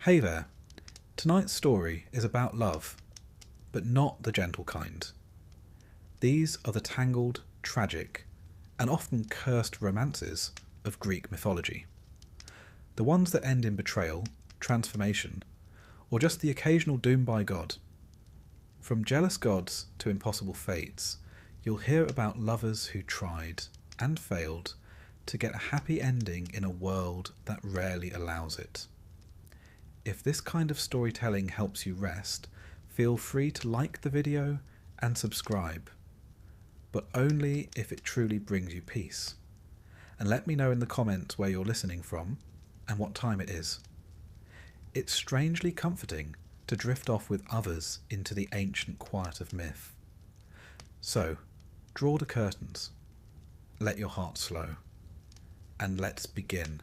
Hey there, tonight's story is about love, but not the gentle kind. These are the tangled, tragic, and often cursed romances of Greek mythology. The ones that end in betrayal, transformation, or just the occasional doom by God. From jealous gods to impossible fates, you'll hear about lovers who tried, and failed, to get a happy ending in a world that rarely allows it. If this kind of storytelling helps you rest, feel free to like the video and subscribe, but only if it truly brings you peace. And let me know in the comments where you're listening from and what time it is. It's strangely comforting to drift off with others into the ancient quiet of myth. So, draw the curtains, let your heart slow, and let's begin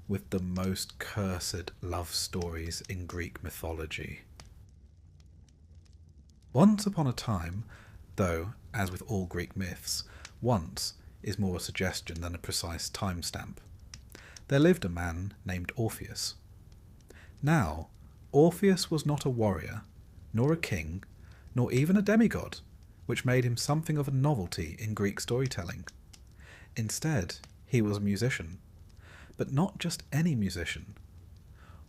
with the most cursed love stories in Greek mythology. Once upon a time, though, as with all Greek myths, once is more a suggestion than a precise timestamp, there lived a man named Orpheus. Now, Orpheus was not a warrior, nor a king, nor even a demigod, which made him something of a novelty in Greek storytelling. Instead, he was a musician. But not just any musician.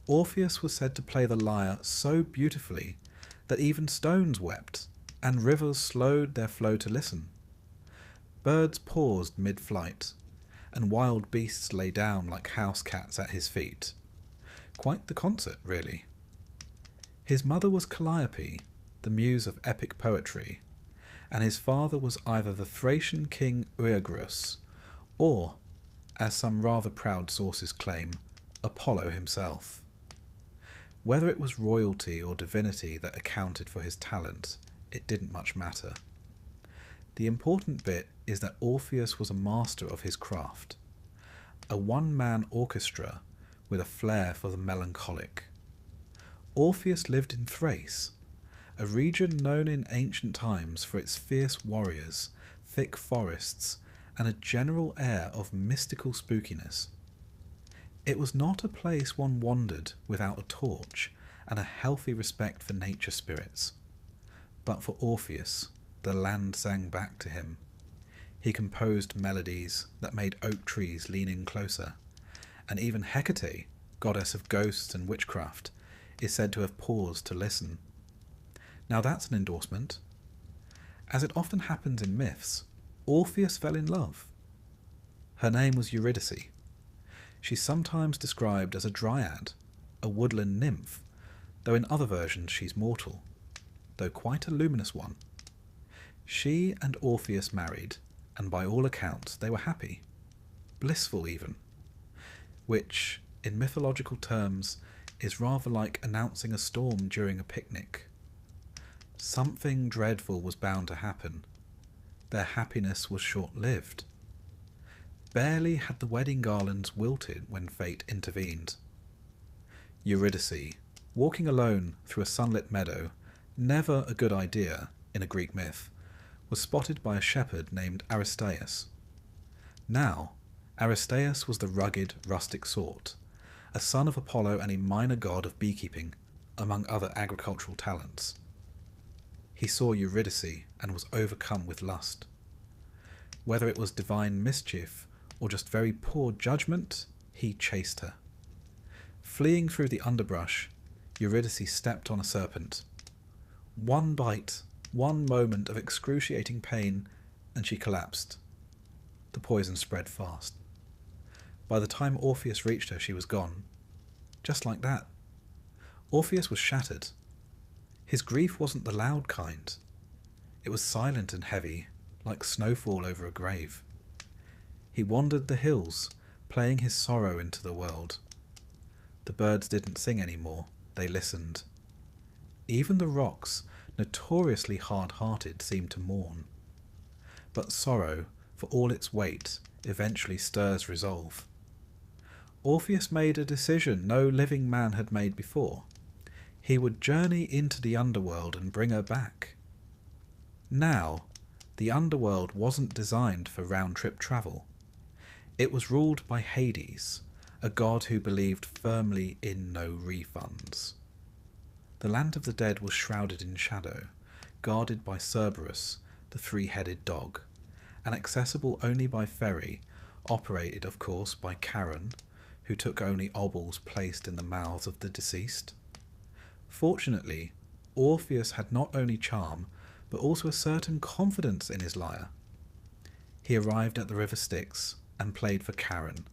Orpheus was said to play the lyre so beautifully that even stones wept, and rivers slowed their flow to listen. Birds paused mid-flight, and wild beasts lay down like house cats at his feet. Quite the concert, really. His mother was Calliope, the muse of epic poetry, and his father was either the Thracian king Eurydice, or, as some rather proud sources claim, Apollo himself. Whether it was royalty or divinity that accounted for his talent, it didn't much matter. The important bit is that Orpheus was a master of his craft, a one-man orchestra with a flair for the melancholic. Orpheus lived in Thrace, a region known in ancient times for its fierce warriors, thick forests, and a general air of mystical spookiness. It was not a place one wandered without a torch and a healthy respect for nature spirits. But for Orpheus, the land sang back to him. He composed melodies that made oak trees lean in closer, and even Hecate, goddess of ghosts and witchcraft, is said to have paused to listen. Now that's an endorsement. As it often happens in myths, Orpheus fell in love. Her name was Eurydice. She's sometimes described as a dryad, a woodland nymph, though in other versions she's mortal, though quite a luminous one. She and Orpheus married, and by all accounts they were happy, blissful even, which, in mythological terms, is rather like announcing a storm during a picnic. Something dreadful was bound to happen. Their happiness was short-lived. Barely had the wedding garlands wilted when fate intervened. Eurydice, walking alone through a sunlit meadow, never a good idea in a Greek myth, was spotted by a shepherd named Aristaeus. Now, Aristaeus was the rugged, rustic sort, a son of Apollo and a minor god of beekeeping, among other agricultural talents. He saw Eurydice and was overcome with lust. Whether it was divine mischief or just very poor judgment, he chased her. Fleeing through the underbrush, Eurydice stepped on a serpent. One bite, one moment of excruciating pain, and she collapsed. The poison spread fast. By the time Orpheus reached her, she was gone. Just like that. Orpheus was shattered. His grief wasn't the loud kind. It was silent and heavy, like snowfall over a grave. He wandered the hills, playing his sorrow into the world. The birds didn't sing anymore, they listened. Even the rocks, notoriously hard-hearted, seemed to mourn. But sorrow, for all its weight, eventually stirs resolve. Orpheus made a decision no living man had made before. He would journey into the underworld and bring her back. Now, the underworld wasn't designed for round-trip travel. It was ruled by Hades, a god who believed firmly in no refunds. The land of the dead was shrouded in shadow, guarded by Cerberus, the three-headed dog, and accessible only by ferry, operated of course by Charon, who took only obols placed in the mouths of the deceased. Fortunately, Orpheus had not only charm, but also a certain confidence in his lyre. He arrived at the river Styx and played for Charon,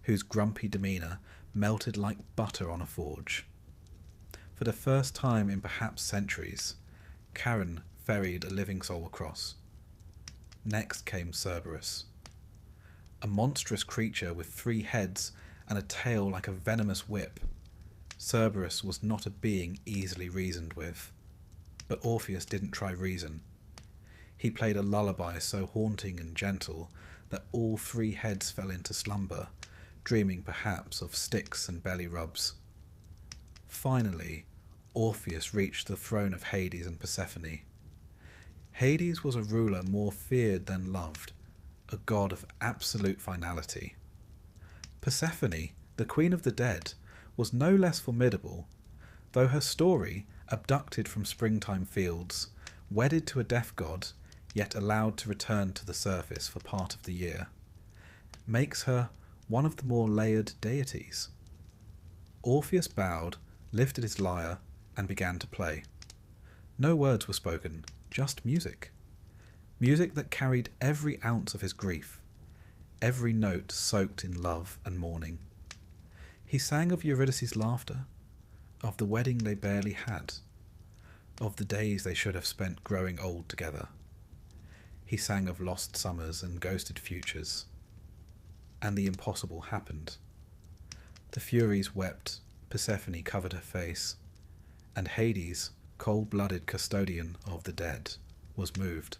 whose grumpy demeanour melted like butter on a forge. For the first time in perhaps centuries, Charon ferried a living soul across. Next came Cerberus, a monstrous creature with 3 heads and a tail like a venomous whip. Cerberus was not a being easily reasoned with, but Orpheus didn't try reason. He played a lullaby so haunting and gentle that all 3 heads fell into slumber, dreaming perhaps of Styx and belly rubs. Finally, Orpheus reached the throne of Hades and Persephone. Hades was a ruler more feared than loved, a god of absolute finality. Persephone, the queen of the dead, was no less formidable, though her story, abducted from springtime fields, wedded to a death god, yet allowed to return to the surface for part of the year, makes her one of the more layered deities. Orpheus bowed, lifted his lyre, and began to play. No words were spoken, just music. Music that carried every ounce of his grief, every note soaked in love and mourning. He sang of Eurydice's laughter, of the wedding they barely had, of the days they should have spent growing old together. He sang of lost summers and ghosted futures. And the impossible happened. The Furies wept, Persephone covered her face, and Hades, cold-blooded custodian of the dead, was moved.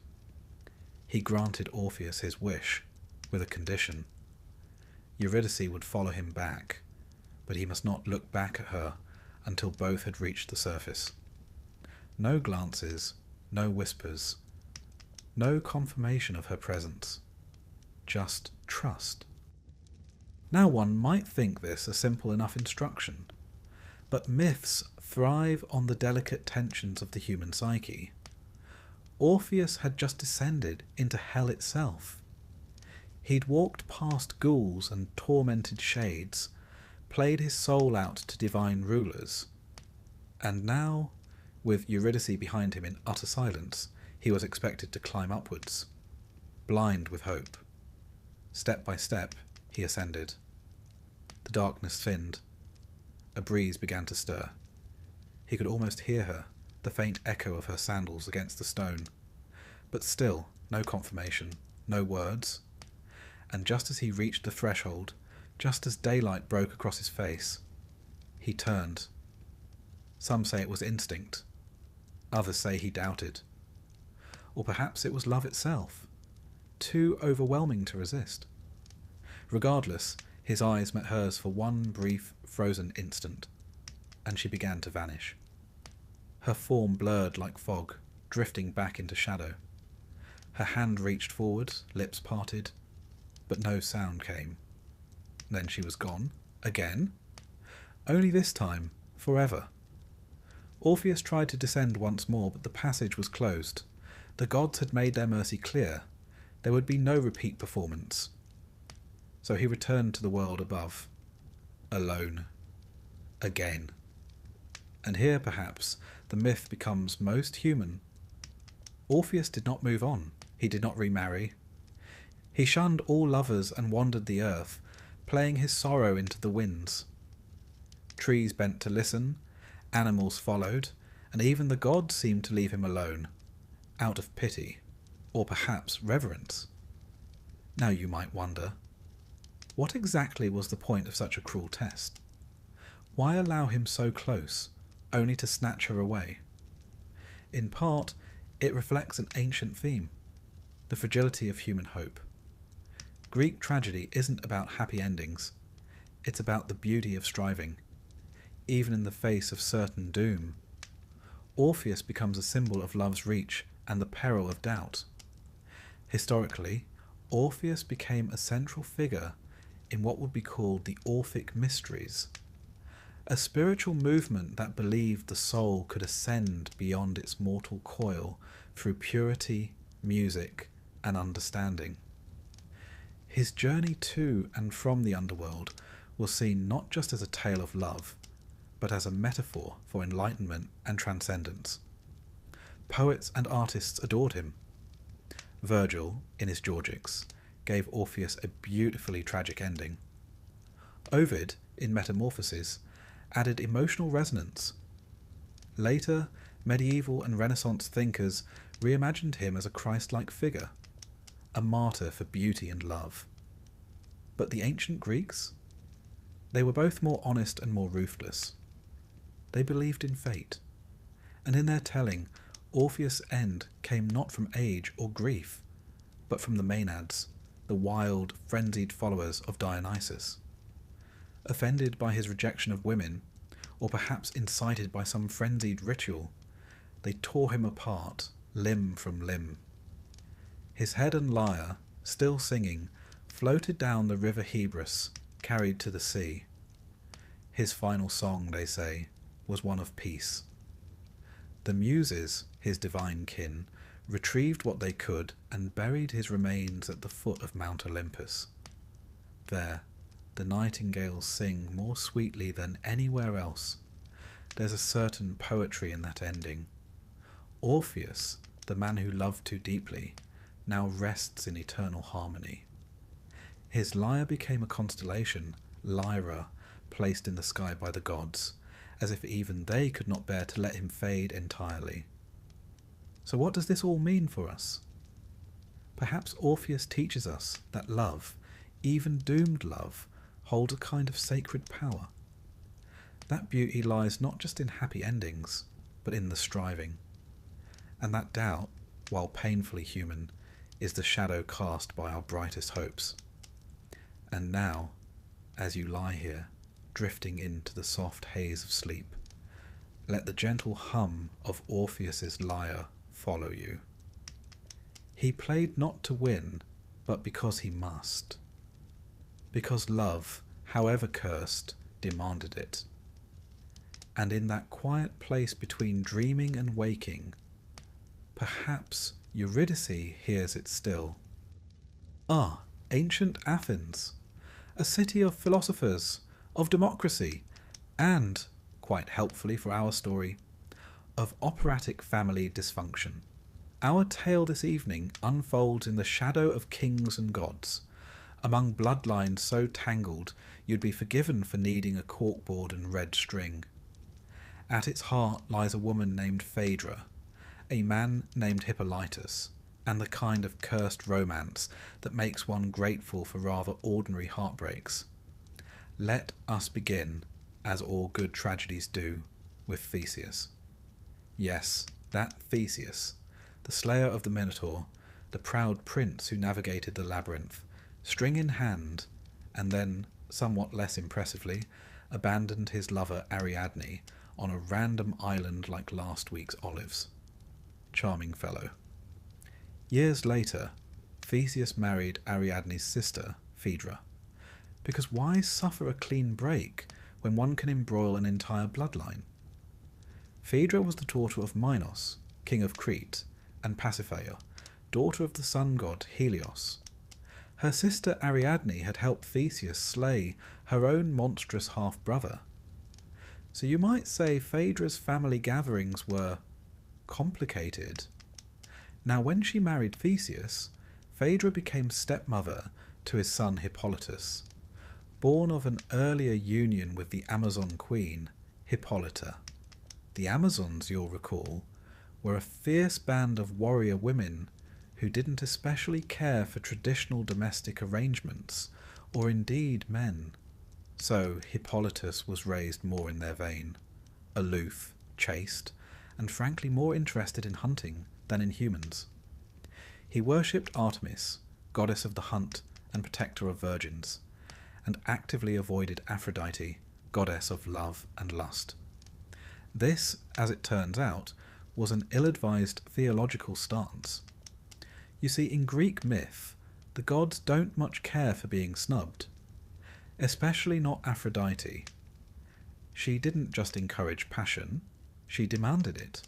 He granted Orpheus his wish, with a condition. Eurydice would follow him back, but he must not look back at her until both had reached the surface. No glances, no whispers, no confirmation of her presence, just trust. Now one might think this a simple enough instruction, but myths thrive on the delicate tensions of the human psyche. Orpheus had just descended into hell itself. He'd walked past ghouls and tormented shades, played his soul out to divine rulers, and now, with Eurydice behind him in utter silence, he was expected to climb upwards, blind with hope. Step by step, he ascended. The darkness thinned. A breeze began to stir. He could almost hear her, the faint echo of her sandals against the stone. But still, no confirmation, no words. And just as he reached the threshold, just as daylight broke across his face, he turned. Some say it was instinct. Others say he doubted. Or perhaps it was love itself, too overwhelming to resist. Regardless, his eyes met hers for one brief, frozen instant, and she began to vanish. Her form blurred like fog, drifting back into shadow. Her hand reached forward, lips parted, but no sound came. Then she was gone, again, only this time, forever. Orpheus tried to descend once more, but the passage was closed. The gods had made their mercy clear. There would be no repeat performance. So he returned to the world above, alone, again. And here, perhaps, the myth becomes most human. Orpheus did not move on. He did not remarry. He shunned all lovers and wandered the earth, playing his sorrow into the winds. Trees bent to listen, animals followed, and even the gods seemed to leave him alone, out of pity, or perhaps reverence. Now you might wonder, what exactly was the point of such a cruel test? Why allow him so close, only to snatch her away? In part, it reflects an ancient theme, the fragility of human hope. Greek tragedy isn't about happy endings, it's about the beauty of striving, even in the face of certain doom. Orpheus becomes a symbol of love's reach and the peril of doubt. Historically, Orpheus became a central figure in what would be called the Orphic Mysteries, a spiritual movement that believed the soul could ascend beyond its mortal coil through purity, music, and understanding. His journey to and from the underworld was seen not just as a tale of love, but as a metaphor for enlightenment and transcendence. Poets and artists adored him. Virgil, in his Georgics, gave Orpheus a beautifully tragic ending. Ovid, in Metamorphoses, added emotional resonance. Later, medieval and Renaissance thinkers reimagined him as a Christ-like figure, a martyr for beauty and love. But the ancient Greeks? They were both more honest and more ruthless. They believed in fate, and in their telling, Orpheus' end came not from age or grief, but from the Maenads, the wild, frenzied followers of Dionysus. Offended by his rejection of women, or perhaps incited by some frenzied ritual, they tore him apart, limb from limb. His head and lyre, still singing, floated down the river Hebrus, carried to the sea. His final song, they say, was one of peace. The Muses, his divine kin, retrieved what they could and buried his remains at the foot of Mount Olympus. There, the nightingales sing more sweetly than anywhere else. There's a certain poetry in that ending. Orpheus, the man who loved too deeply, now rests in eternal harmony. His lyre became a constellation, Lyra, placed in the sky by the gods, as if even they could not bear to let him fade entirely. So what does this all mean for us? Perhaps Orpheus teaches us that love, even doomed love, holds a kind of sacred power. That beauty lies not just in happy endings, but in the striving. And that doubt, while painfully human, is the shadow cast by our brightest hopes. And now, as you lie here, drifting into the soft haze of sleep, let the gentle hum of Orpheus's lyre follow you. He played not to win, but because he must. Because love, however cursed, demanded it. And in that quiet place between dreaming and waking, perhaps Eurydice hears it still. Ah, ancient Athens, a city of philosophers, of democracy, and, quite helpfully for our story, of operatic family dysfunction. Our tale this evening unfolds in the shadow of kings and gods, among bloodlines so tangled you'd be forgiven for needing a corkboard and red string. At its heart lies a woman named Phaedra, a man named Hippolytus, and the kind of cursed romance that makes one grateful for rather ordinary heartbreaks. Let us begin, as all good tragedies do, with Theseus. Yes, that Theseus, the slayer of the Minotaur, the proud prince who navigated the labyrinth, string in hand, and then, somewhat less impressively, abandoned his lover Ariadne on a random island like last week's olives. Charming fellow. Years later, Theseus married Ariadne's sister, Phaedra, because why suffer a clean break when one can embroil an entire bloodline? Phaedra was the daughter of Minos, king of Crete, and Pasiphae, daughter of the sun god Helios. Her sister Ariadne had helped Theseus slay her own monstrous half-brother. So you might say Phaedra's family gatherings were complicated. Now when she married Theseus, Phaedra became stepmother to his son Hippolytus, born of an earlier union with the Amazon queen, Hippolyta. The Amazons, you'll recall, were a fierce band of warrior women who didn't especially care for traditional domestic arrangements, or indeed men. So Hippolytus was raised more in their vein, aloof, chaste, and frankly more interested in hunting than in humans. He worshipped Artemis, goddess of the hunt and protector of virgins, and actively avoided Aphrodite, goddess of love and lust. This, as it turns out, was an ill-advised theological stance. You see, in Greek myth, the gods don't much care for being snubbed. especially not Aphrodite. She didn't just encourage passion, she demanded it.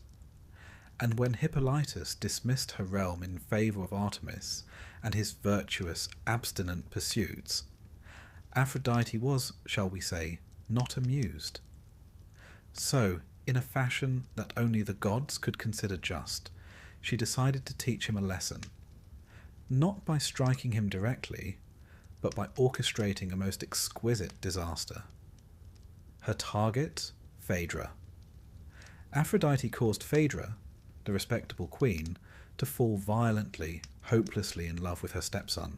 And when Hippolytus dismissed her realm in favour of Artemis and his virtuous, abstinent pursuits, Aphrodite was, shall we say, not amused. So, in a fashion that only the gods could consider just, she decided to teach him a lesson, not by striking him directly, but by orchestrating a most exquisite disaster. Her target, Phaedra. Aphrodite caused Phaedra, the respectable queen, to fall violently, hopelessly in love with her stepson.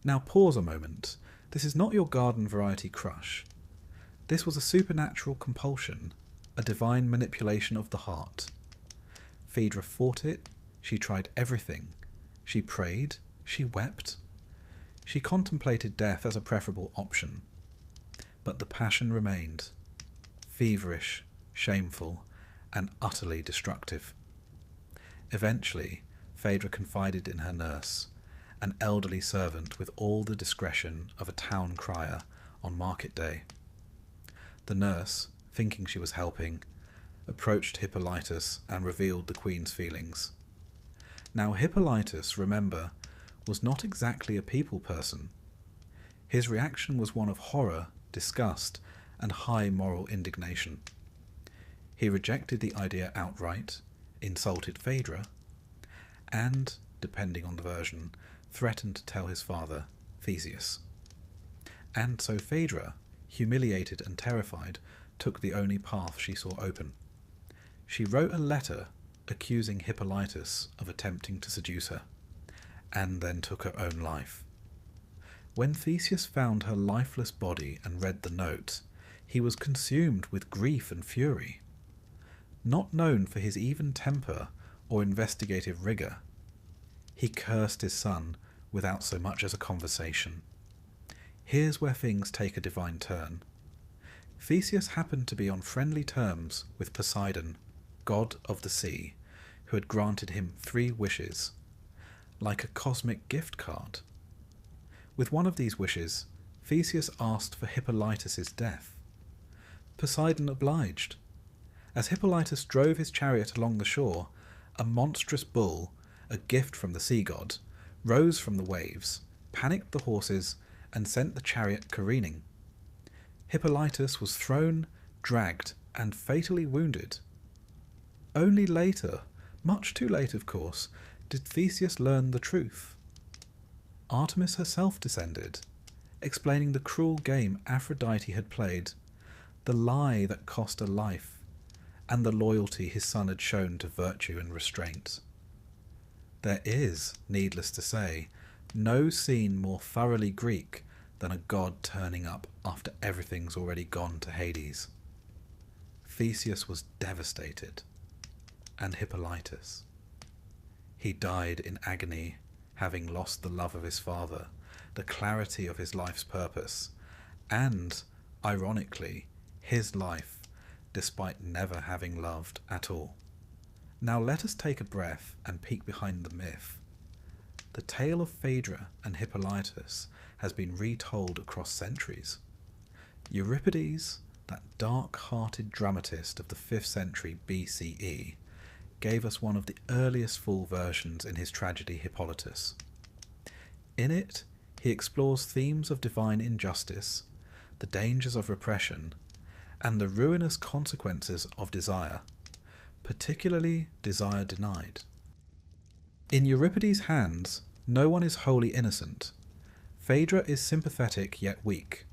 Now pause a moment. This is not your garden variety crush. This was a supernatural compulsion, a divine manipulation of the heart. Phaedra fought it, she tried everything. She prayed, she wept. She contemplated death as a preferable option. But the passion remained, feverish, shameful, and utterly destructive. Eventually, Phaedra confided in her nurse, an elderly servant with all the discretion of a town crier on market day. The nurse, thinking she was helping, approached Hippolytus and revealed the queen's feelings. Now Hippolytus, remember, was not exactly a people person. His reaction was one of horror, disgust, and high moral indignation. He rejected the idea outright, insulted Phaedra, and, depending on the version, threatened to tell his father, Theseus. And so Phaedra, humiliated and terrified, took the only path she saw open. She wrote a letter accusing Hippolytus of attempting to seduce her, and then took her own life. When Theseus found her lifeless body and read the note, he was consumed with grief and fury. Not known for his even temper or investigative rigour, he cursed his son without so much as a conversation. Here's where things take a divine turn. Theseus happened to be on friendly terms with Poseidon, god of the sea, who had granted him 3 wishes, like a cosmic gift card. With one of these wishes, Theseus asked for Hippolytus' death. Poseidon obliged. As Hippolytus drove his chariot along the shore, a monstrous bull, a gift from the sea god, rose from the waves, panicked the horses, and sent the chariot careening. Hippolytus was thrown, dragged, and fatally wounded. Only later, much too late of course, did Theseus learn the truth. Artemis herself descended, explaining the cruel game Aphrodite had played, the lie that cost a life, and the loyalty his son had shown to virtue and restraint. There is, needless to say, no scene more thoroughly Greek than a god turning up after everything's already gone to Hades. Theseus was devastated, and Hippolytus. He died in agony, having lost the love of his father, the clarity of his life's purpose, and, ironically, his life, despite never having loved at all. Now let us take a breath and peek behind the myth. The tale of Phaedra and Hippolytus has been retold across centuries. Euripides, that dark-hearted dramatist of the 5th century BCE, gave us one of the earliest full versions in his tragedy Hippolytus. In it, he explores themes of divine injustice, the dangers of repression, and the ruinous consequences of desire, particularly desire denied. In Euripides' hands, no one is wholly innocent. Phaedra is sympathetic yet weak.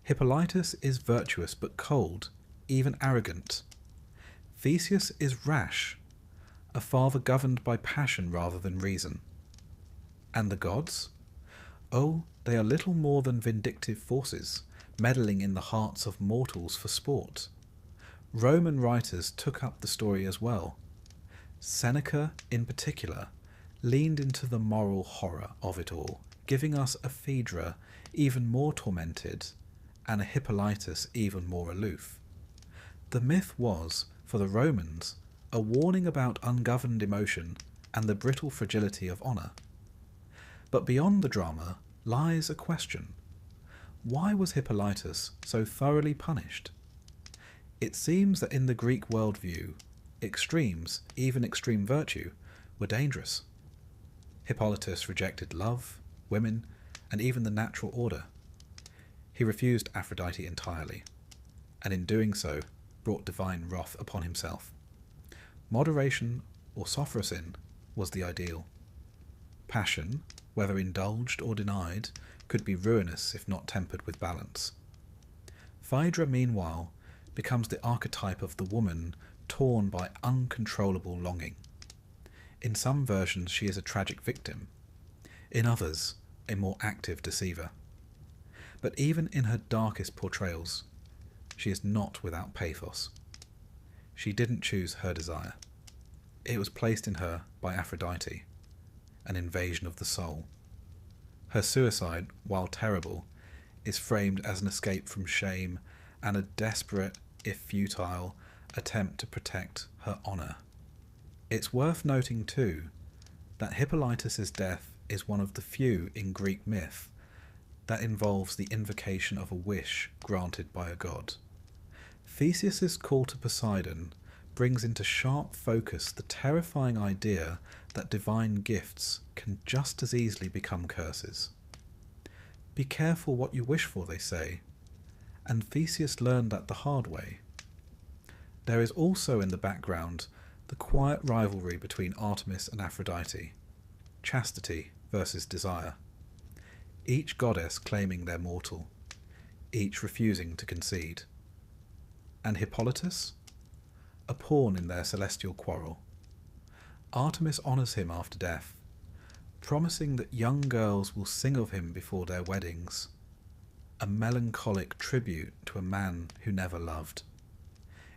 Hippolytus is virtuous but cold, even arrogant. Theseus is rash, a father governed by passion rather than reason. And the gods? Oh, they are little more than vindictive forces, meddling in the hearts of mortals for sport. Roman writers took up the story as well. Seneca, in particular, leaned into the moral horror of it all, giving us a Phaedra even more tormented and a Hippolytus even more aloof. The myth was, for the Romans, a warning about ungoverned emotion and the brittle fragility of honour. But beyond the drama lies a question. Why was Hippolytus so thoroughly punished? It seems that in the Greek worldview, extremes, even extreme virtue, were dangerous. Hippolytus rejected love, women, and even the natural order. He refused Aphrodite entirely, and in doing so brought divine wrath upon himself. Moderation, or sophrosin, was the ideal. Passion, whether indulged or denied, could be ruinous if not tempered with balance. Phaedra, meanwhile, becomes the archetype of the woman torn by uncontrollable longing. In some versions she is a tragic victim, in others a more active deceiver. But even in her darkest portrayals, she is not without pathos. She didn't choose her desire. It was placed in her by Aphrodite, an invasion of the soul. Her suicide, while terrible, is framed as an escape from shame and a desperate, if futile, attempt to protect her honour. It's worth noting too that Hippolytus' death is one of the few in Greek myth that involves the invocation of a wish granted by a god. Theseus's call to Poseidon brings into sharp focus the terrifying idea that divine gifts can just as easily become curses. Be careful what you wish for, they say, and Theseus learned that the hard way. There is also in the background the quiet rivalry between Artemis and Aphrodite, chastity versus desire, each goddess claiming their mortal, each refusing to concede. And Hippolytus? A pawn in their celestial quarrel. Artemis honours him after death, promising that young girls will sing of him before their weddings, a melancholic tribute to a man who never loved.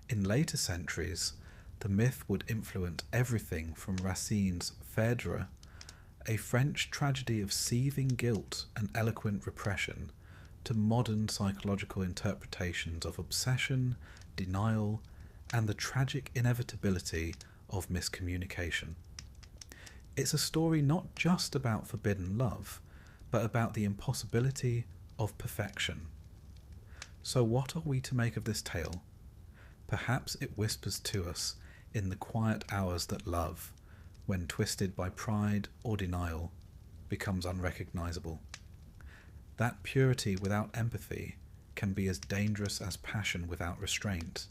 In later centuries, the myth would influence everything from Racine's Phèdre, a French tragedy of seething guilt and eloquent repression, to modern psychological interpretations of obsession, denial, and the tragic inevitability of miscommunication. It's a story not just about forbidden love, but about the impossibility of perfection. So what are we to make of this tale? Perhaps it whispers to us in the quiet hours that love, when twisted by pride or denial, becomes unrecognizable. That purity without empathy can be as dangerous as passion without restraint.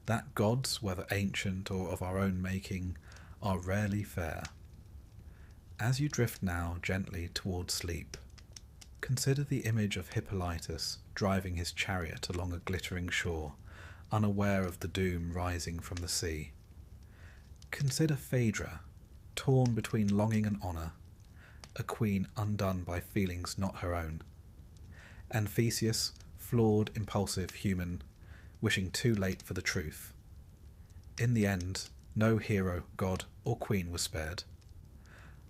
That gods, whether ancient or of our own making, are rarely fair. As you drift now gently toward sleep, consider the image of Hippolytus driving his chariot along a glittering shore, unaware of the doom rising from the sea. Consider Phaedra, torn between longing and honour, a queen undone by feelings not her own. And Theseus, flawed, impulsive, human, wishing too late for the truth. In the end, no hero, god, or queen was spared.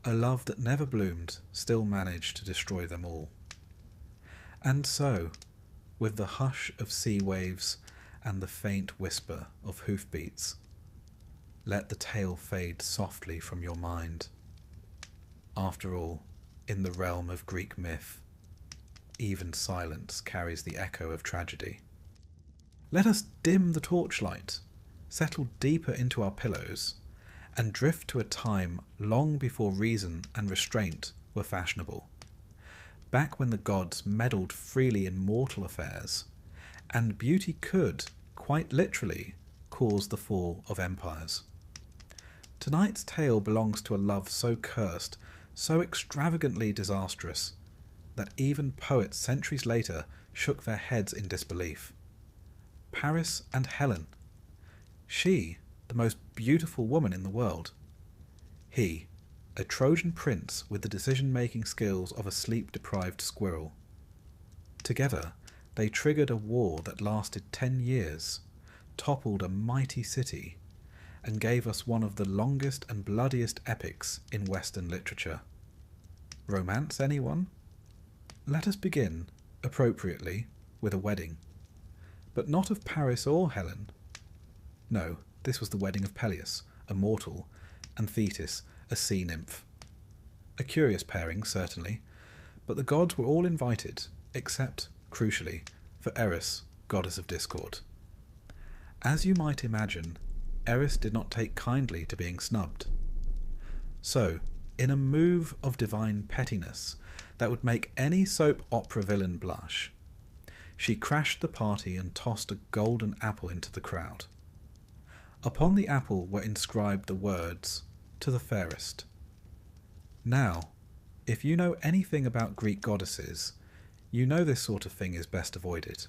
A love that never bloomed still managed to destroy them all. And so, with the hush of sea waves and the faint whisper of hoofbeats, let the tale fade softly from your mind. After all, in the realm of Greek myth, even silence carries the echo of tragedy. Let us dim the torchlight, settle deeper into our pillows, and drift to a time long before reason and restraint were fashionable. Back when the gods meddled freely in mortal affairs, and beauty could, quite literally, cause the fall of empires. Tonight's tale belongs to a love so cursed, so extravagantly disastrous, that even poets centuries later shook their heads in disbelief. Paris and Helen. She, the most beautiful woman in the world. He, a Trojan prince with the decision-making skills of a sleep-deprived squirrel. Together, they triggered a war that lasted 10 years, toppled a mighty city, and gave us one of the longest and bloodiest epics in Western literature. Romance, anyone? Let us begin, appropriately, with a wedding. But not of Paris or Helen. No, this was the wedding of Peleus, a mortal, and Thetis, a sea nymph. A curious pairing, certainly, but the gods were all invited, except, crucially, for Eris, goddess of discord. As you might imagine, Eris did not take kindly to being snubbed. So, in a move of divine pettiness that would make any soap opera villain blush, she crashed the party and tossed a golden apple into the crowd. Upon the apple were inscribed the words, "To the fairest." Now, if you know anything about Greek goddesses, you know this sort of thing is best avoided.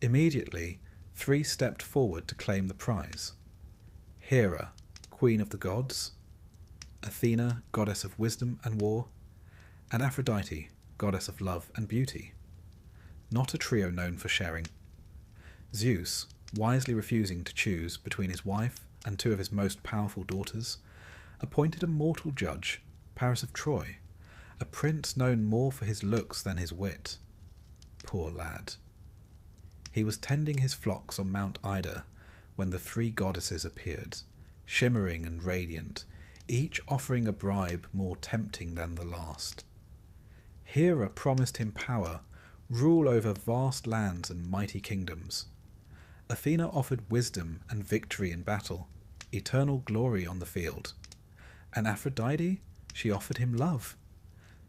Immediately, 3 stepped forward to claim the prize. Hera, queen of the gods, Athena, goddess of wisdom and war, and Aphrodite, goddess of love and beauty. Not a trio known for sharing. Zeus, wisely refusing to choose between his wife and 2 of his most powerful daughters, appointed a mortal judge, Paris of Troy, a prince known more for his looks than his wit. Poor lad. He was tending his flocks on Mount Ida when the 3 goddesses appeared, shimmering and radiant, each offering a bribe more tempting than the last. Hera promised him power, rule over vast lands and mighty kingdoms. Athena offered wisdom and victory in battle, eternal glory on the field. And Aphrodite, she offered him love,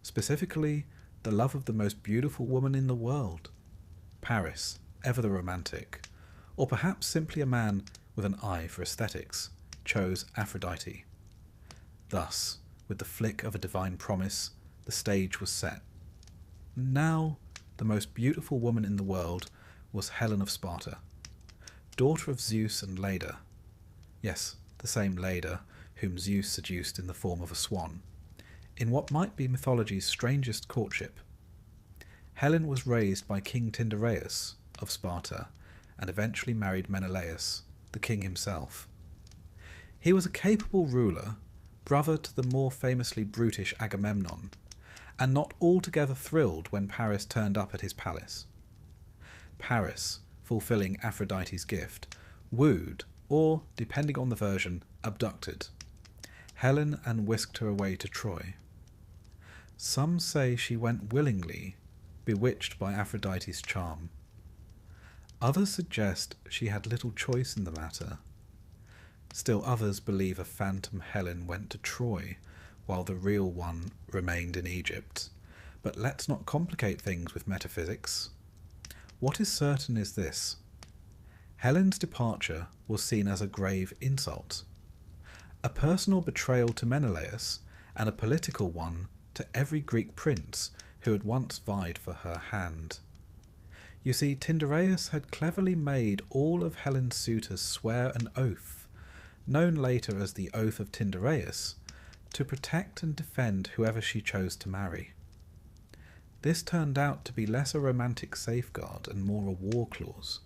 specifically the love of the most beautiful woman in the world. Paris, ever the romantic, or perhaps simply a man with an eye for aesthetics, chose Aphrodite. Thus, with the flick of a divine promise, the stage was set. Now, the most beautiful woman in the world was Helen of Sparta, daughter of Zeus and Leda. Yes, the same Leda whom Zeus seduced in the form of a swan, in what might be mythology's strangest courtship. Helen was raised by King Tyndareus of Sparta and eventually married Menelaus, the king himself. He was a capable ruler, brother to the more famously brutish Agamemnon, and not altogether thrilled when Paris turned up at his palace. Paris, fulfilling Aphrodite's gift, wooed, or, depending on the version, abducted Helen and whisked her away to Troy. Some say she went willingly, bewitched by Aphrodite's charm. Others suggest she had little choice in the matter. Still others believe a phantom Helen went to Troy, while the real one remained in Egypt. But let's not complicate things with metaphysics. What is certain is this: Helen's departure was seen as a grave insult, a personal betrayal to Menelaus, and a political one to every Greek prince who had once vied for her hand. You see, Tyndareus had cleverly made all of Helen's suitors swear an oath, known later as the Oath of Tyndareus, to protect and defend whoever she chose to marry. This turned out to be less a romantic safeguard and more a war clause.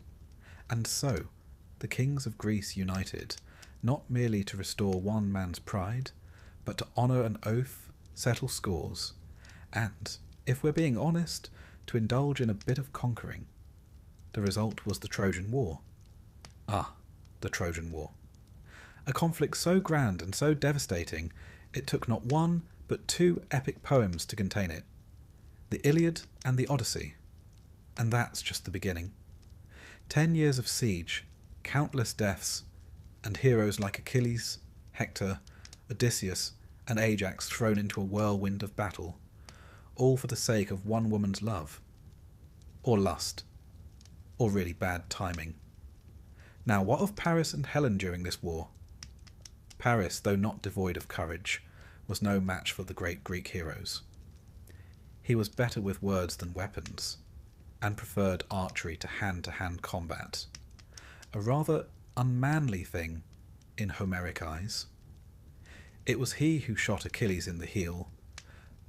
And so, the kings of Greece united, not merely to restore one man's pride, but to honour an oath, settle scores, and, if we're being honest, to indulge in a bit of conquering. The result was the Trojan War. The Trojan War. A conflict so grand and so devastating, it took not one, but 2 epic poems to contain it. The Iliad and the Odyssey. And that's just the beginning. 10 years of siege, countless deaths, and heroes like Achilles, Hector, Odysseus, and Ajax thrown into a whirlwind of battle, all for the sake of one woman's love. Or lust. Or really bad timing. Now, what of Paris and Helen during this war? Paris, though not devoid of courage, was no match for the great Greek heroes. He was better with words than weapons, and preferred archery to hand-to-hand combat, a rather unmanly thing in Homeric eyes. It was he who shot Achilles in the heel,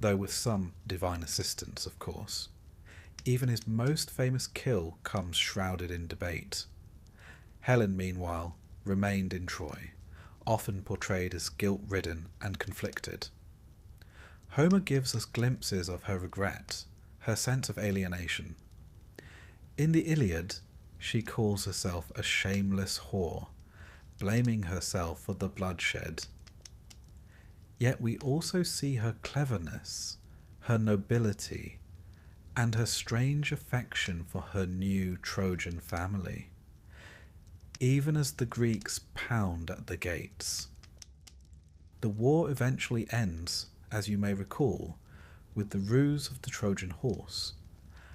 though with some divine assistance, of course. Even his most famous kill comes shrouded in debate. Helen, meanwhile, remained in Troy, often portrayed as guilt-ridden and conflicted. Homer gives us glimpses of her regret, her sense of alienation. In the Iliad, she calls herself a shameless whore, blaming herself for the bloodshed. Yet we also see her cleverness, her nobility, and her strange affection for her new Trojan family, even as the Greeks pound at the gates. The war eventually ends, as you may recall, with the ruse of the Trojan horse,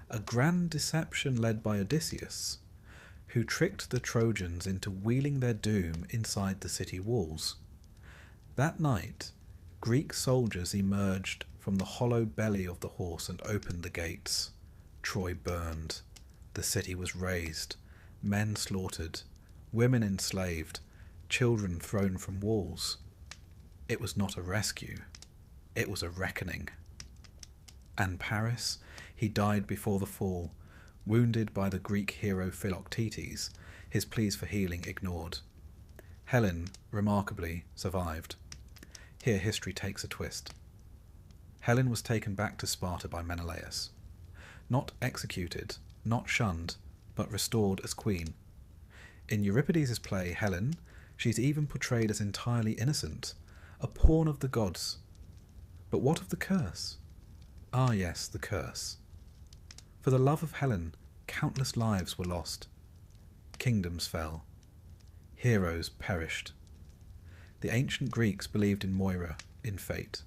a grand deception led by Odysseus, who tricked the Trojans into wheeling their doom inside the city walls. That night, Greek soldiers emerged from the hollow belly of the horse and opened the gates. Troy burned. The city was razed, men slaughtered, women enslaved, children thrown from walls. It was not a rescue. It was a reckoning. And Paris, he died before the fall, wounded by the Greek hero Philoctetes, his pleas for healing ignored. Helen, remarkably, survived. Here history takes a twist. Helen was taken back to Sparta by Menelaus. Not executed, not shunned, but restored as queen. In Euripides' play Helen, she's even portrayed as entirely innocent, a pawn of the gods. But what of the curse? Ah yes, the curse. For the love of Helen, countless lives were lost. Kingdoms fell. Heroes perished. The ancient Greeks believed in Moira, in fate.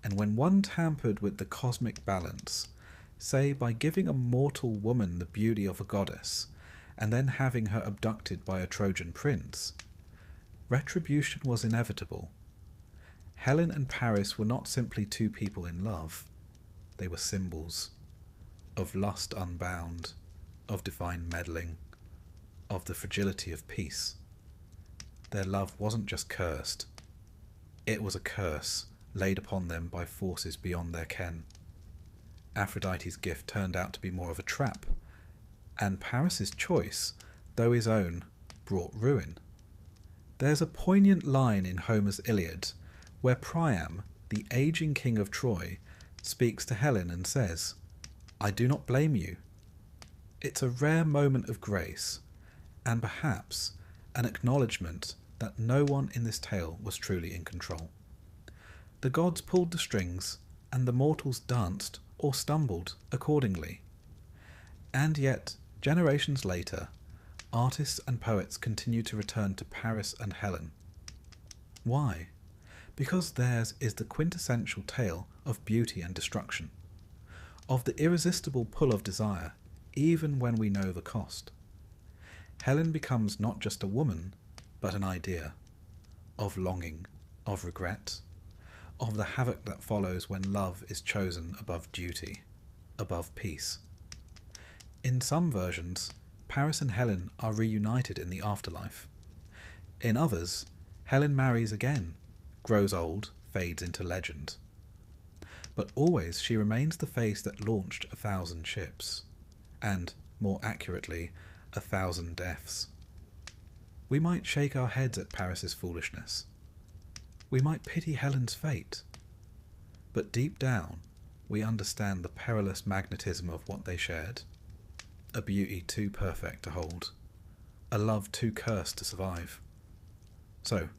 And when one tampered with the cosmic balance, say by giving a mortal woman the beauty of a goddess, and then having her abducted by a Trojan prince, retribution was inevitable. Helen and Paris were not simply two people in love. They were symbols of lust unbound, of divine meddling, of the fragility of peace. Their love wasn't just cursed. It was a curse laid upon them by forces beyond their ken. Aphrodite's gift turned out to be more of a trap, and Paris's choice, though his own, brought ruin. There's a poignant line in Homer's Iliad where Priam, the aging king of Troy, speaks to Helen and says, "I do not blame you." It's a rare moment of grace, and perhaps an acknowledgement that no one in this tale was truly in control. The gods pulled the strings, and the mortals danced or stumbled accordingly. And yet, generations later, artists and poets continue to return to Paris and Helen. Why? Because theirs is the quintessential tale of beauty and destruction, of the irresistible pull of desire, even when we know the cost. Helen becomes not just a woman, but an idea, of longing, of regret, of the havoc that follows when love is chosen above duty, above peace. In some versions, Paris and Helen are reunited in the afterlife. In others, Helen marries again, grows old, fades into legend. But always she remains the face that launched 1,000 ships, and, more accurately, 1,000 deaths. We might shake our heads at Paris's foolishness. We might pity Helen's fate. But deep down, we understand the perilous magnetism of what they shared. A beauty too perfect to hold. A love too cursed to survive. So,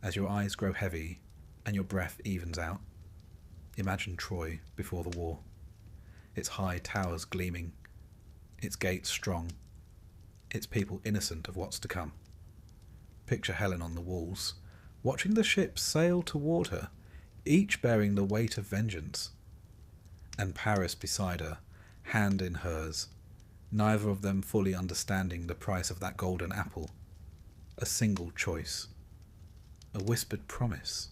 as your eyes grow heavy and your breath evens out, imagine Troy before the war. Its high towers gleaming, its gates strong, its people innocent of what's to come. Picture Helen on the walls, watching the ships sail toward her, each bearing the weight of vengeance. And Paris beside her, hand in hers, neither of them fully understanding the price of that golden apple. A single choice, a whispered promise,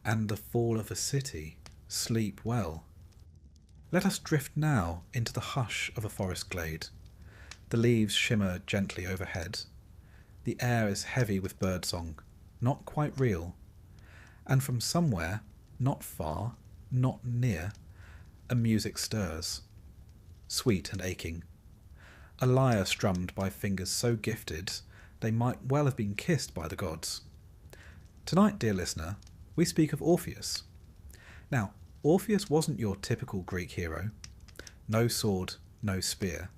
and the fall of a city. Sleep well. Let us drift now into the hush of a forest glade. The leaves shimmer gently overhead. The air is heavy with birdsong, not quite real. And from somewhere, not far, not near, a music stirs, sweet and aching. A lyre strummed by fingers so gifted they might well have been kissed by the gods. Tonight, dear listener, we speak of Orpheus. Now, Orpheus wasn't your typical Greek hero. No sword, no spear.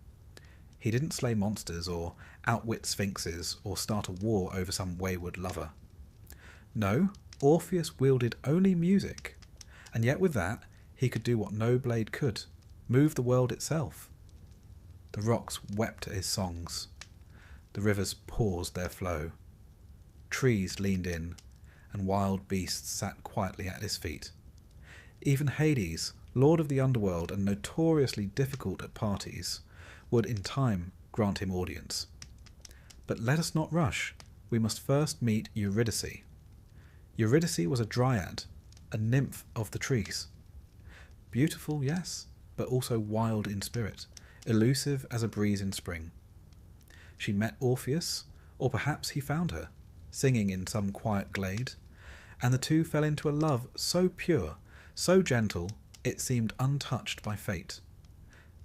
He didn't slay monsters or outwit sphinxes or start a war over some wayward lover. No, Orpheus wielded only music, and yet with that he could do what no blade could, move the world itself. The rocks wept at his songs. The rivers paused their flow. Trees leaned in, and wild beasts sat quietly at his feet. Even Hades, lord of the underworld and notoriously difficult at parties, would in time grant him audience. But let us not rush. We must first meet Eurydice. Eurydice was a dryad, a nymph of the trees. Beautiful, yes, but also wild in spirit, elusive as a breeze in spring. She met Orpheus, or perhaps he found her, singing in some quiet glade, and the two fell into a love so pure, so gentle, it seemed untouched by fate.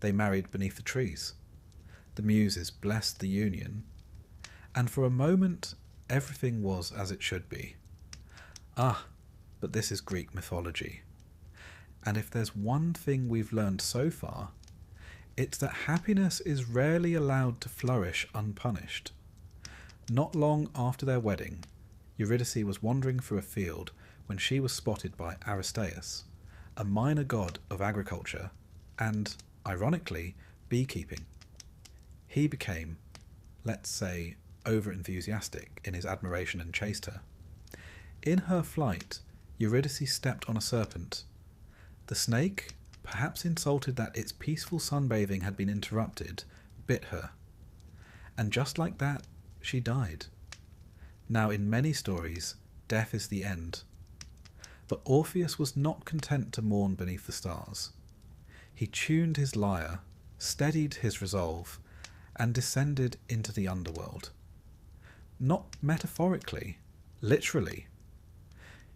They married beneath the trees. The Muses blessed the union, and for a moment everything was as it should be. Ah, but this is Greek mythology. And if there's one thing we've learned so far, it's that happiness is rarely allowed to flourish unpunished. Not long after their wedding, Eurydice was wandering through a field when she was spotted by Aristaeus, a minor god of agriculture and, ironically, beekeeping. He became, let's say, over-enthusiastic in his admiration and chased her. In her flight, Eurydice stepped on a serpent. The snake, perhaps insulted that its peaceful sunbathing had been interrupted, bit her. And just like that, she died. Now, in many stories, death is the end. But Orpheus was not content to mourn beneath the stars. He tuned his lyre, steadied his resolve, and descended into the underworld. Not metaphorically, literally.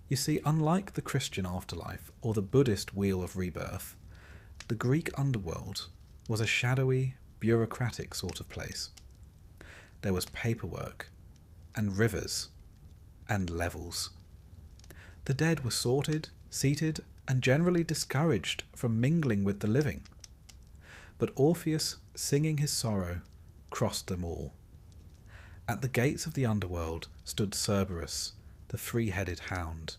You see, unlike the Christian afterlife or the Buddhist wheel of rebirth, the Greek underworld was a shadowy, bureaucratic sort of place. There was paperwork, and rivers, and levels. The dead were sorted, seated, and generally discouraged from mingling with the living. But Orpheus, singing his sorrow, crossed them all. At the gates of the underworld stood Cerberus, the three-headed hound,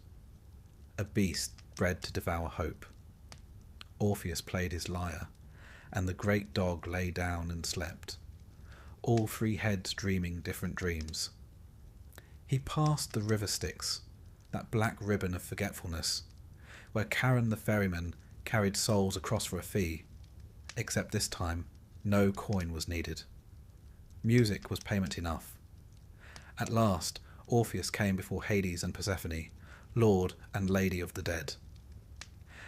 a beast bred to devour hope. Orpheus played his lyre, and the great dog lay down and slept, all three heads dreaming different dreams. He passed the river Styx, that black ribbon of forgetfulness, where Charon the ferryman carried souls across for a fee, except this time no coin was needed. Music was payment enough. At last, Orpheus came before Hades and Persephone, lord and lady of the dead.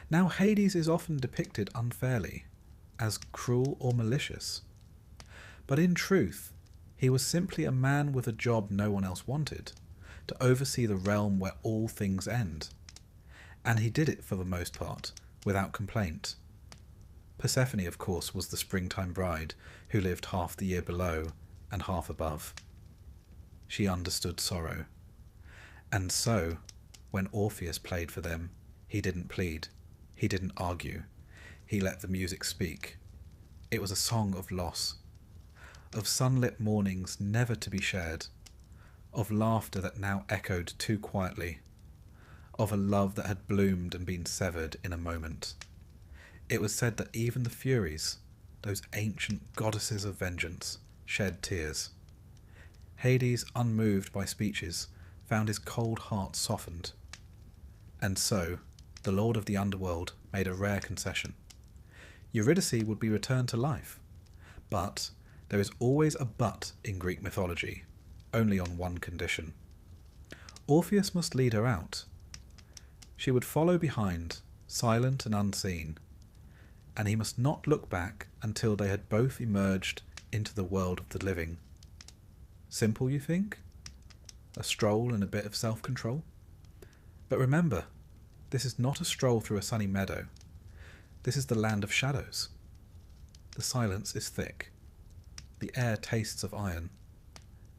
Now Hades is often depicted unfairly, as cruel or malicious. But in truth, he was simply a man with a job no one else wanted, to oversee the realm where all things end. And he did it for the most part, without complaint. Persephone, of course, was the springtime bride who lived half the year below and half above. She understood sorrow. And so, when Orpheus played for them, he didn't plead, he didn't argue, he let the music speak. It was a song of loss, of sunlit mornings never to be shared, of laughter that now echoed too quietly, of a love that had bloomed and been severed in a moment. It was said that even the Furies, those ancient goddesses of vengeance, shed tears. Hades, unmoved by speeches, found his cold heart softened. And so, the lord of the underworld made a rare concession. Eurydice would be returned to life. But there is always a but in Greek mythology, only on one condition. Orpheus must lead her out. She would follow behind, silent and unseen, and he must not look back until they had both emerged into the world of the living. Simple, you think? A stroll and a bit of self-control? But remember, this is not a stroll through a sunny meadow. This is the land of shadows. The silence is thick. The air tastes of iron.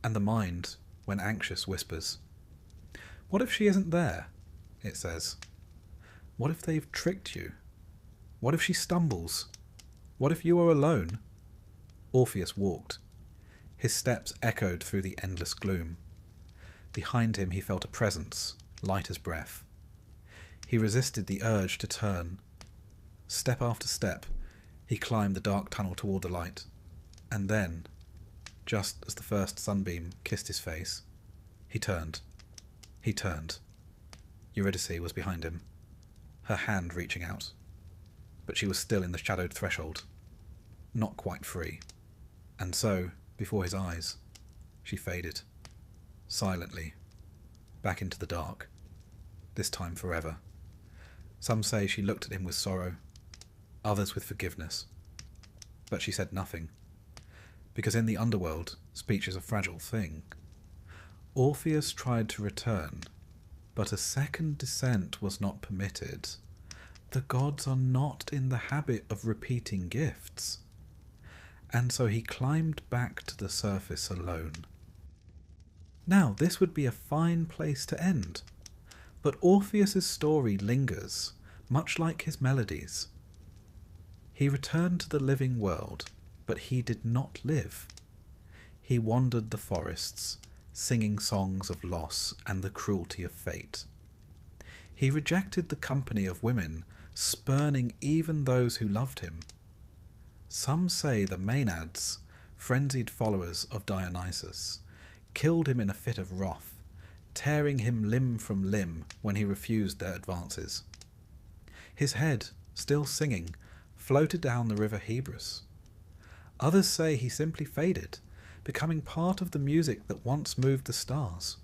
And the mind, when anxious, whispers. What if she isn't there? It says. What if they've tricked you? What if she stumbles? What if you are alone? Orpheus walked. His steps echoed through the endless gloom. Behind him he felt a presence, light as breath. He resisted the urge to turn. Step after step, He climbed the dark tunnel toward the light, and then, just as the first sunbeam kissed his face, he turned. He turned. Eurydice was behind him, her hand reaching out, but she was still in the shadowed threshold, not quite free. And so, before his eyes, she faded, silently, back into the dark, this time forever. Some say she looked at him with sorrow, others with forgiveness. But she said nothing, because in the underworld, speech is a fragile thing. Orpheus tried to return, but a second descent was not permitted. The gods are not in the habit of repeating gifts. And so he climbed back to the surface alone. Now, this would be a fine place to end, but Orpheus's story lingers, much like his melodies. He returned to the living world, but he did not live. He wandered the forests, singing songs of loss and the cruelty of fate. He rejected the company of women, spurning even those who loved him. Some say the Maenads, frenzied followers of Dionysus, killed him in a fit of wrath, tearing him limb from limb when he refused their advances. His head, still singing, floated down the river Hebrus. Others say he simply faded, becoming part of the music that once moved the stars.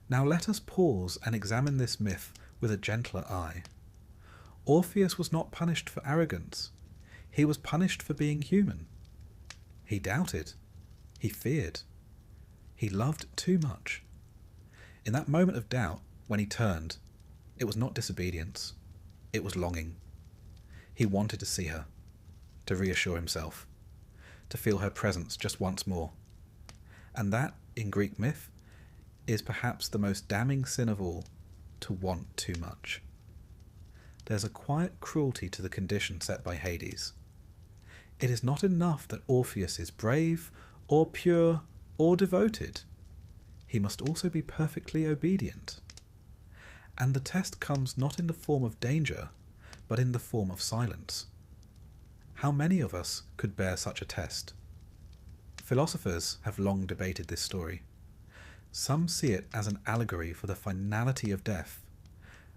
Now let us pause and examine this myth with a gentler eye. Orpheus was not punished for arrogance. He was punished for being human. He doubted. He feared. He loved too much. In that moment of doubt, when he turned, it was not disobedience. It was longing. He wanted to see her, to reassure himself, to feel her presence just once more. And that, in Greek myth, is perhaps the most damning sin of all, to want too much. There's a quiet cruelty to the condition set by Hades. It is not enough that Orpheus is brave, or pure, or devoted. He must also be perfectly obedient. And the test comes not in the form of danger, but in the form of silence. How many of us could bear such a test? Philosophers have long debated this story. Some see it as an allegory for the finality of death,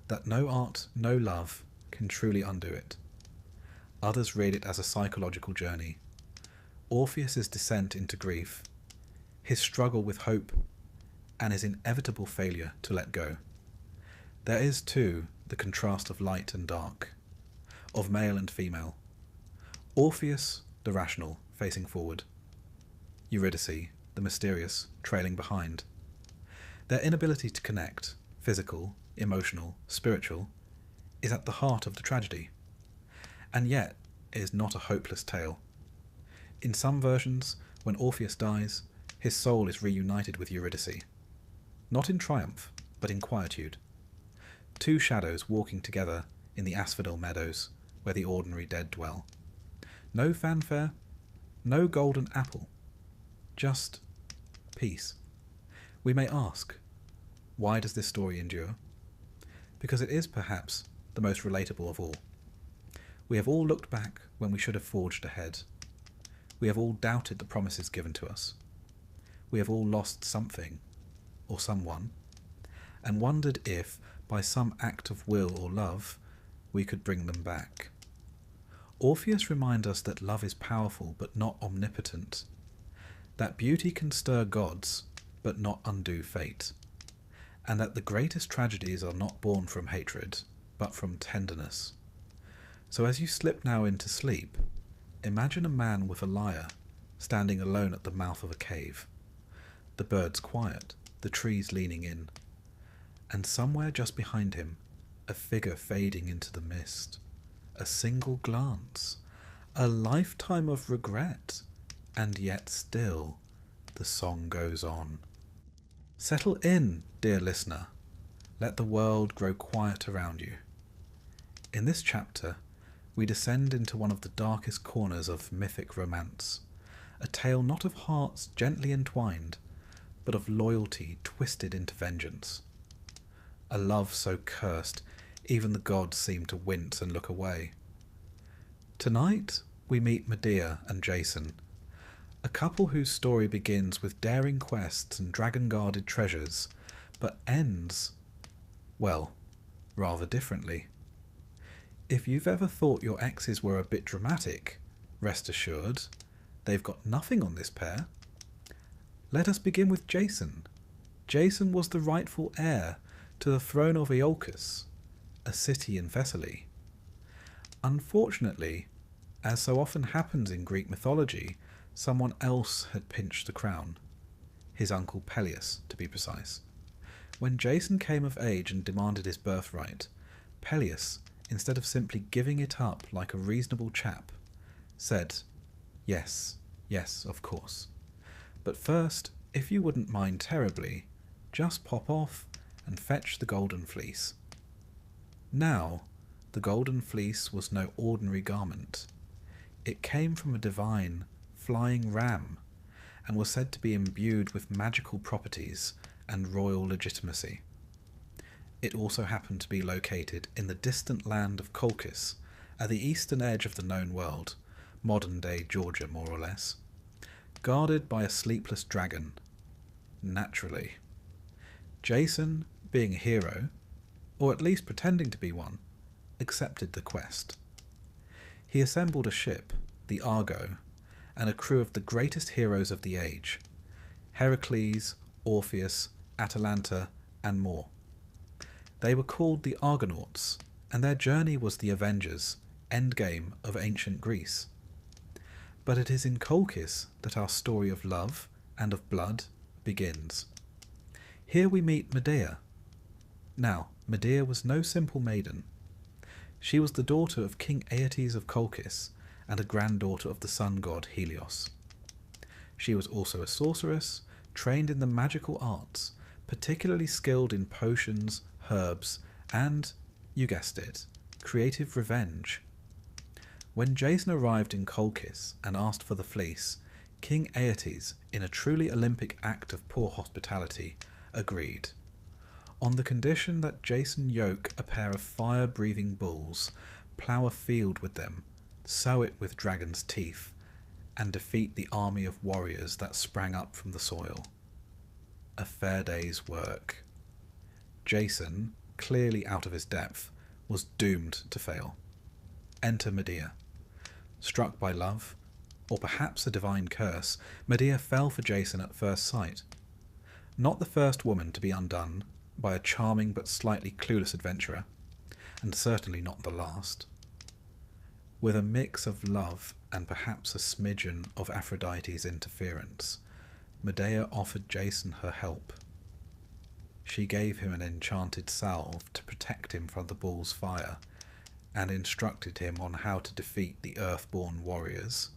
that no art, no love can truly undo it. Others read it as a psychological journey. Orpheus's descent into grief, his struggle with hope, and his inevitable failure to let go. There is, too, the contrast of light and dark, of male and female. Orpheus, the rational, facing forward. Eurydice, the mysterious, trailing behind. Their inability to connect, physical, emotional, spiritual, is at the heart of the tragedy. And yet, it is not a hopeless tale. In some versions, when Orpheus dies, his soul is reunited with Eurydice. Not in triumph, but in quietude. Two shadows walking together in the asphodel meadows, where the ordinary dead dwell. No fanfare, no golden apple, just peace. We may ask, why does this story endure? Because it is perhaps the most relatable of all. We have all looked back when we should have forged ahead. We have all doubted the promises given to us. We have all lost something, or someone, and wondered if, by some act of will or love, we could bring them back. Orpheus reminds us that love is powerful but not omnipotent, that beauty can stir gods but not undo fate, and that the greatest tragedies are not born from hatred but from tenderness. So as you slip now into sleep, imagine a man with a lyre standing alone at the mouth of a cave, the birds quiet, the trees leaning in, and somewhere just behind him, a figure fading into the mist. A single glance, a lifetime of regret, and yet still the song goes on. Settle in, dear listener. Let the world grow quiet around you. In this chapter, we descend into one of the darkest corners of mythic romance, a tale not of hearts gently entwined, but of loyalty twisted into vengeance. A love so cursed, even the gods seem to wince and look away. Tonight we meet Medea and Jason, a couple whose story begins with daring quests and dragon-guarded treasures, but ends, well, rather differently. If you've ever thought your exes were a bit dramatic, rest assured, they've got nothing on this pair. Let us begin with Jason. Jason was the rightful heir to the throne of Iolcus, a city in Thessaly. Unfortunately, as so often happens in Greek mythology, someone else had pinched the crown. His uncle Peleus, to be precise. When Jason came of age and demanded his birthright, Peleus, instead of simply giving it up like a reasonable chap, said, yes, of course. But first, if you wouldn't mind terribly, just pop off and fetch the golden fleece. Now, the golden fleece was no ordinary garment. It came from a divine, flying ram, and was said to be imbued with magical properties and royal legitimacy. It also happened to be located in the distant land of Colchis, at the eastern edge of the known world, modern-day Georgia more or less, guarded by a sleepless dragon. Naturally. Jason, being a hero, or at least pretending to be one, accepted the quest. He assembled a ship, the Argo, and a crew of the greatest heroes of the age, Heracles, Orpheus, Atalanta, and more. They were called the Argonauts, and their journey was the Avengers, endgame of ancient Greece. But it is in Colchis that our story of love and of blood begins. Here we meet Medea. Now, Medea was no simple maiden. She was the daughter of King Aeetes of Colchis and a granddaughter of the sun god Helios. She was also a sorceress, trained in the magical arts, particularly skilled in potions, herbs, and, you guessed it, creative revenge. When Jason arrived in Colchis and asked for the fleece, King Aeetes, in a truly Olympic act of poor hospitality, agreed, on the condition that Jason yoke a pair of fire-breathing bulls, plough a field with them, sow it with dragon's teeth, and defeat the army of warriors that sprang up from the soil. A fair day's work. Jason, clearly out of his depth, was doomed to fail. Enter Medea. Struck by love, or perhaps a divine curse, Medea fell for Jason at first sight. Not the first woman to be undone by a charming but slightly clueless adventurer, and certainly not the last. With a mix of love and perhaps a smidgen of Aphrodite's interference, Medea offered Jason her help. She gave him an enchanted salve to protect him from the bull's fire, and instructed him on how to defeat the earthborn warriors,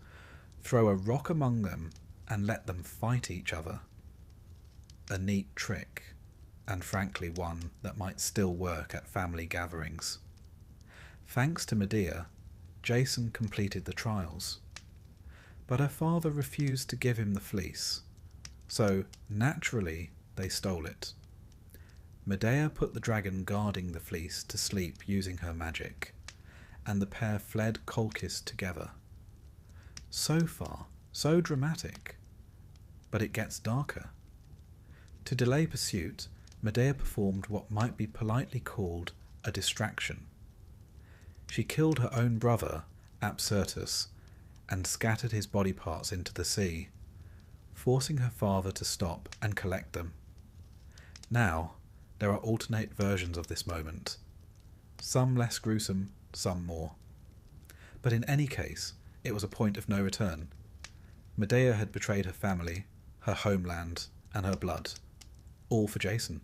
throw a rock among them, and let them fight each other. A neat trick, and frankly one that might still work at family gatherings. Thanks to Medea, Jason completed the trials. But her father refused to give him the fleece, so naturally they stole it. Medea put the dragon guarding the fleece to sleep using her magic, and the pair fled Colchis together. So far, so dramatic, but it gets darker. To delay pursuit, Medea performed what might be politely called a distraction. She killed her own brother, Apsyrtus, and scattered his body parts into the sea, forcing her father to stop and collect them. Now, there are alternate versions of this moment, some less gruesome, some more. But in any case, it was a point of no return. Medea had betrayed her family, her homeland, and her blood, all for Jason.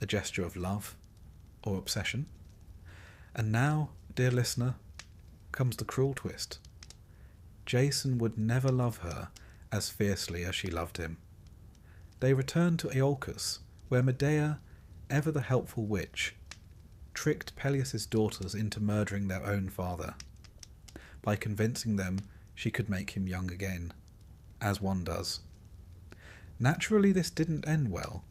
A gesture of love or obsession. And now, dear listener, comes the cruel twist. Jason would never love her as fiercely as she loved him. They returned to Iolcus, where Medea, ever the helpful witch, tricked Peleus' daughters into murdering their own father, by convincing them she could make him young again, as one does. Naturally, this didn't end well,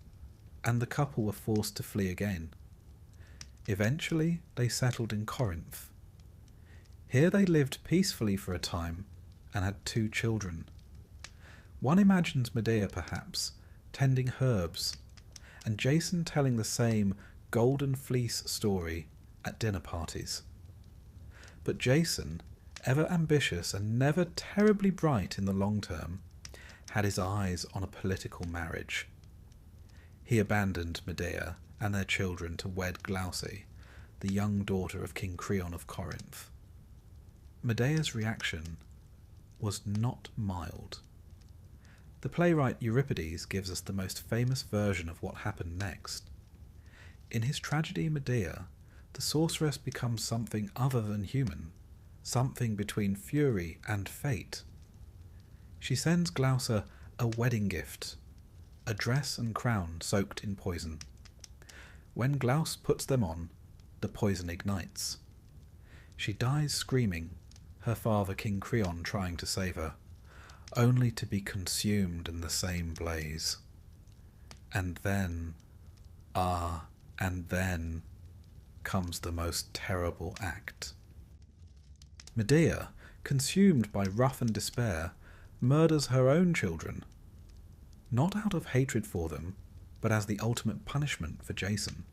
and the couple were forced to flee again. Eventually, they settled in Corinth. Here they lived peacefully for a time and had 2 children. One imagines Medea, perhaps, tending herbs, and Jason telling the same golden fleece story at dinner parties. But Jason, ever ambitious and never terribly bright in the long term, had his eyes on a political marriage. He abandoned Medea and their children to wed Galatea, the young daughter of King Creon of Corinth. Medea's reaction was not mild. The playwright Euripides gives us the most famous version of what happened next. In his tragedy Medea, the sorceress becomes something other than human, something between fury and fate. She sends Gloucester a wedding gift, a dress and crown soaked in poison. When Gloucester puts them on, the poison ignites. She dies screaming, her father King Creon trying to save her, only to be consumed in the same blaze. And then, and then comes the most terrible act. Medea, consumed by wrath and despair, murders her own children, not out of hatred for them, but as the ultimate punishment for Jason.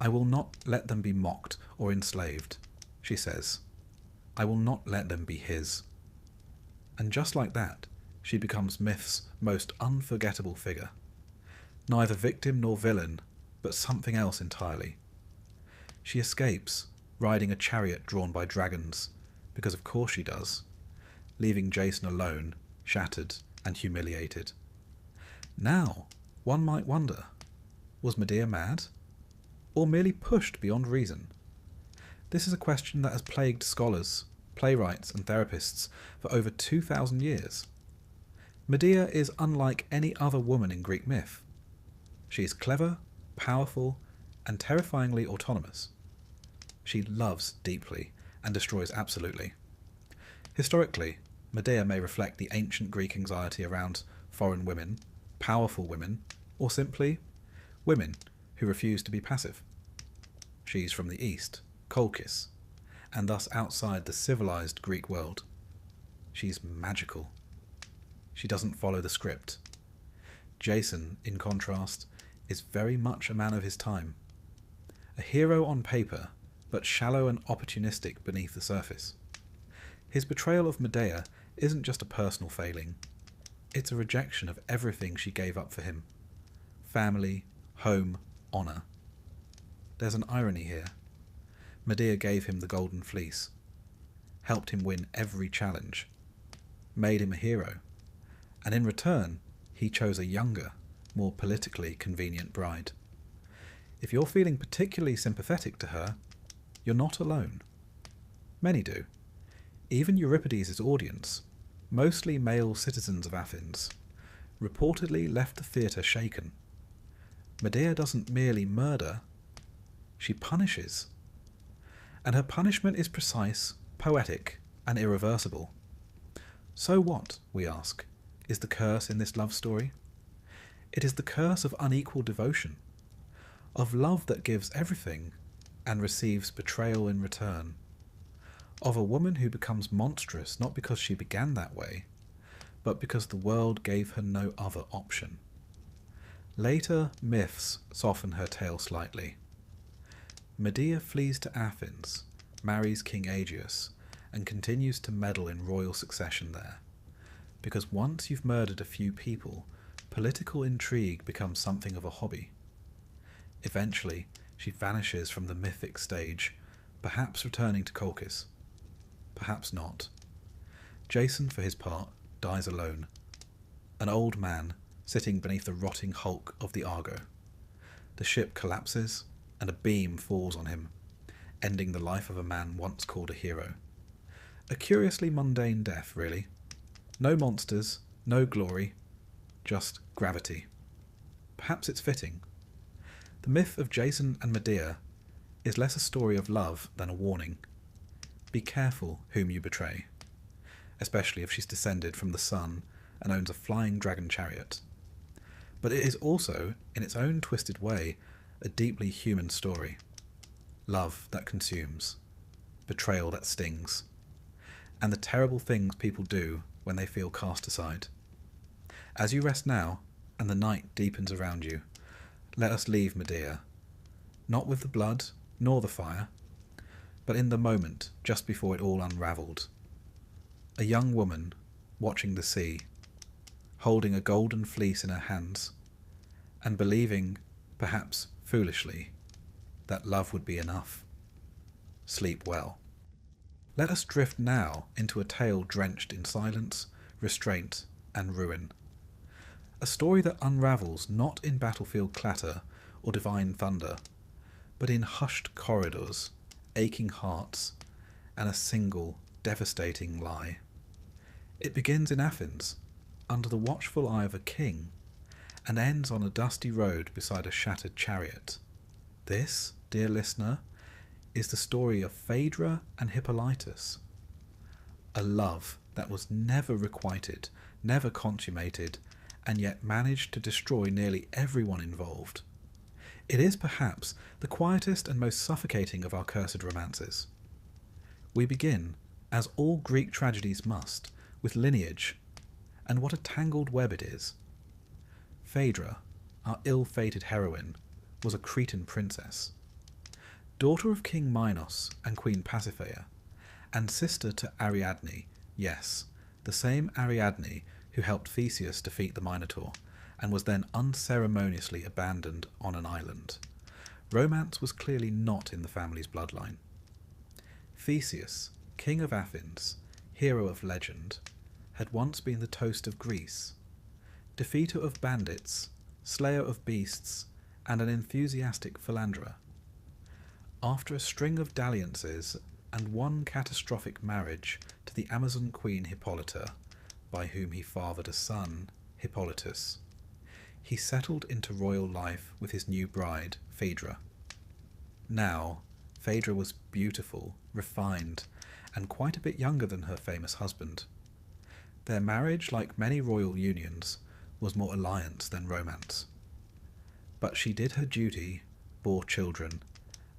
"I will not let them be mocked or enslaved," she says. "I will not let them be his." And just like that, she becomes myth's most unforgettable figure. Neither victim nor villain, but something else entirely. She escapes, riding a chariot drawn by dragons, because of course she does, leaving Jason alone, shattered and humiliated. Now, one might wonder, was Medea mad? Or merely pushed beyond reason? This is a question that has plagued scholars, playwrights and therapists for over 2,000 years. Medea is unlike any other woman in Greek myth. She is clever, powerful, and terrifyingly autonomous. She loves deeply and destroys absolutely. Historically, Medea may reflect the ancient Greek anxiety around foreign women, powerful women, or simply women who refuse to be passive. She's from the East, Colchis, and thus outside the civilized Greek world. She's magical. She doesn't follow the script. Jason, in contrast, is very much a man of his time. A hero on paper, but shallow and opportunistic beneath the surface. His betrayal of Medea isn't just a personal failing. It's a rejection of everything she gave up for him. Family, home, honour. There's an irony here. Medea gave him the golden fleece, helped him win every challenge, made him a hero, and in return he chose a younger, more politically convenient bride. If you're feeling particularly sympathetic to her, you're not alone. Many do. Even Euripides' audience, mostly male citizens of Athens, reportedly left the theatre shaken. Medea doesn't merely murder, she punishes. And her punishment is precise, poetic, and irreversible. So what, we ask, is the curse in this love story? It is the curse of unequal devotion, of love that gives everything and receives betrayal in return, of a woman who becomes monstrous not because she began that way, but because the world gave her no other option. Later myths soften her tale slightly. Medea flees to Athens, marries King Aegeus, and continues to meddle in royal succession there. Because once you've murdered a few people, political intrigue becomes something of a hobby. Eventually, she vanishes from the mythic stage, perhaps returning to Colchis. Perhaps not. Jason, for his part, dies alone. An old man, sitting beneath the rotting hulk of the Argo. The ship collapses, and a beam falls on him, ending the life of a man once called a hero. A curiously mundane death, really. No monsters, no glory, just gravity. Perhaps it's fitting. The myth of Jason and Medea is less a story of love than a warning. Be careful whom you betray, especially if she's descended from the sun and owns a flying dragon chariot. But it is also, in its own twisted way, a deeply human story. Love that consumes. betrayal that stings, and the terrible things people do when they feel cast aside. As you rest now, and the night deepens around you, let us leave Medea, not with the blood nor the fire, but in the moment just before it all unravelled. A young woman watching the sea, holding a golden fleece in her hands, and believing, perhaps foolishly, that love would be enough. Sleep well. Let us drift now into a tale drenched in silence, restraint, and ruin. A story that unravels not in battlefield clatter or divine thunder, but in hushed corridors, aching hearts, and a single, devastating lie. It begins in Athens, under the watchful eye of a king, and ends on a dusty road beside a shattered chariot. This, dear listener, is the story of Phaedra and Hippolytus, a love that was never requited, never consummated, and yet managed to destroy nearly everyone involved. It is perhaps the quietest and most suffocating of our cursed romances. We begin, as all Greek tragedies must, with lineage, and what a tangled web it is. Phaedra, our ill-fated heroine, was a Cretan princess, daughter of King Minos and Queen Pasiphae, and sister to Ariadne, yes, the same Ariadne who helped Theseus defeat the Minotaur, and was then unceremoniously abandoned on an island. Romance was clearly not in the family's bloodline. Theseus, king of Athens, hero of legend, had once been the toast of Greece, defeater of bandits, slayer of beasts, and an enthusiastic philanderer. After a string of dalliances and one catastrophic marriage to the Amazon queen Hippolyta, by whom he fathered a son, Hippolytus, he settled into royal life with his new bride, Phaedra. Now, Phaedra was beautiful, refined, and quite a bit younger than her famous husband. Their marriage, like many royal unions, was more alliance than romance. But she did her duty, bore children,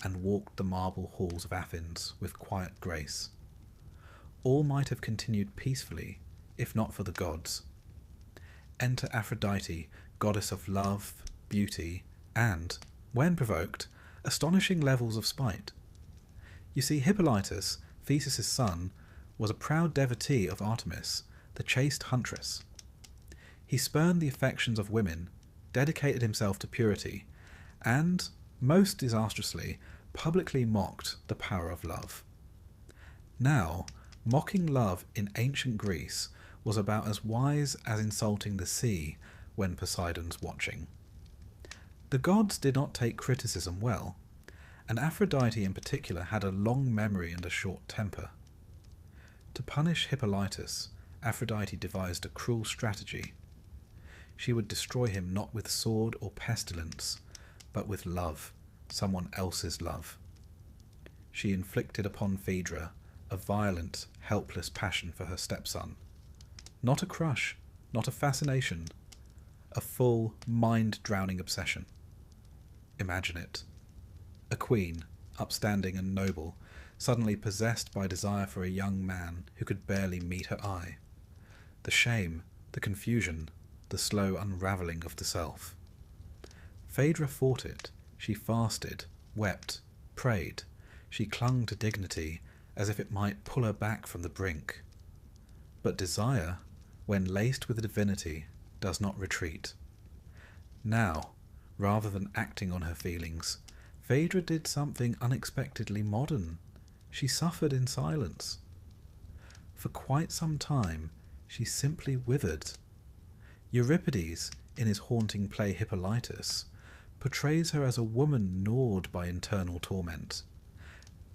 and walked the marble halls of Athens with quiet grace. All might have continued peacefully, if not for the gods. Enter Aphrodite, goddess of love, beauty, and, when provoked, astonishing levels of spite. You see, Hippolytus, Theseus' son, was a proud devotee of Artemis, the chaste huntress. He spurned the affections of women, dedicated himself to purity, and, most disastrously, publicly mocked the power of love. Now, mocking love in ancient Greece was about as wise as insulting the sea when Poseidon's watching. The gods did not take criticism well, and Aphrodite in particular had a long memory and a short temper. To punish Hippolytus, Aphrodite devised a cruel strategy. She would destroy him not with sword or pestilence, but with love, someone else's love. She inflicted upon Phaedra a violent, helpless passion for her stepson. Not a crush, not a fascination, a full, mind-drowning obsession. Imagine it. A queen, upstanding and noble, suddenly possessed by desire for a young man who could barely meet her eye. The shame, the confusion, the slow unravelling of the self. Phaedra fought it. She fasted, wept, prayed. She clung to dignity as if it might pull her back from the brink. But desire, when laced with divinity, does not retreat. Now, rather than acting on her feelings, Phaedra did something unexpectedly modern. She suffered in silence. For quite some time, she simply withered. Euripides, in his haunting play Hippolytus, portrays her as a woman gnawed by internal torment,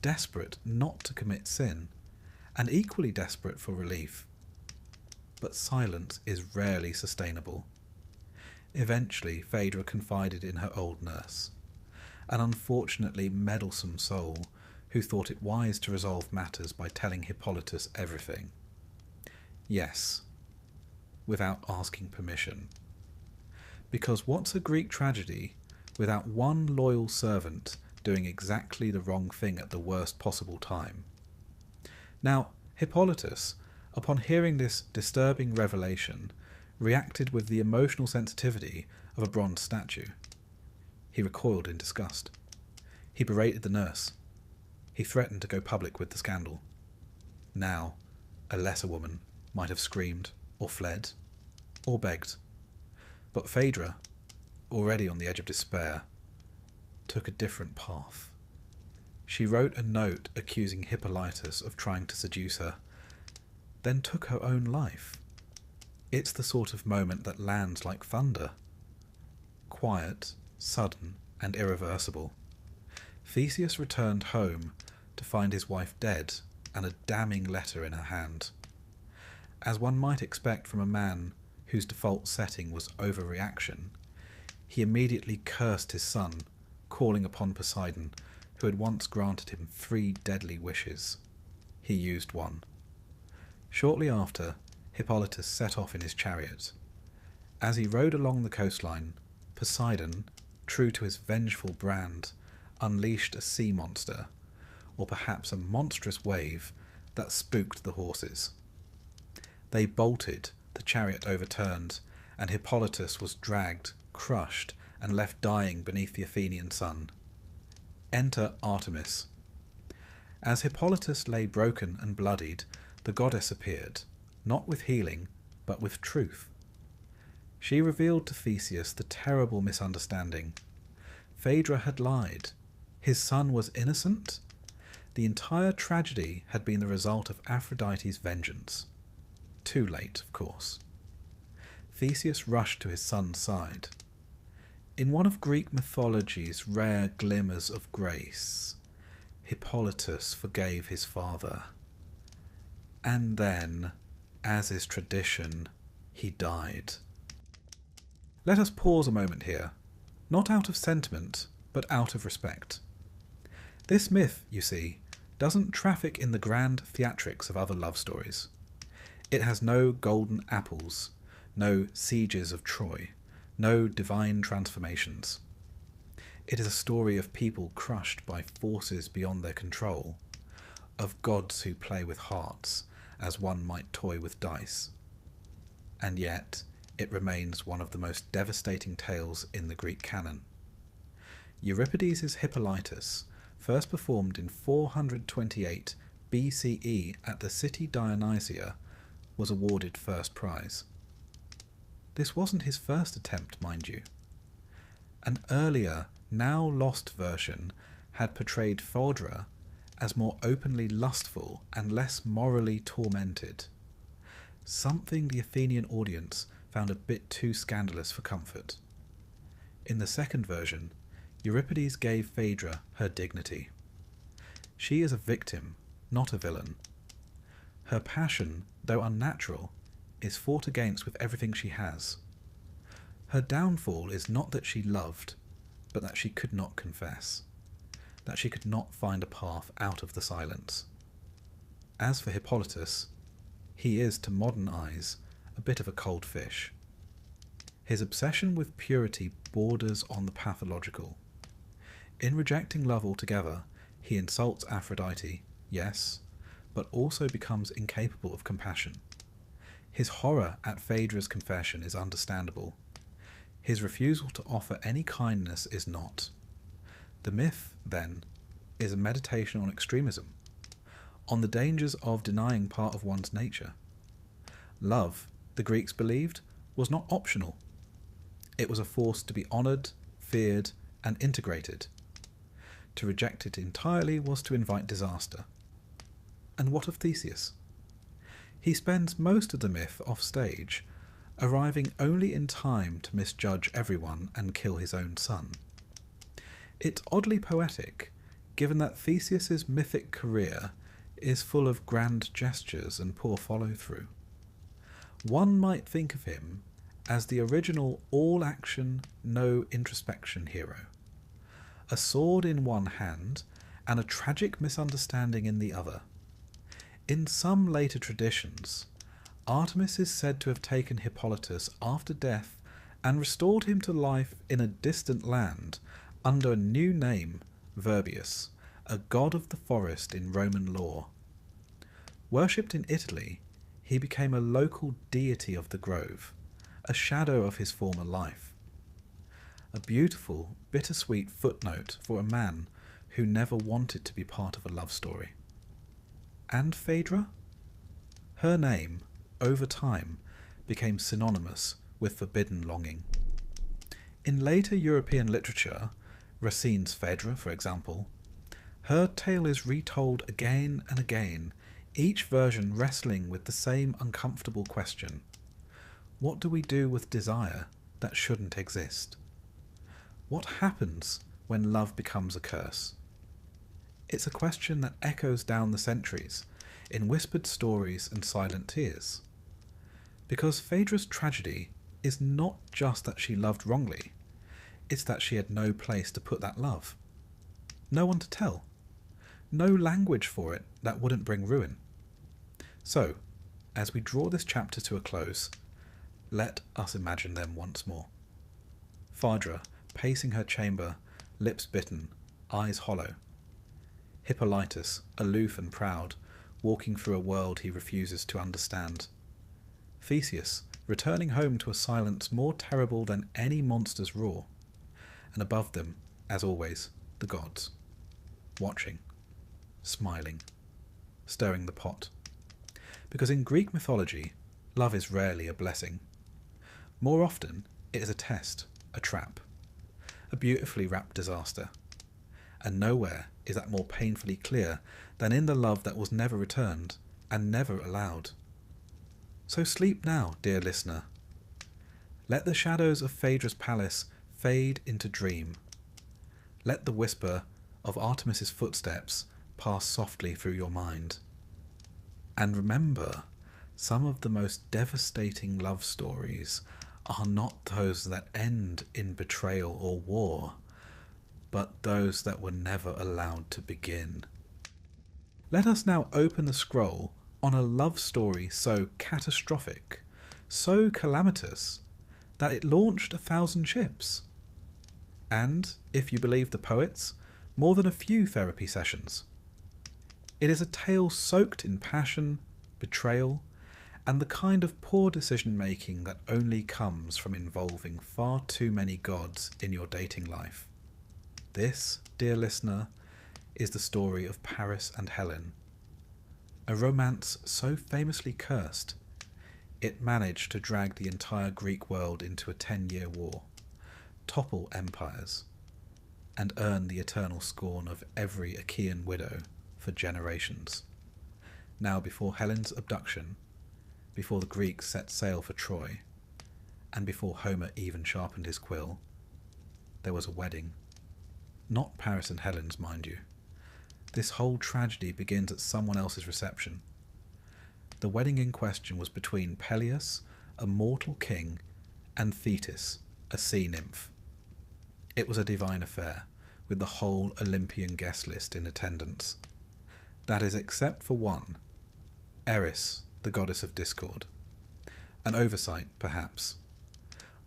desperate not to commit sin, and equally desperate for relief. But silence is rarely sustainable. Eventually, Phaedra confided in her old nurse, an unfortunately meddlesome soul who thought it wise to resolve matters by telling Hippolytus everything. Yes, without asking permission. Because what's a Greek tragedy without one loyal servant doing exactly the wrong thing at the worst possible time? Now, Hippolytus, upon hearing this disturbing revelation, reacted with the emotional sensitivity of a bronze statue. He recoiled in disgust. He berated the nurse. He threatened to go public with the scandal. Now, a lesser woman might have screamed, or fled, or begged. But Phaedra, already on the edge of despair, took a different path. She wrote a note accusing Hippolytus of trying to seduce her, then took her own life. It's the sort of moment that lands like thunder. Quiet, sudden, and irreversible. Theseus returned home to find his wife dead and a damning letter in her hand. As one might expect from a man whose default setting was overreaction, he immediately cursed his son, calling upon Poseidon, who had once granted him 3 deadly wishes. He used one. Shortly after, Hippolytus set off in his chariot. As he rode along the coastline, Poseidon, true to his vengeful brand, unleashed a sea monster, or perhaps a monstrous wave that spooked the horses. They bolted, the chariot overturned, and Hippolytus was dragged, crushed, and left dying beneath the Athenian sun. Enter Artemis. As Hippolytus lay broken and bloodied, the goddess appeared, not with healing, but with truth. She revealed to Theseus the terrible misunderstanding. Phaedra had lied. His son was innocent. The entire tragedy had been the result of Aphrodite's vengeance. Too late, of course. Theseus rushed to his son's side. In one of Greek mythology's rare glimmers of grace, Hippolytus forgave his father. And then, as is tradition, he died. Let us pause a moment here, not out of sentiment, but out of respect. This myth, you see, doesn't traffic in the grand theatrics of other love stories. It has no golden apples, no sieges of Troy, no divine transformations. It is a story of people crushed by forces beyond their control, of gods who play with hearts as one might toy with dice. And yet, it remains one of the most devastating tales in the Greek canon. Euripides' Hippolytus, first performed in 428 BCE at the city Dionysia, was awarded first prize. This wasn't his first attempt, mind you. An earlier, now lost version had portrayed Phaedra as more openly lustful and less morally tormented, something the Athenian audience found a bit too scandalous for comfort. In the second version, Euripides gave Phaedra her dignity. She is a victim, not a villain. Her passion, though unnatural, is fought against with everything she has. Her downfall is not that she loved, but that she could not confess, that she could not find a path out of the silence. As for Hippolytus, he is, to modern eyes, a bit of a cold fish. His obsession with purity borders on the pathological. In rejecting love altogether, he insults Aphrodite, yes, but also becomes incapable of compassion. His horror at Phaedra's confession is understandable. His refusal to offer any kindness is not. The myth, then, is a meditation on extremism, on the dangers of denying part of one's nature. Love, the Greeks believed, was not optional. It was a force to be honoured, feared, and integrated. To reject it entirely was to invite disaster. And what of Theseus? He spends most of the myth off stage, arriving only in time to misjudge everyone and kill his own son. It's oddly poetic, given that Theseus's mythic career is full of grand gestures and poor follow-through. One might think of him as the original all-action, no-introspection hero. A sword in one hand and a tragic misunderstanding in the other. In some later traditions, Artemis is said to have taken Hippolytus after death and restored him to life in a distant land under a new name, Virbius, a god of the forest in Roman lore. Worshipped in Italy, he became a local deity of the grove, a shadow of his former life. A beautiful, bittersweet footnote for a man who never wanted to be part of a love story. And Phaedra? Her name, over time, became synonymous with forbidden longing. In later European literature, Racine's Phaedra, for example, her tale is retold again and again, each version wrestling with the same uncomfortable question. What do we do with desire that shouldn't exist? What happens when love becomes a curse? It's a question that echoes down the centuries in whispered stories and silent tears. Because Phaedra's tragedy is not just that she loved wrongly, it's that she had no place to put that love. No one to tell. No language for it that wouldn't bring ruin. So, as we draw this chapter to a close, let us imagine them once more. Phaedra, pacing her chamber, lips bitten, eyes hollow. Hippolytus, aloof and proud, walking through a world he refuses to understand. Theseus, returning home to a silence more terrible than any monster's roar. And above them, as always, the gods. Watching, smiling, stirring the pot. Because in Greek mythology, love is rarely a blessing. More often, it is a test, a trap, a beautifully wrapped disaster. And nowhere is that more painfully clear than in the love that was never returned and never allowed. So sleep now, dear listener. Let the shadows of Phaedra's palace fade into dream. Let the whisper of Artemis's footsteps pass softly through your mind. And remember, some of the most devastating love stories are not those that end in betrayal or war, but those that were never allowed to begin. Let us now open the scroll on a love story so catastrophic, so calamitous, that it launched 1,000 ships. And, if you believe the poets, more than a few therapy sessions. It is a tale soaked in passion, betrayal, and the kind of poor decision-making that only comes from involving far too many gods in your dating life. This, dear listener, is the story of Paris and Helen, a romance so famously cursed, it managed to drag the entire Greek world into a 10-year war, topple empires, and earn the eternal scorn of every Achaean widow for generations. Now before Helen's abduction, before the Greeks set sail for Troy, and before Homer even sharpened his quill, there was a wedding. Not Paris and Helen's, mind you. This whole tragedy begins at someone else's reception. The wedding in question was between Peleus, a mortal king, and Thetis, a sea nymph. It was a divine affair, with the whole Olympian guest list in attendance. That is, except for one, Eris, the goddess of discord. An oversight, perhaps.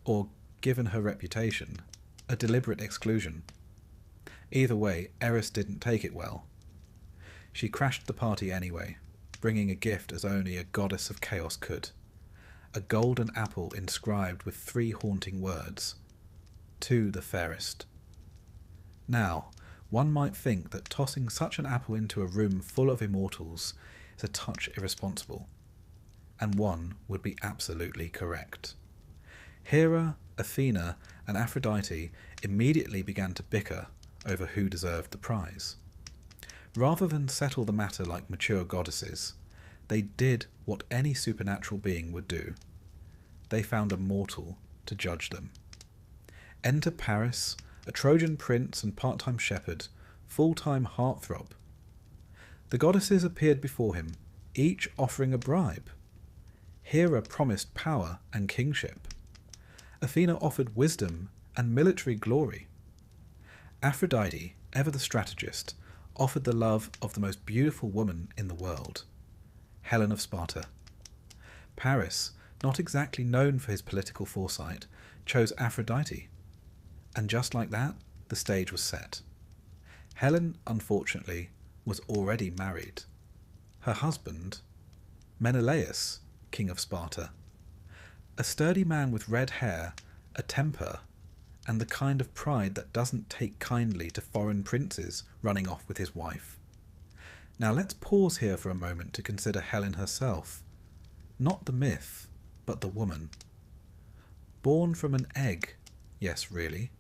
Or, given her reputation, a deliberate exclusion. Either way, Eris didn't take it well. She crashed the party anyway, bringing a gift as only a goddess of chaos could. A golden apple inscribed with 3 haunting words. To the fairest. Now, one might think that tossing such an apple into a room full of immortals is a touch irresponsible. And one would be absolutely correct. Hera, Athena, and Aphrodite immediately began to bicker over who deserved the prize. Rather than settle the matter like mature goddesses, they did what any supernatural being would do. They found a mortal to judge them. Enter Paris, a Trojan prince and part-time shepherd, full-time heartthrob. The goddesses appeared before him, each offering a bribe. Hera promised power and kingship. Athena offered wisdom and military glory. Aphrodite, ever the strategist, offered the love of the most beautiful woman in the world, Helen of Sparta. Paris, not exactly known for his political foresight, chose Aphrodite. And just like that, the stage was set. Helen, unfortunately, was already married. Her husband, Menelaus, king of Sparta. A sturdy man with red hair, a temper, and the kind of pride that doesn't take kindly to foreign princes running off with his wife. Now let's pause here for a moment to consider Helen herself. Not the myth, but the woman. Born from an egg, yes really,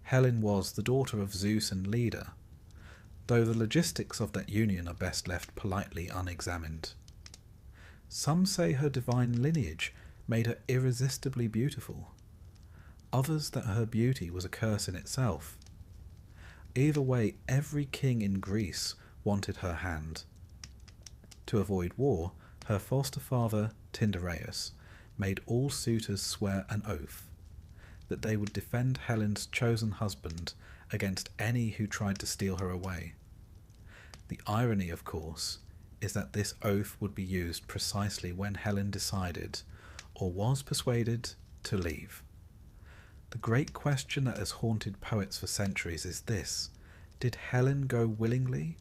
Helen was the daughter of Zeus and Leda, though the logistics of that union are best left politely unexamined. Some say her divine lineage made her irresistibly beautiful, others that her beauty was a curse in itself. Either way, every king in Greece wanted her hand. To avoid war, her foster father, Tyndareus, made all suitors swear an oath that they would defend Helen's chosen husband against any who tried to steal her away. The irony, of course, is that this oath would be used precisely when Helen decided, or was persuaded, to leave. The great question that has haunted poets for centuries is this: did Helen go willingly?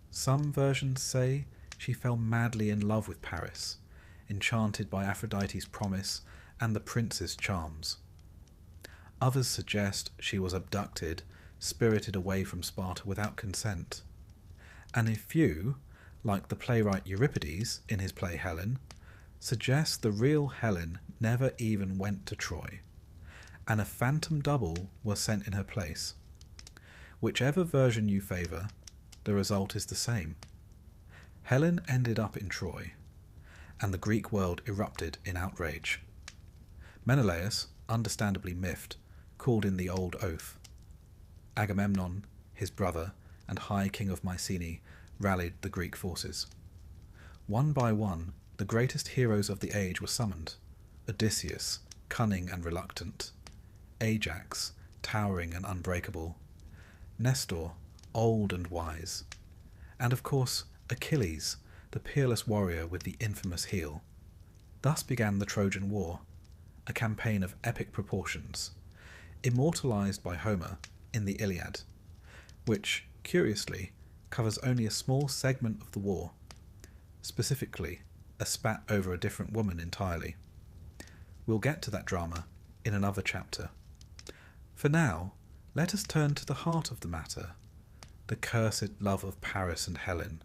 Some versions say she fell madly in love with Paris, enchanted by Aphrodite's promise and the prince's charms. Others suggest she was abducted, spirited away from Sparta without consent. And a few, like the playwright Euripides in his play Helen, suggest the real Helen never even went to Troy, and a phantom double was sent in her place. Whichever version you favour, the result is the same. Helen ended up in Troy, and the Greek world erupted in outrage. Menelaus, understandably miffed, called in the old oath. Agamemnon, his brother, and High King of Mycenae rallied the Greek forces. One by one, the greatest heroes of the age were summoned. Odysseus, cunning and reluctant. Ajax, towering and unbreakable. Nestor, old and wise. And of course, Achilles, the peerless warrior with the infamous heel. Thus began the Trojan War, a campaign of epic proportions, immortalized by Homer in the Iliad, which, curiously, covers only a small segment of the war, specifically a spat over a different woman entirely. We'll get to that drama in another chapter. For now, let us turn to the heart of the matter, the cursed love of Paris and Helen.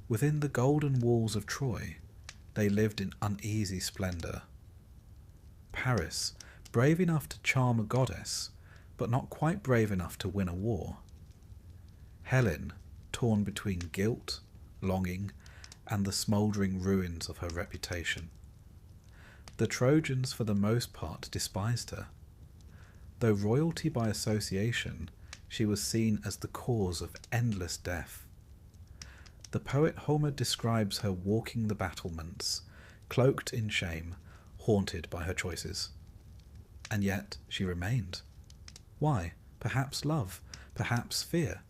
Within the golden walls of Troy, they lived in uneasy splendour. Paris, brave enough to charm a goddess, but not quite brave enough to win a war. Helen, torn between guilt, longing, and the smouldering ruins of her reputation. The Trojans, for the most part, despised her. Though royalty by association, she was seen as the cause of endless death. The poet Homer describes her walking the battlements, cloaked in shame, haunted by her choices. And yet she remained. Why? Perhaps love, perhaps fear.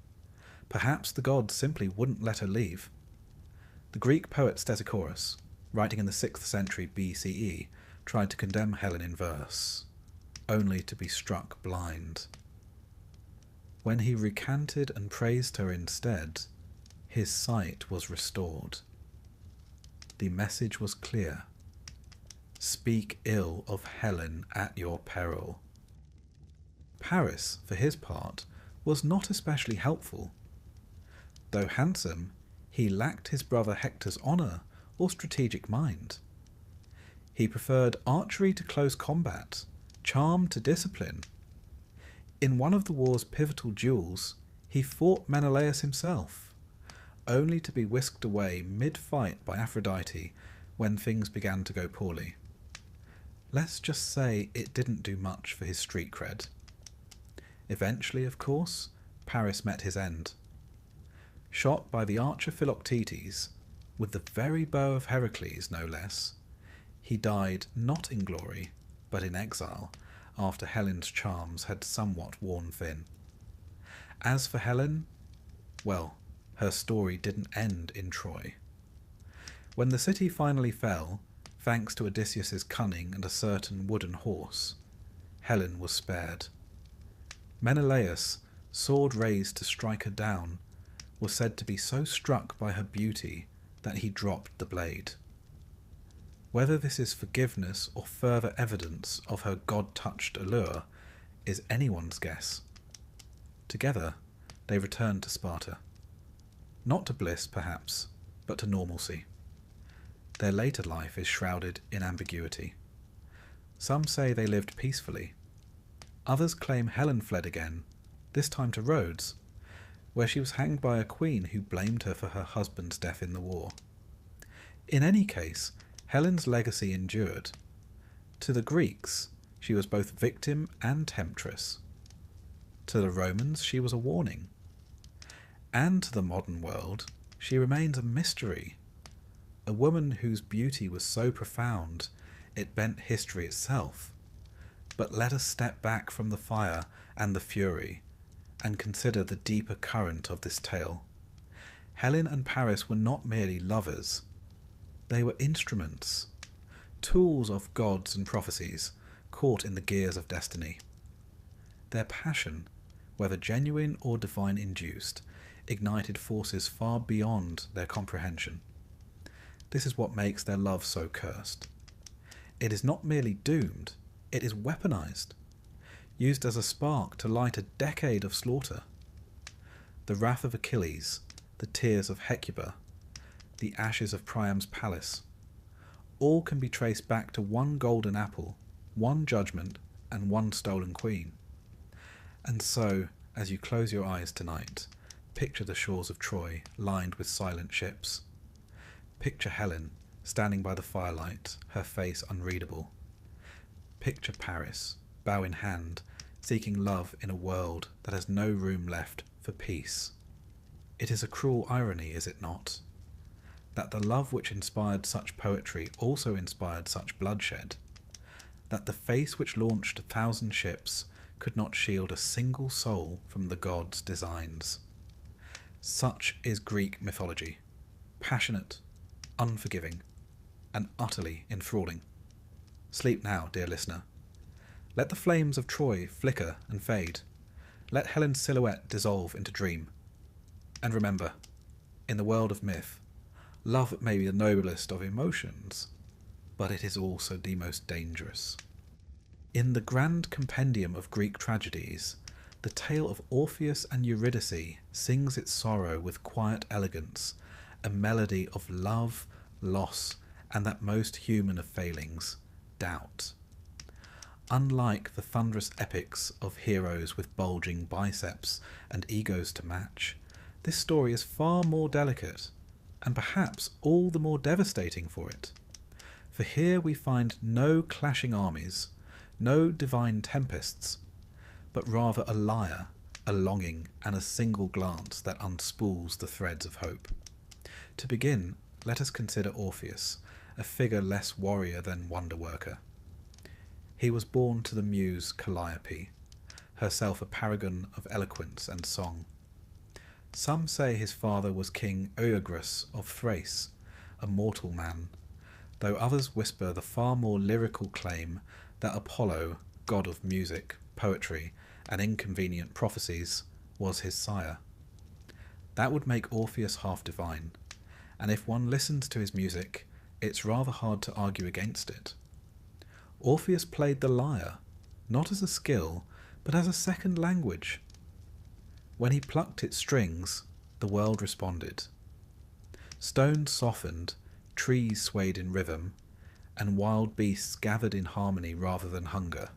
Perhaps the gods simply wouldn't let her leave. The Greek poet Stesichorus, writing in the 6th century BCE, tried to condemn Helen in verse, only to be struck blind. When he recanted and praised her instead, his sight was restored. The message was clear. Speak ill of Helen at your peril. Paris, for his part, was not especially helpful. Though handsome, he lacked his brother Hector's honour or strategic mind. He preferred archery to close combat, charm to discipline. In one of the war's pivotal duels, he fought Menelaus himself, only to be whisked away mid-fight by Aphrodite when things began to go poorly. Let's just say it didn't do much for his street cred. Eventually, of course, Paris met his end. Shot by the archer Philoctetes, with the very bow of Heracles no less, he died not in glory, but in exile, after Helen's charms had somewhat worn thin. As for Helen, well, her story didn't end in Troy. When the city finally fell, thanks to Odysseus's cunning and a certain wooden horse, Helen was spared. Menelaus, sword raised to strike her down, was said to be so struck by her beauty that he dropped the blade. Whether this is forgiveness or further evidence of her god-touched allure is anyone's guess. Together, they return to Sparta. Not to bliss, perhaps, but to normalcy. Their later life is shrouded in ambiguity. Some say they lived peacefully. Others claim Helen fled again, this time to Rhodes, where she was hanged by a queen who blamed her for her husband's death in the war. In any case, Helen's legacy endured. To the Greeks, she was both victim and temptress. To the Romans, she was a warning. And to the modern world, she remains a mystery, a woman whose beauty was so profound it bent history itself. But let us step back from the fire and the fury and consider the deeper current of this tale. Helen and Paris were not merely lovers. They were instruments, tools of gods and prophecies caught in the gears of destiny. Their passion, whether genuine or divine-induced, ignited forces far beyond their comprehension. This is what makes their love so cursed. It is not merely doomed, it is weaponized, used as a spark to light a decade of slaughter. The wrath of Achilles, the tears of Hecuba, the ashes of Priam's palace, all can be traced back to one golden apple, one judgment, and one stolen queen. And so, as you close your eyes tonight, picture the shores of Troy lined with silent ships. Picture Helen standing by the firelight, her face unreadable. Picture Paris, bow in hand, seeking love in a world that has no room left for peace. It is a cruel irony, is it not, that the love which inspired such poetry also inspired such bloodshed, that the face which launched 1,000 ships could not shield a single soul from the gods' designs. Such is Greek mythology, passionate, unforgiving, and utterly enthralling. Sleep now, dear listener. Let the flames of Troy flicker and fade. Let Helen's silhouette dissolve into dream. And remember, in the world of myth, love may be the noblest of emotions, but it is also the most dangerous. In the grand compendium of Greek tragedies, the tale of Orpheus and Eurydice sings its sorrow with quiet elegance, a melody of love, loss, and that most human of failings, doubt. Unlike the thunderous epics of heroes with bulging biceps and egos to match, this story is far more delicate, and perhaps all the more devastating for it. For here we find no clashing armies, no divine tempests, but rather a lyre, a longing, and a single glance that unspools the threads of hope. To begin, let us consider Orpheus, a figure less warrior than wonder-worker. He was born to the muse Calliope, herself a paragon of eloquence and song. Some say his father was King Oeagrus of Thrace, a mortal man, though others whisper the far more lyrical claim that Apollo, god of music, poetry, and inconvenient prophecies, was his sire. That would make Orpheus half divine, and if one listens to his music, it's rather hard to argue against it. Orpheus played the lyre, not as a skill, but as a second language. When he plucked its strings, the world responded. Stones softened, trees swayed in rhythm, and wild beasts gathered in harmony rather than hunger.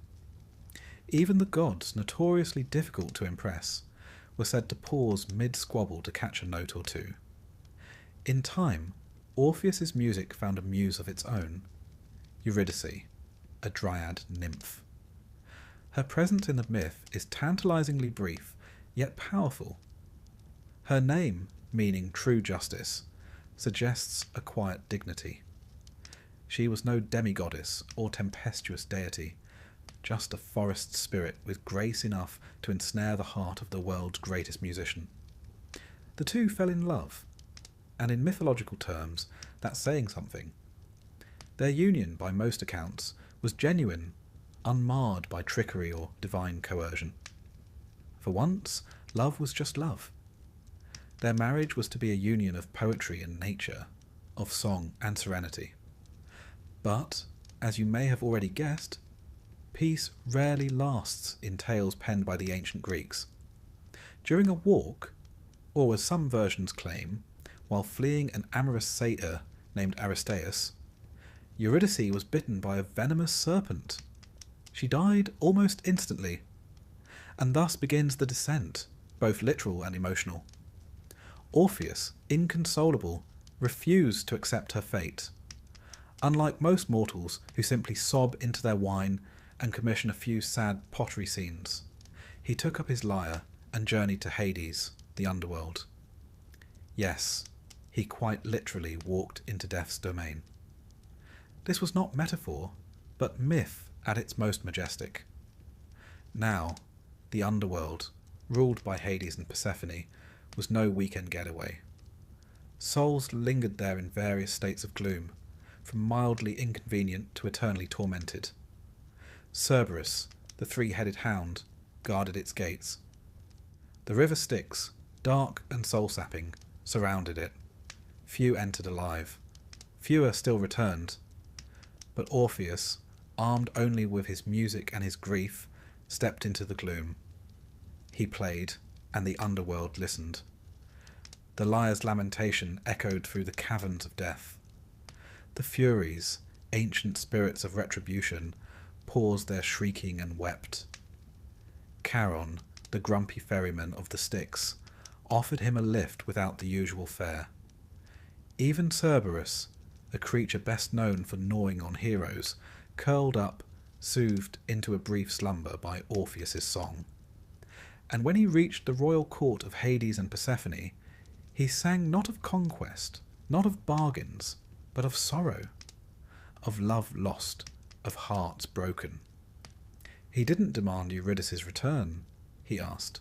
Even the gods, notoriously difficult to impress, were said to pause mid-squabble to catch a note or two. In time, Orpheus's music found a muse of its own, Eurydice, a dryad nymph. Her presence in the myth is tantalizingly brief, yet powerful. Her name, meaning true justice, suggests a quiet dignity. She was no demigoddess or tempestuous deity, just a forest spirit with grace enough to ensnare the heart of the world's greatest musician. The two fell in love, and in mythological terms, that's saying something. Their union, by most accounts, was genuine, unmarred by trickery or divine coercion. For once, love was just love. Their marriage was to be a union of poetry and nature, of song and serenity. But, as you may have already guessed, peace rarely lasts in tales penned by the ancient Greeks. During a walk, or as some versions claim, while fleeing an amorous satyr named Aristeus, Eurydice was bitten by a venomous serpent. She died almost instantly, and thus begins the descent, both literal and emotional. Orpheus, inconsolable, refused to accept her fate. Unlike most mortals who simply sob into their wine and commission a few sad pottery scenes, he took up his lyre and journeyed to Hades, the underworld. Yes, he quite literally walked into death's domain. This was not metaphor, but myth at its most majestic. Now, the underworld, ruled by Hades and Persephone, was no weekend getaway. Souls lingered there in various states of gloom, from mildly inconvenient to eternally tormented. Cerberus, the three-headed hound, guarded its gates. The river Styx, dark and soul-sapping, surrounded it. Few entered alive. Fewer still returned. But Orpheus, armed only with his music and his grief, stepped into the gloom. He played, and the underworld listened. The lyre's lamentation echoed through the caverns of death. The Furies, ancient spirits of retribution, paused their shrieking and wept. Charon, the grumpy ferryman of the Styx, offered him a lift without the usual fare. Even Cerberus, a creature best known for gnawing on heroes, curled up, soothed into a brief slumber by Orpheus's song. And when he reached the royal court of Hades and Persephone, he sang not of conquest, not of bargains, but of sorrow, of love lost, of hearts broken. He didn't demand Eurydice's return, he asked,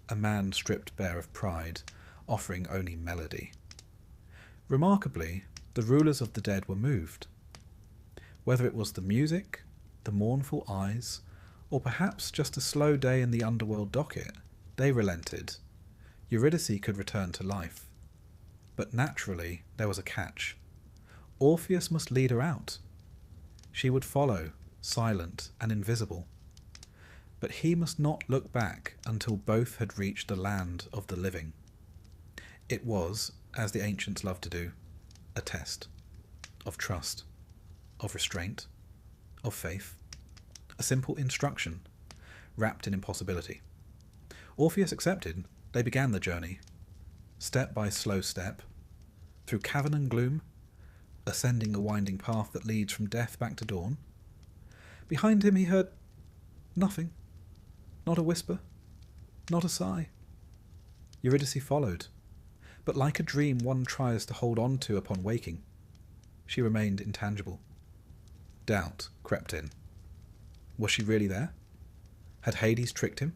a man stripped bare of pride, offering only melody. Remarkably, the rulers of the dead were moved. Whether it was the music, the mournful eyes, or perhaps just a slow day in the underworld docket, they relented. Eurydice could return to life. But naturally, there was a catch. Orpheus must lead her out. She would follow, silent and invisible. But he must not look back until both had reached the land of the living. It was, as the ancients loved to do, a test of trust, of restraint, of faith, a simple instruction, wrapped in impossibility. Orpheus accepted. They began the journey, step by slow step, through cavern and gloom, ascending a winding path that leads from death back to dawn. Behind him he heard nothing, not a whisper, not a sigh. Eurydice followed, but like a dream one tries to hold on to upon waking, she remained intangible. Doubt crept in. Was she really there? Had Hades tricked him?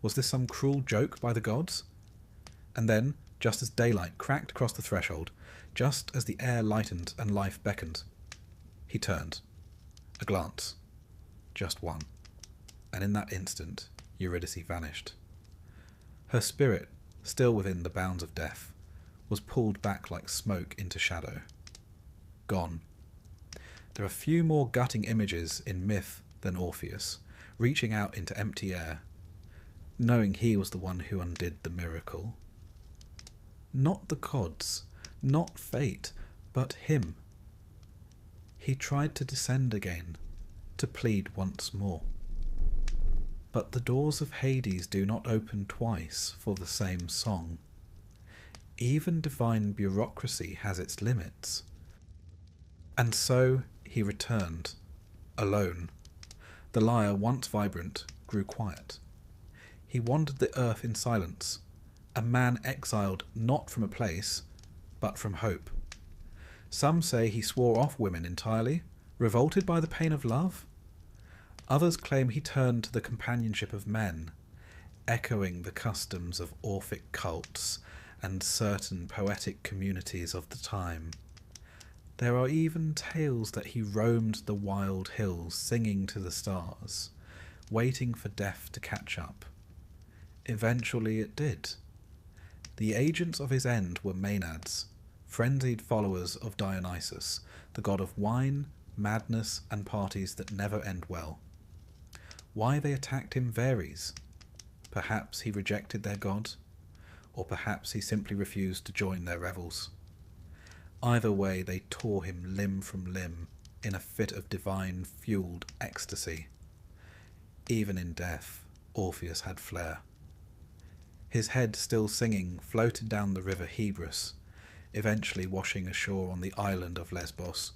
Was this some cruel joke by the gods? And then, just as daylight cracked across the threshold, just as the air lightened and life beckoned, he turned. A glance. Just one. And in that instant, Eurydice vanished. Her spirit, still within the bounds of death, was pulled back like smoke into shadow. Gone. There are few more gutting images in myth than Orpheus, reaching out into empty air, knowing he was the one who undid the miracle. Not the gods, not fate, but him. He tried to descend again, to plead once more. But the doors of Hades do not open twice for the same song. Even divine bureaucracy has its limits. And so he returned, alone. The lyre, once vibrant, grew quiet. He wandered the earth in silence, a man exiled not from a place, but from hope. Some say he swore off women entirely, revolted by the pain of love. Others claim he turned to the companionship of men, echoing the customs of Orphic cults and certain poetic communities of the time. There are even tales that he roamed the wild hills singing to the stars, waiting for death to catch up. Eventually it did. The agents of his end were Maenads, frenzied followers of Dionysus, the god of wine, madness, and parties that never end well. Why they attacked him varies. Perhaps he rejected their god, or perhaps he simply refused to join their revels. Either way, they tore him limb from limb in a fit of divine-fueled ecstasy. Even in death, Orpheus had flair. His head still singing floated down the river Hebrus, eventually washing ashore on the island of Lesbos,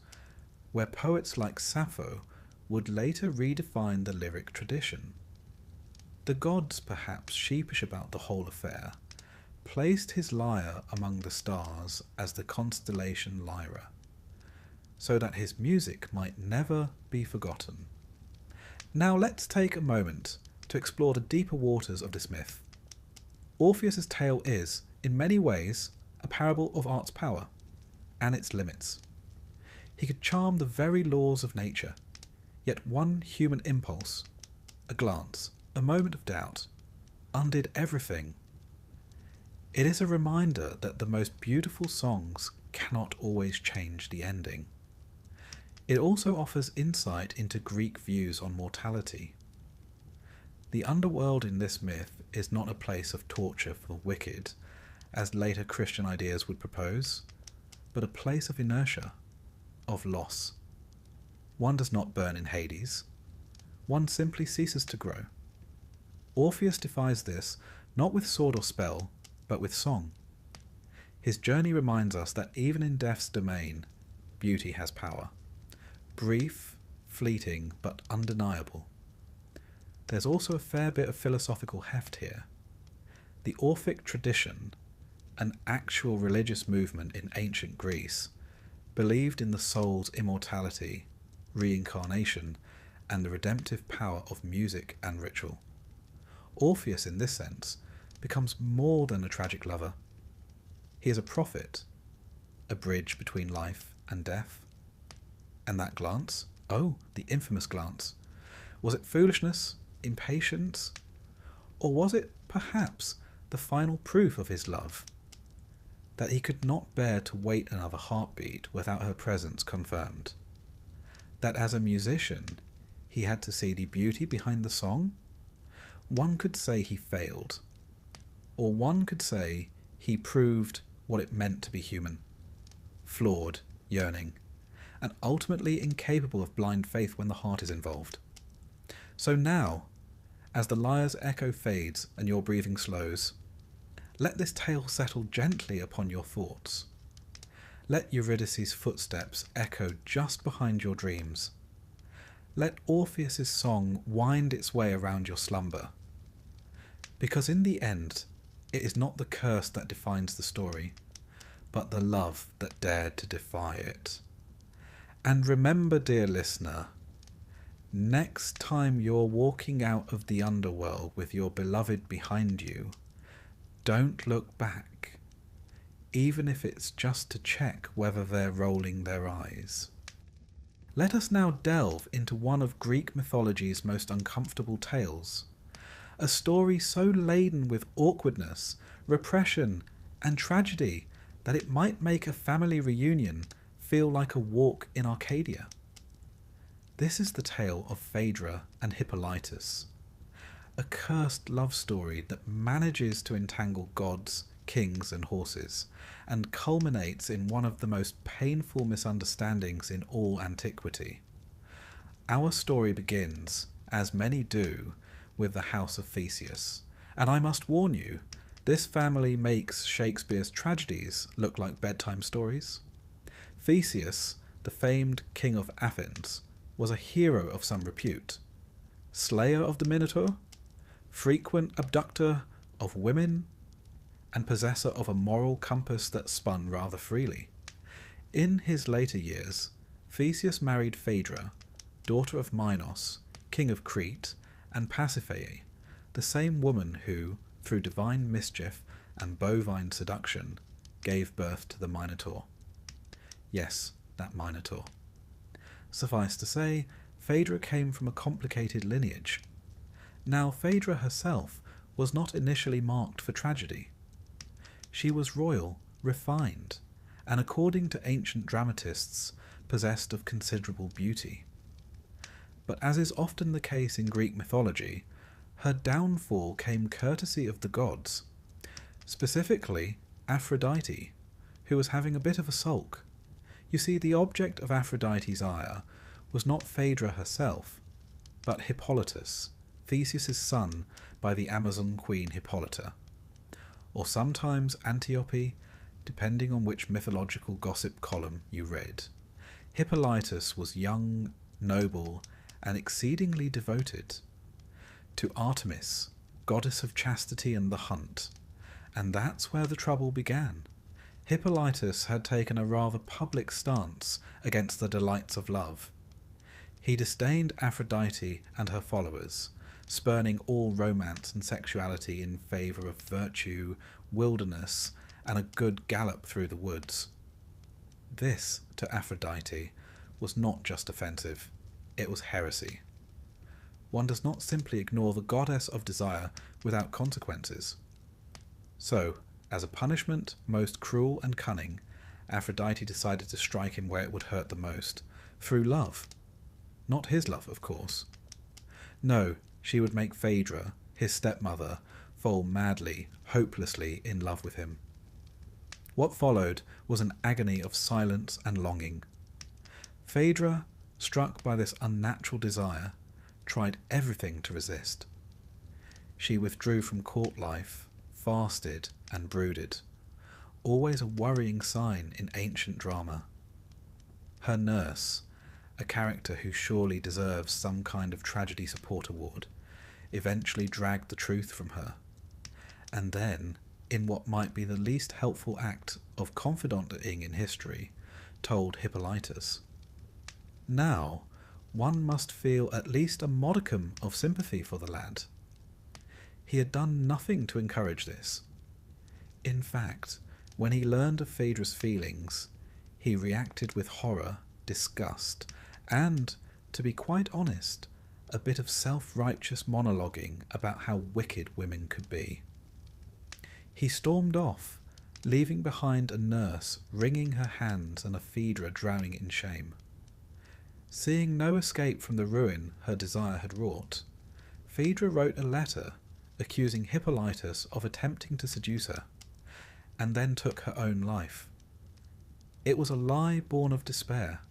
where poets like Sappho would later redefine the lyric tradition. The gods, perhaps sheepish about the whole affair, placed his lyre among the stars as the constellation Lyra, so that his music might never be forgotten. Now let's take a moment to explore the deeper waters of this myth. Orpheus's tale is, in many ways, a parable of art's power and its limits. He could charm the very laws of nature, yet one human impulse, a glance, a moment of doubt, undid everything. It is a reminder that the most beautiful songs cannot always change the ending. It also offers insight into Greek views on mortality. The underworld in this myth is not a place of torture for the wicked, as later Christian ideas would propose, but a place of inertia, of loss. One does not burn in Hades. One simply ceases to grow. Orpheus defies this not with sword or spell, but with song. His journey reminds us that even in death's domain, beauty has power. Brief, fleeting, but undeniable. There's also a fair bit of philosophical heft here. The Orphic tradition, an actual religious movement in ancient Greece, believed in the soul's immortality, reincarnation, and the redemptive power of music and ritual. Orpheus, in this sense, becomes more than a tragic lover. He is a prophet, a bridge between life and death. And that glance? Oh, the infamous glance. Was it foolishness, impatience, or was it, perhaps, the final proof of his love? That he could not bear to wait another heartbeat without her presence confirmed. That as a musician, he had to see the beauty behind the song? One could say he failed, or one could say he proved what it meant to be human, flawed, yearning, and ultimately incapable of blind faith when the heart is involved. So now, as the lyre's echo fades and your breathing slows, let this tale settle gently upon your thoughts. Let Eurydice's footsteps echo just behind your dreams. Let Orpheus's song wind its way around your slumber. Because in the end, it is not the curse that defines the story, but the love that dared to defy it. And remember, dear listener, next time you're walking out of the underworld with your beloved behind you, don't look back, even if it's just to check whether they're rolling their eyes. Let us now delve into one of Greek mythology's most uncomfortable tales, a story so laden with awkwardness, repression, and tragedy that it might make a family reunion feel like a walk in Arcadia. This is the tale of Phaedra and Hippolytus, a cursed love story that manages to entangle gods, kings, and horses, and culminates in one of the most painful misunderstandings in all antiquity. Our story begins, as many do, with the house of Theseus, and I must warn you, this family makes Shakespeare's tragedies look like bedtime stories. Theseus, the famed king of Athens, was a hero of some repute, slayer of the Minotaur, frequent abductor of women, and possessor of a moral compass that spun rather freely. In his later years, Theseus married Phaedra, daughter of Minos, king of Crete, and Pasiphae, the same woman who, through divine mischief and bovine seduction, gave birth to the Minotaur. Yes, that Minotaur. Suffice to say, Phaedra came from a complicated lineage. Now, Phaedra herself was not initially marked for tragedy. She was royal, refined, and according to ancient dramatists, possessed of considerable beauty. But as is often the case in Greek mythology, her downfall came courtesy of the gods, specifically Aphrodite, who was having a bit of a sulk. You see, the object of Aphrodite's ire was not Phaedra herself, but Hippolytus, Theseus's son by the Amazon queen Hippolyta, or sometimes Antiope, depending on which mythological gossip column you read. Hippolytus was young, noble, and exceedingly devoted to Artemis, goddess of chastity and the hunt, and that's where the trouble began. Hippolytus had taken a rather public stance against the delights of love. He disdained Aphrodite and her followers, spurning all romance and sexuality in favour of virtue, wilderness, and a good gallop through the woods. This, to Aphrodite, was not just offensive, it was heresy. One does not simply ignore the goddess of desire without consequences. So, as a punishment, most cruel and cunning, Aphrodite decided to strike him where it would hurt the most, through love. Not his love, of course. No, she would make Phaedra, his stepmother, fall madly, hopelessly in love with him. What followed was an agony of silence and longing. Phaedra, struck by this unnatural desire, tried everything to resist. She withdrew from court life, fasted and brooded, always a worrying sign in ancient drama. Her nurse, a character who surely deserves some kind of tragedy support award, eventually dragged the truth from her, and then, in what might be the least helpful act of confidenting in history, told Hippolytus. Now, one must feel at least a modicum of sympathy for the lad. He had done nothing to encourage this. In fact, when he learned of Phaedra's feelings, he reacted with horror, disgust, and, to be quite honest, a bit of self-righteous monologuing about how wicked women could be. He stormed off, leaving behind a nurse wringing her hands and a Phaedra drowning in shame. Seeing no escape from the ruin her desire had wrought, Phaedra wrote a letter accusing Hippolytus of attempting to seduce her, and then took her own life. It was a lie born of despair,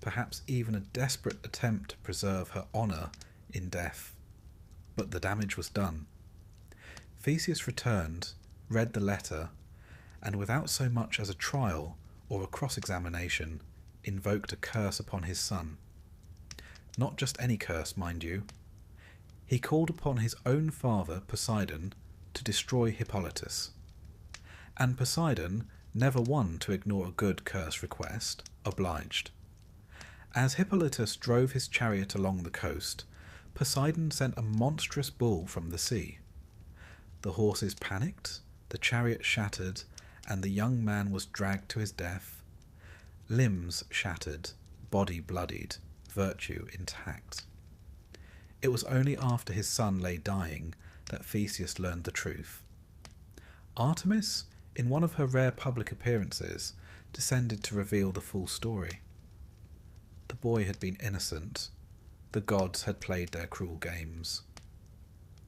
perhaps even a desperate attempt to preserve her honour in death. But the damage was done. Theseus returned, read the letter, and without so much as a trial or a cross-examination, invoked a curse upon his son. Not just any curse, mind you. He called upon his own father, Poseidon, to destroy Hippolytus. And Poseidon, never one to ignore a good curse request, obliged. As Hippolytus drove his chariot along the coast, Poseidon sent a monstrous bull from the sea. The horses panicked, the chariot shattered, and the young man was dragged to his death. Limbs shattered, body bloodied, virtue intact. It was only after his son lay dying that Theseus learned the truth. Artemis, in one of her rare public appearances, descended to reveal the full story. The boy had been innocent. The gods had played their cruel games.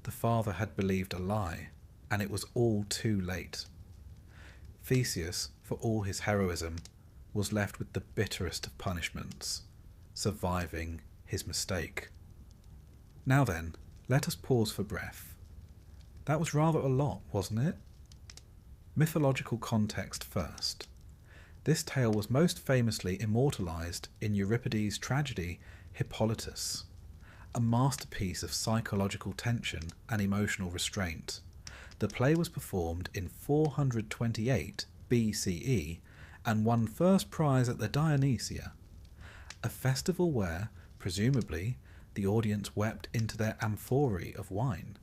The father had believed a lie, and it was all too late. Theseus, for all his heroism, was left with the bitterest of punishments, surviving his mistake. Now then, let us pause for breath. That was rather a lot, wasn't it? Mythological context first. This tale was most famously immortalised in Euripides' tragedy Hippolytus, a masterpiece of psychological tension and emotional restraint. The play was performed in 428 BCE and won first prize at the Dionysia, a festival where, presumably, the audience wept into their amphorae of wine.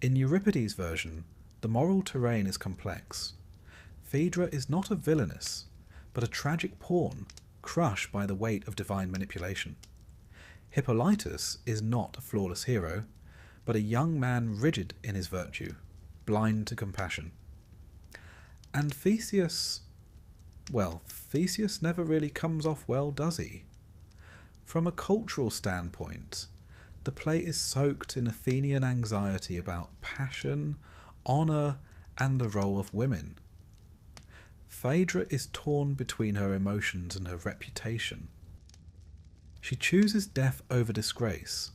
In Euripides' version, the moral terrain is complex. Phaedra is not a villainess, but a tragic pawn, crushed by the weight of divine manipulation. Hippolytus is not a flawless hero, but a young man rigid in his virtue, blind to compassion. And Theseus, Well, Theseus never really comes off well, does he? From a cultural standpoint, the play is soaked in Athenian anxiety about passion, honour, and the role of women. Phaedra is torn between her emotions and her reputation. She chooses death over disgrace,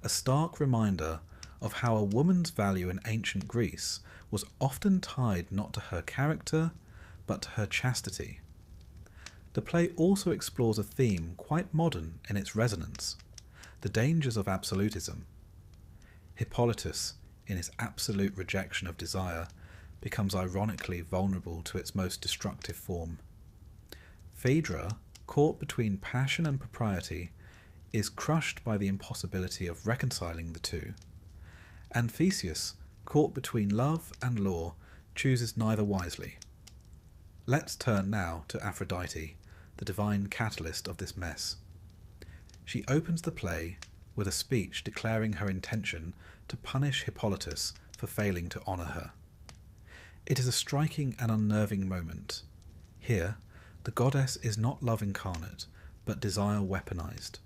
a stark reminder of how a woman's value in ancient Greece was often tied not to her character, but to her chastity. The play also explores a theme quite modern in its resonance, the dangers of absolutism. Hippolytus, in his absolute rejection of desire, becomes ironically vulnerable to its most destructive form. Phaedra, caught between passion and propriety, is crushed by the impossibility of reconciling the two. And Theseus, caught between love and law, chooses neither wisely. Let's turn now to Aphrodite, the divine catalyst of this mess. She opens the play with a speech declaring her intention to punish Hippolytus for failing to honour her. It is a striking and unnerving moment. Here, the goddess is not love incarnate, but desire weaponized.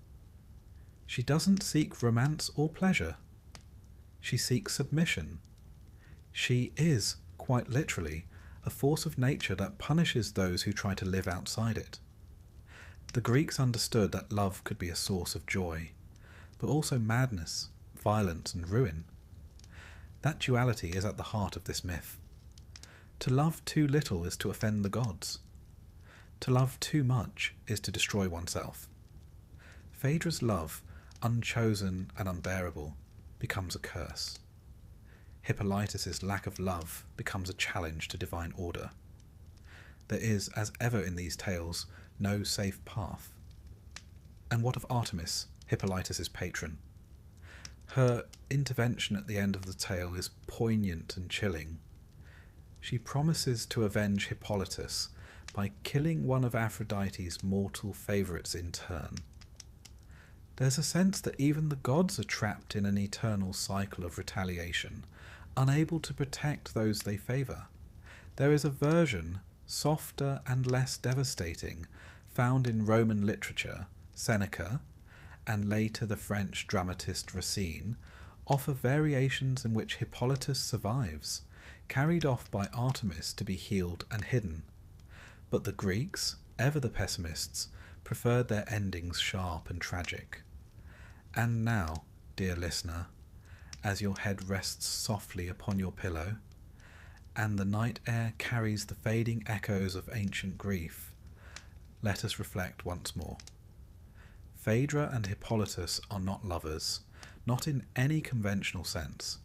She doesn't seek romance or pleasure. She seeks submission. She is, quite literally, a force of nature that punishes those who try to live outside it. The Greeks understood that love could be a source of joy, but also madness, violence, and ruin. That duality is at the heart of this myth. To love too little is to offend the gods. To love too much is to destroy oneself. Phaedra's love, unchosen and unbearable, becomes a curse. Hippolytus's lack of love becomes a challenge to divine order. There is, as ever in these tales, no safe path. And what of Artemis, Hippolytus's patron? Her intervention at the end of the tale is poignant and chilling. She promises to avenge Hippolytus by killing one of Aphrodite's mortal favourites in turn. There's a sense that even the gods are trapped in an eternal cycle of retaliation, unable to protect those they favour. There is a version, softer and less devastating, found in Roman literature. Seneca, and later the French dramatist Racine, offer variations in which Hippolytus survives, carried off by Artemis to be healed and hidden. But the Greeks, ever the pessimists, preferred their endings sharp and tragic. And now, dear listener, as your head rests softly upon your pillow, and the night air carries the fading echoes of ancient grief, let us reflect once more. Phaedra and Hippolytus are not lovers, not in any conventional sense.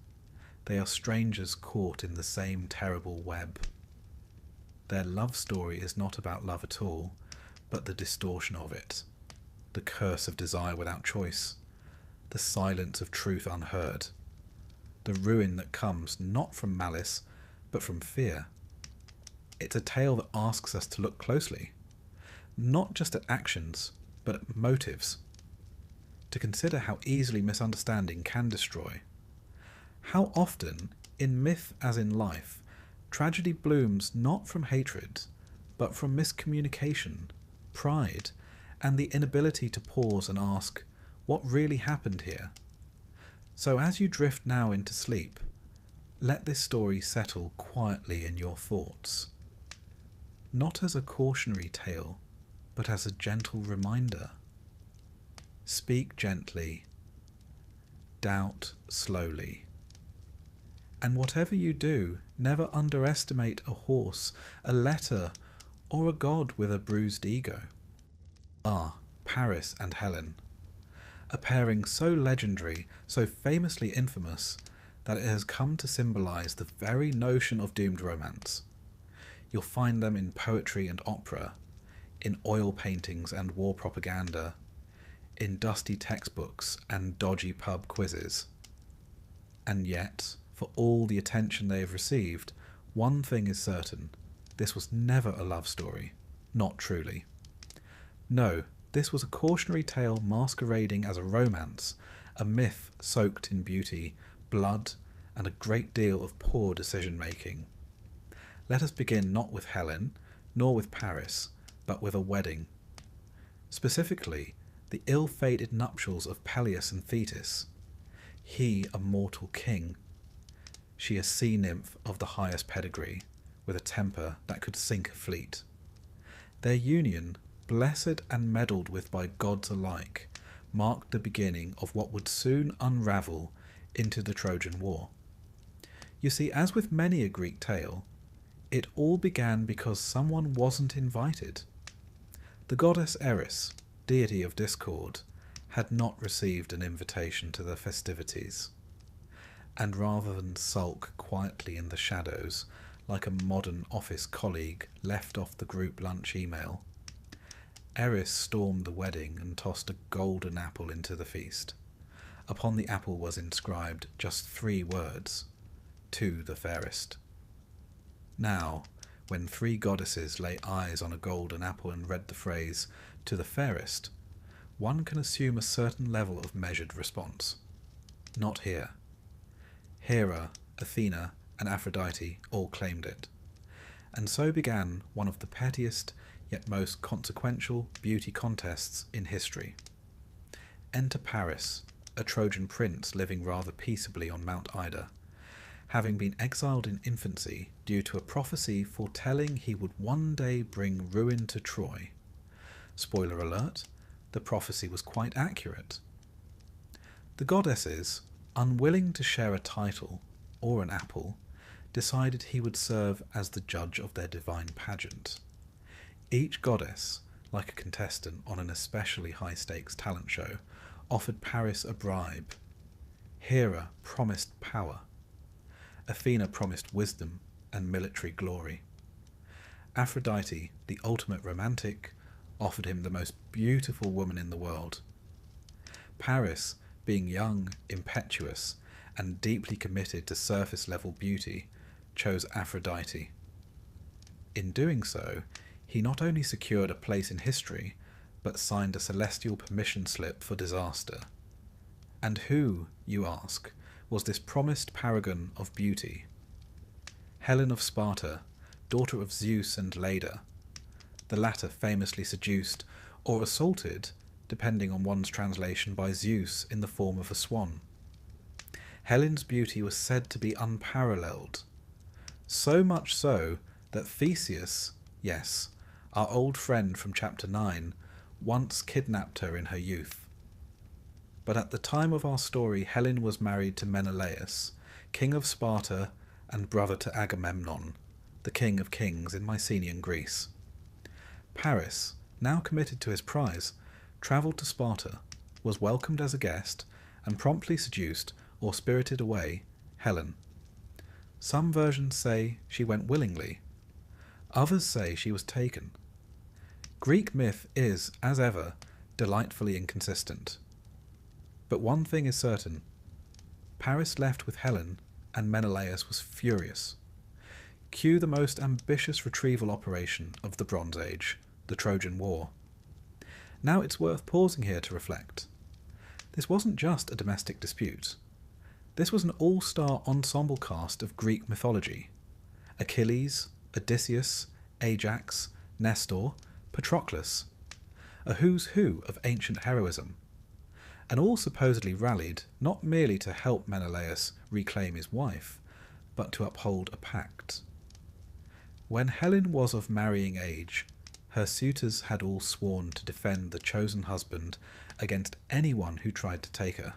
They are strangers caught in the same terrible web. Their love story is not about love at all, but the distortion of it, the curse of desire without choice, the silence of truth unheard, the ruin that comes not from malice, but from fear. It's a tale that asks us to look closely, not just at actions, but at motives, to consider how easily misunderstanding can destroy. How often, in myth as in life, tragedy blooms not from hatred, but from miscommunication, pride, and the inability to pause and ask, what really happened here? So as you drift now into sleep, let this story settle quietly in your thoughts, not as a cautionary tale, but as a gentle reminder. Speak gently, doubt slowly. And whatever you do, never underestimate a horse, a letter, or a god with a bruised ego. Ah, Paris and Helen. A pairing so legendary, so famously infamous, that it has come to symbolize the very notion of doomed romance. You'll find them in poetry and opera, in oil paintings and war propaganda, in dusty textbooks and dodgy pub quizzes. And yet, for all the attention they have received, one thing is certain: this was never a love story, not truly. No, this was a cautionary tale masquerading as a romance, a myth soaked in beauty, blood, and a great deal of poor decision-making. Let us begin not with Helen, nor with Paris, but with a wedding. Specifically, the ill-fated nuptials of Peleus and Thetis. He a mortal king, she a sea nymph of the highest pedigree, with a temper that could sink a fleet. Their union, blessed and meddled with by gods alike, marked the beginning of what would soon unravel into the Trojan War. You see, as with many a Greek tale, it all began because someone wasn't invited. The goddess Eris, deity of discord, had not received an invitation to the festivities, and rather than sulk quietly in the shadows like a modern office colleague left off the group lunch email, Eris stormed the wedding and tossed a golden apple into the feast. Upon the apple was inscribed just 3 words: "To the fairest." Now, when 3 goddesses lay eyes on a golden apple and read the phrase, "To the fairest," one can assume a certain level of measured response. Not here. Hera, Athena, and Aphrodite all claimed it, and so began one of the pettiest yet most consequential beauty contests in history. Enter Paris, a Trojan prince living rather peaceably on Mount Ida, having been exiled in infancy due to a prophecy foretelling he would one day bring ruin to Troy. Spoiler alert, the prophecy was quite accurate. The goddesses, unwilling to share a title or an apple, decided he would serve as the judge of their divine pageant. Each goddess, like a contestant on an especially high-stakes talent show, offered Paris a bribe. Hera promised power. Athena promised wisdom and military glory. Aphrodite, the ultimate romantic, offered him the most beautiful woman in the world. Paris, being young, impetuous, and deeply committed to surface-level beauty, chose Aphrodite. In doing so, he not only secured a place in history, but signed a celestial permission slip for disaster. And who, you ask, was this promised paragon of beauty? Helen of Sparta, daughter of Zeus and Leda, the latter famously seduced or assaulted, depending on one's translation, by Zeus in the form of a swan. Helen's beauty was said to be unparalleled, so much so that Theseus, yes, our old friend from chapter 9, once kidnapped her in her youth. But at the time of our story, Helen was married to Menelaus, king of Sparta and brother to Agamemnon, the king of kings in Mycenaean Greece. Paris, now committed to his prize, travelled to Sparta, was welcomed as a guest, and promptly seduced or spirited away Helen. Some versions say she went willingly. Others say she was taken. Greek myth is, as ever, delightfully inconsistent. But one thing is certain. Paris left with Helen, and Menelaus was furious. Cue the most ambitious retrieval operation of the Bronze Age, the Trojan War. Now it's worth pausing here to reflect. This wasn't just a domestic dispute. This was an all-star ensemble cast of Greek mythology. Achilles, Odysseus, Ajax, Nestor, Patroclus. A who's who of ancient heroism. And all supposedly rallied not merely to help Menelaus reclaim his wife, but to uphold a pact. When Helen was of marrying age, her suitors had all sworn to defend the chosen husband against anyone who tried to take her.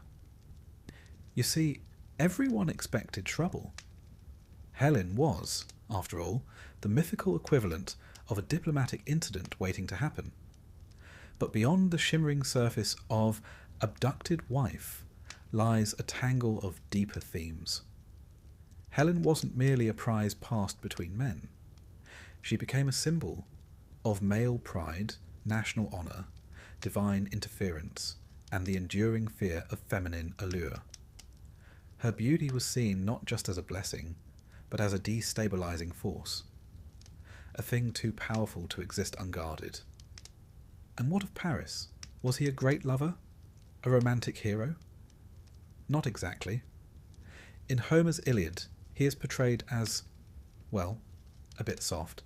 You see, everyone expected trouble. Helen was, after all, the mythical equivalent of a diplomatic incident waiting to happen. But beyond the shimmering surface of abducted wife lies a tangle of deeper themes. Helen wasn't merely a prize passed between men. She became a symbol of male pride, national honour, divine interference, and the enduring fear of feminine allure. Her beauty was seen not just as a blessing, but as a destabilizing force, a thing too powerful to exist unguarded. And what of Paris? Was he a great lover? A romantic hero? Not exactly. In Homer's Iliad, he is portrayed as, well, a bit soft.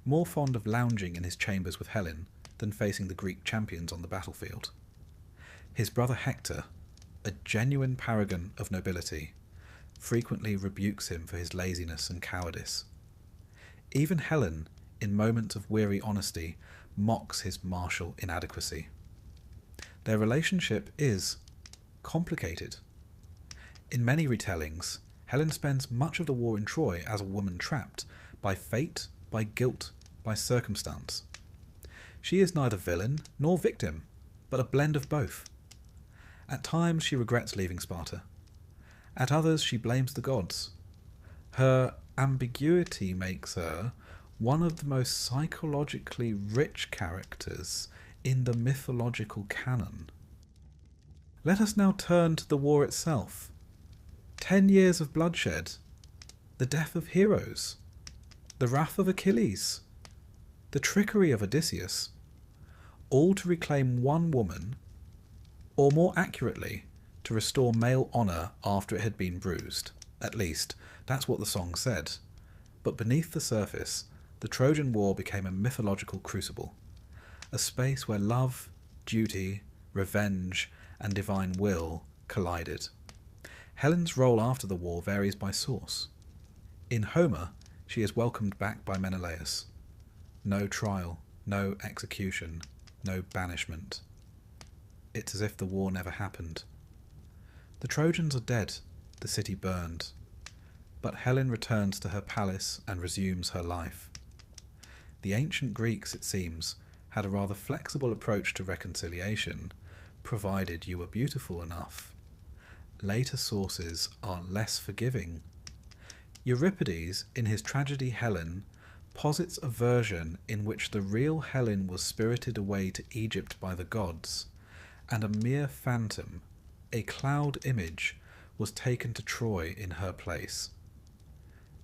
more fond of lounging in his chambers with Helen than facing the Greek champions on the battlefield. His brother Hector, a genuine paragon of nobility, frequently rebukes him for his laziness and cowardice. Even Helen, in moments of weary honesty, mocks his martial inadequacy. Their relationship is complicated. In many retellings, Helen spends much of the war in Troy as a woman trapped by fate, by guilt, by circumstance. She is neither villain nor victim, but a blend of both. At times she regrets leaving Sparta. At others she blames the gods. Her ambiguity makes her one of the most psychologically rich characters in the mythological canon. Let us now turn to the war itself. 10 years of bloodshed, the death of heroes, the wrath of Achilles, the trickery of Odysseus, all to reclaim one woman, or more accurately, to restore male honour after it had been bruised. At least, that's what the song said. But beneath the surface, the Trojan War became a mythological crucible, a space where love, duty, revenge, and divine will collided. Helen's role after the war varies by source. In Homer, she is welcomed back by Menelaus. No trial, no execution, no banishment. It's as if the war never happened. The Trojans are dead, the city burned, but Helen returns to her palace and resumes her life. The ancient Greeks, it seems, had a rather flexible approach to reconciliation, provided you were beautiful enough. Later sources are less forgiving. Euripides, in his tragedy Helen, posits a version in which the real Helen was spirited away to Egypt by the gods, and a mere phantom, a cloud image, was taken to Troy in her place.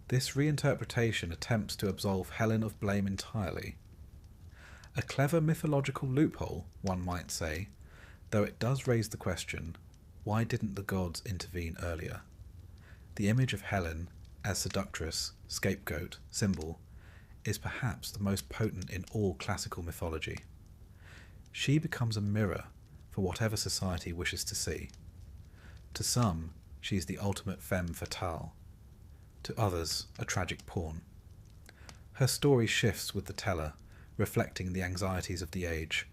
This reinterpretation attempts to absolve Helen of blame entirely. A clever mythological loophole, one might say, though it does raise the question, why didn't the gods intervene earlier? The image of Helen, as seductress, scapegoat, symbol, is perhaps the most potent in all classical mythology. She becomes a mirror for whatever society wishes to see. To some, she is the ultimate femme fatale. To others, a tragic pawn. Her story shifts with the teller, reflecting the anxieties of the age.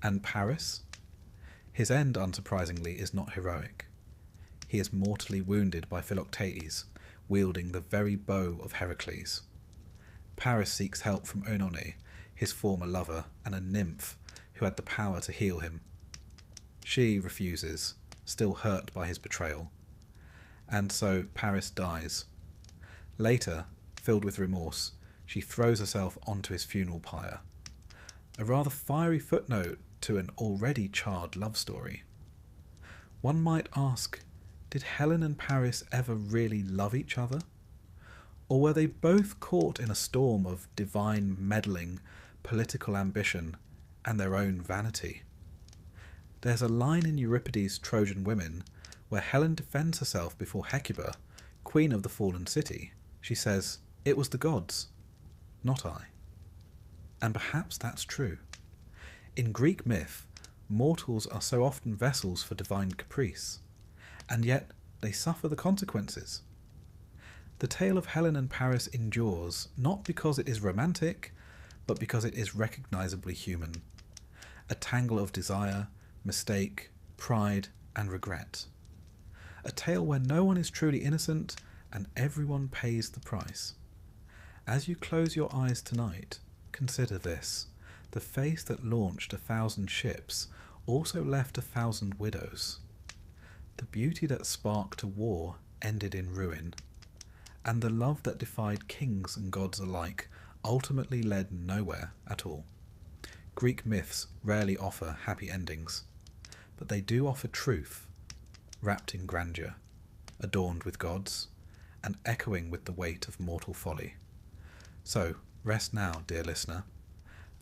And Paris? His end, unsurprisingly, is not heroic. He is mortally wounded by Philoctetes, wielding the very bow of Heracles. Paris seeks help from Oenone, his former lover, and a nymph who had the power to heal him. She refuses, still hurt by his betrayal. And so Paris dies. Later, filled with remorse, she throws herself onto his funeral pyre. A rather fiery footnote to an already charred love story. One might ask, did Helen and Paris ever really love each other? Or were they both caught in a storm of divine meddling, political ambition, and their own vanity? There's a line in Euripides' Trojan Women where Helen defends herself before Hecuba, queen of the fallen city. She says, "It was the gods, not I." And perhaps that's true. In Greek myth, mortals are so often vessels for divine caprice, and yet they suffer the consequences. The tale of Helen and Paris endures not because it is romantic, but because it is recognizably human. A tangle of desire, mistake, pride, and regret. A tale where no one is truly innocent and everyone pays the price. As you close your eyes tonight, consider this. The face that launched 1,000 ships also left 1,000 widows. The beauty that sparked a war ended in ruin. And the love that defied kings and gods alike ultimately led nowhere at all. Greek myths rarely offer happy endings, but they do offer truth, wrapped in grandeur, adorned with gods, and echoing with the weight of mortal folly. So, rest now, dear listener.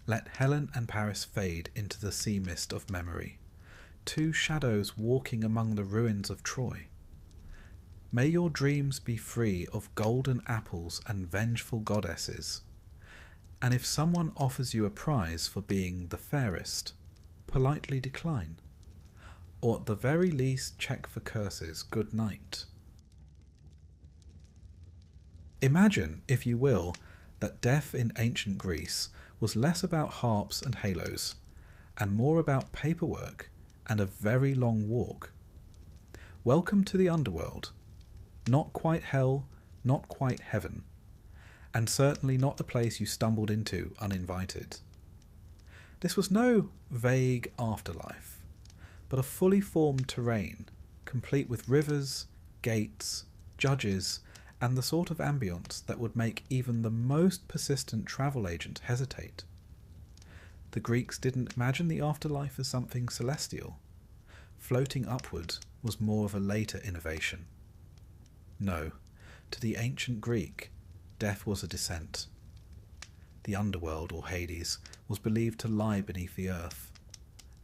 Let Helen and Paris fade into the sea mist of memory, two shadows walking among the ruins of Troy. May your dreams be free of golden apples and vengeful goddesses. And if someone offers you a prize for being the fairest, politely decline. Or at the very least check for curses good night. Imagine, if you will, that death in ancient Greece was less about harps and halos, and more about paperwork and a very long walk. Welcome to the underworld. Not quite hell, not quite heaven, and certainly not the place you stumbled into uninvited. This was no vague afterlife, but a fully formed terrain, complete with rivers, gates, judges, and the sort of ambience that would make even the most persistent travel agent hesitate. The Greeks didn't imagine the afterlife as something celestial. Floating upward was more of a later innovation. No, to the ancient Greek, death was a descent. The underworld, or Hades, was believed to lie beneath the earth,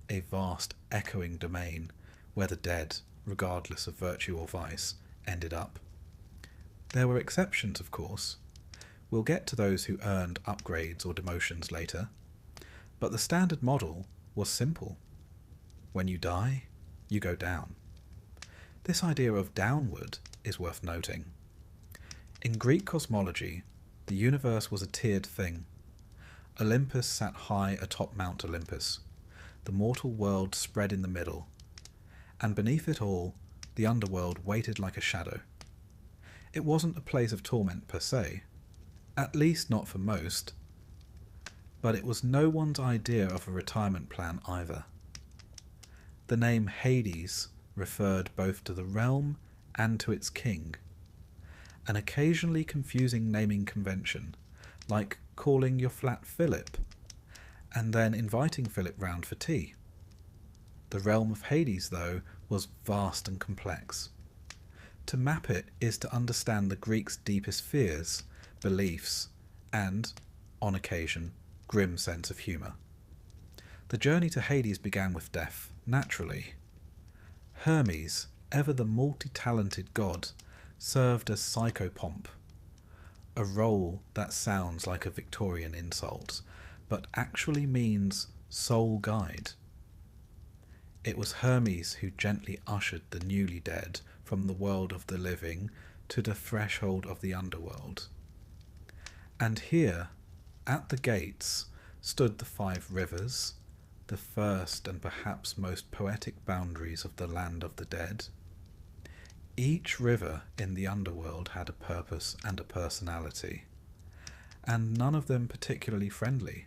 a vast echoing domain where the dead, regardless of virtue or vice, ended up. There were exceptions, of course. We'll get to those who earned upgrades or demotions later, but the standard model was simple. When you die, you go down. This idea of downward is worth noting. In Greek cosmology, the universe was a tiered thing. Olympus sat high atop Mount Olympus, the mortal world spread in the middle, and beneath it all, the underworld waited like a shadow. It wasn't a place of torment per se, at least not for most, but it was no one's idea of a retirement plan either. The name Hades referred both to the realm and to its king, an occasionally confusing naming convention, like calling your flat Philip, and then inviting Philip round for tea. The realm of Hades, though, was vast and complex. To map it is to understand the Greeks' deepest fears, beliefs, and, on occasion, grim sense of humour. The journey to Hades began with death, naturally. Hermes, ever the multi-talented god, served as psychopomp, a role that sounds like a Victorian insult, but actually means soul guide. It was Hermes who gently ushered the newly dead from the world of the living to the threshold of the underworld. And here, at the gates, stood the 5 rivers, the first and perhaps most poetic boundaries of the land of the dead. Each river in the underworld had a purpose and a personality, and none of them particularly friendly.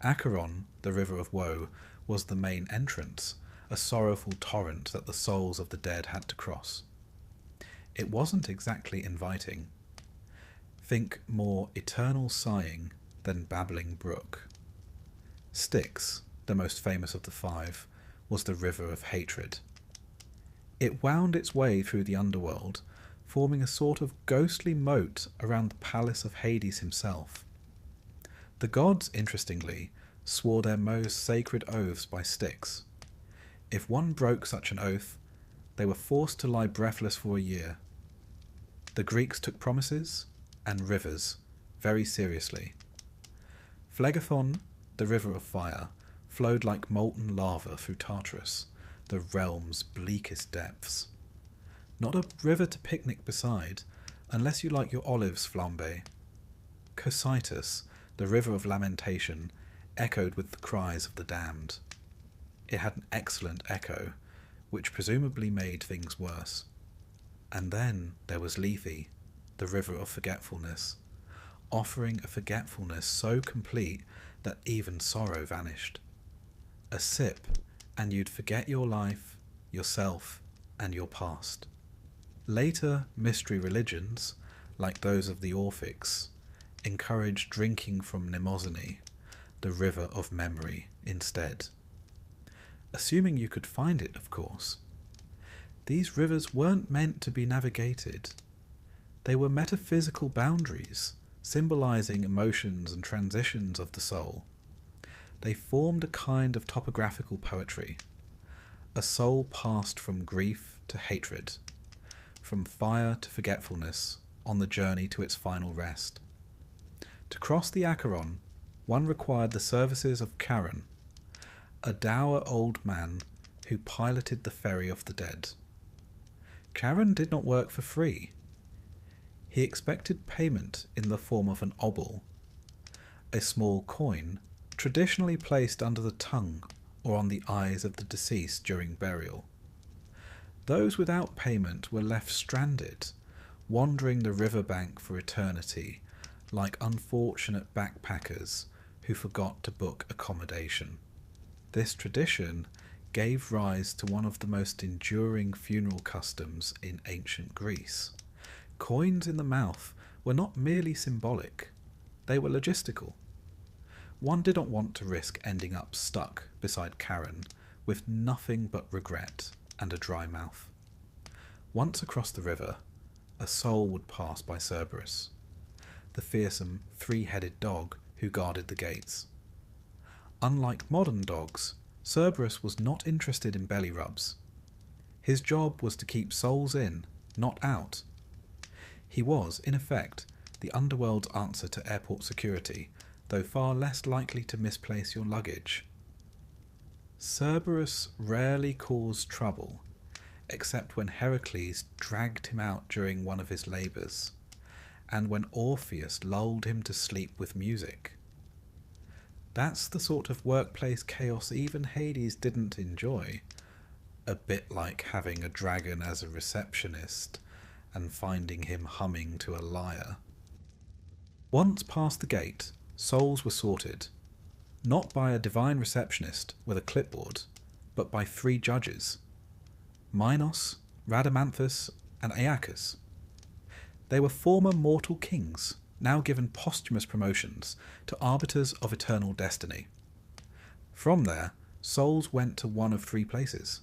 Acheron, the river of woe, was the main entrance, a sorrowful torrent that the souls of the dead had to cross. It wasn't exactly inviting. Think more eternal sighing than babbling brook. Styx, the most famous of the 5, was the river of hatred. It wound its way through the underworld, forming a sort of ghostly moat around the palace of Hades himself. The gods, interestingly, swore their most sacred oaths by Styx. If one broke such an oath, they were forced to lie breathless for a year. The Greeks took promises and rivers very seriously. Phlegethon, the river of fire, flowed like molten lava through Tartarus, the realm's bleakest depths. Not a river to picnic beside, unless you like your olives flambé. Cocytus, the river of lamentation, echoed with the cries of the damned. It had an excellent echo, which presumably made things worse. And then there was Lethe, the river of forgetfulness, offering a forgetfulness so complete that even sorrow vanished. A sip, and you'd forget your life, yourself, and your past. Later mystery religions, like those of the Orphics, encouraged drinking from Mnemosyne, the river of memory, instead. Assuming you could find it, of course. These rivers weren't meant to be navigated. They were metaphysical boundaries, symbolizing emotions and transitions of the soul. They formed a kind of topographical poetry. A soul passed from grief to hatred, from fire to forgetfulness, on the journey to its final rest. To cross the Acheron, one required the services of Charon, a dour old man who piloted the ferry of the dead. Charon did not work for free. He expected payment in the form of an obol, a small coin traditionally placed under the tongue or on the eyes of the deceased during burial. Those without payment were left stranded, wandering the riverbank for eternity, like unfortunate backpackers who forgot to book accommodation. This tradition gave rise to one of the most enduring funeral customs in ancient Greece. Coins in the mouth were not merely symbolic, they were logistical. One didn't want to risk ending up stuck beside Charon with nothing but regret and a dry mouth. Once across the river, a soul would pass by Cerberus, the fearsome three-headed dog who guarded the gates. Unlike modern dogs, Cerberus was not interested in belly rubs. His job was to keep souls in, not out. He was, in effect, the underworld's answer to airport security, though far less likely to misplace your luggage. Cerberus rarely caused trouble, except when Heracles dragged him out during one of his labours, and when Orpheus lulled him to sleep with music. That's the sort of workplace chaos even Hades didn't enjoy, a bit like having a dragon as a receptionist and finding him humming to a lyre. Once past the gate, souls were sorted, not by a divine receptionist with a clipboard, but by 3 judges, Minos, Rhadamanthus, and Aeacus. They were former mortal kings, now given posthumous promotions to arbiters of eternal destiny. From there, souls went to one of 3 places.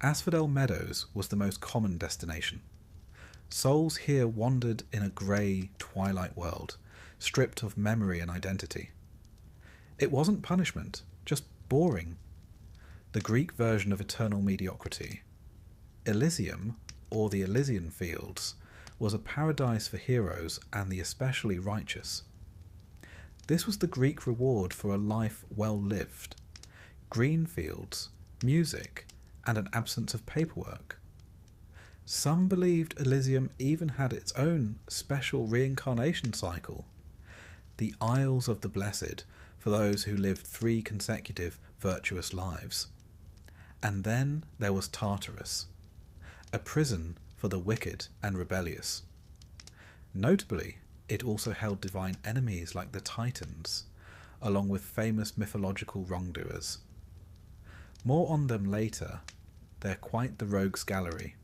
Asphodel Meadows was the most common destination. Souls here wandered in a grey, twilight world, stripped of memory and identity. It wasn't punishment, just boring. The Greek version of eternal mediocrity. Elysium, or the Elysian Fields, was a paradise for heroes and the especially righteous. This was the Greek reward for a life well lived. Green fields, music, and an absence of paperwork. Some believed Elysium even had its own special reincarnation cycle. The Isles of the Blessed for those who lived 3 consecutive virtuous lives. And then there was Tartarus, a prison for the wicked and rebellious. Notably, it also held divine enemies like the Titans, along with famous mythological wrongdoers. More on them later, they're quite the rogues gallery.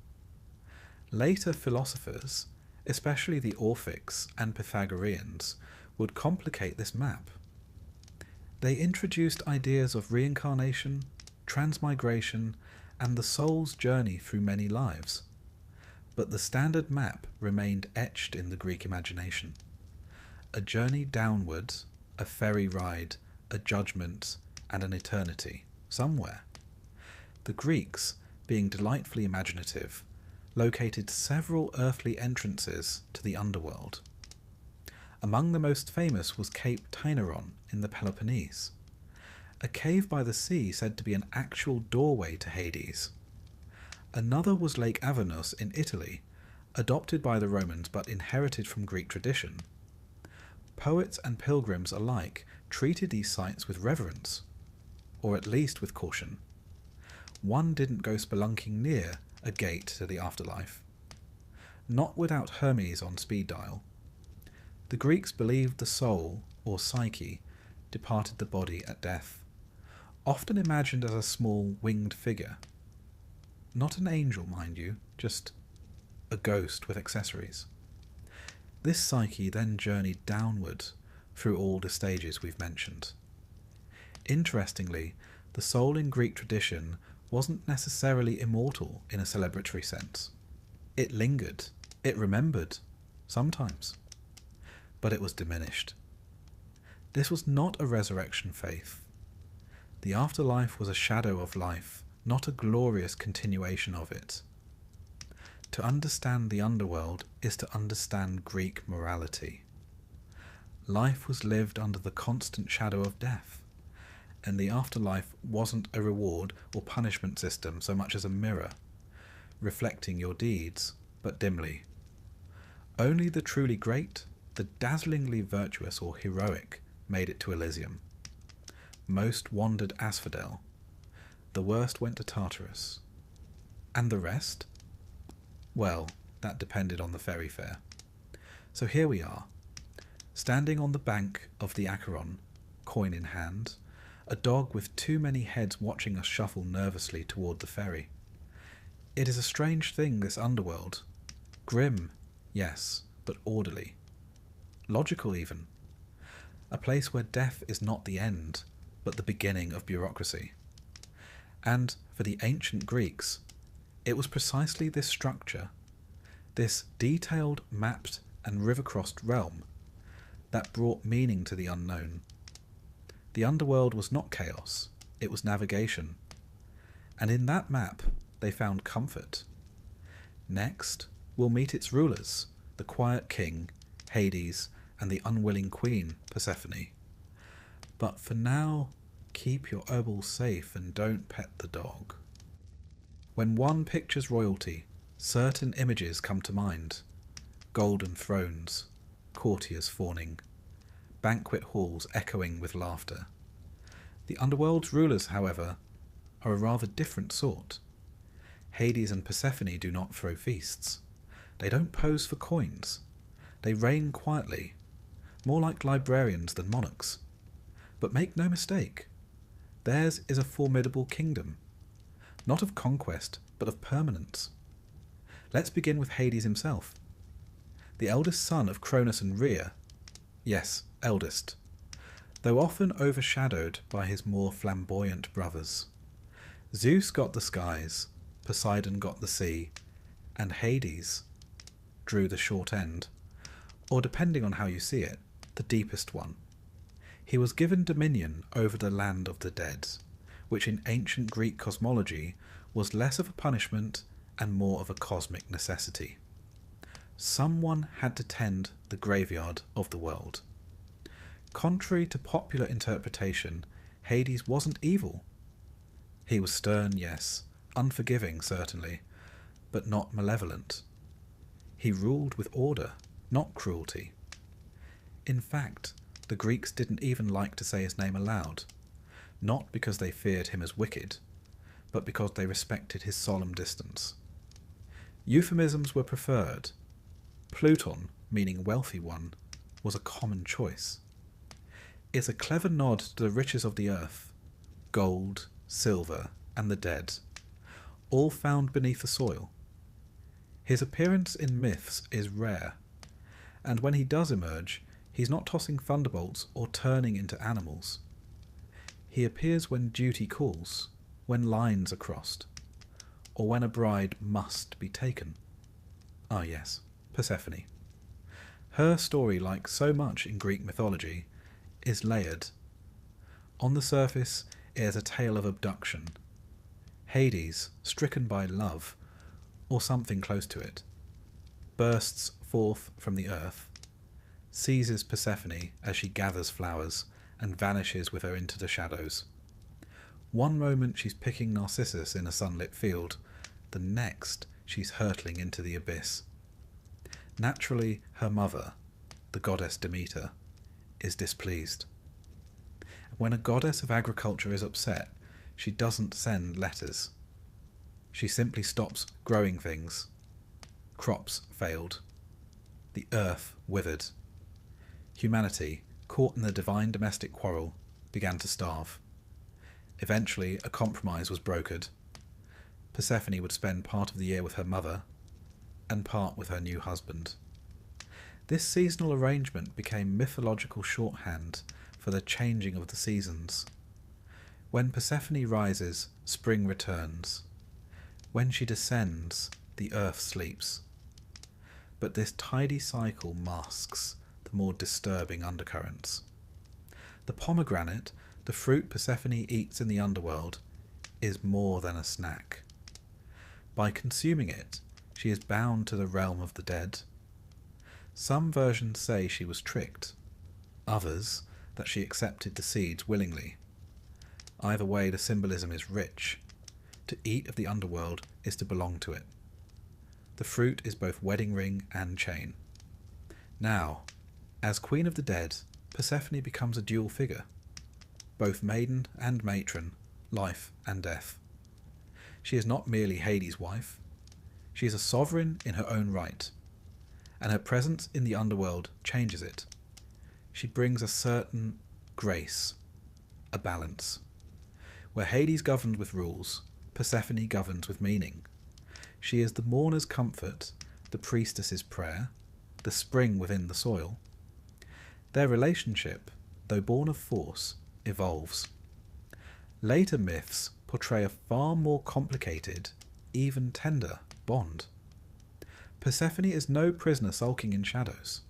Later philosophers, especially the Orphics and Pythagoreans, would complicate this map. They introduced ideas of reincarnation, transmigration, and the soul's journey through many lives. But the standard map remained etched in the Greek imagination. A journey downwards, a ferry ride, a judgment, and an eternity, somewhere. The Greeks, being delightfully imaginative, located several earthly entrances to the underworld. Among the most famous was Cape Tainaron in the Peloponnese, a cave by the sea said to be an actual doorway to Hades. Another was Lake Avernus in Italy, adopted by the Romans but inherited from Greek tradition. Poets and pilgrims alike treated these sites with reverence, or at least with caution. One didn't go spelunking near a gate to the afterlife. Not without Hermes on speed dial. The Greeks believed the soul, or psyche, departed the body at death, often imagined as a small winged figure. Not an angel, mind you, just a ghost with accessories. This psyche then journeyed downward through all the stages we've mentioned. Interestingly, the soul in Greek tradition wasn't necessarily immortal in a celebratory sense. It lingered, it remembered, sometimes, but it was diminished. This was not a resurrection faith. The afterlife was a shadow of life, not a glorious continuation of it. To understand the underworld is to understand Greek morality. Life was lived under the constant shadow of death, and the afterlife wasn't a reward or punishment system so much as a mirror, reflecting your deeds, but dimly. Only the truly great, the dazzlingly virtuous or heroic, made it to Elysium. Most wandered asphodel. The worst went to Tartarus. And the rest? Well, that depended on the ferry fare. So here we are, standing on the bank of the Acheron, coin in hand, a dog with too many heads watching us shuffle nervously toward the ferry. It is a strange thing, this underworld. Grim, yes, but orderly. Logical even. A place where death is not the end, but the beginning of bureaucracy. And for the ancient Greeks, it was precisely this structure, this detailed, mapped and river-crossed realm, that brought meaning to the unknown. The underworld was not chaos, it was navigation. And in that map, they found comfort. Next, we'll meet its rulers, the quiet king, Hades, and the unwilling queen, Persephone. But for now, keep your obol safe and don't pet the dog. When one pictures royalty, certain images come to mind. Golden thrones, courtiers fawning, banquet halls echoing with laughter. The underworld's rulers, however, are a rather different sort. Hades and Persephone do not throw feasts. They don't pose for coins. They reign quietly, more like librarians than monarchs. But make no mistake, theirs is a formidable kingdom, not of conquest, but of permanence. Let's begin with Hades himself, the eldest son of Cronus and Rhea. Yes, eldest, though often overshadowed by his more flamboyant brothers. Zeus got the skies, Poseidon got the sea, and Hades drew the short end, or depending on how you see it, the deepest one. He was given dominion over the land of the dead, which in ancient Greek cosmology was less of a punishment and more of a cosmic necessity. Someone had to tend the graveyard of the world. Contrary to popular interpretation, Hades wasn't evil. He was stern, yes, unforgiving certainly, but not malevolent. He ruled with order, not cruelty. In fact, the Greeks didn't even like to say his name aloud, not because they feared him as wicked, but because they respected his solemn distance. Euphemisms were preferred. Pluton, meaning wealthy one, was a common choice. It's a clever nod to the riches of the earth, gold, silver, and the dead, all found beneath the soil. His appearance in myths is rare, and when he does emerge, he's not tossing thunderbolts or turning into animals. He appears when duty calls, when lines are crossed, or when a bride must be taken. Ah yes, Persephone. Her story, like so much in Greek mythology, is layered. On the surface, it is a tale of abduction. Hades, stricken by love, or something close to it, bursts forth from the earth, seizes Persephone as she gathers flowers, and vanishes with her into the shadows. One moment she's picking narcissus in a sunlit field, the next she's hurtling into the abyss. Naturally, her mother, the goddess Demeter, is displeased. When a goddess of agriculture is upset, she doesn't send letters. She simply stops growing things. Crops failed. The earth withered. Humanity, caught in the divine domestic quarrel, began to starve. Eventually, a compromise was brokered. Persephone would spend part of the year with her mother, and part with her new husband. This seasonal arrangement became mythological shorthand for the changing of the seasons. When Persephone rises, spring returns. When she descends, the earth sleeps. But this tidy cycle masks the more disturbing undercurrents. The pomegranate, the fruit Persephone eats in the underworld, is more than a snack. By consuming it, she is bound to the realm of the dead. Some versions say she was tricked. others that she accepted the seeds willingly. Either way, the symbolism is rich. To eat of the underworld is to belong to it. The fruit is both wedding ring and chain. Now, as Queen of the Dead, Persephone becomes a dual figure, both maiden and matron, life and death. She is not merely Hades' wife, she is a sovereign in her own right, and her presence in the underworld changes it. She brings a certain grace, a balance. Where Hades governs with rules, Persephone governs with meaning. She is the mourner's comfort, the priestess's prayer, the spring within the soil. Their relationship, though born of force, evolves. Later myths portray a far more complicated, even tender, bond. Persephone is no prisoner sulking in shadows.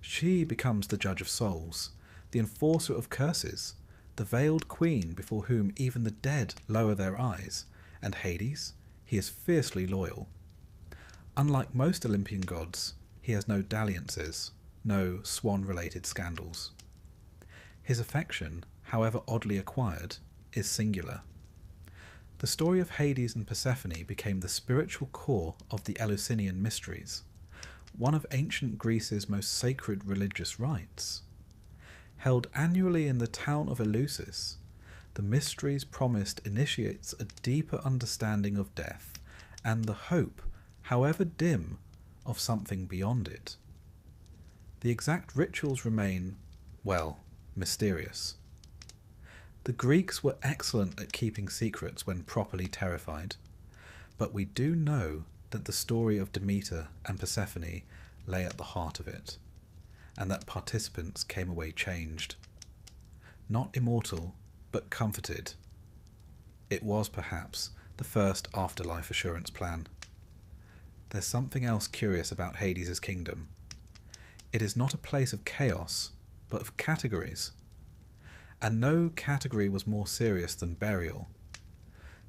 She becomes the judge of souls, the enforcer of curses, the veiled queen before whom even the dead lower their eyes, and Hades, he is fiercely loyal. Unlike most Olympian gods, he has no dalliances, no swan-related scandals. His affection, however oddly acquired, is singular. The story of Hades and Persephone became the spiritual core of the Eleusinian mysteries, one of ancient Greece's most sacred religious rites. Held annually in the town of Eleusis, the mysteries promised initiates a deeper understanding of death and the hope, however dim, of something beyond it. The exact rituals remain, well, mysterious. The Greeks were excellent at keeping secrets when properly terrified, but we do know that the story of Demeter and Persephone lay at the heart of it, and that participants came away changed. Not immortal, but comforted. It was perhaps the first afterlife assurance plan. There's something else curious about Hades' kingdom. It is not a place of chaos, but of categories. And no category was more serious than burial.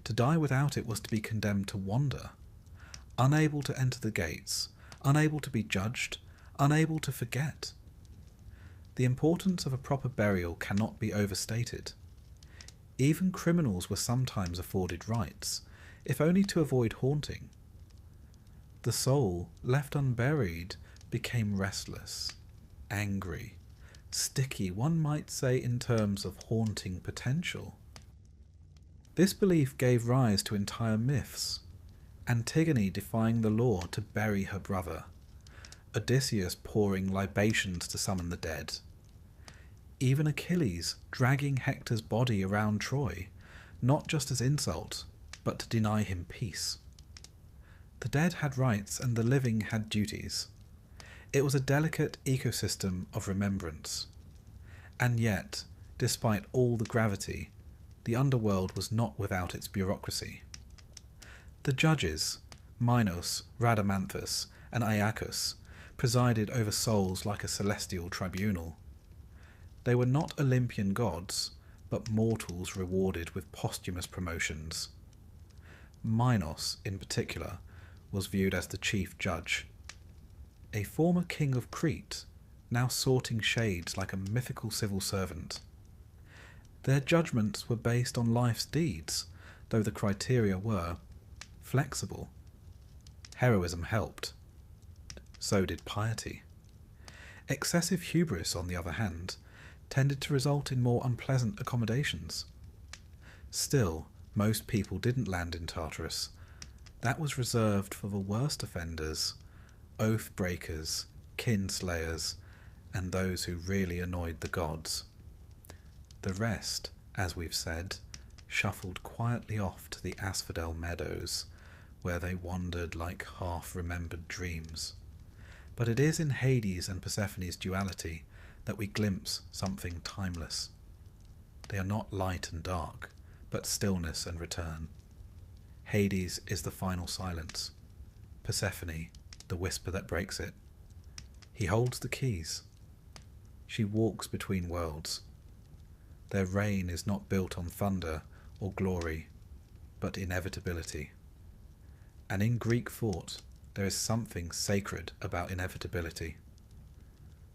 To die without it was to be condemned to wander, unable to enter the gates, unable to be judged, unable to forget. The importance of a proper burial cannot be overstated. Even criminals were sometimes afforded rites, if only to avoid haunting. The soul, left unburied, became restless, angry, sticky, one might say in terms of haunting potential. This belief gave rise to entire myths. Antigone defying the law to bury her brother, Odysseus pouring libations to summon the dead, even Achilles dragging Hector's body around Troy, not just as insult, but to deny him peace. The dead had rights and the living had duties. It was a delicate ecosystem of remembrance. And yet, despite all the gravity, the underworld was not without its bureaucracy. The judges, Minos, Rhadamanthus, and Iacchus, presided over souls like a celestial tribunal. They were not Olympian gods, but mortals rewarded with posthumous promotions. Minos, in particular, was viewed as the chief judge. A former king of Crete, now sorting shades like a mythical civil servant. Their judgments were based on life's deeds, though the criteria were flexible. Heroism helped. So did piety. Excessive hubris, on the other hand, tended to result in more unpleasant accommodations. Still, most people didn't land in Tartarus. That was reserved for the worst offenders, oath breakers, kinslayers, and those who really annoyed the gods. The rest, as we've said, shuffled quietly off to the asphodel meadows, where they wandered like half-remembered dreams. But it is in Hades and Persephone's duality that we glimpse something timeless. They are not light and dark, but stillness and return. Hades is the final silence. Persephone, the whisper that breaks it. He holds the keys. She walks between worlds. Their reign is not built on thunder or glory, but inevitability. And in Greek thought, there is something sacred about inevitability.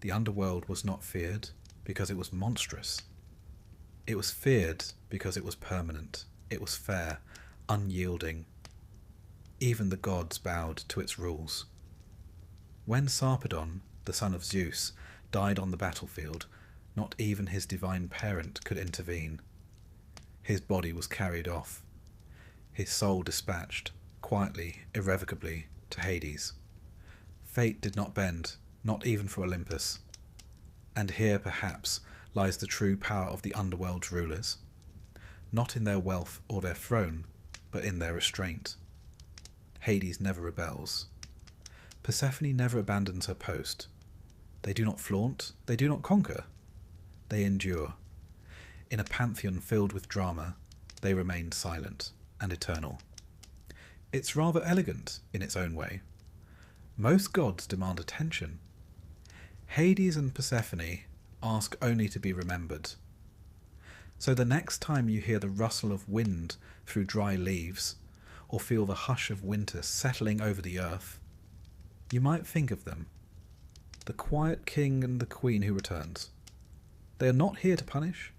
The underworld was not feared, because it was monstrous. It was feared because it was permanent. It was fair, unyielding. Even the gods bowed to its rules. When Sarpedon, the son of Zeus, died on the battlefield, not even his divine parent could intervene. His body was carried off, his soul dispatched, quietly, irrevocably, to Hades. Fate did not bend, not even for Olympus. And here, perhaps, lies the true power of the underworld's rulers, not in their wealth or their throne, but in their restraint. Hades never rebels. Persephone never abandons her post. They do not flaunt, they do not conquer. They endure. In a pantheon filled with drama, they remain silent and eternal. It's rather elegant in its own way. Most gods demand attention. Hades and Persephone ask only to be remembered. So the next time you hear the rustle of wind through dry leaves, or feel the hush of winter settling over the earth, you might think of them, the quiet king and the queen who returns. They are not here to punish,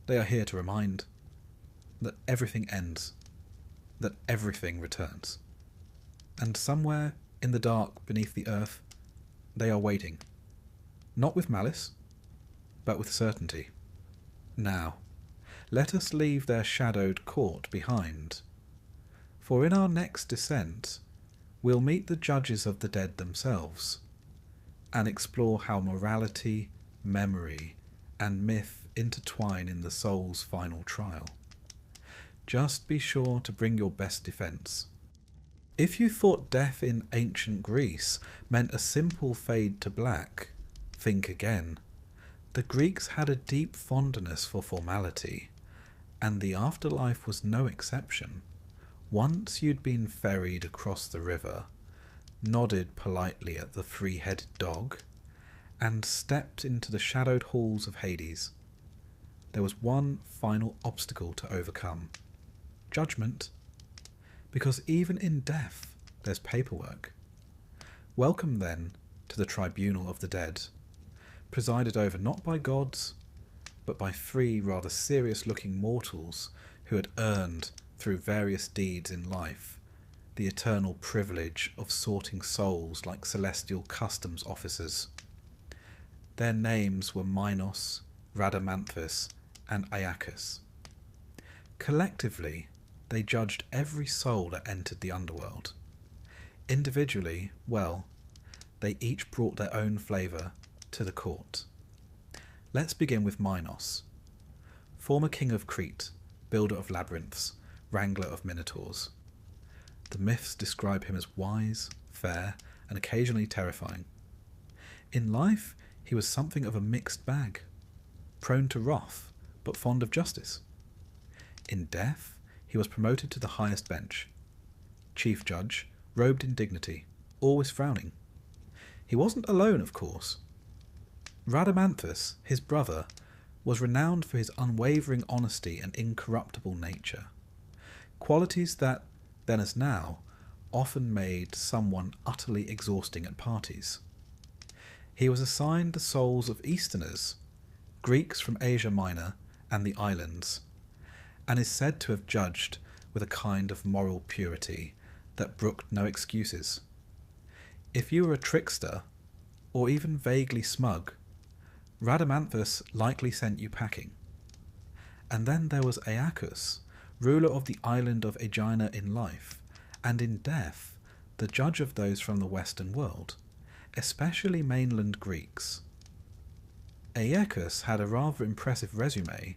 they are here to remind that everything ends, that everything returns. And somewhere in the dark beneath the earth, they are waiting, not with malice, but with certainty. Now, let us leave their shadowed court behind, for in our next descent, we'll meet the judges of the dead themselves, and explore how morality, memory, and myth intertwine in the soul's final trial. Just be sure to bring your best defense. If you thought death in ancient Greece meant a simple fade to black, think again. The Greeks had a deep fondness for formality, and the afterlife was no exception. Once you'd been ferried across the river, nodded politely at the three-headed dog, and stepped into the shadowed halls of Hades, there was one final obstacle to overcome: judgment. Because even in death there's paperwork. Welcome then to the tribunal of the dead, presided over not by gods, but by three rather serious-looking mortals who had earned, through various deeds in life, the eternal privilege of sorting souls like celestial customs officers. Their names were Minos, Rhadamanthus, and Aeacus. Collectively, they judged every soul that entered the underworld. Individually, well, they each brought their own flavour to the court. Let's begin with Minos, former king of Crete, builder of labyrinths, wrangler of minotaurs. The myths describe him as wise, fair, and occasionally terrifying. In life, he was something of a mixed bag, prone to wrath, but fond of justice. In death, he was promoted to the highest bench, chief judge, robed in dignity, always frowning. He wasn't alone, of course. Rhadamanthus, his brother, was renowned for his unwavering honesty and incorruptible nature, qualities that, then as now, often made someone utterly exhausting at parties. He was assigned the souls of Easterners, Greeks from Asia Minor and the islands, and is said to have judged with a kind of moral purity that brooked no excuses. If you were a trickster, or even vaguely smug, Rhadamanthus likely sent you packing. And then there was Aeacus, ruler of the island of Aegina in life, and in death, the judge of those from the Western world, especially mainland Greeks. Aeacus had a rather impressive resume,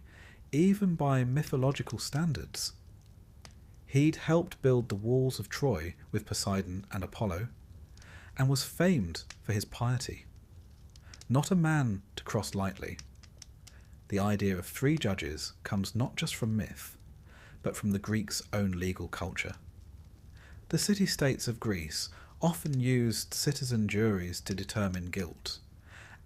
even by mythological standards. He'd helped build the walls of Troy with Poseidon and Apollo, and was famed for his piety. Not a man to cross lightly. The idea of three judges comes not just from myth, but from the Greeks' own legal culture. The city-states of Greece often used citizen juries to determine guilt,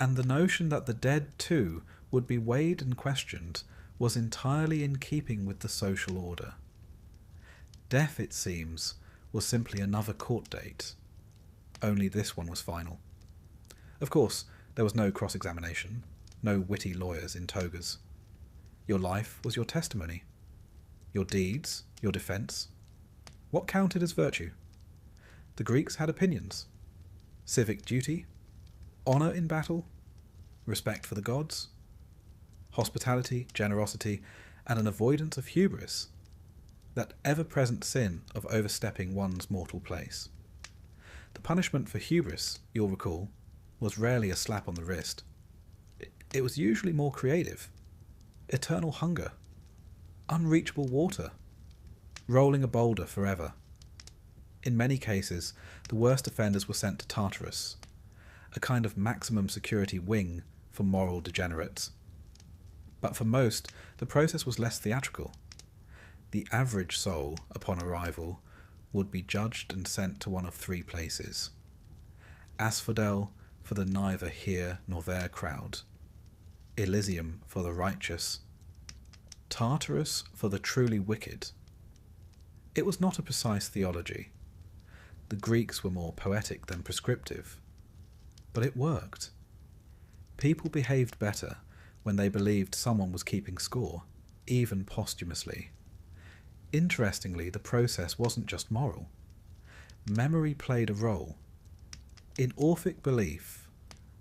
and the notion that the dead too would be weighed and questioned was entirely in keeping with the social order. Death, it seems, was simply another court date, only this one was final. Of course, there was no cross-examination. no witty lawyers in togas. Your life was your testimony. Your deeds, your defence. What counted as virtue? The Greeks had opinions. Civic duty, honour in battle, respect for the gods, hospitality, generosity, and an avoidance of hubris, that ever-present sin of overstepping one's mortal place. The punishment for hubris, you'll recall, was rarely a slap on the wrist. It was usually more creative. Eternal hunger, unreachable water, rolling a boulder forever. In many cases, the worst offenders were sent to Tartarus, a kind of maximum security wing for moral degenerates. But for most, the process was less theatrical. The average soul, upon arrival, would be judged and sent to one of three places. Asphodel for the neither here nor there crowd, Elysium for the righteous, Tartarus for the truly wicked. It was not a precise theology. The Greeks were more poetic than prescriptive. But it worked. People behaved better when they believed someone was keeping score, even posthumously. Interestingly, the process wasn't just moral. Memory played a role. In Orphic belief,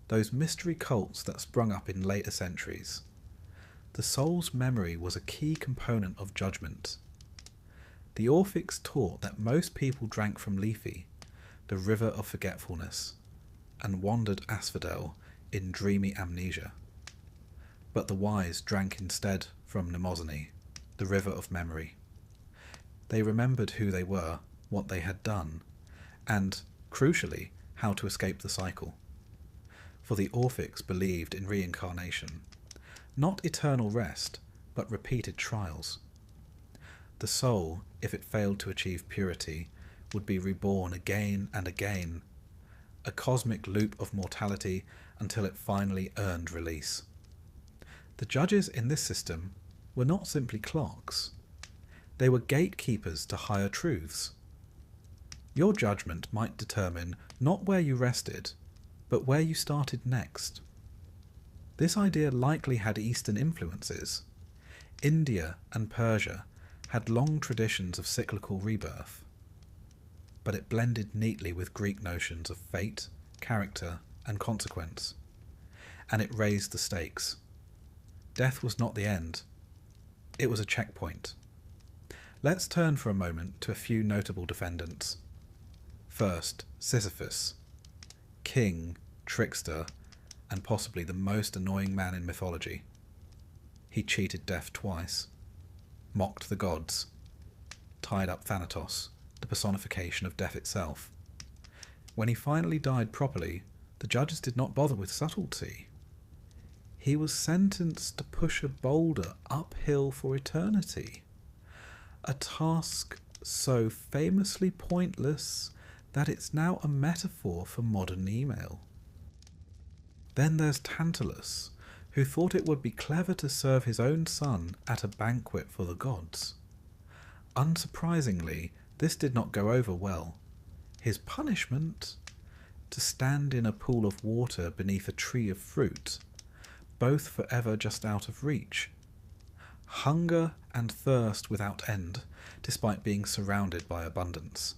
those mystery cults that sprung up in later centuries, the soul's memory was a key component of judgment. The Orphics taught that most people drank from Lethe, the river of forgetfulness, and wandered asphodel in dreamy amnesia. But the wise drank instead from Mnemosyne, the river of memory. They remembered who they were, what they had done, and, crucially, how to escape the cycle. For the Orphics believed in reincarnation, not eternal rest, but repeated trials. The soul, if it failed to achieve purity, would be reborn again and again, a cosmic loop of mortality until it finally earned release. The judges in this system were not simply clocks. They were gatekeepers to higher truths. Your judgment might determine not where you rested, but where you started next. This idea likely had Eastern influences. India and Persia had long traditions of cyclical rebirth, but it blended neatly with Greek notions of fate, character, and consequence, and it raised the stakes. Death was not the end. It was a checkpoint. Let's turn for a moment to a few notable defendants. First, Sisyphus, king, trickster, and possibly the most annoying man in mythology. He cheated death twice, mocked the gods, tied up Thanatos, the personification of death itself. When he finally died properly, the judges did not bother with subtlety. He was sentenced to push a boulder uphill for eternity, a task so famously pointless that it's now a metaphor for modern email. Then there's Tantalus, who thought it would be clever to serve his own son at a banquet for the gods. Unsurprisingly, this did not go over well. His punishment? To stand in a pool of water beneath a tree of fruit, both forever just out of reach. Hunger and thirst without end, despite being surrounded by abundance.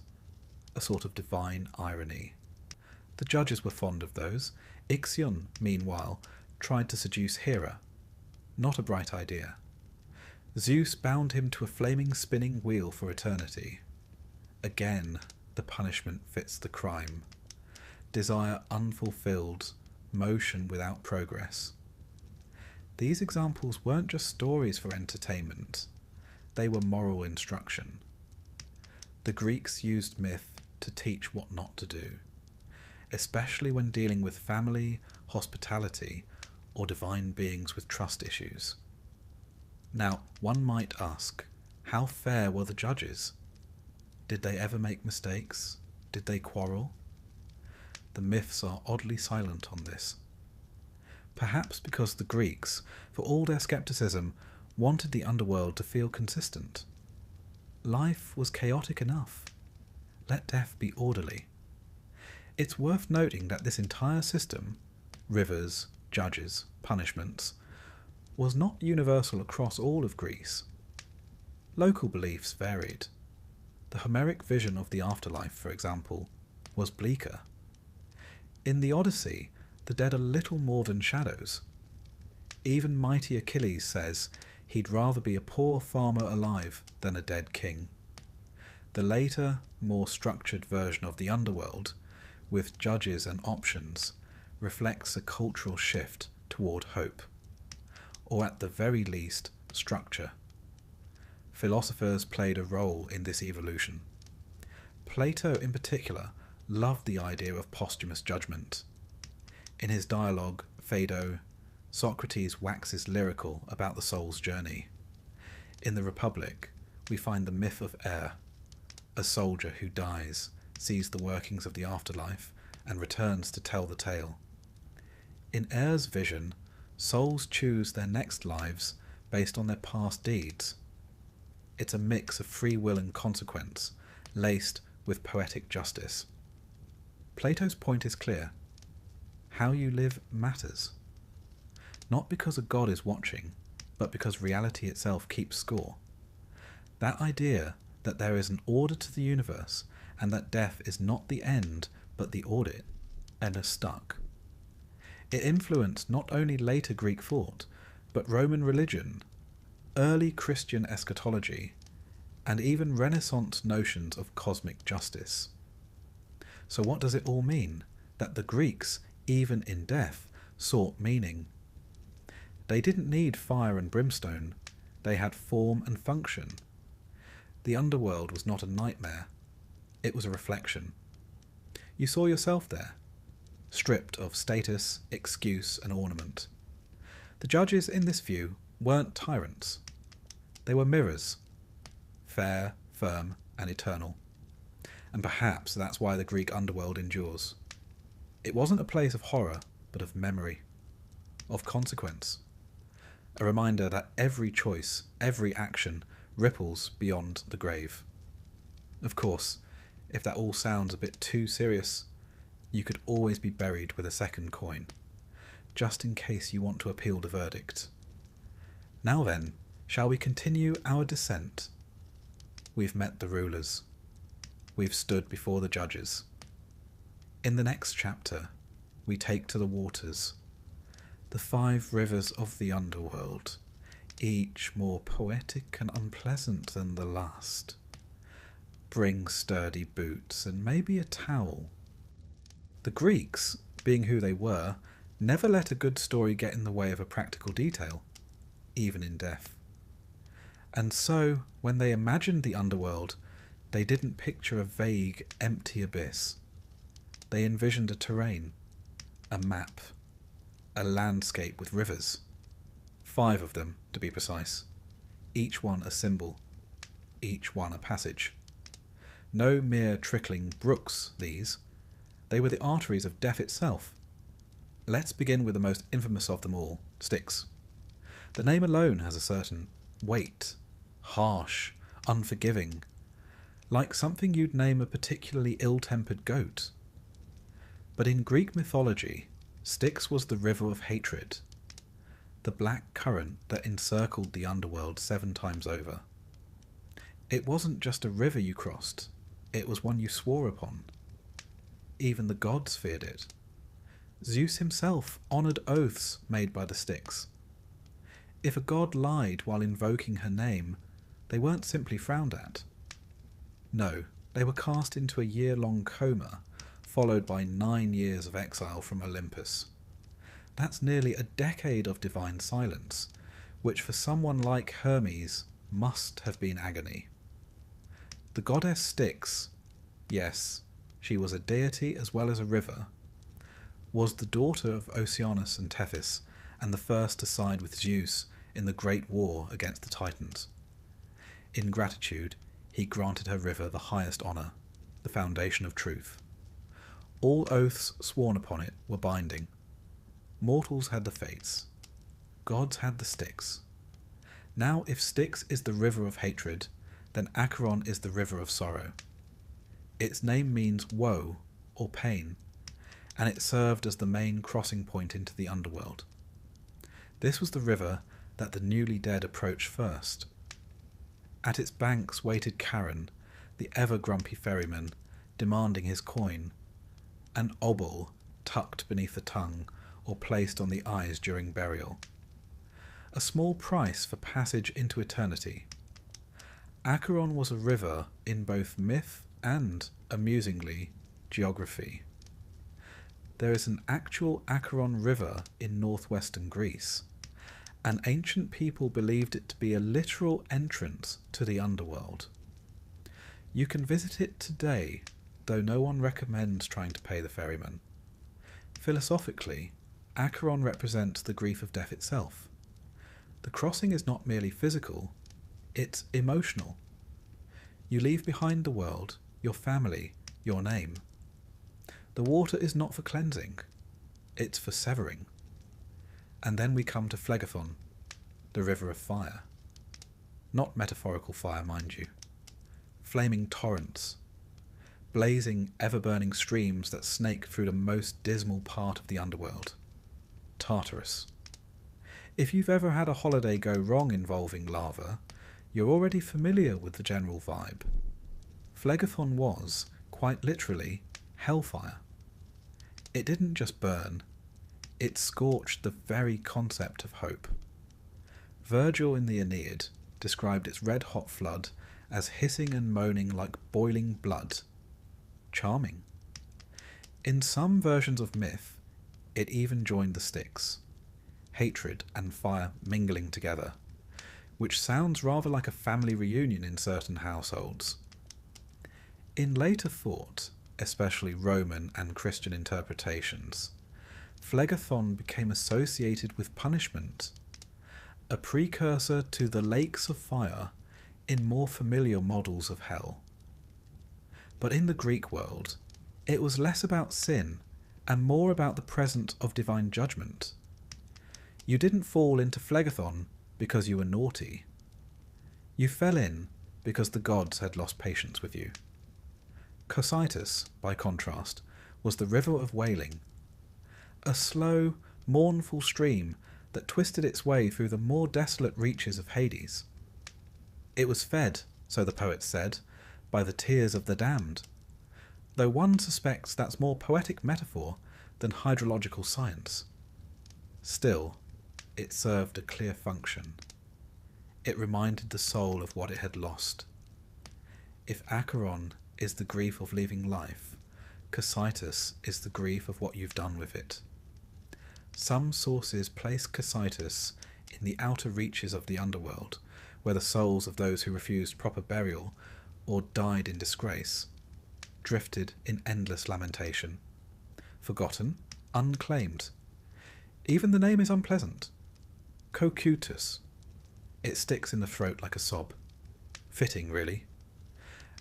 A sort of divine irony. The judges were fond of those. Ixion, meanwhile, tried to seduce Hera. Not a bright idea. Zeus bound him to a flaming spinning wheel for eternity. Again, the punishment fits the crime. Desire unfulfilled, motion without progress. These examples weren't just stories for entertainment. They were moral instruction. The Greeks used myth to teach what not to do, especially when dealing with family, hospitality, or divine beings with trust issues. Now, one might ask, how fair were the judges? Did they ever make mistakes? Did they quarrel? The myths are oddly silent on this. Perhaps because the Greeks, for all their skepticism, wanted the underworld to feel consistent. Life was chaotic enough. Let death be orderly. It's worth noting that this entire system, rivers, judges, punishments, was not universal across all of Greece. Local beliefs varied. The Homeric vision of the afterlife, for example, was bleaker. In the Odyssey, the dead are little more than shadows. Even mighty Achilles says he'd rather be a poor farmer alive than a dead king. The later, more structured version of the underworld, with judges and options, reflects a cultural shift toward hope, or at the very least, structure. Philosophers played a role in this evolution. Plato, in particular, loved the idea of posthumous judgment. In his dialogue, Phaedo, Socrates waxes lyrical about the soul's journey. In the Republic, we find the myth of Air, a soldier who dies, sees the workings of the afterlife, and returns to tell the tale. In Air's vision, souls choose their next lives based on their past deeds. It's a mix of free will and consequence, laced with poetic justice. Plato's point is clear. How you live matters. Not because a god is watching, but because reality itself keeps score. That idea that there is an order to the universe, and that death is not the end, but the audit, and are stuck. It influenced not only later Greek thought, but Roman religion, early Christian eschatology, and even Renaissance notions of cosmic justice. So what does it all mean? That the Greeks, even in death, sought meaning. They didn't need fire and brimstone, they had form and function. The underworld was not a nightmare, it was a reflection. You saw yourself there, stripped of status, excuse, and ornament. The judges in this view weren't tyrants. They were mirrors, fair, firm, and eternal. And perhaps that's why the Greek underworld endures. It wasn't a place of horror, but of memory, of consequence. A reminder that every choice, every action, ripples beyond the grave. Of course, if that all sounds a bit too serious, you could always be buried with a second coin, just in case you want to appeal the verdict. Now then, shall we continue our descent? We've met the rulers. We've stood before the judges. In the next chapter, we take to the waters, the 5 rivers of the underworld, each more poetic and unpleasant than the last. Bring sturdy boots and maybe a towel. The Greeks, being who they were, never let a good story get in the way of a practical detail, even in death. And so, when they imagined the underworld, they didn't picture a vague, empty abyss. They envisioned a terrain, a map, a landscape with rivers. 5 of them, to be precise. Each one a symbol, each one a passage. No mere trickling brooks, these. They were the arteries of death itself. Let's begin with the most infamous of them all, Styx. The name alone has a certain weight, harsh, unforgiving, like something you'd name a particularly ill-tempered goat. But in Greek mythology, Styx was the river of hatred, the black current that encircled the underworld 7 times over. It wasn't just a river you crossed, it was one you swore upon. Even the gods feared it. Zeus himself honoured oaths made by the Styx. If a god lied while invoking her name, they weren't simply frowned at. No, they were cast into a year-long coma, followed by 9 years of exile from Olympus. That's nearly a decade of divine silence, which for someone like Hermes must have been agony. The goddess Styx, yes, she was a deity as well as a river, was the daughter of Oceanus and Tethys, and the first to side with Zeus in the great war against the Titans. In gratitude, he granted her river the highest honour, the foundation of truth. All oaths sworn upon it were binding. Mortals had the fates. Gods had the Styx. Now if Styx is the river of hatred, then Acheron is the river of sorrow. Its name means woe or pain, and it served as the main crossing point into the underworld. This was the river that the newly dead approached first. At its banks waited Charon, the ever-grumpy ferryman, demanding his coin, an obol tucked beneath the tongue or placed on the eyes during burial. A small price for passage into eternity. Acheron was a river in both myth and, amusingly, geography. There is an actual Acheron river in northwestern Greece, and ancient people believed it to be a literal entrance to the underworld. You can visit it today, though no one recommends trying to pay the ferryman. Philosophically, Acheron represents the grief of death itself. The crossing is not merely physical, it's emotional. You leave behind the world, your family, your name. The water is not for cleansing, it's for severing. And then we come to Phlegethon, the river of fire. Not metaphorical fire, mind you. Flaming torrents, blazing, ever-burning streams that snake through the most dismal part of the underworld, Tartarus. If you've ever had a holiday go wrong involving lava, you're already familiar with the general vibe. Phlegethon was, quite literally, hellfire. It didn't just burn, it scorched the very concept of hope. Virgil in the Aeneid described its red-hot flood as hissing and moaning like boiling blood. Charming. In some versions of myth, it even joined the Styx, hatred and fire mingling together, which sounds rather like a family reunion in certain households. In later thought, especially Roman and Christian interpretations, Phlegethon became associated with punishment, a precursor to the lakes of fire in more familiar models of hell. But in the Greek world, it was less about sin and more about the presence of divine judgment. You didn't fall into Phlegethon because you were naughty. You fell in because the gods had lost patience with you. Cocytus, by contrast, was the river of wailing, a slow, mournful stream that twisted its way through the more desolate reaches of Hades. It was fed, so the poet said, by the tears of the damned, though one suspects that's more poetic metaphor than hydrological science. Still, it served a clear function. It reminded the soul of what it had lost. If Acheron is the grief of leaving life, Cocytus is the grief of what you've done with it. Some sources place Cocytus in the outer reaches of the underworld, where the souls of those who refused proper burial or died in disgrace drifted in endless lamentation. Forgotten, unclaimed. Even the name is unpleasant. Cocytus. It sticks in the throat like a sob. Fitting, really.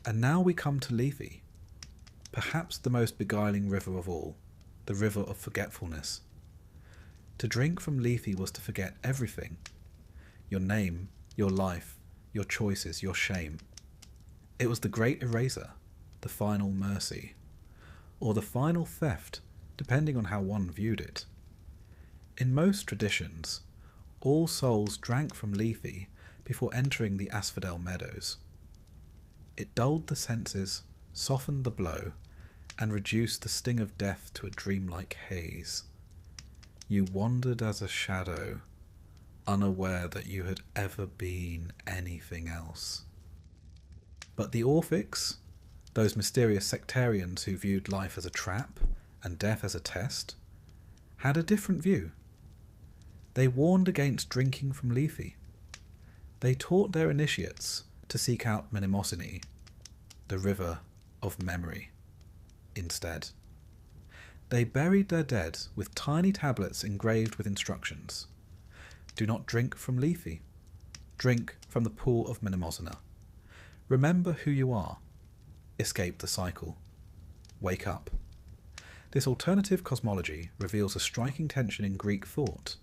And now we come to Lethe, perhaps the most beguiling river of all, the river of forgetfulness. To drink from Lethe was to forget everything. Your name, your life, your choices, your shame. It was the great eraser, the final mercy, or the final theft, depending on how one viewed it. In most traditions, all souls drank from Lethe before entering the Asphodel meadows. It dulled the senses, softened the blow, and reduced the sting of death to a dreamlike haze. You wandered as a shadow, unaware that you had ever been anything else. But the Orphics, those mysterious sectarians who viewed life as a trap and death as a test, had a different view. They warned against drinking from Lethe. They taught their initiates to seek out Mnemosyne, the river of memory, instead. They buried their dead with tiny tablets engraved with instructions. Do not drink from Lethe. Drink from the pool of Mnemosyne. Remember who you are. Escape the cycle. Wake up. This alternative cosmology reveals a striking tension in Greek thought.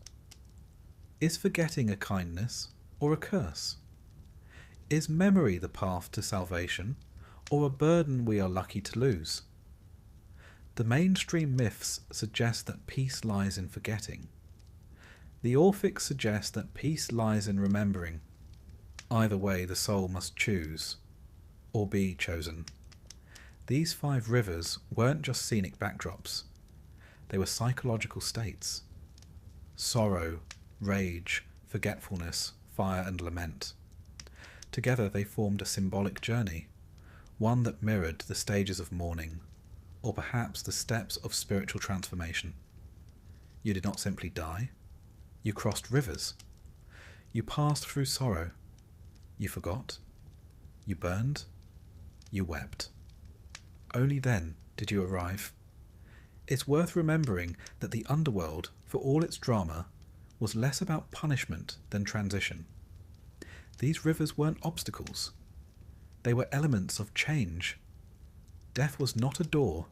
Is forgetting a kindness or a curse? Is memory the path to salvation or a burden we are lucky to lose? The mainstream myths suggest that peace lies in forgetting. The Orphics suggest that peace lies in remembering. Either way, the soul must choose, or be chosen. These 5 rivers weren't just scenic backdrops. They were psychological states. Sorrow, rage, forgetfulness, fire and lament. Together they formed a symbolic journey, one that mirrored the stages of mourning, or perhaps the steps of spiritual transformation. You did not simply die. You crossed rivers. You passed through sorrow. You forgot. You burned. You wept. Only then did you arrive. It's worth remembering that the underworld, for all its drama, was less about punishment than transition. These rivers weren't obstacles. They were elements of change. Death was not a door.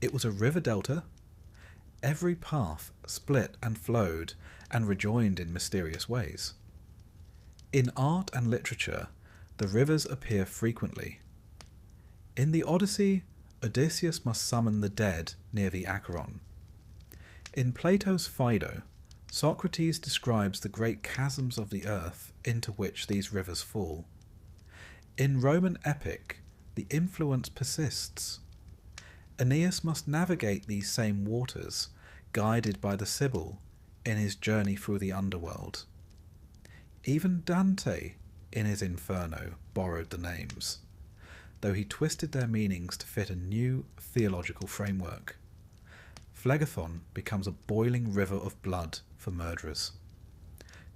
It was a river delta. Every path split and flowed and rejoined in mysterious ways. In art and literature, the rivers appear frequently. In the Odyssey, Odysseus must summon the dead near the Acheron. In Plato's Phaedo, Socrates describes the great chasms of the earth into which these rivers fall. In Roman epic, the influence persists. Aeneas must navigate these same waters, guided by the Sibyl in his journey through the underworld. Even Dante, in his Inferno, borrowed the names, though he twisted their meanings to fit a new theological framework. Phlegethon becomes a boiling river of blood for murderers.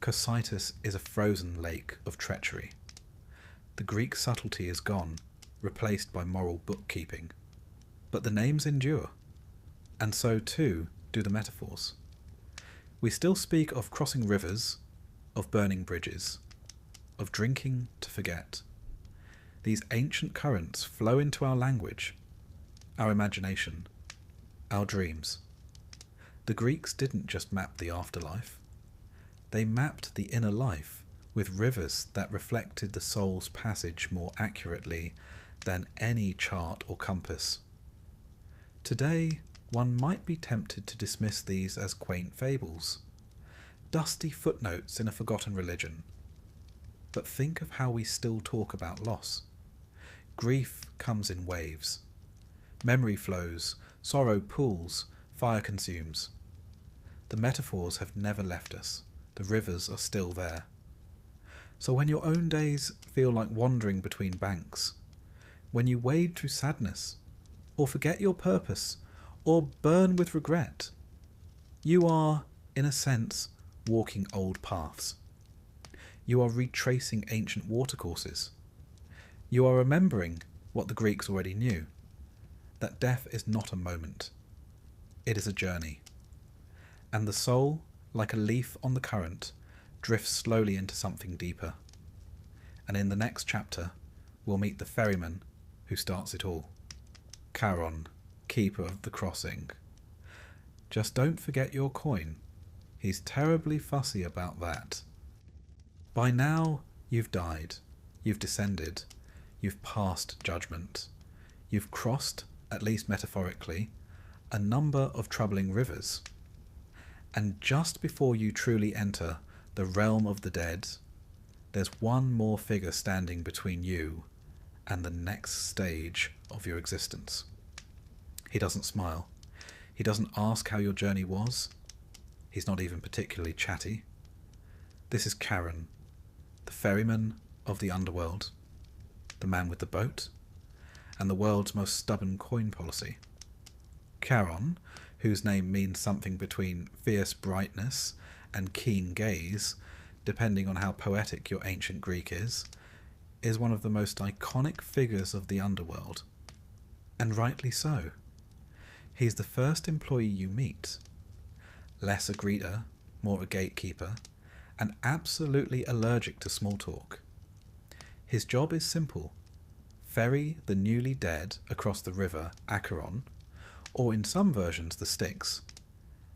Cocytus is a frozen lake of treachery. The Greek subtlety is gone, replaced by moral bookkeeping. But the names endure, and so too do the metaphors. We still speak of crossing rivers, of burning bridges, of drinking to forget. These ancient currents flow into our language, our imagination, our dreams. The Greeks didn't just map the afterlife. They mapped the inner life with rivers that reflected the soul's passage more accurately than any chart or compass. Today, one might be tempted to dismiss these as quaint fables, dusty footnotes in a forgotten religion. But think of how we still talk about loss. Grief comes in waves. Memory flows, sorrow pools, fire consumes. The metaphors have never left us. The rivers are still there. So when your own days feel like wandering between banks, when you wade through sadness, or forget your purpose, or burn with regret, you are, in a sense, walking old paths. You are retracing ancient watercourses. You are remembering what the Greeks already knew, that death is not a moment. It is a journey. And the soul, like a leaf on the current, drifts slowly into something deeper. And in the next chapter, we'll meet the ferryman who starts it all. Charon, keeper of the crossing. Just don't forget your coin. He's terribly fussy about that. By now, you've died. You've descended. You've passed judgment. You've crossed, at least metaphorically, a number of troubling rivers. And just before you truly enter the realm of the dead, there's one more figure standing between you and the next stage of your existence. He doesn't smile. He doesn't ask how your journey was. He's not even particularly chatty. This is Charon, the ferryman of the underworld, the man with the boat, and the world's most stubborn coin policy. Charon, whose name means something between fierce brightness and keen gaze, depending on how poetic your ancient Greek is one of the most iconic figures of the underworld. And rightly so. He's the first employee you meet. Less a greeter, more a gatekeeper, and absolutely allergic to small talk. His job is simple. Ferry the newly dead across the river Acheron, or in some versions the Styx,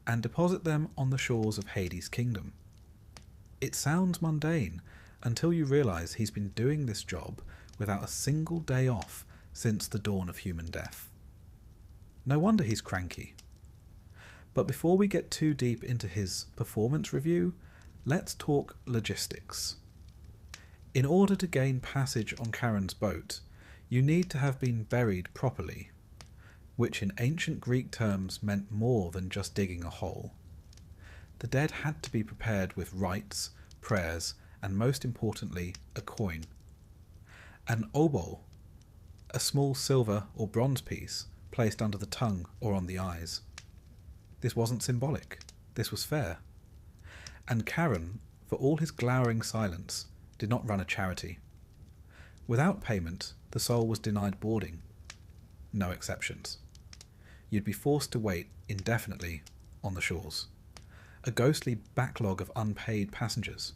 and deposit them on the shores of Hades' kingdom. It sounds mundane until you realise he's been doing this job without a single day off since the dawn of human death. No wonder he's cranky. But before we get too deep into his performance review, let's talk logistics. In order to gain passage on Charon's boat, you need to have been buried properly, which in ancient Greek terms meant more than just digging a hole. The dead had to be prepared with rites, prayers, and most importantly, a coin. An obol, a small silver or bronze piece placed under the tongue or on the eyes. This wasn't symbolic, this was fair. And Charon, for all his glowering silence, did not run a charity. Without payment, the soul was denied boarding. No exceptions. You'd be forced to wait indefinitely on the shores. A ghostly backlog of unpaid passengers.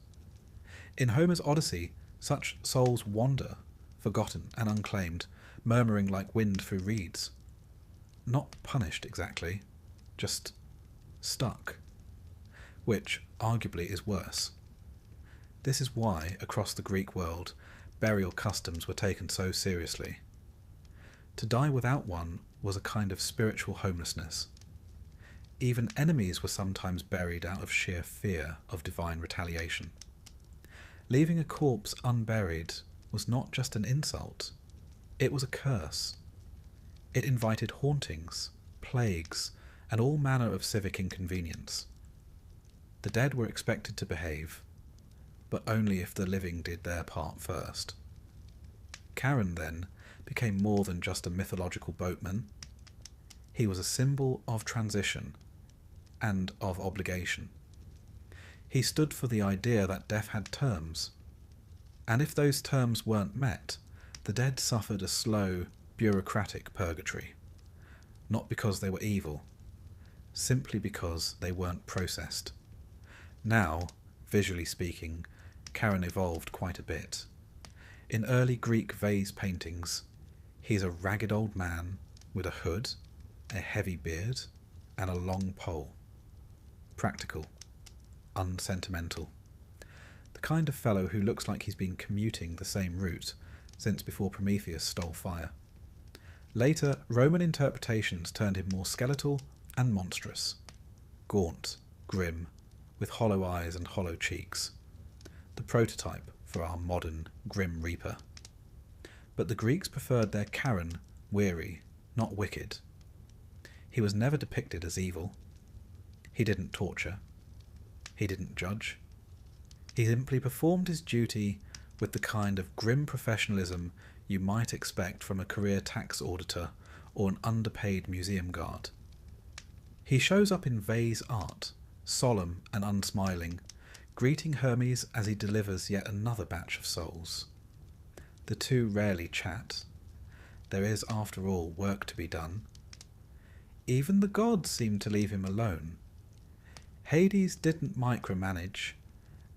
In Homer's Odyssey, such souls wander, forgotten and unclaimed, murmuring like wind through reeds. Not punished exactly, just stuck. Which, arguably, is worse. This is why, across the Greek world, burial customs were taken so seriously. To die without one was a kind of spiritual homelessness. Even enemies were sometimes buried out of sheer fear of divine retaliation. Leaving a corpse unburied was not just an insult, it was a curse. It invited hauntings, plagues, and all manner of civic inconvenience. The dead were expected to behave, but only if the living did their part first. Charon, then, became more than just a mythological boatman. He was a symbol of transition and of obligation. He stood for the idea that death had terms, and if those terms weren't met, the dead suffered a slow, bureaucratic purgatory, not because they were evil, simply because they weren't processed. Now, visually speaking, Charon evolved quite a bit. In early Greek vase paintings, he's a ragged old man with a hood, a heavy beard, and a long pole. Practical, unsentimental. The kind of fellow who looks like he's been commuting the same route since before Prometheus stole fire. Later, Roman interpretations turned him more skeletal and monstrous. Gaunt, grim, with hollow eyes and hollow cheeks. The prototype for our modern Grim Reaper. But the Greeks preferred their Charon weary, not wicked. He was never depicted as evil. He didn't torture. He didn't judge. He simply performed his duty with the kind of grim professionalism you might expect from a career tax auditor or an underpaid museum guard. He shows up in vase art, solemn and unsmiling, greeting Hermes as he delivers yet another batch of souls. The two rarely chat. There is, after all, work to be done. Even the gods seem to leave him alone. Hades didn't micromanage,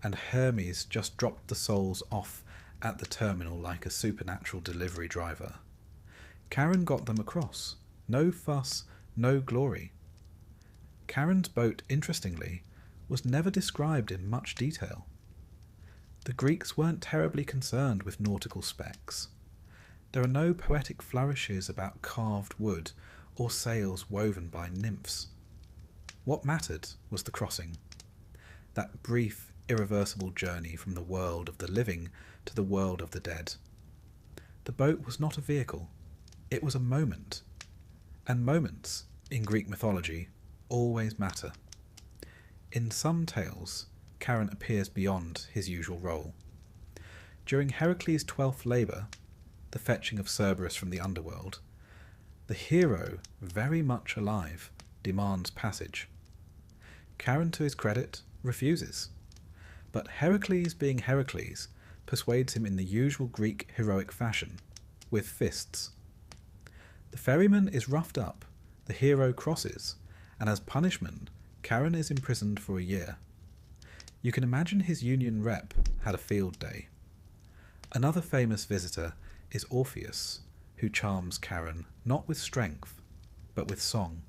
and Hermes just dropped the souls off at the terminal like a supernatural delivery driver. Charon got them across. No fuss, no glory. Charon's boat, interestingly, was never described in much detail. The Greeks weren't terribly concerned with nautical specs. There are no poetic flourishes about carved wood or sails woven by nymphs. What mattered was the crossing, that brief, irreversible journey from the world of the living to the world of the dead. The boat was not a vehicle, it was a moment. And moments, in Greek mythology, always matter. In some tales, Charon appears beyond his usual role. During Heracles' 12th labour, the fetching of Cerberus from the underworld, the hero, very much alive, demands passage. Charon, to his credit, refuses. But Heracles, being Heracles, persuades him in the usual Greek heroic fashion, with fists. The ferryman is roughed up, the hero crosses, and as punishment, Charon is imprisoned for a year. You can imagine his union rep had a field day. Another famous visitor is Orpheus, who charms Charon not with strength, but with song.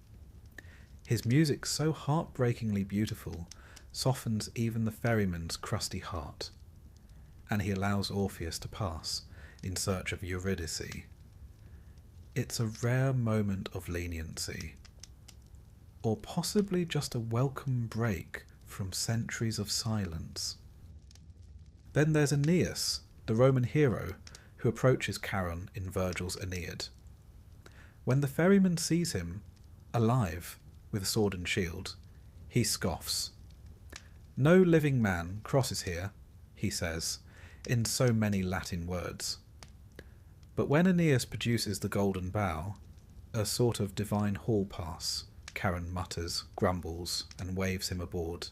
His music, so heartbreakingly beautiful, softens even the ferryman's crusty heart, and he allows Orpheus to pass in search of Eurydice. It's a rare moment of leniency, or possibly just a welcome break from centuries of silence. Then there's Aeneas, the Roman hero, who approaches Charon in Virgil's Aeneid. When the ferryman sees him, alive, with sword and shield, he scoffs. "No living man crosses here," he says, in so many Latin words. But when Aeneas produces the golden bow, a sort of divine hall pass, Charon mutters, grumbles, and waves him aboard.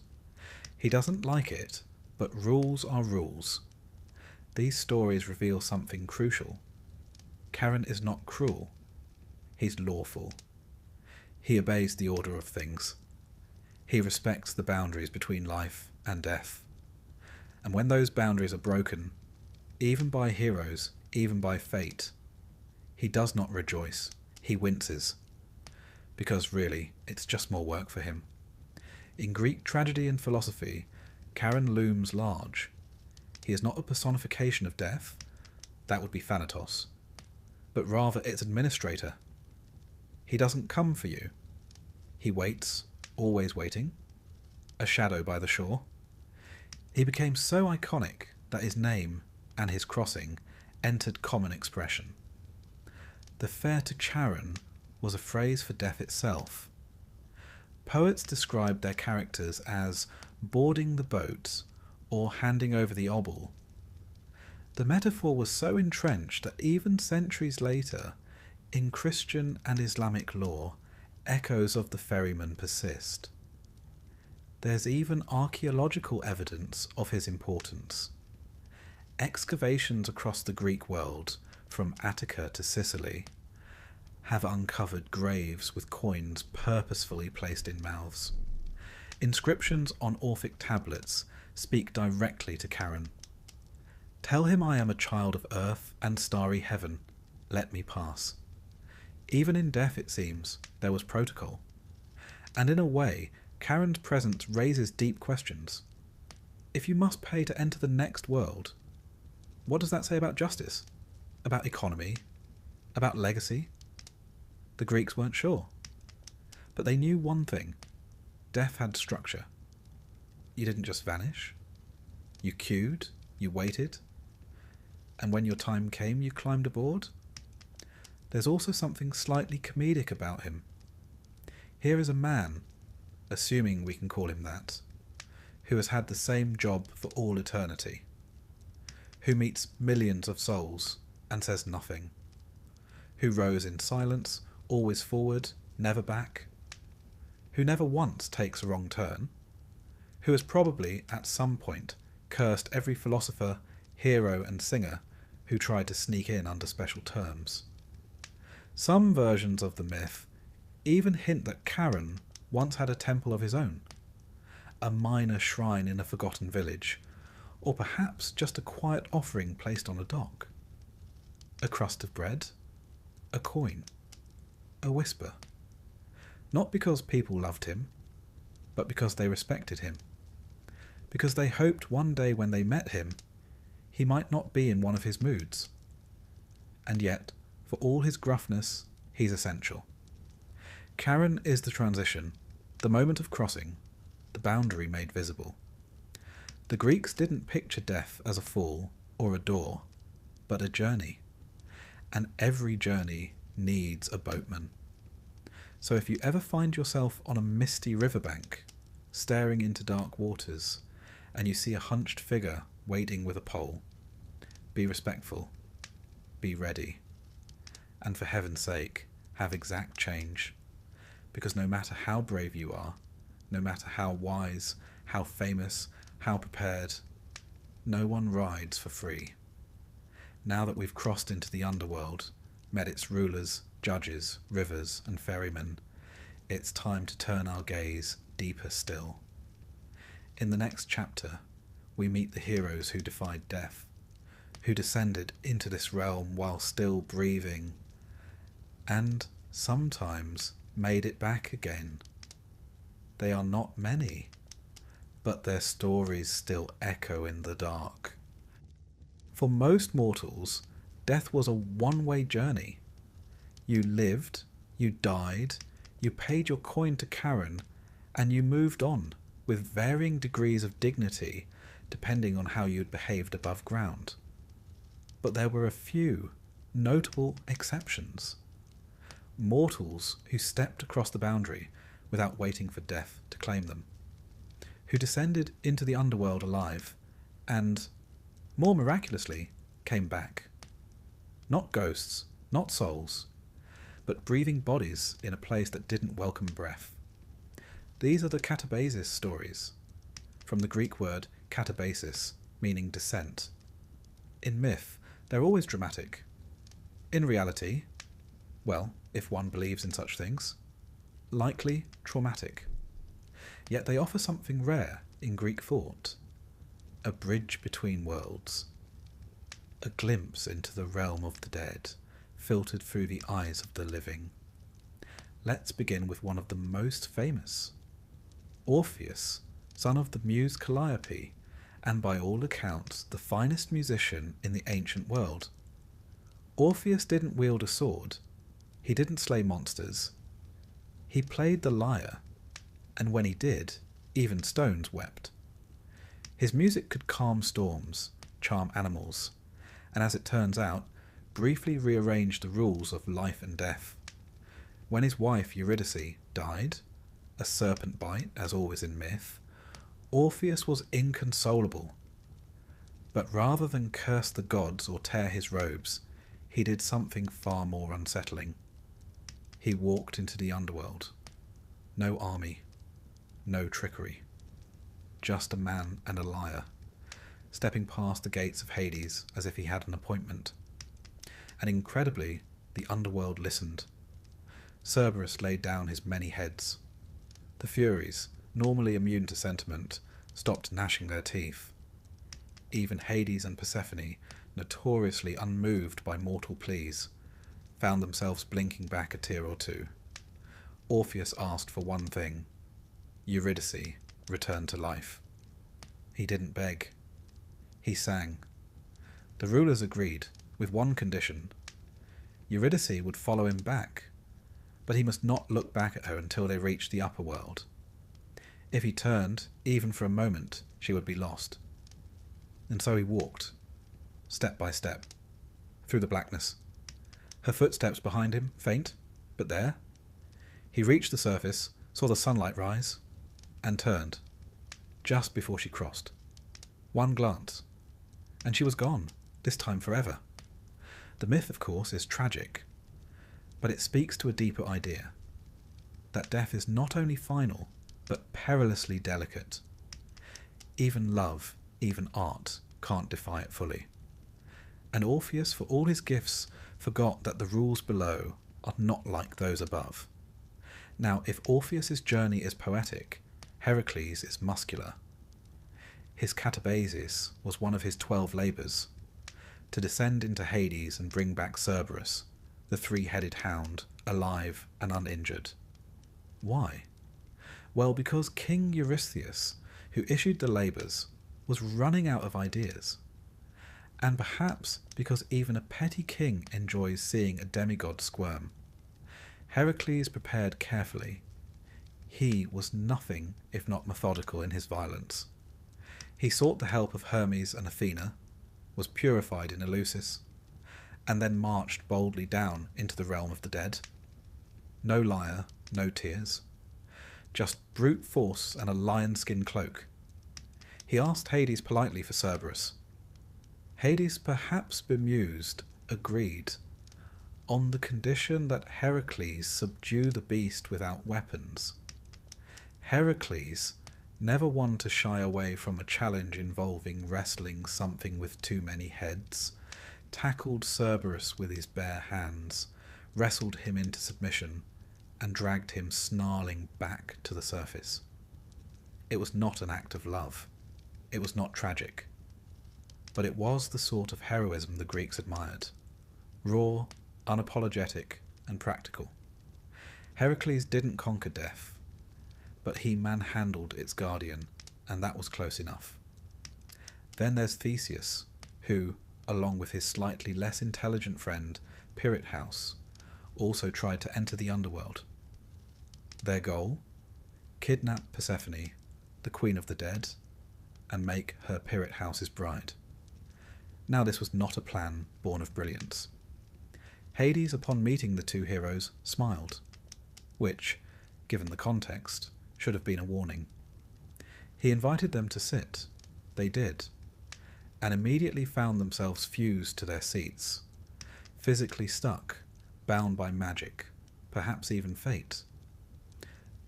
He doesn't like it, but rules are rules. These stories reveal something crucial. Charon is not cruel. He's lawful. He obeys the order of things. He respects the boundaries between life and death. And when those boundaries are broken, even by heroes, even by fate, he does not rejoice. He winces. Because really, it's just more work for him. In Greek tragedy and philosophy, Charon looms large. He is not a personification of death, that would be Thanatos, but rather its administrator. He doesn't come for you. He waits, always waiting, a shadow by the shore. He became so iconic that his name and his crossing entered common expression. The fare to Charon was a phrase for death itself. Poets described their characters as boarding the boat or handing over the obol. The metaphor was so entrenched that even centuries later, in Christian and Islamic lore, echoes of the ferryman persist. There's even archaeological evidence of his importance. Excavations across the Greek world, from Attica to Sicily, have uncovered graves with coins purposefully placed in mouths. Inscriptions on Orphic tablets speak directly to Charon. "Tell him I am a child of earth and starry heaven. Let me pass." Even in death, it seems, there was protocol. And in a way, Charon's presence raises deep questions. If you must pay to enter the next world, what does that say about justice? About economy? About legacy? The Greeks weren't sure. But they knew one thing. Death had structure. You didn't just vanish. You queued, you waited, and when your time came, you climbed aboard. There's also something slightly comedic about him. Here is a man, assuming we can call him that, who has had the same job for all eternity, who meets millions of souls and says nothing, who rows in silence, always forward, never back, who never once takes a wrong turn, who has probably, at some point, cursed every philosopher, hero and singer who tried to sneak in under special terms. Some versions of the myth even hint that Charon once had a temple of his own, a minor shrine in a forgotten village, or perhaps just a quiet offering placed on a dock. A crust of bread, a coin, a whisper. Not because people loved him, but because they respected him. Because they hoped one day when they met him, he might not be in one of his moods. And yet, for all his gruffness, he's essential. Charon is the transition, the moment of crossing, the boundary made visible. The Greeks didn't picture death as a fall or a door, but a journey. And every journey needs a boatman. So if you ever find yourself on a misty riverbank, staring into dark waters, and you see a hunched figure waiting with a pole, be respectful, be ready, and for heaven's sake, have exact change. Because no matter how brave you are, no matter how wise, how famous, how prepared, no one rides for free. Now that we've crossed into the underworld, met its rulers, judges, rivers, and ferrymen, it's time to turn our gaze deeper still. In the next chapter, we meet the heroes who defied death, who descended into this realm while still breathing, and sometimes made it back again. They are not many, but their stories still echo in the dark. For most mortals, death was a one-way journey. You lived, you died, you paid your coin to Charon, and you moved on with varying degrees of dignity depending on how you'd behaved above ground. But there were a few notable exceptions. Mortals who stepped across the boundary without waiting for death to claim them, who descended into the underworld alive and, more miraculously, came back. Not ghosts, not souls, but breathing bodies in a place that didn't welcome breath. These are the katabasis stories, from the Greek word katabasis, meaning descent. In myth, they're always dramatic. In reality, well, if one believes in such things, likely traumatic. Yet they offer something rare in Greek thought: a bridge between worlds, a glimpse into the realm of the dead, filtered through the eyes of the living. Let's begin with one of the most famous. Orpheus, son of the muse Calliope, and by all accounts the finest musician in the ancient world. Orpheus didn't wield a sword, he didn't slay monsters, he played the lyre, and when he did, even stones wept. His music could calm storms, charm animals, and as it turns out, briefly rearrange the rules of life and death. When his wife Eurydice died, a serpent bite, as always in myth, Orpheus was inconsolable. But rather than curse the gods or tear his robes, he did something far more unsettling. He walked into the underworld. No army, no trickery. Just a man and a lyre, stepping past the gates of Hades as if he had an appointment. And incredibly, the underworld listened. Cerberus laid down his many heads. The Furies, normally immune to sentiment, stopped gnashing their teeth. Even Hades and Persephone, notoriously unmoved by mortal pleas, found themselves blinking back a tear or two. Orpheus asked for one thing: Eurydice returned to life. He didn't beg. He sang. The rulers agreed, with one condition. Eurydice would follow him back, but he must not look back at her until they reached the upper world. If he turned, even for a moment, she would be lost. And so he walked, step by step, through the blackness. Her footsteps behind him, faint, but there. He reached the surface, saw the sunlight rise, and turned, just before she crossed. One glance, and she was gone, this time forever. The myth, of course, is tragic, but it speaks to a deeper idea, that death is not only final, but perilously delicate. Even love, even art, can't defy it fully. And Orpheus, for all his gifts, forgot that the rules below are not like those above. Now, if Orpheus's journey is poetic, Heracles is muscular. His katabasis was one of his 12 labours, to descend into Hades and bring back Cerberus, the three-headed hound, alive and uninjured. Why? Well, because King Eurystheus, who issued the labours, was running out of ideas. And perhaps because even a petty king enjoys seeing a demigod squirm. Heracles prepared carefully. He was nothing if not methodical in his violence. He sought the help of Hermes and Athena, was purified in Eleusis, and then marched boldly down into the realm of the dead. No lyre, no tears. Just brute force and a lion-skin cloak. He asked Hades politely for Cerberus. Hades, perhaps bemused, agreed, on the condition that Heracles subdue the beast without weapons. Heracles, never one to shy away from a challenge involving wrestling something with too many heads, tackled Cerberus with his bare hands, wrestled him into submission, and dragged him snarling back to the surface. It was not an act of love. It was not tragic. But it was the sort of heroism the Greeks admired. Raw, unapologetic, and practical. Heracles didn't conquer death, but he manhandled its guardian, and that was close enough. Then there's Theseus, who, along with his slightly less intelligent friend, Pirithous, also tried to enter the underworld. Their goal? Kidnap Persephone, the queen of the dead, and make her Pirate House's bride. Now this was not a plan born of brilliance. Hades, upon meeting the two heroes, smiled, which, given the context, should have been a warning. He invited them to sit. They did, and immediately found themselves fused to their seats, physically stuck, bound by magic, perhaps even fate.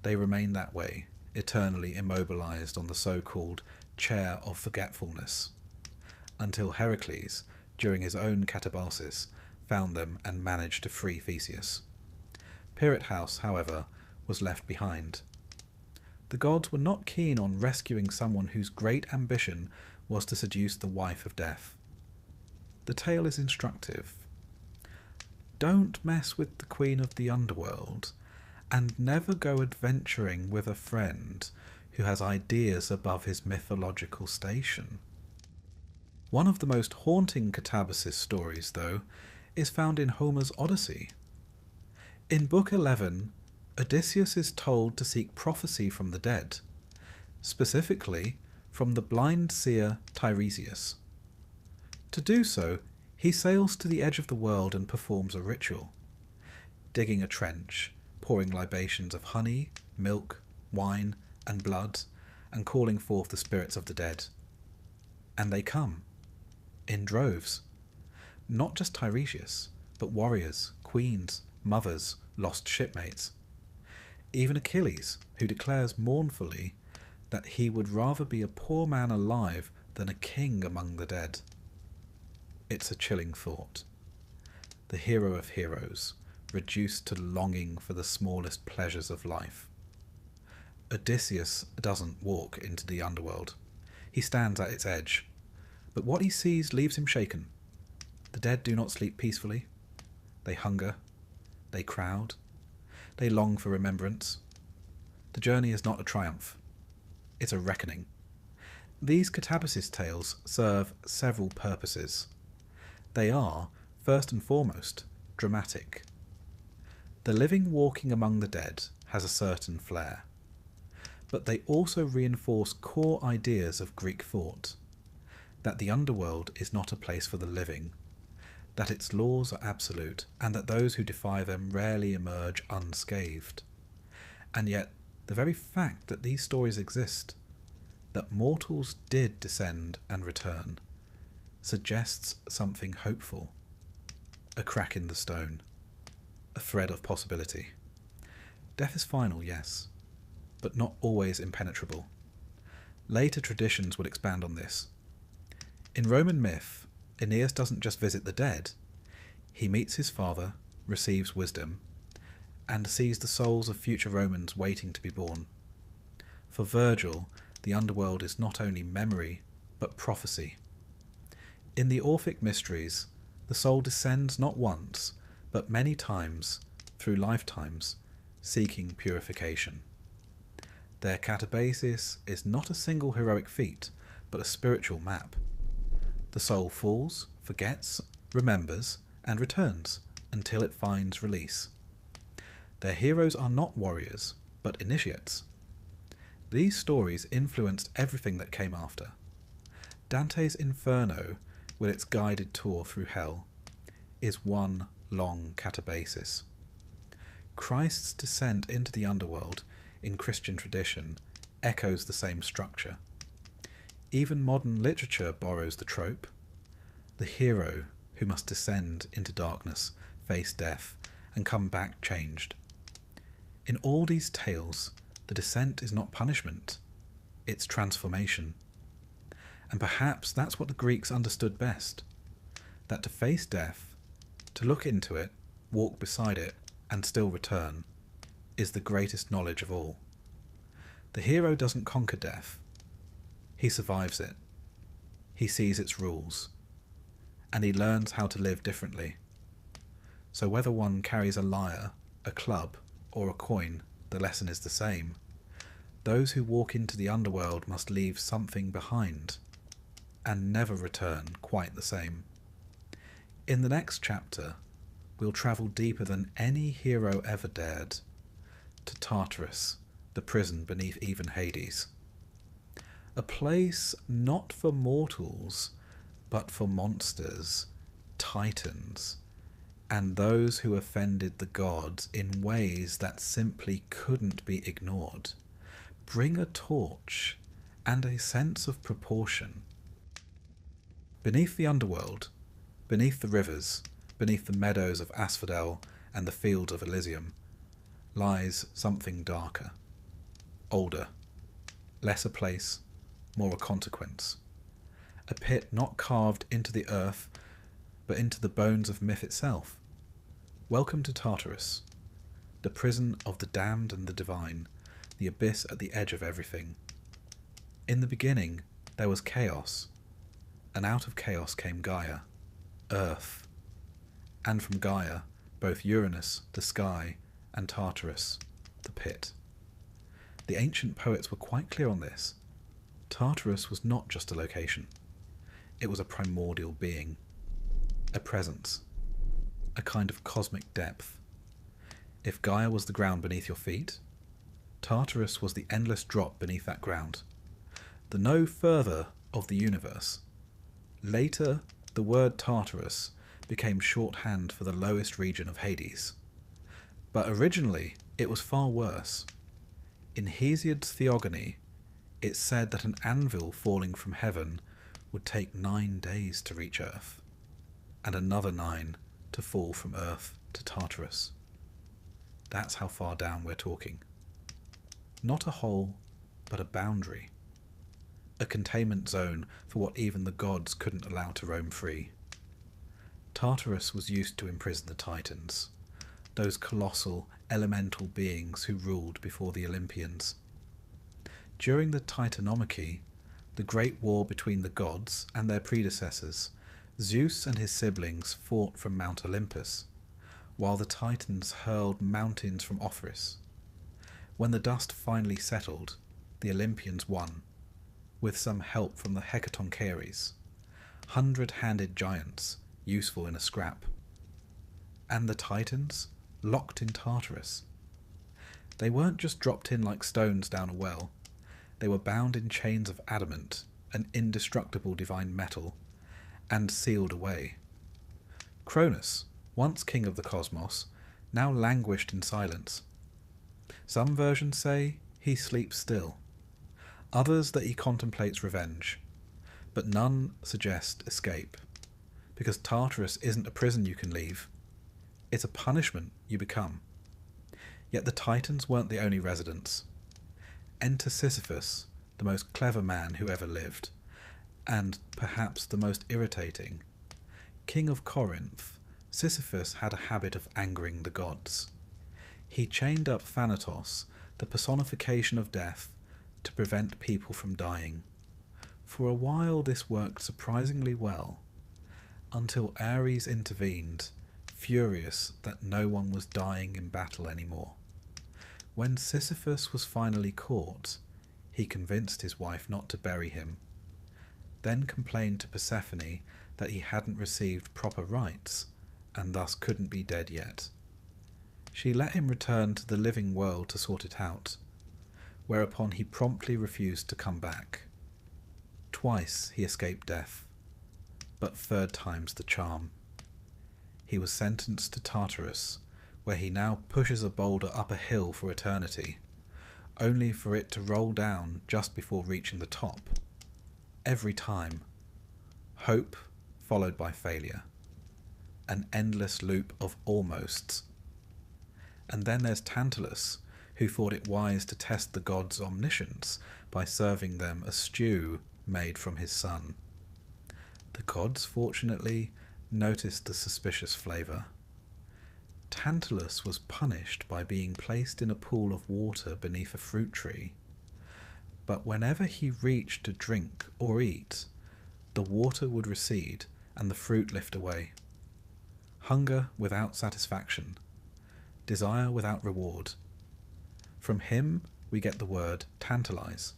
They remained that way, eternally immobilized on the so-called chair of forgetfulness, until Heracles, during his own catabasis, found them and managed to free Theseus. Pirate House, however, was left behind. The gods were not keen on rescuing someone whose great ambition was to seduce the wife of death. The tale is instructive. Don't mess with the queen of the underworld, and never go adventuring with a friend who has ideas above his mythological station. One of the most haunting catabasis stories, though, is found in Homer's Odyssey. In Book 11, Odysseus is told to seek prophecy from the dead, specifically from the blind seer Tiresias. To do so, he sails to the edge of the world and performs a ritual, digging a trench, pouring libations of honey, milk, wine, and blood, and calling forth the spirits of the dead. And they come, in droves. Not just Tiresias, but warriors, queens, mothers, lost shipmates. Even Achilles, who declares mournfully that he would rather be a poor man alive than a king among the dead. It's a chilling thought. The hero of heroes, reduced to longing for the smallest pleasures of life. Odysseus doesn't walk into the underworld. He stands at its edge, but what he sees leaves him shaken. The dead do not sleep peacefully. They hunger. They crowd. They long for remembrance. The journey is not a triumph. It's a reckoning. These catabasis tales serve several purposes. They are, first and foremost, dramatic. The living walking among the dead has a certain flair, but they also reinforce core ideas of Greek thought, that the underworld is not a place for the living, that its laws are absolute, and that those who defy them rarely emerge unscathed. And yet, the very fact that these stories exist, that mortals did descend and return, suggests something hopeful, a crack in the stone, a thread of possibility. Death is final, yes, but not always impenetrable. Later traditions would expand on this. In Roman myth, Aeneas doesn't just visit the dead. He meets his father, receives wisdom, and sees the souls of future Romans waiting to be born. For Virgil, the underworld is not only memory, but prophecy. In the Orphic mysteries, the soul descends not once, but many times, through lifetimes, seeking purification. Their catabasis is not a single heroic feat, but a spiritual map. The soul falls, forgets, remembers, and returns until it finds release. Their heroes are not warriors, but initiates. These stories influenced everything that came after. Dante's Inferno, with its guided tour through hell, is one long catabasis. Christ's descent into the underworld in Christian tradition echoes the same structure. Even modern literature borrows the trope. The hero who must descend into darkness, face death, and come back changed. In all these tales, the descent is not punishment, it's transformation. And perhaps that's what the Greeks understood best, that to face death, to look into it, walk beside it, and still return, is the greatest knowledge of all. The hero doesn't conquer death. He survives it. He sees its rules. And he learns how to live differently. So whether one carries a lyre, a club, or a coin, the lesson is the same. Those who walk into the underworld must leave something behind, and never return quite the same. In the next chapter, we'll travel deeper than any hero ever dared, to Tartarus, the prison beneath even Hades. A place not for mortals, but for monsters, titans, and those who offended the gods in ways that simply couldn't be ignored. Bring a torch and a sense of proportion. Beneath the underworld, beneath the rivers, beneath the meadows of Asphodel and the fields of Elysium, lies something darker, older, less a place, more a consequence. A pit not carved into the earth, but into the bones of myth itself. Welcome to Tartarus, the prison of the damned and the divine, the abyss at the edge of everything. In the beginning, there was chaos, and out of chaos came Gaia, Earth, and from Gaia, both Uranus, the sky, and Tartarus, the pit. The ancient poets were quite clear on this. Tartarus was not just a location. It was a primordial being, a presence, a kind of cosmic depth. If Gaia was the ground beneath your feet, Tartarus was the endless drop beneath that ground, the no further of the universe. Later, the word Tartarus became shorthand for the lowest region of Hades. But originally, it was far worse. In Hesiod's Theogony, it said that an anvil falling from heaven would take 9 days to reach Earth, and another 9 to fall from Earth to Tartarus. That's how far down we're talking. Not a hole, but a boundary. A containment zone for what even the gods couldn't allow to roam free. Tartarus was used to imprison the Titans, those colossal, elemental beings who ruled before the Olympians. During the Titanomachy, the great war between the gods and their predecessors, Zeus and his siblings fought from Mount Olympus, while the Titans hurled mountains from Orpheus. When the dust finally settled, the Olympians won, with some help from the Hecatoncheires, 100-handed giants useful in a scrap. And the Titans, locked in Tartarus. They weren't just dropped in like stones down a well. They were bound in chains of adamant, an indestructible divine metal, and sealed away. Cronus, once king of the cosmos, now languished in silence. Some versions say he sleeps still, others that he contemplates revenge, but none suggest escape, because Tartarus isn't a prison you can leave, it's a punishment you become. Yet the Titans weren't the only residents. Enter Sisyphus, the most clever man who ever lived, and perhaps the most irritating. King of Corinth, Sisyphus had a habit of angering the gods. He chained up Thanatos, the personification of death, to prevent people from dying. For a while this worked surprisingly well, until Ares intervened, furious that no one was dying in battle anymore. When Sisyphus was finally caught, he convinced his wife not to bury him, then complained to Persephone that he hadn't received proper rites, and thus couldn't be dead yet. She let him return to the living world to sort it out, whereupon he promptly refused to come back. Twice he escaped death, but third time's the charm. He was sentenced to Tartarus, where he now pushes a boulder up a hill for eternity, only for it to roll down just before reaching the top. Every time. Hope followed by failure. An endless loop of almosts. And then there's Tantalus, who thought it wise to test the gods' omniscience by serving them a stew made from his son. The gods, fortunately, noticed the suspicious flavour. Tantalus was punished by being placed in a pool of water beneath a fruit tree. But whenever he reached to drink or eat, the water would recede and the fruit lift away. Hunger without satisfaction. Desire without reward. From him we get the word tantalize,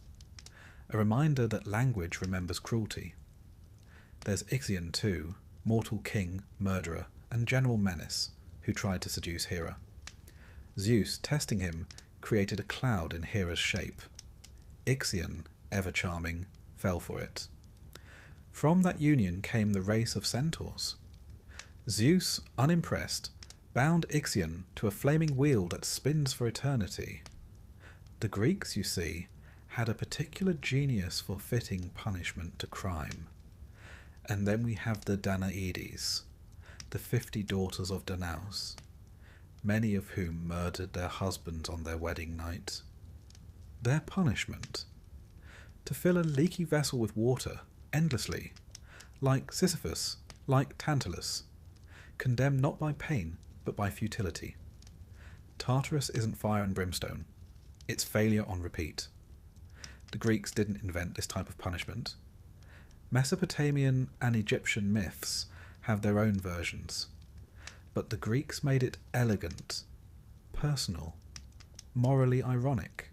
a reminder that language remembers cruelty. There's Ixion too, mortal king, murderer, and general menace, who tried to seduce Hera. Zeus, testing him, created a cloud in Hera's shape. Ixion, ever charming, fell for it. From that union came the race of centaurs. Zeus, unimpressed, bound Ixion to a flaming wheel that spins for eternity. The Greeks, you see, had a particular genius for fitting punishment to crime. And then we have the Danaïdes, the 50 daughters of Danaus, many of whom murdered their husbands on their wedding night. Their punishment? To fill a leaky vessel with water, endlessly, like Sisyphus, like Tantalus, condemned not by pain, but by futility. Tartarus isn't fire and brimstone. It's failure on repeat. The Greeks didn't invent this type of punishment. Mesopotamian and Egyptian myths have their own versions, but the Greeks made it elegant, personal, morally ironic.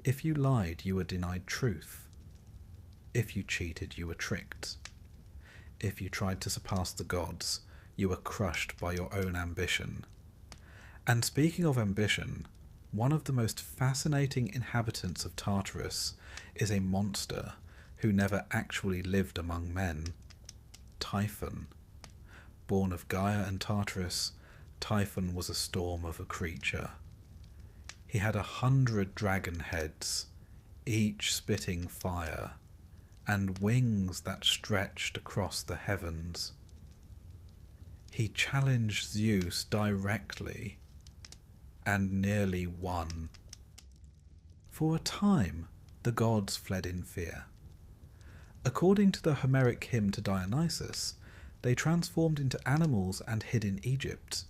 If you lied, you were denied truth. If you cheated, you were tricked. If you tried to surpass the gods, you were crushed by your own ambition. And speaking of ambition, one of the most fascinating inhabitants of Tartarus is a monster who never actually lived among men. Typhon. Born of Gaia and Tartarus, Typhon was a storm of a creature. He had 100 dragon heads, each spitting fire, and wings that stretched across the heavens. He challenged Zeus directly, and nearly won. For a time, the gods fled in fear. According to the Homeric hymn to Dionysus, they transformed into animals and hid in Egypt,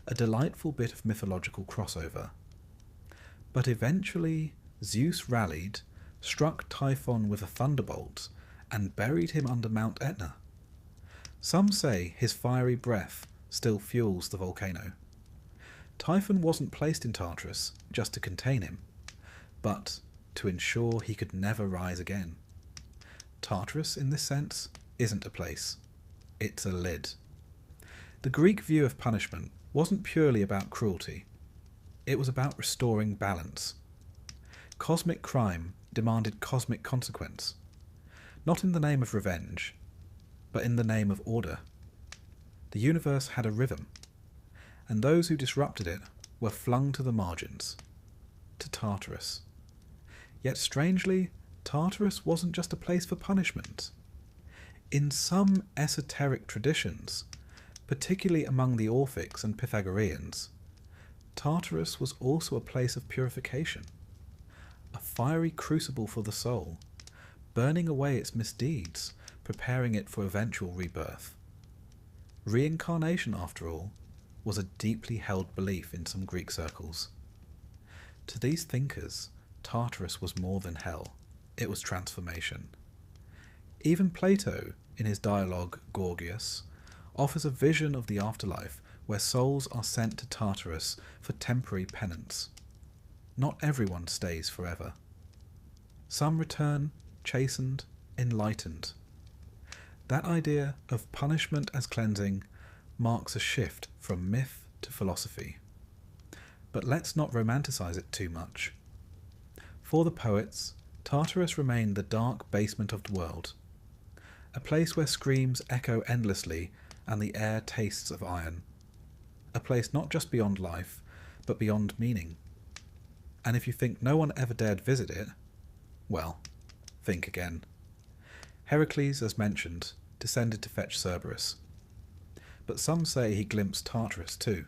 a delightful bit of mythological crossover. But eventually, Zeus rallied, struck Typhon with a thunderbolt, and buried him under Mount Etna. Some say his fiery breath still fuels the volcano. Typhon wasn't placed in Tartarus just to contain him, but to ensure he could never rise again. Tartarus, in this sense, isn't a place. It's a lid. The Greek view of punishment wasn't purely about cruelty. It was about restoring balance. Cosmic crime demanded cosmic consequence, not in the name of revenge, but in the name of order. The universe had a rhythm, and those who disrupted it were flung to the margins, to Tartarus. Yet strangely, Tartarus wasn't just a place for punishment. In some esoteric traditions, particularly among the Orphics and Pythagoreans, Tartarus was also a place of purification, a fiery crucible for the soul, burning away its misdeeds, preparing it for eventual rebirth. Reincarnation, after all, was a deeply held belief in some Greek circles. To these thinkers, Tartarus was more than hell. It was transformation. Even Plato, in his dialogue Gorgias, offers a vision of the afterlife where souls are sent to Tartarus for temporary penance. Not everyone stays forever. Some return chastened, enlightened. That idea of punishment as cleansing marks a shift from myth to philosophy. But let's not romanticize it too much. For the poets, Tartarus remained the dark basement of the world, a place where screams echo endlessly and the air tastes of iron, a place not just beyond life, but beyond meaning. And if you think no one ever dared visit it, well, think again. Heracles, as mentioned, descended to fetch Cerberus. But some say he glimpsed Tartarus too,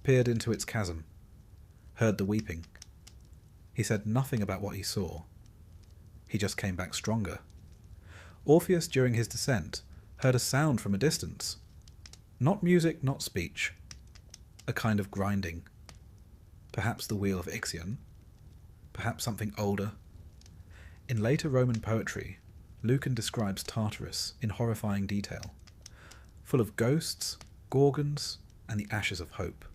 peered into its chasm, heard the weeping. He said nothing about what he saw. He just came back stronger. Orpheus, during his descent, heard a sound from a distance. Not music, not speech. A kind of grinding. Perhaps the wheel of Ixion. Perhaps something older. In later Roman poetry, Lucan describes Tartarus in horrifying detail, full of ghosts, gorgons, and the ashes of hope.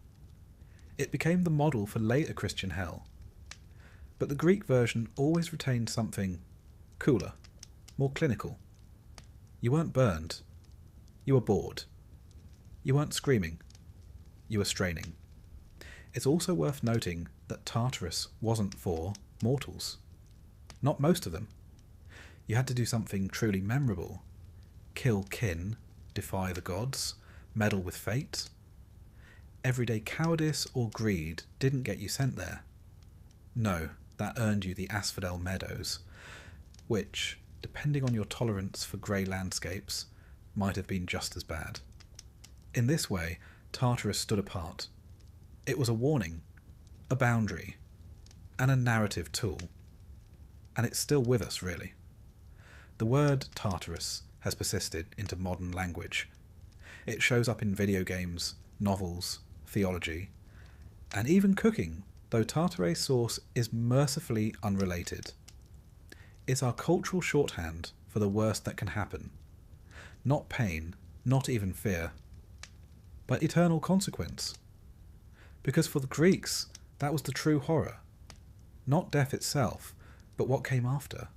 It became the model for later Christian hell. But the Greek version always retained something cooler, more clinical. You weren't burned. You were bored. You weren't screaming. you were straining. It's also worth noting that Tartarus wasn't for mortals. Not most of them. You had to do something truly memorable. Kill kin, defy the gods, meddle with fate. Everyday cowardice or greed didn't get you sent there. No, that earned you the Asphodel Meadows, which, depending on your tolerance for grey landscapes, might have been just as bad. In this way, Tartarus stood apart. It was a warning, a boundary, and a narrative tool. And it's still with us, really. The word Tartarus has persisted into modern language. It shows up in video games, novels, theology, and even cooking, though Tartare's source is mercifully unrelated. It's our cultural shorthand for the worst that can happen. Not pain, not even fear, but eternal consequence. Because for the Greeks, that was the true horror. Not death itself, but what came after.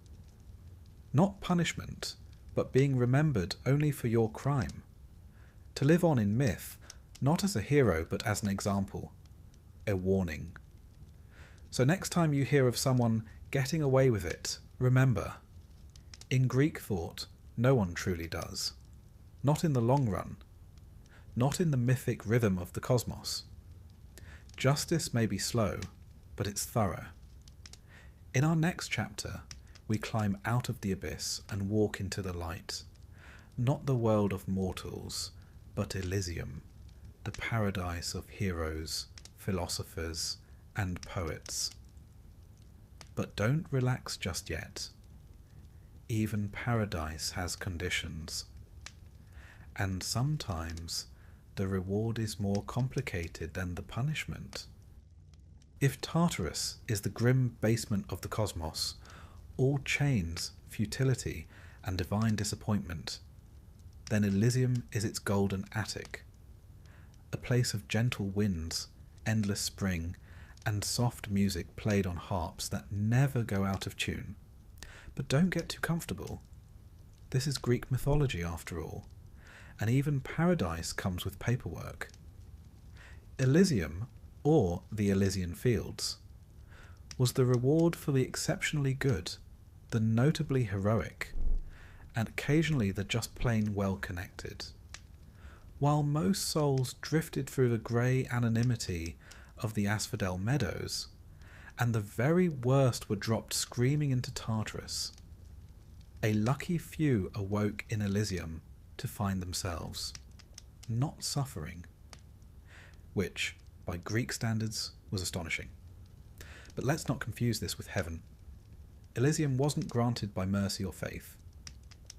Not punishment, but being remembered only for your crime. To live on in myth, not as a hero, but as an example, a warning. So next time you hear of someone getting away with it, remember, in Greek thought, no one truly does. Not in the long run. Not in the mythic rhythm of the cosmos. Justice may be slow, but it's thorough. In our next chapter, we climb out of the abyss and walk into the light. Not the world of mortals, but Elysium, the paradise of heroes, philosophers, and poets. But don't relax just yet. Even paradise has conditions. And sometimes the reward is more complicated than the punishment. If Tartarus is the grim basement of the cosmos, all chains, futility, and divine disappointment, then Elysium is its golden attic, a place of gentle winds, endless spring, and soft music played on harps that never go out of tune. But don't get too comfortable. This is Greek mythology after all, and even paradise comes with paperwork. Elysium, or the Elysian Fields, was the reward for the exceptionally good, the notably heroic, and occasionally the just plain well-connected. While most souls drifted through the grey anonymity of the Asphodel Meadows, and the very worst were dropped screaming into Tartarus, a lucky few awoke in Elysium to find themselves not suffering, which, by Greek standards, was astonishing. But let's not confuse this with heaven. Elysium wasn't granted by mercy or faith.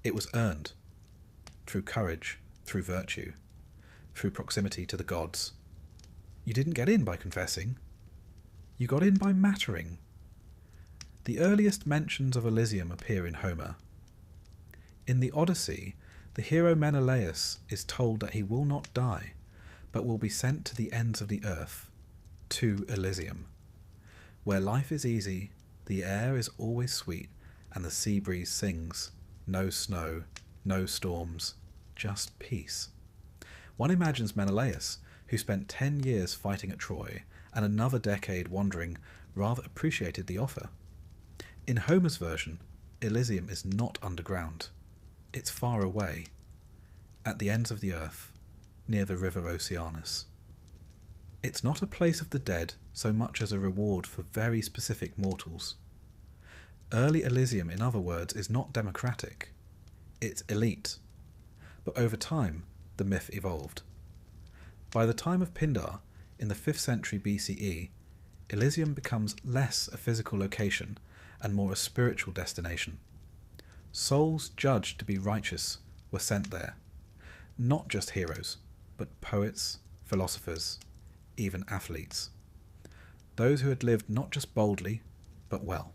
It was earned through courage, through virtue, through proximity to the gods. You didn't get in by confessing. You got in by mattering. The earliest mentions of Elysium appear in Homer. In the Odyssey, the hero Menelaus is told that he will not die, but will be sent to the ends of the earth, to Elysium, where life is easy, the air is always sweet, and the sea breeze sings. No snow, no storms, just peace. One imagines Menelaus, who spent 10 years fighting at Troy, and another decade wandering, rather appreciated the offer. In Homer's version, Elysium is not underground. It's far away, at the ends of the earth, near the river Oceanus. It's not a place of the dead so much as a reward for very specific mortals. Early Elysium, in other words, is not democratic. It's elite. But over time, the myth evolved. By the time of Pindar, in the 5th century BCE, Elysium becomes less a physical location and more a spiritual destination. Souls judged to be righteous were sent there. Not just heroes, but poets, philosophers, even athletes. Those who had lived not just boldly, but well.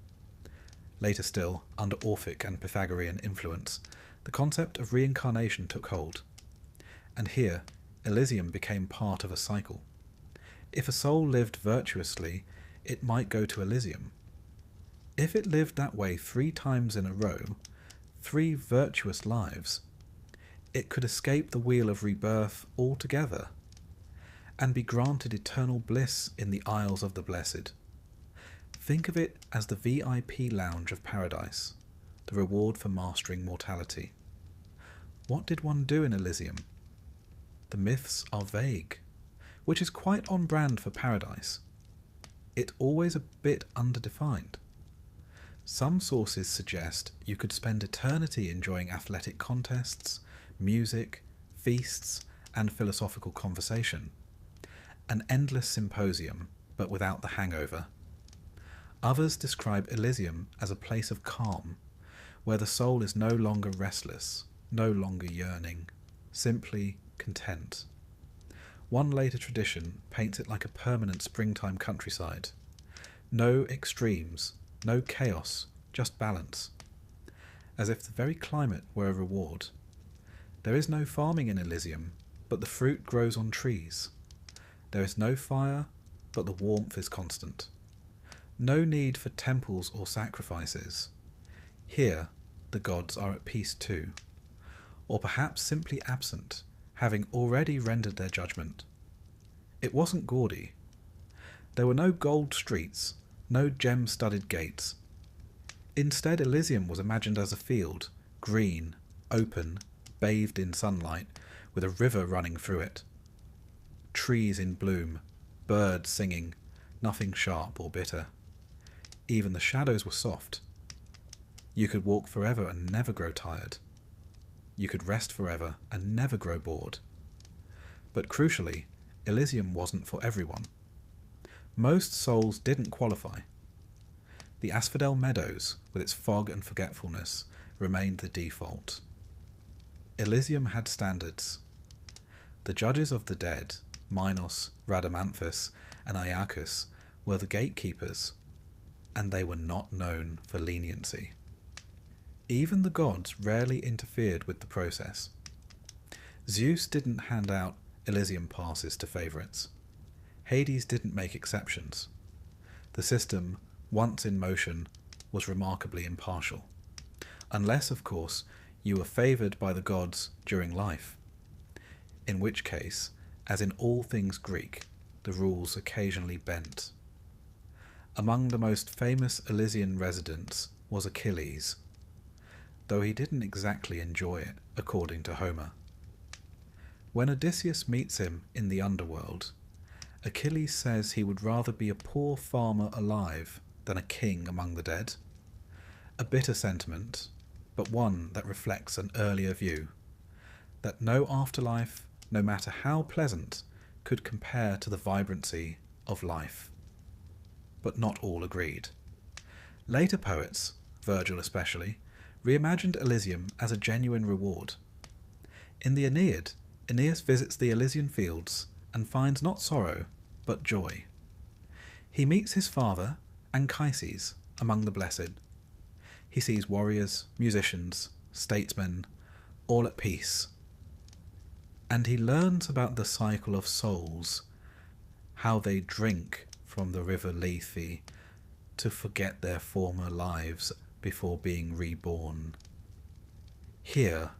Later still, under Orphic and Pythagorean influence, the concept of reincarnation took hold. And here, Elysium became part of a cycle. If a soul lived virtuously, it might go to Elysium. If it lived that way 3 times in a row, 3 virtuous lives, it could escape the wheel of rebirth altogether. and be granted eternal bliss in the Isles of the Blessed. Think of it as the VIP lounge of paradise, the reward for mastering mortality. What did one do in Elysium? The myths are vague, which is quite on brand for paradise. It's always a bit underdefined. Some sources suggest you could spend eternity enjoying athletic contests, music, feasts, and philosophical conversation. An endless symposium, but without the hangover. Others describe Elysium as a place of calm, where the soul is no longer restless, no longer yearning, simply content. One later tradition paints it like a permanent springtime countryside. No extremes, no chaos, just balance. As if the very climate were a reward. There is no farming in Elysium, but the fruit grows on trees. There is no fire, but the warmth is constant. No need for temples or sacrifices. Here, the gods are at peace too, or perhaps simply absent, having already rendered their judgment. It wasn't gaudy. There were no gold streets, no gem-studded gates. Instead, Elysium was imagined as a field, green, open, bathed in sunlight, with a river running through it. Trees in bloom, birds singing, nothing sharp or bitter. Even the shadows were soft. You could walk forever and never grow tired. You could rest forever and never grow bored. But crucially, Elysium wasn't for everyone. Most souls didn't qualify. The Asphodel Meadows, with its fog and forgetfulness, remained the default. Elysium had standards. The judges of the dead, Minos, Rhadamanthus, and Iacchus, were the gatekeepers, and they were not known for leniency. Even the gods rarely interfered with the process. Zeus didn't hand out Elysium passes to favourites. Hades didn't make exceptions. The system, once in motion, was remarkably impartial. Unless, of course, you were favoured by the gods during life. In which case, as in all things Greek, the rules occasionally bent. Among the most famous Elysian residents was Achilles, though he didn't exactly enjoy it, according to Homer. When Odysseus meets him in the underworld, Achilles says he would rather be a poor farmer alive than a king among the dead. A bitter sentiment, but one that reflects an earlier view, that no afterlife, no matter how pleasant, could compare to the vibrancy of life. But not all agreed. Later poets, Virgil especially, reimagined Elysium as a genuine reward. In the Aeneid, Aeneas visits the Elysian fields and finds not sorrow, but joy. He meets his father, Anchises, among the blessed. He sees warriors, musicians, statesmen, all at peace. And he learns about the cycle of souls, how they drink from the river Lethe to forget their former lives before being reborn. Here,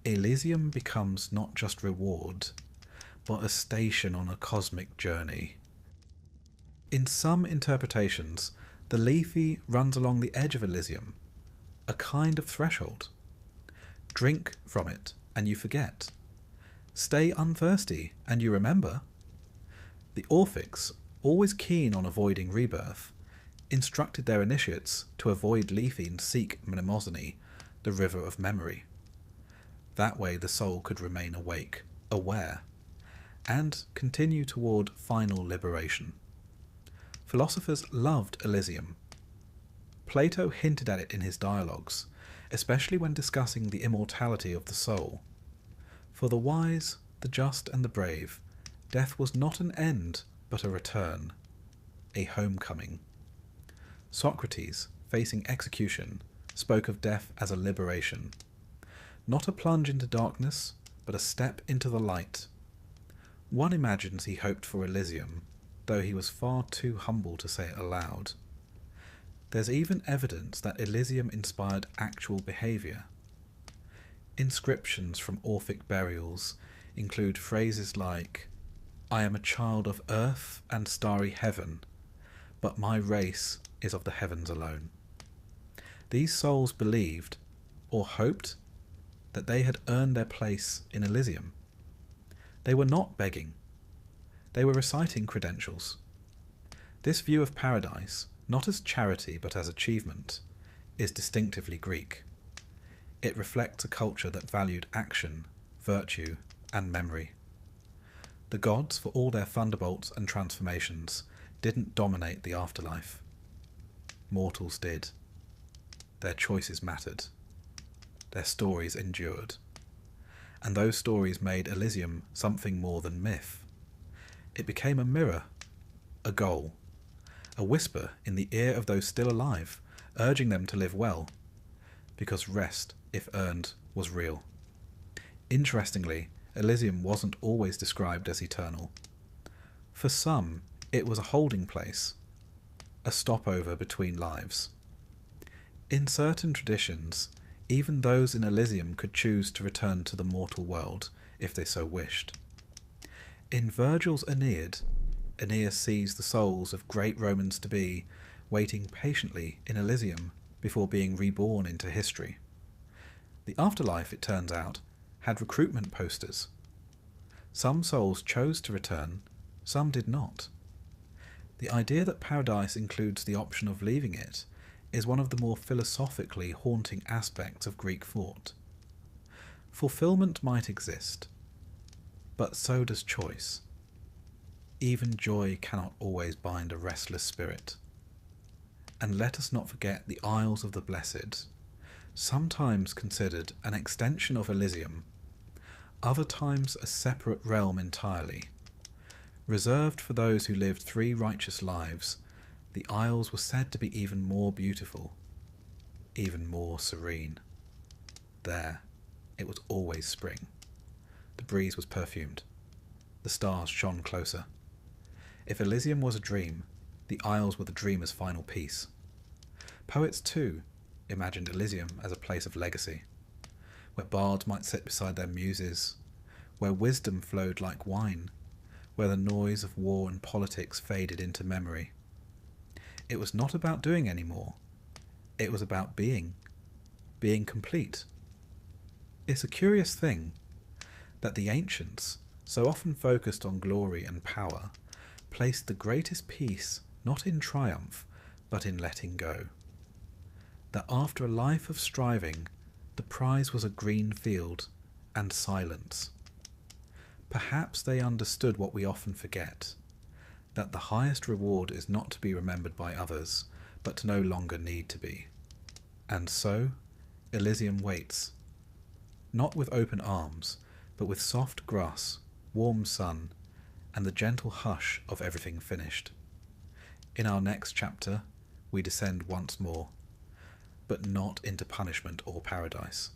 Elysium becomes not just reward, but a station on a cosmic journey. In some interpretations, the Lethe runs along the edge of Elysium, a kind of threshold. Drink from it, and you forget. Stay unthirsty, and you remember. The Orphics, always keen on avoiding rebirth, instructed their initiates to avoid Lethe and seek Mnemosyne, the river of memory. That way the soul could remain awake, aware, and continue toward final liberation. Philosophers loved Elysium. Plato hinted at it in his dialogues, especially when discussing the immortality of the soul. For the wise, the just, and the brave, death was not an end, but a return, a homecoming. Socrates, facing execution, spoke of death as a liberation. Not a plunge into darkness, but a step into the light. One imagines he hoped for Elysium, though he was far too humble to say it aloud. There's even evidence that Elysium inspired actual behaviour. Inscriptions from Orphic burials include phrases like, I am a child of earth and starry heaven, but my race is of the heavens alone. These souls believed, or hoped, that they had earned their place in Elysium. They were not begging. They were reciting credentials. This view of paradise, not as charity but as achievement, is distinctively Greek. It reflects a culture that valued action, virtue, and memory. The gods, for all their thunderbolts and transformations, didn't dominate the afterlife. Mortals did. Their choices mattered. Their stories endured. And those stories made Elysium something more than myth. It became a mirror, a goal, a whisper in the ear of those still alive, urging them to live well, because rest, if earned, was real. Interestingly, Elysium wasn't always described as eternal. For some, it was a holding place, a stopover between lives. In certain traditions, even those in Elysium could choose to return to the mortal world if they so wished. In Virgil's Aeneid, Aeneas sees the souls of great Romans to be waiting patiently in Elysium before being reborn into history. The afterlife, it turns out, had recruitment posters. Some souls chose to return, some did not. The idea that paradise includes the option of leaving it is one of the more philosophically haunting aspects of Greek thought. Fulfillment might exist, but so does choice. Even joy cannot always bind a restless spirit. And let us not forget the Isles of the Blessed, sometimes considered an extension of Elysium, other times a separate realm entirely. Reserved for those who lived 3 righteous lives, the Isles were said to be even more beautiful, even more serene. There, it was always spring. The breeze was perfumed. The stars shone closer. If Elysium was a dream, the Isles were the dreamer's final piece. Poets, too, imagined Elysium as a place of legacy, where bards might sit beside their muses, where wisdom flowed like wine, where the noise of war and politics faded into memory. It was not about doing any more. It was about being complete. It's a curious thing that the ancients, so often focused on glory and power, placed the greatest peace not in triumph, but in letting go. That after a life of striving, the prize was a green field and silence. Perhaps they understood what we often forget, that the highest reward is not to be remembered by others, but to no longer need to be. And so, Elysium waits, not with open arms, but with soft grass, warm sun, and the gentle hush of everything finished. In our next chapter, we descend once more, but not into punishment or paradise.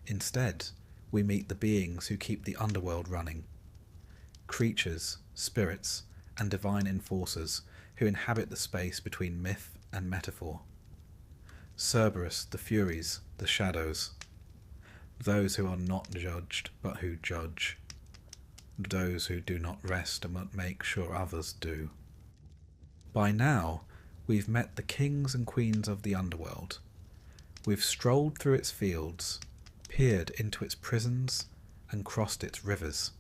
Instead, we meet the beings who keep the underworld running. Creatures, spirits, and divine enforcers who inhabit the space between myth and metaphor. Cerberus, the Furies, the Shadows. Those who are not judged, but who judge. Those who do not rest and make sure others do. By now, we've met the kings and queens of the underworld. We've strolled through its fields, peered into its prisons, and crossed its rivers.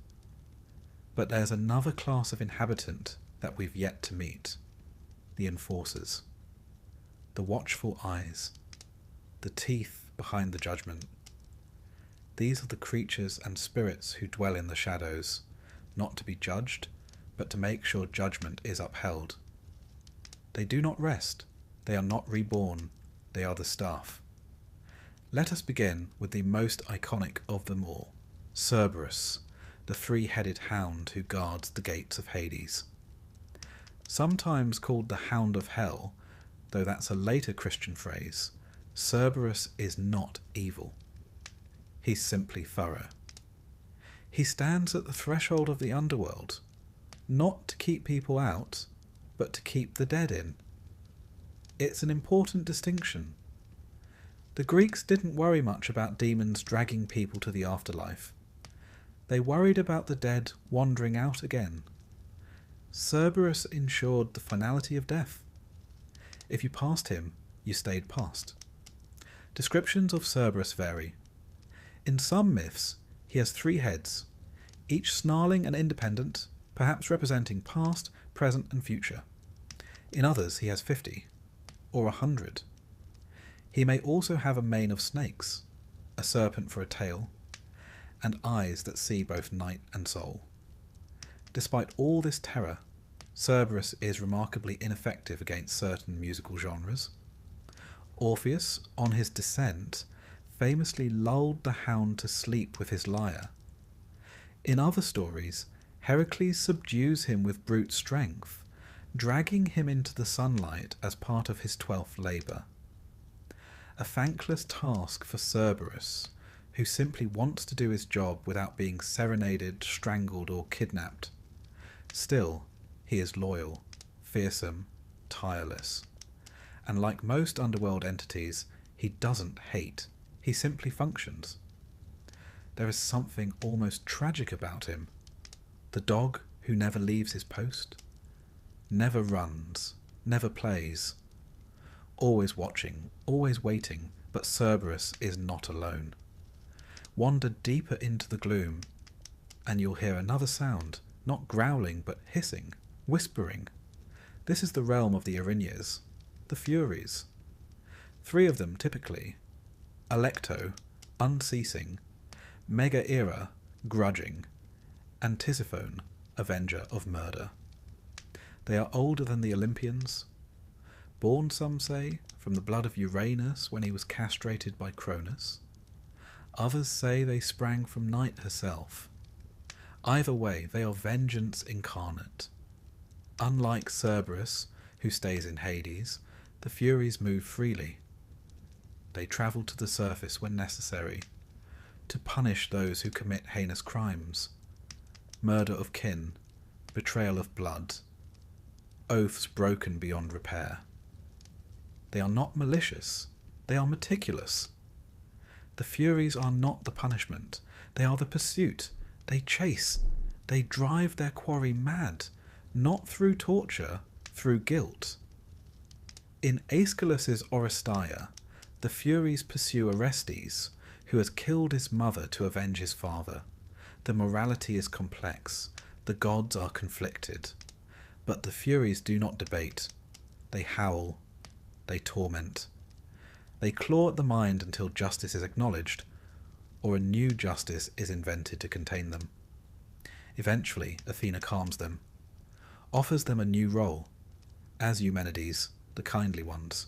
But there's another class of inhabitant that we've yet to meet. The enforcers. The watchful eyes. The teeth behind the judgment. These are the creatures and spirits who dwell in the shadows, not to be judged, but to make sure judgment is upheld. They do not rest. They are not reborn. They are the staff. Let us begin with the most iconic of them all, Cerberus, the 3-headed hound who guards the gates of Hades. Sometimes called the Hound of Hell, though that's a later Christian phrase, Cerberus is not evil. He's simply thorough. He stands at the threshold of the underworld, not to keep people out, but to keep the dead in. It's an important distinction. The Greeks didn't worry much about demons dragging people to the afterlife. They worried about the dead wandering out again. Cerberus ensured the finality of death. If you passed him, you stayed past. Descriptions of Cerberus vary. In some myths, he has 3 heads, each snarling and independent, perhaps representing past, present and future. In others, he has 50, or 100. He may also have a mane of snakes, a serpent for a tail, and eyes that see both night and soul. Despite all this terror, Cerberus is remarkably ineffective against certain musical genres. Orpheus, on his descent, famously lulled the hound to sleep with his lyre. In other stories, Heracles subdues him with brute strength, dragging him into the sunlight as part of his 12th labour. A thankless task for Cerberus, who simply wants to do his job without being serenaded, strangled or kidnapped. Still, he is loyal, fearsome, tireless. And like most underworld entities, he doesn't hate, he simply functions. There is something almost tragic about him. The dog who never leaves his post, never runs, never plays, always watching, always waiting, but Cerberus is not alone. Wander deeper into the gloom, and you'll hear another sound, not growling but hissing, whispering. This is the realm of the Erinyes, the Furies. 3 of them typically: Alecto, unceasing; Megaera, grudging; and Tisiphone, avenger of murder. They are older than the Olympians, born, some say, from the blood of Uranus when he was castrated by Cronus. Others say they sprang from Night herself. Either way, they are vengeance incarnate. Unlike Cerberus, who stays in Hades, the Furies move freely. They travel to the surface when necessary, to punish those who commit heinous crimes, murder of kin, betrayal of blood, oaths broken beyond repair. They are not malicious, they are meticulous. The Furies are not the punishment, they are the pursuit. They chase, they drive their quarry mad, not through torture, through guilt. In Aeschylus's Oresteia, the Furies pursue Orestes, who has killed his mother to avenge his father. The morality is complex, the gods are conflicted. But the Furies do not debate. They howl, they torment. They claw at the mind until justice is acknowledged, or a new justice is invented to contain them. Eventually, Athena calms them, offers them a new role, as Eumenides, the kindly ones.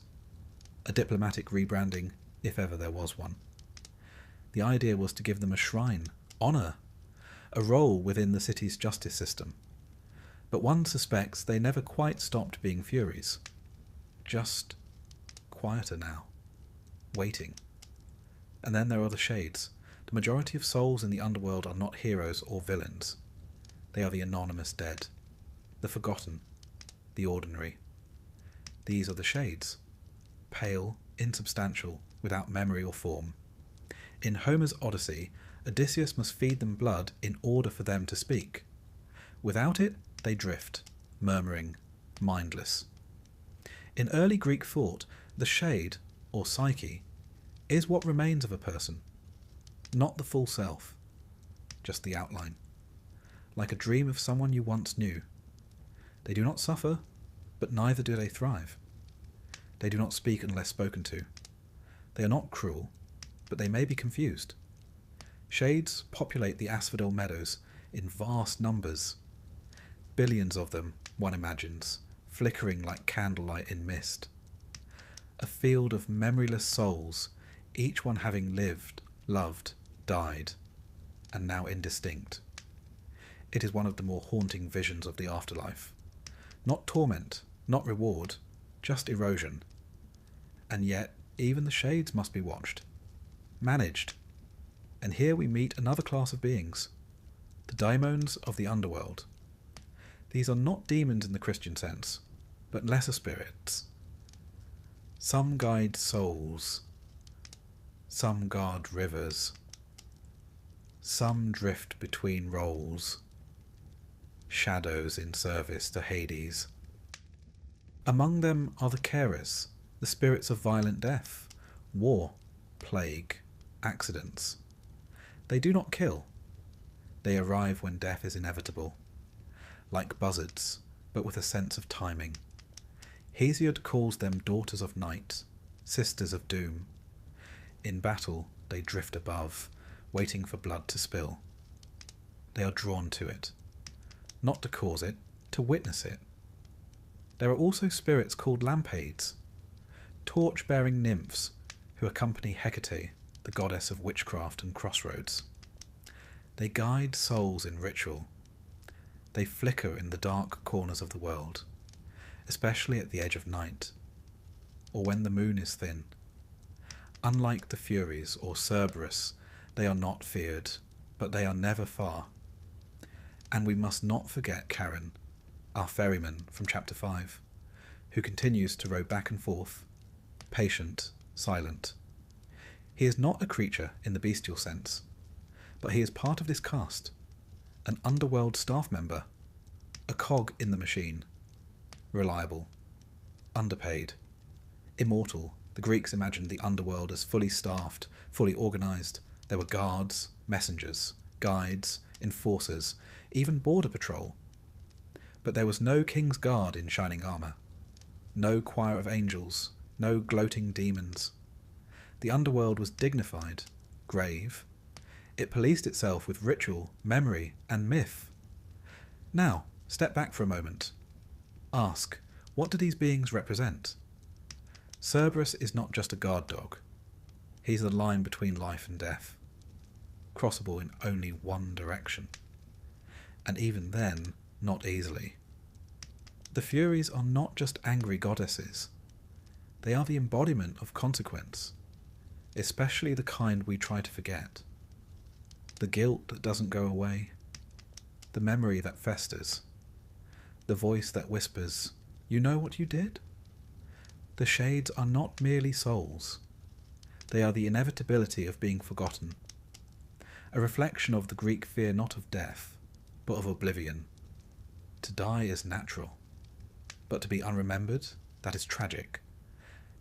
A diplomatic rebranding, if ever there was one. The idea was to give them a shrine, honour, a role within the city's justice system. But one suspects they never quite stopped being Furies. Just quieter now, waiting. And then there are the Shades. The majority of souls in the underworld are not heroes or villains. They are the anonymous dead, the forgotten, the ordinary. These are the Shades, pale, insubstantial, without memory or form. In Homer's Odyssey, Odysseus must feed them blood in order for them to speak. Without it, they drift, murmuring, mindless. In early Greek thought, the shade, or psyche, is what remains of a person, not the full self, just the outline, like a dream of someone you once knew. They do not suffer, but neither do they thrive. They do not speak unless spoken to. They are not cruel, but they may be confused. Shades populate the asphodel meadows in vast numbers. Billions of them, one imagines, flickering like candlelight in mist. A field of memoryless souls, each one having lived, loved, died, and now indistinct. It is one of the more haunting visions of the afterlife. Not torment, not reward, just erosion. And yet, even the shades must be watched, managed. And here we meet another class of beings, the daimons of the underworld. These are not demons in the Christian sense, but lesser spirits. Some guide souls, some guard rivers, Some drift between roles, shadows in service to Hades. Among them are the carers, the spirits of violent death, war, plague, accidents. They do not kill. They arrive when death is inevitable, like buzzards, but with a sense of timing. Hesiod calls them daughters of night, sisters of doom. In battle, they drift above, waiting for blood to spill. They are drawn to it, not to cause it, to witness it. There are also spirits called lampades, torch-bearing nymphs who accompany Hecate, the goddess of witchcraft and crossroads. They guide souls in ritual. They flicker in the dark corners of the world, especially at the edge of night, or when the moon is thin. Unlike the Furies or Cerberus, they are not feared, but they are never far. And we must not forget Charon, our ferryman from chapter 5, who continues to row back and forth, patient, silent. He is not a creature in the bestial sense, but he is part of this cast, an underworld staff member, a cog in the machine, reliable, underpaid, immortal. The Greeks imagined the underworld as fully staffed, fully organised. There were guards, messengers, guides, enforcers, even border patrol. But there was no king's guard in shining armour, no choir of angels, no gloating demons. The underworld was dignified, grave. It policed itself with ritual, memory, and myth. Now, step back for a moment. Ask, what do these beings represent? Cerberus is not just a guard dog. He's the line between life and death, crossable in only one direction, and even then, not easily. The Furies are not just angry goddesses. They are the embodiment of consequence, especially the kind we try to forget. The guilt that doesn't go away, the memory that festers, the voice that whispers, "You know what you did?" The shades are not merely souls. They are the inevitability of being forgotten, a reflection of the Greek fear not of death, but of oblivion. To die is natural, but to be unremembered, that is tragic.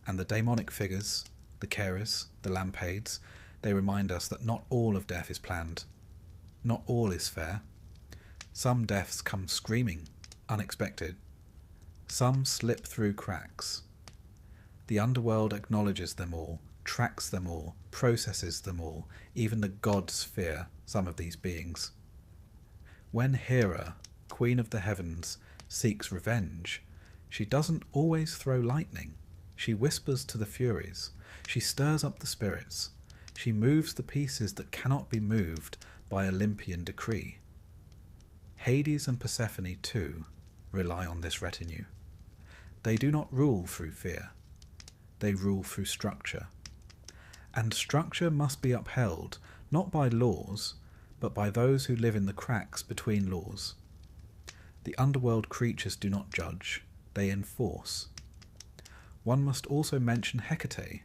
And the daemonic figures, the carers, the lampades, they remind us that not all of death is planned. Not all is fair. Some deaths come screaming, unexpected. Some slip through cracks. The underworld acknowledges them all, tracks them all, processes them all. Even the gods fear some of these beings. When Hera, queen of the heavens, seeks revenge, she doesn't always throw lightning. She whispers to the Furies. She stirs up the spirits. She moves the pieces that cannot be moved by Olympian decree. Hades and Persephone, too, rely on this retinue. They do not rule through fear. They rule through structure. And structure must be upheld, not by laws, but by those who live in the cracks between laws. The underworld creatures do not judge, they enforce. One must also mention Hecate,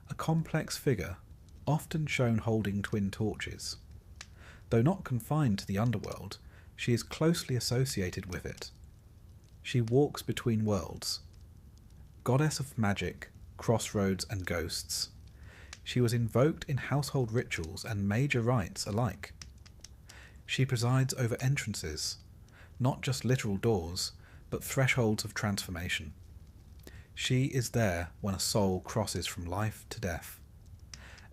a complex figure, often shown holding twin torches. Though not confined to the underworld, she is closely associated with it. She walks between worlds. Goddess of magic, crossroads, and ghosts. She was invoked in household rituals and major rites alike. She presides over entrances, not just literal doors, but thresholds of transformation. She is there when a soul crosses from life to death,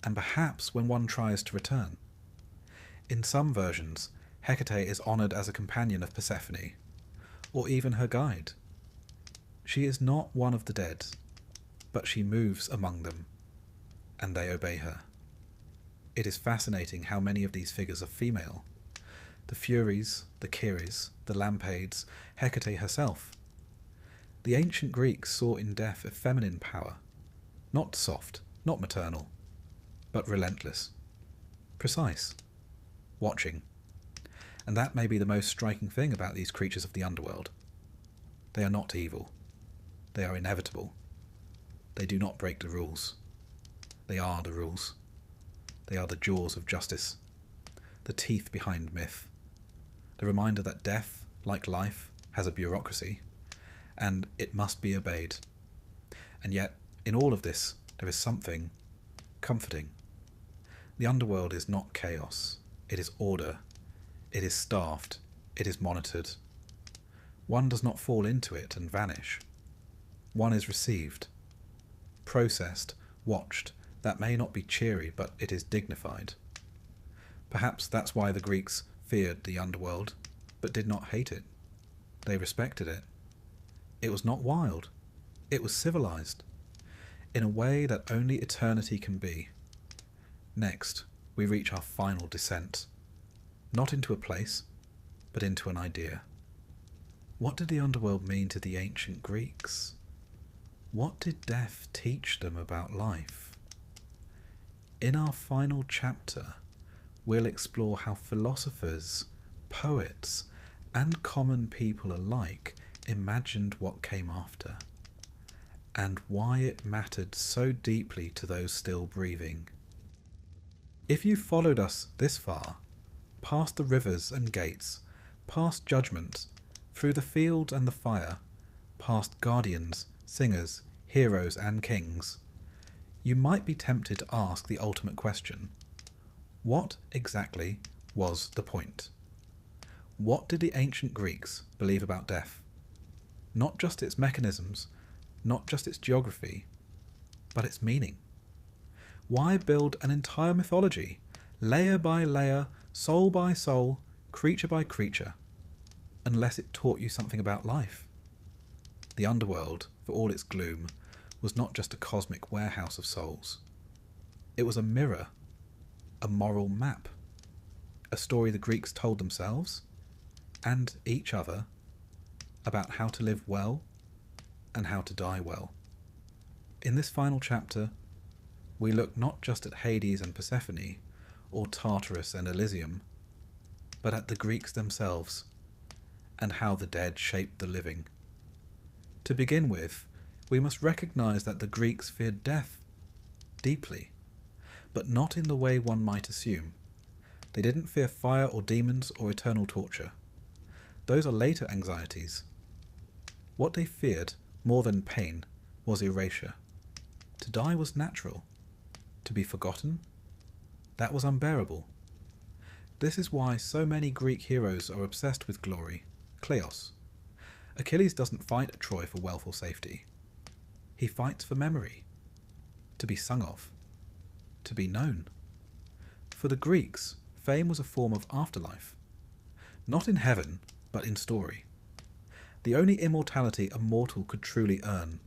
and perhaps when one tries to return. In some versions, Hecate is honoured as a companion of Persephone, or even her guide. She is not one of the dead, but she moves among them, and they obey her. It is fascinating how many of these figures are female. The Furies, the Keres, the Lampades, Hecate herself. The ancient Greeks saw in death a feminine power, not soft, not maternal, but relentless, precise, watching. And that may be the most striking thing about these creatures of the underworld. They are not evil. They are inevitable. They do not break the rules. They are the rules. They are the jaws of justice. the teeth behind myth, the reminder that death, like life, has a bureaucracy, and it must be obeyed. And yet, in all of this, there is something comforting. The underworld is not chaos, it is order, it is staffed, it is monitored. One does not fall into it and vanish. One is received, processed, watched. That may not be cheery, but it is dignified. Perhaps that's why the Greeks feared the underworld, but did not hate it. They respected it. It was not wild. It was civilized, in a way that only eternity can be. Next, we reach our final descent, not into a place, but into an idea. What did the underworld mean to the ancient Greeks? What did death teach them about life? In our final chapter, we'll explore how philosophers, poets, and common people alike imagined what came after, and why it mattered so deeply to those still breathing. If you followed us this far, past the rivers and gates, past judgment, through the field and the fire, past guardians, singers, heroes and kings, you might be tempted to ask the ultimate question. What exactly was the point? What did the ancient Greeks believe about death? Not just its mechanisms, not just its geography, but its meaning. Why build an entire mythology, layer by layer, soul by soul, creature by creature, unless it taught you something about life? The underworld, for all its gloom, was not just a cosmic warehouse of souls. It was a mirror, a moral map, a story the Greeks told themselves and each other about how to live well and how to die well. In this final chapter, we look not just at Hades and Persephone, or Tartarus and Elysium, but at the Greeks themselves, and how the dead shaped the living. To begin with, we must recognize that the Greeks feared death deeply, but not in the way one might assume. They didn't fear fire or demons or eternal torture. Those are later anxieties. What they feared, more than pain, was erasure. To die was natural. To be forgotten? That was unbearable. This is why so many Greek heroes are obsessed with glory, kleos. Achilles doesn't fight at Troy for wealth or safety. He fights for memory, to be sung of, to be known. For the Greeks, fame was a form of afterlife. Not in heaven, but in story. The only immortality a mortal could truly earn.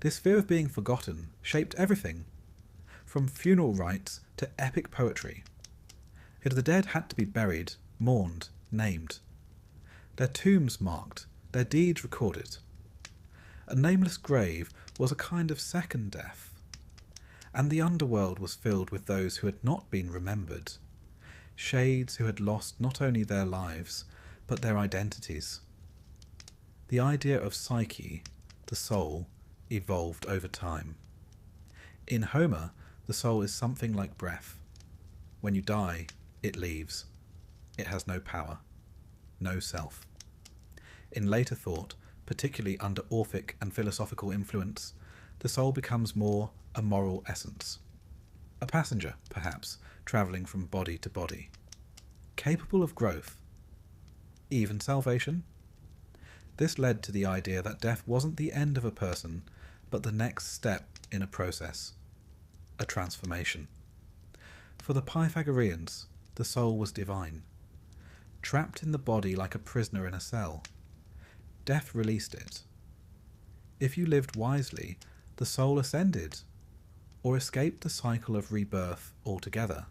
This fear of being forgotten shaped everything, from funeral rites to epic poetry. Yet the dead had to be buried, mourned, named. Their tombs marked, their deeds recorded. A nameless grave was a kind of second death, and the underworld was filled with those who had not been remembered, shades who had lost not only their lives, but their identities. The idea of psyche, the soul, evolved over time. In Homer, the soul is something like breath. When you die, it leaves. It has no power, no self. In later thought, particularly under Orphic and philosophical influence, the soul becomes more a moral essence. A passenger, perhaps, travelling from body to body. Capable of growth. Even salvation? This led to the idea that death wasn't the end of a person, but the next step in a process. A transformation. For the Pythagoreans, the soul was divine. Trapped in the body like a prisoner in a cell. Death released it. If you lived wisely, the soul ascended, or escaped the cycle of rebirth altogether.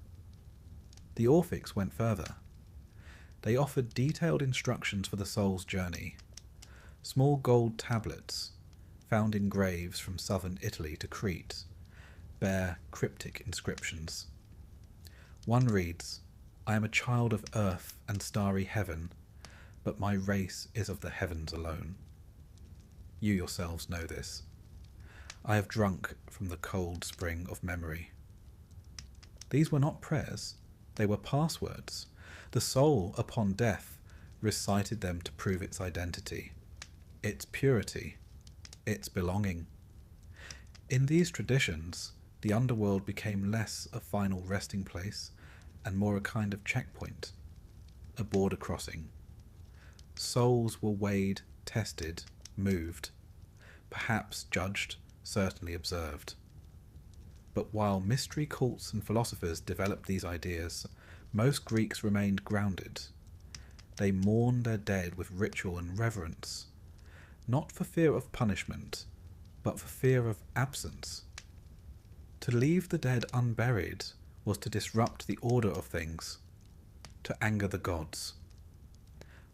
The Orphics went further. They offered detailed instructions for the soul's journey. Small gold tablets, found in graves from southern Italy to Crete, bear cryptic inscriptions. One reads, "I am a child of earth and starry heaven, but my race is of the heavens alone." You yourselves know this. I have drunk from the cold spring of memory. These were not prayers. They were passwords. The soul, upon death, recited them to prove its identity, its purity, its belonging. In these traditions, the underworld became less a final resting place and more a kind of checkpoint, a border crossing. Souls were weighed, tested, moved, perhaps judged, certainly observed. But while mystery cults and philosophers developed these ideas, most Greeks remained grounded. They mourned their dead with ritual and reverence, not for fear of punishment, but for fear of absence. To leave the dead unburied was to disrupt the order of things, to anger the gods,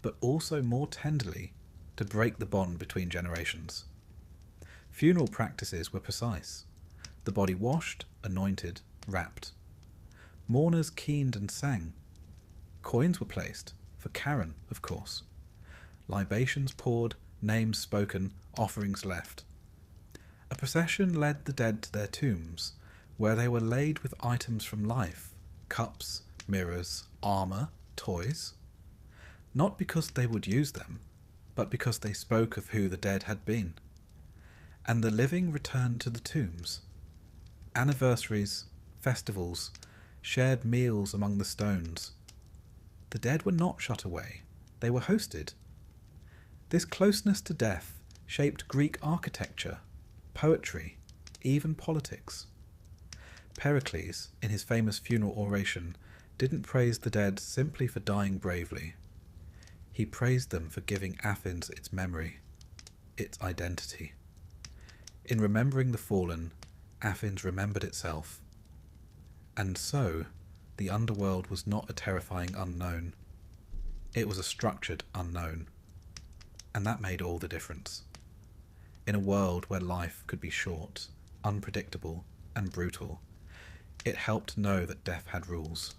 but also more tenderly to break the bond between generations. Funeral practices were precise. The body washed, anointed, wrapped. Mourners keened and sang. Coins were placed, for Charon, of course. Libations poured, names spoken, offerings left. A procession led the dead to their tombs, where they were laid with items from life, cups, mirrors, armour, toys. Not because they would use them, but because they spoke of who the dead had been. And the living returned to the tombs. Anniversaries, festivals, shared meals among the stones. The dead were not shut away, they were hosted. This closeness to death shaped Greek architecture, poetry, even politics. Pericles, in his famous funeral oration, didn't praise the dead simply for dying bravely. He praised them for giving Athens its memory, its identity. In remembering the fallen, Athens remembered itself. And so, the underworld was not a terrifying unknown. It was a structured unknown. And that made all the difference. In a world where life could be short, unpredictable, and brutal, it helped know that death had rules.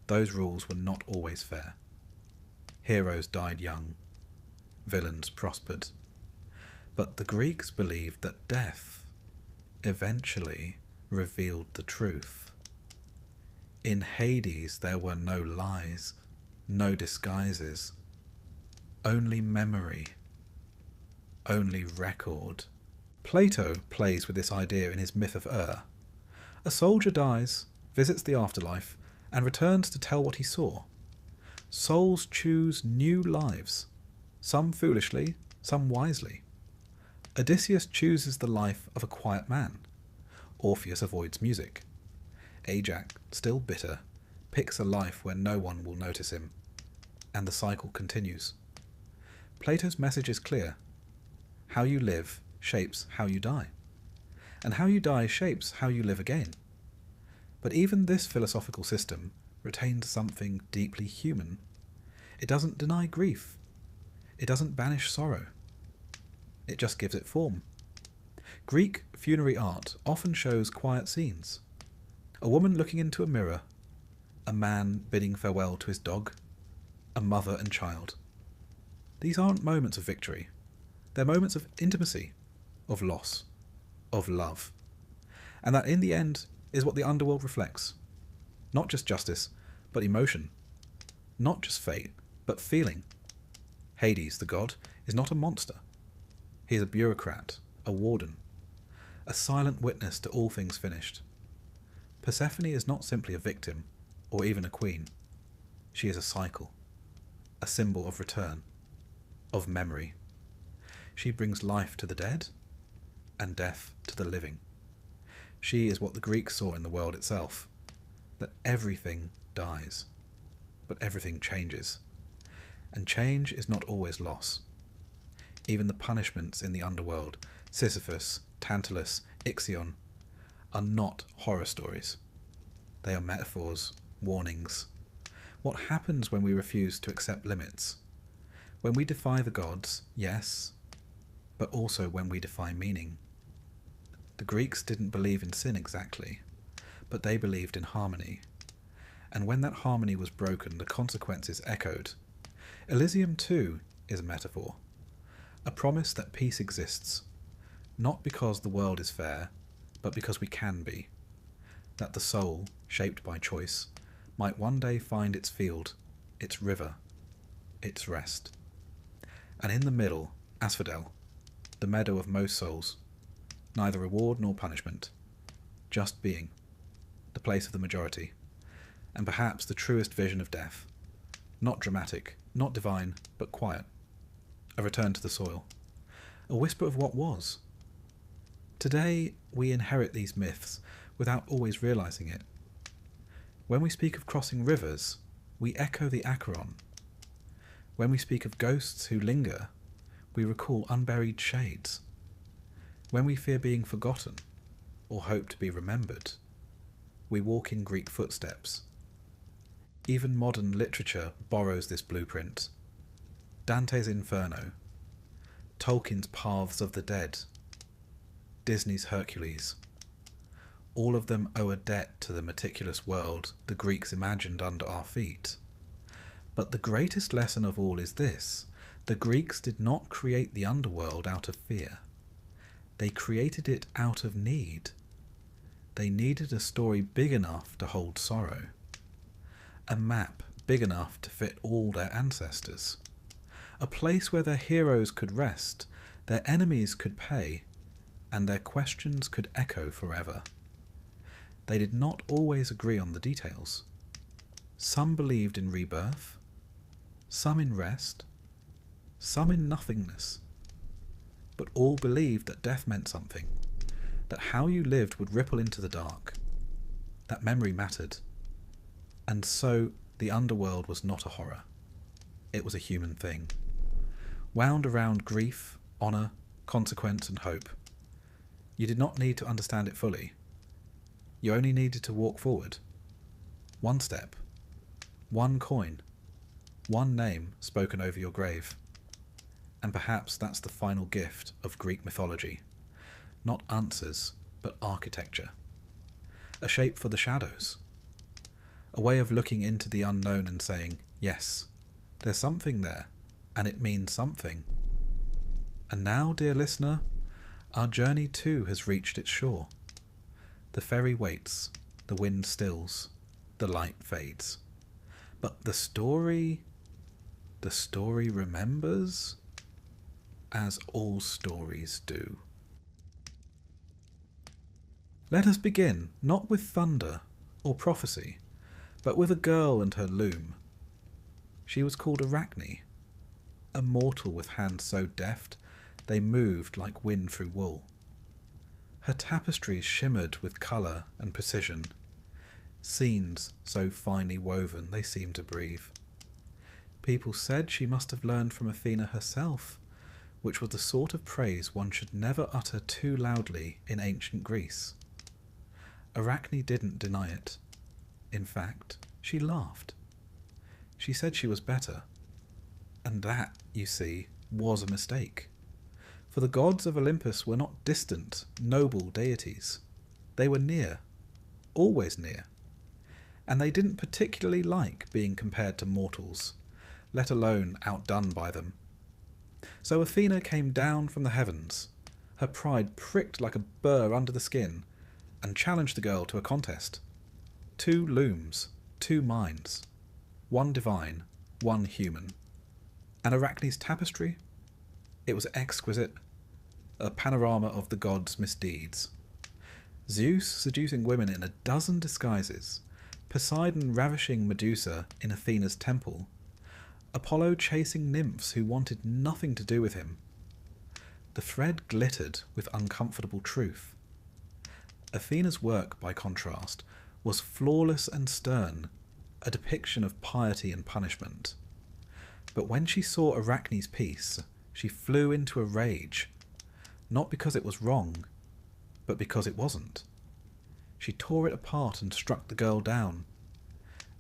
Those rules were not always fair. Heroes died young. Villains prospered. But the Greeks believed that death eventually revealed the truth. In Hades there were no lies, no disguises, only memory, only record. Plato plays with this idea in his Myth of A soldier dies, visits the afterlife, and returns to tell what he saw. Souls choose new lives, some foolishly, some wisely. Odysseus chooses the life of a quiet man. Orpheus avoids music. Ajax, still bitter, picks a life where no one will notice him. And the cycle continues. Plato's message is clear. How you live shapes how you die. And how you die shapes how you live again. But even this philosophical system retains something deeply human. It doesn't deny grief. It doesn't banish sorrow. It just gives it form. Greek funerary art often shows quiet scenes. A woman looking into a mirror, a man bidding farewell to his dog, a mother and child. These aren't moments of victory. They're moments of intimacy, of loss, of love. And that in the end is what the underworld reflects. Not just justice, but emotion. Not just fate, but feeling. Hades, the god, is not a monster. He is a bureaucrat, a warden, a silent witness to all things finished. Persephone is not simply a victim, or even a queen. She is a cycle, a symbol of return, of memory. She brings life to the dead, and death to the living. She is what the Greeks saw in the world itself, that everything dies, but everything changes. And change is not always loss. Even the punishments in the underworld, Sisyphus, Tantalus, Ixion, are not horror stories. They are metaphors, warnings. What happens when we refuse to accept limits? When we defy the gods, yes, but also when we defy meaning. The Greeks didn't believe in sin exactly, but they believed in harmony. And when that harmony was broken, the consequences echoed. Elysium too is a metaphor. A promise that peace exists, not because the world is fair, but because we can be. That the soul, shaped by choice, might one day find its field, its river, its rest. And in the middle, asphodel, the meadow of most souls, neither reward nor punishment, just being, the place of the majority, and perhaps the truest vision of death, not dramatic, not divine, but quiet, a return to the soil, a whisper of what was. Today we inherit these myths without always realizing it. When we speak of crossing rivers, we echo the Acheron. When we speak of ghosts who linger, we recall unburied shades. When we fear being forgotten, or hope to be remembered, we walk in Greek footsteps. Even modern literature borrows this blueprint. Dante's Inferno, Tolkien's Paths of the Dead, Disney's Hercules. All of them owe a debt to the meticulous world the Greeks imagined under our feet. But the greatest lesson of all is this: the Greeks did not create the underworld out of fear. They created it out of need. They needed a story big enough to hold sorrow, a map big enough to fit all their ancestors, a place where their heroes could rest, their enemies could pay, and their questions could echo forever. They did not always agree on the details. Some believed in rebirth, some in rest, some in nothingness. But all believed that death meant something, that how you lived would ripple into the dark, that memory mattered. And so the underworld was not a horror. It was a human thing, wound around grief, honour, consequence and hope. You did not need to understand it fully. You only needed to walk forward. One step, one coin, one name spoken over your grave. And perhaps that's the final gift of Greek mythology. Not answers, but architecture. A shape for the shadows. A way of looking into the unknown and saying, yes, there's something there, and it means something. And now, dear listener, our journey too has reached its shore. The ferry waits, the wind stills, the light fades. But the story remembers, as all stories do. Let us begin, not with thunder or prophecy, but with a girl and her loom. She was called Arachne, a mortal with hands so deft they moved like wind through wool. Her tapestries shimmered with colour and precision, scenes so finely woven they seemed to breathe. People said she must have learned from Athena herself, which was the sort of praise one should never utter too loudly in ancient Greece. Arachne didn't deny it. In fact, she laughed. She said she was better. And that, you see, was a mistake. For the gods of Olympus were not distant, noble deities. They were near, always near. And they didn't particularly like being compared to mortals, let alone outdone by them. So Athena came down from the heavens, her pride pricked like a burr under the skin, and challenged the girl to a contest. 2 looms, 2 minds, one divine, one human. And Arachne's tapestry? It was exquisite, a panorama of the gods' misdeeds. Zeus seducing women in a dozen disguises, Poseidon ravishing Medusa in Athena's temple, Apollo chasing nymphs who wanted nothing to do with him. The thread glittered with uncomfortable truth. Athena's work, by contrast, was flawless and stern, a depiction of piety and punishment. But when she saw Arachne's piece, she flew into a rage, not because it was wrong, but because it wasn't. She tore it apart and struck the girl down.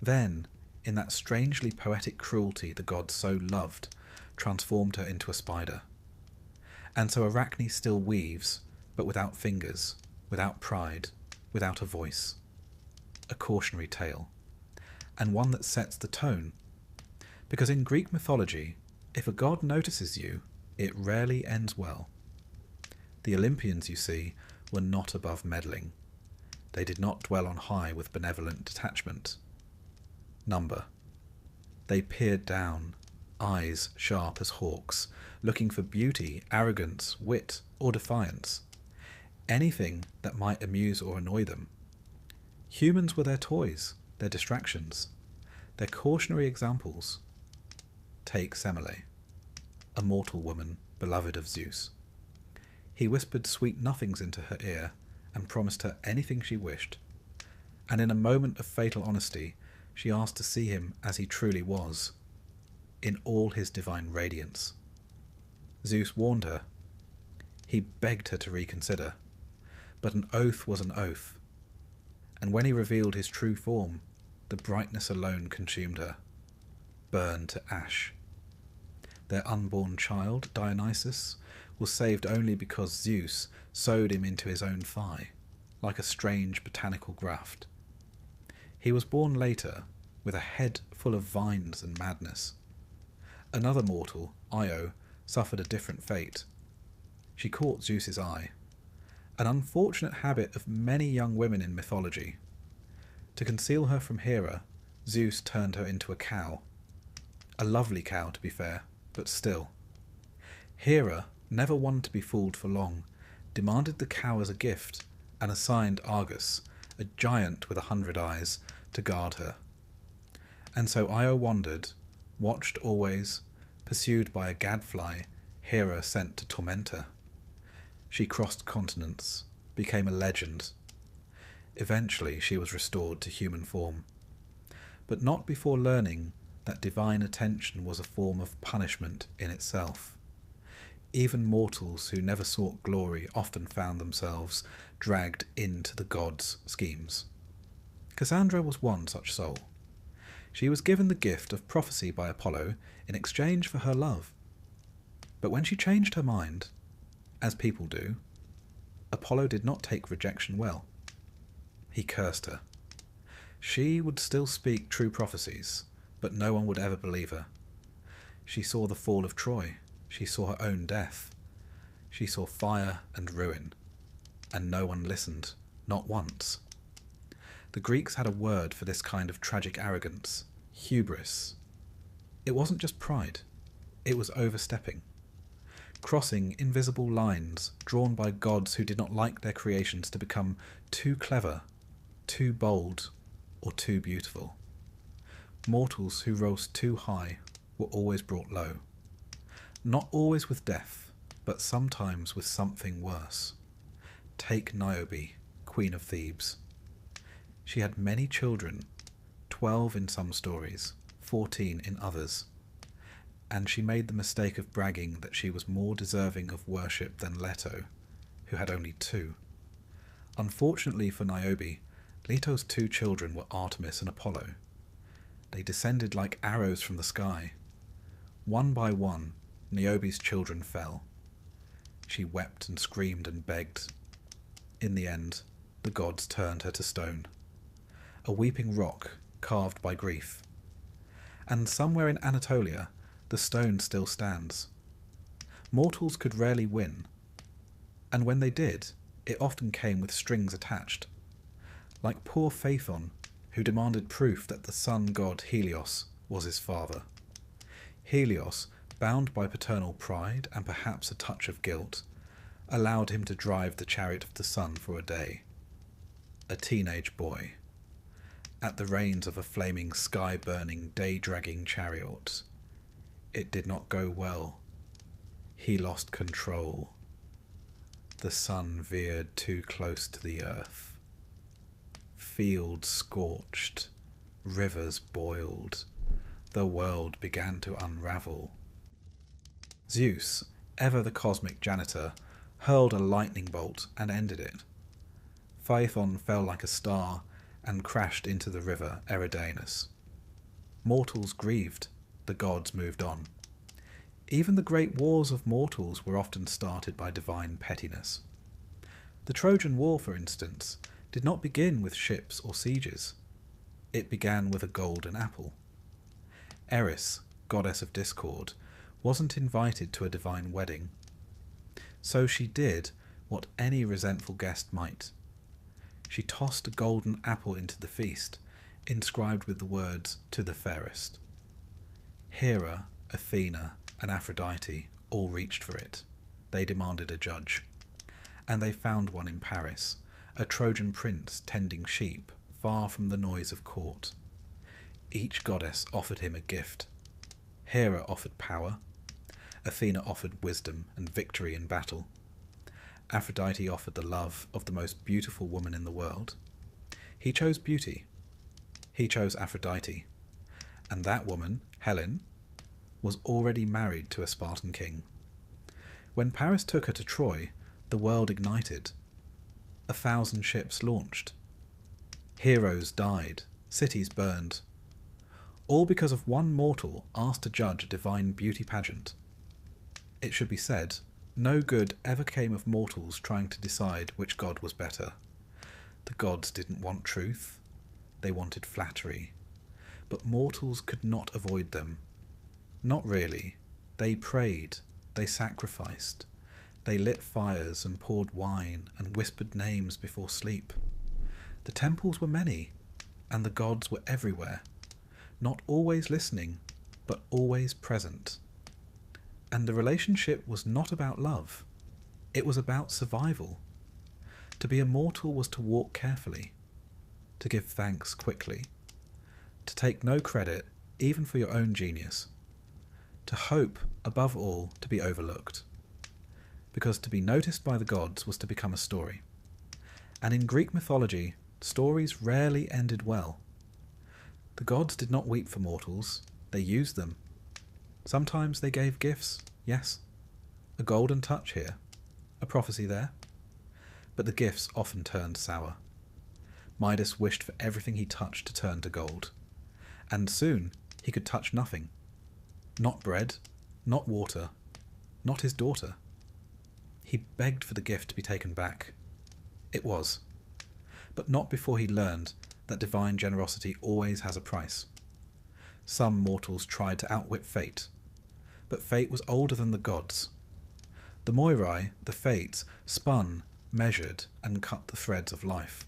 Then, in that strangely poetic cruelty the gods so loved, transformed her into a spider. And so Arachne still weaves, but without fingers, without pride, without a voice. A cautionary tale, and one that sets the tone. Because in Greek mythology, if a god notices you, it rarely ends well. The Olympians, you see, were not above meddling. They did not dwell on high with benevolent detachment. number. They peered down, eyes sharp as hawks, looking for beauty, arrogance, wit, or defiance. Anything that might amuse or annoy them. Humans were their toys, their distractions, their cautionary examples. Take Semele, a mortal woman beloved of Zeus. He whispered sweet nothings into her ear and promised her anything she wished. And in a moment of fatal honesty, she asked to see him as he truly was, in all his divine radiance. Zeus warned her. He begged her to reconsider, but an oath was an oath, and when he revealed his true form, the brightness alone consumed her, burned to ash. Their unborn child, Dionysus, was saved only because Zeus sewed him into his own thigh, like a strange botanical graft. He was born later, with a head full of vines and madness. Another mortal, Io, suffered a different fate. She caught Zeus's eye, an unfortunate habit of many young women in mythology. To conceal her from Hera, Zeus turned her into a cow. A lovely cow, to be fair, but still. Hera, never one to be fooled for long, demanded the cow as a gift and assigned Argus, a giant with 100 eyes, to guard her. And so Io wandered, watched always, pursued by a gadfly Hera sent to torment her. She crossed continents, became a legend. Eventually she was restored to human form, but not before learning that divine attention was a form of punishment in itself. Even mortals who never sought glory often found themselves dragged into the gods' schemes. Cassandra was one such soul. She was given the gift of prophecy by Apollo in exchange for her love. But when she changed her mind, as people do, Apollo did not take rejection well. He cursed her. She would still speak true prophecies, but no one would ever believe her. She saw the fall of Troy. She saw her own death. She saw fire and ruin, and no one listened, not once. The Greeks had a word for this kind of tragic arrogance, hubris. It wasn't just pride, it was overstepping. Crossing invisible lines drawn by gods who did not like their creations to become too clever, too bold, or too beautiful. Mortals who rose too high were always brought low. Not always with death, but sometimes with something worse. Take Niobe, Queen of Thebes. She had many children, 12 in some stories, 14 in others, and she made the mistake of bragging that she was more deserving of worship than Leto, who had only 2. Unfortunately for Niobe, Leto's 2 children were Artemis and Apollo. They descended like arrows from the sky. One by one, Niobe's children fell. She wept and screamed and begged. In the end, the gods turned her to stone, a weeping rock carved by grief. And somewhere in Anatolia, the stone still stands. Mortals could rarely win, and when they did, it often came with strings attached, like poor Phaethon, who demanded proof that the sun god Helios was his father. Helios, bound by paternal pride and perhaps a touch of guilt, allowed him to drive the chariot of the sun for a day. A teenage boy, at the reins of a flaming, sky-burning, day-dragging chariot. It did not go well. He lost control. The sun veered too close to the earth. Fields scorched, rivers boiled, the world began to unravel. Zeus, ever the cosmic janitor, hurled a lightning bolt and ended it. Phaethon fell like a star and crashed into the river Eridanus. Mortals grieved, the gods moved on. Even the great wars of mortals were often started by divine pettiness. The Trojan War, for instance, did not begin with ships or sieges. It began with a golden apple. Eris, goddess of discord, wasn't invited to a divine wedding. So she did what any resentful guest might. She tossed a golden apple into the feast, inscribed with the words, "To the fairest." Hera, Athena, and Aphrodite all reached for it. They demanded a judge. And they found one in Paris, a Trojan prince tending sheep, far from the noise of court. Each goddess offered him a gift. Hera offered power. Athena offered wisdom and victory in battle. Aphrodite offered the love of the most beautiful woman in the world. He chose beauty. He chose Aphrodite. And that woman, Helen, was already married to a Spartan king. When Paris took her to Troy, the world ignited. 1,000 ships launched. Heroes died. Cities burned. All because of one mortal asked to judge a divine beauty pageant. It should be said, no good ever came of mortals trying to decide which god was better. The gods didn't want truth. They wanted flattery. But mortals could not avoid them. Not really. They prayed. They sacrificed. They lit fires and poured wine and whispered names before sleep. The temples were many, and the gods were everywhere, not always listening, but always present. And the relationship was not about love. It was about survival. To be immortal was to walk carefully, to give thanks quickly, to take no credit, even for your own genius, to hope, above all, to be overlooked. Because to be noticed by the gods was to become a story. And in Greek mythology, stories rarely ended well. The gods did not weep for mortals, they used them. Sometimes they gave gifts, yes. A golden touch here, a prophecy there. But the gifts often turned sour. Midas wished for everything he touched to turn to gold. And soon he could touch nothing. Not bread, not water, not his daughter. He begged for the gift to be taken back. It was. But not before he learned that divine generosity always has a price. Some mortals tried to outwit fate, but fate was older than the gods. The Moirai, the fates, spun, measured, and cut the threads of life.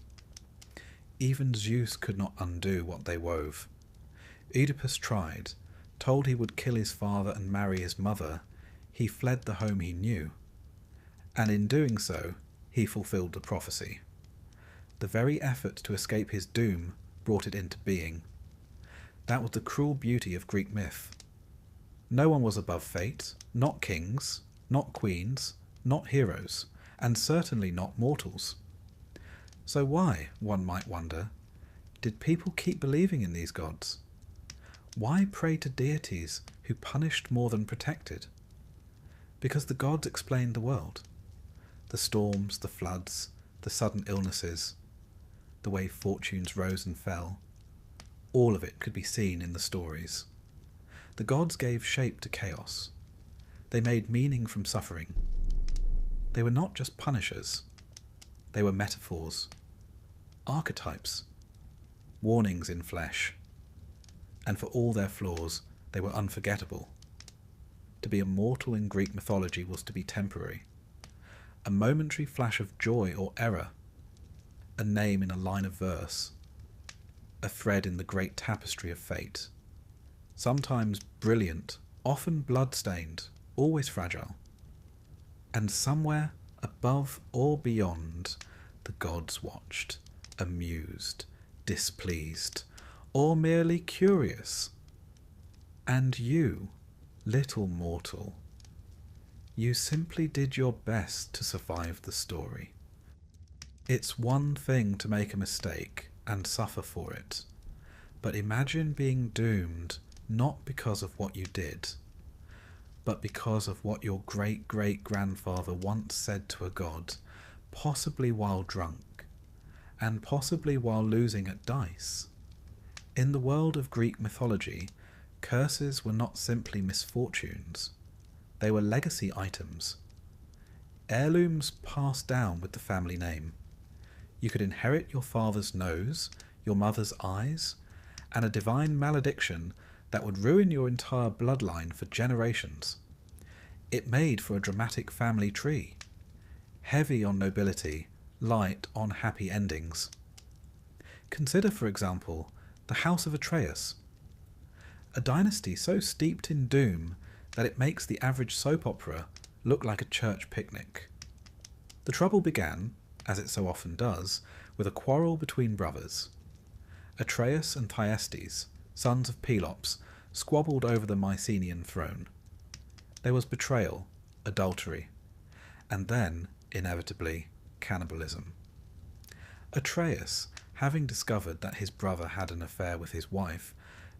Even Zeus could not undo what they wove. Oedipus tried. Told he would kill his father and marry his mother, he fled the home he knew. And in doing so, he fulfilled the prophecy. The very effort to escape his doom brought it into being. That was the cruel beauty of Greek myth. No one was above fate, not kings, not queens, not heroes, and certainly not mortals. So why, one might wonder, did people keep believing in these gods? Why pray to deities who punished more than protected? Because the gods explained the world. The storms, the floods, the sudden illnesses, the way fortunes rose and fell. All of it could be seen in the stories. The gods gave shape to chaos. They made meaning from suffering. They were not just punishers. They were metaphors, archetypes, warnings in flesh. And for all their flaws, they were unforgettable. To be immortal in Greek mythology was to be temporary. A momentary flash of joy or error, a name in a line of verse, a thread in the great tapestry of fate. Sometimes brilliant, often blood-stained, always fragile. And somewhere above or beyond, the gods watched, amused, displeased, or merely curious. And you, little mortal, you simply did your best to survive the story. It's one thing to make a mistake and suffer for it, but imagine being doomed not because of what you did, but because of what your great-great-grandfather once said to a god, possibly while drunk, and possibly while losing at dice. In the world of Greek mythology, curses were not simply misfortunes. They were legacy items. Heirlooms passed down with the family name. You could inherit your father's nose, your mother's eyes, and a divine malediction that would ruin your entire bloodline for generations. It made for a dramatic family tree, heavy on nobility, light on happy endings. Consider, for example, the House of Atreus, a dynasty so steeped in doom that it makes the average soap opera look like a church picnic. The trouble began, as it so often does, with a quarrel between brothers. Atreus and Thyestes, sons of Pelops, squabbled over the Mycenaean throne. There was betrayal, adultery, and then, inevitably, cannibalism. Atreus, having discovered that his brother had an affair with his wife,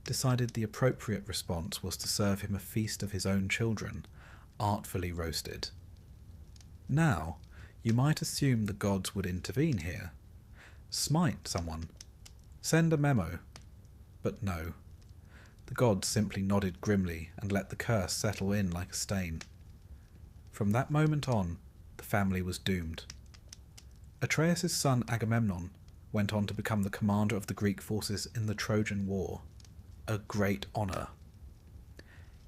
decided the appropriate response was to serve him a feast of his own children, artfully roasted. Now, you might assume the gods would intervene here. Smite someone. Send a memo. But no. The gods simply nodded grimly and let the curse settle in like a stain. From that moment on, the family was doomed. Atreus' son Agamemnon went on to become the commander of the Greek forces in the Trojan War, a great honour.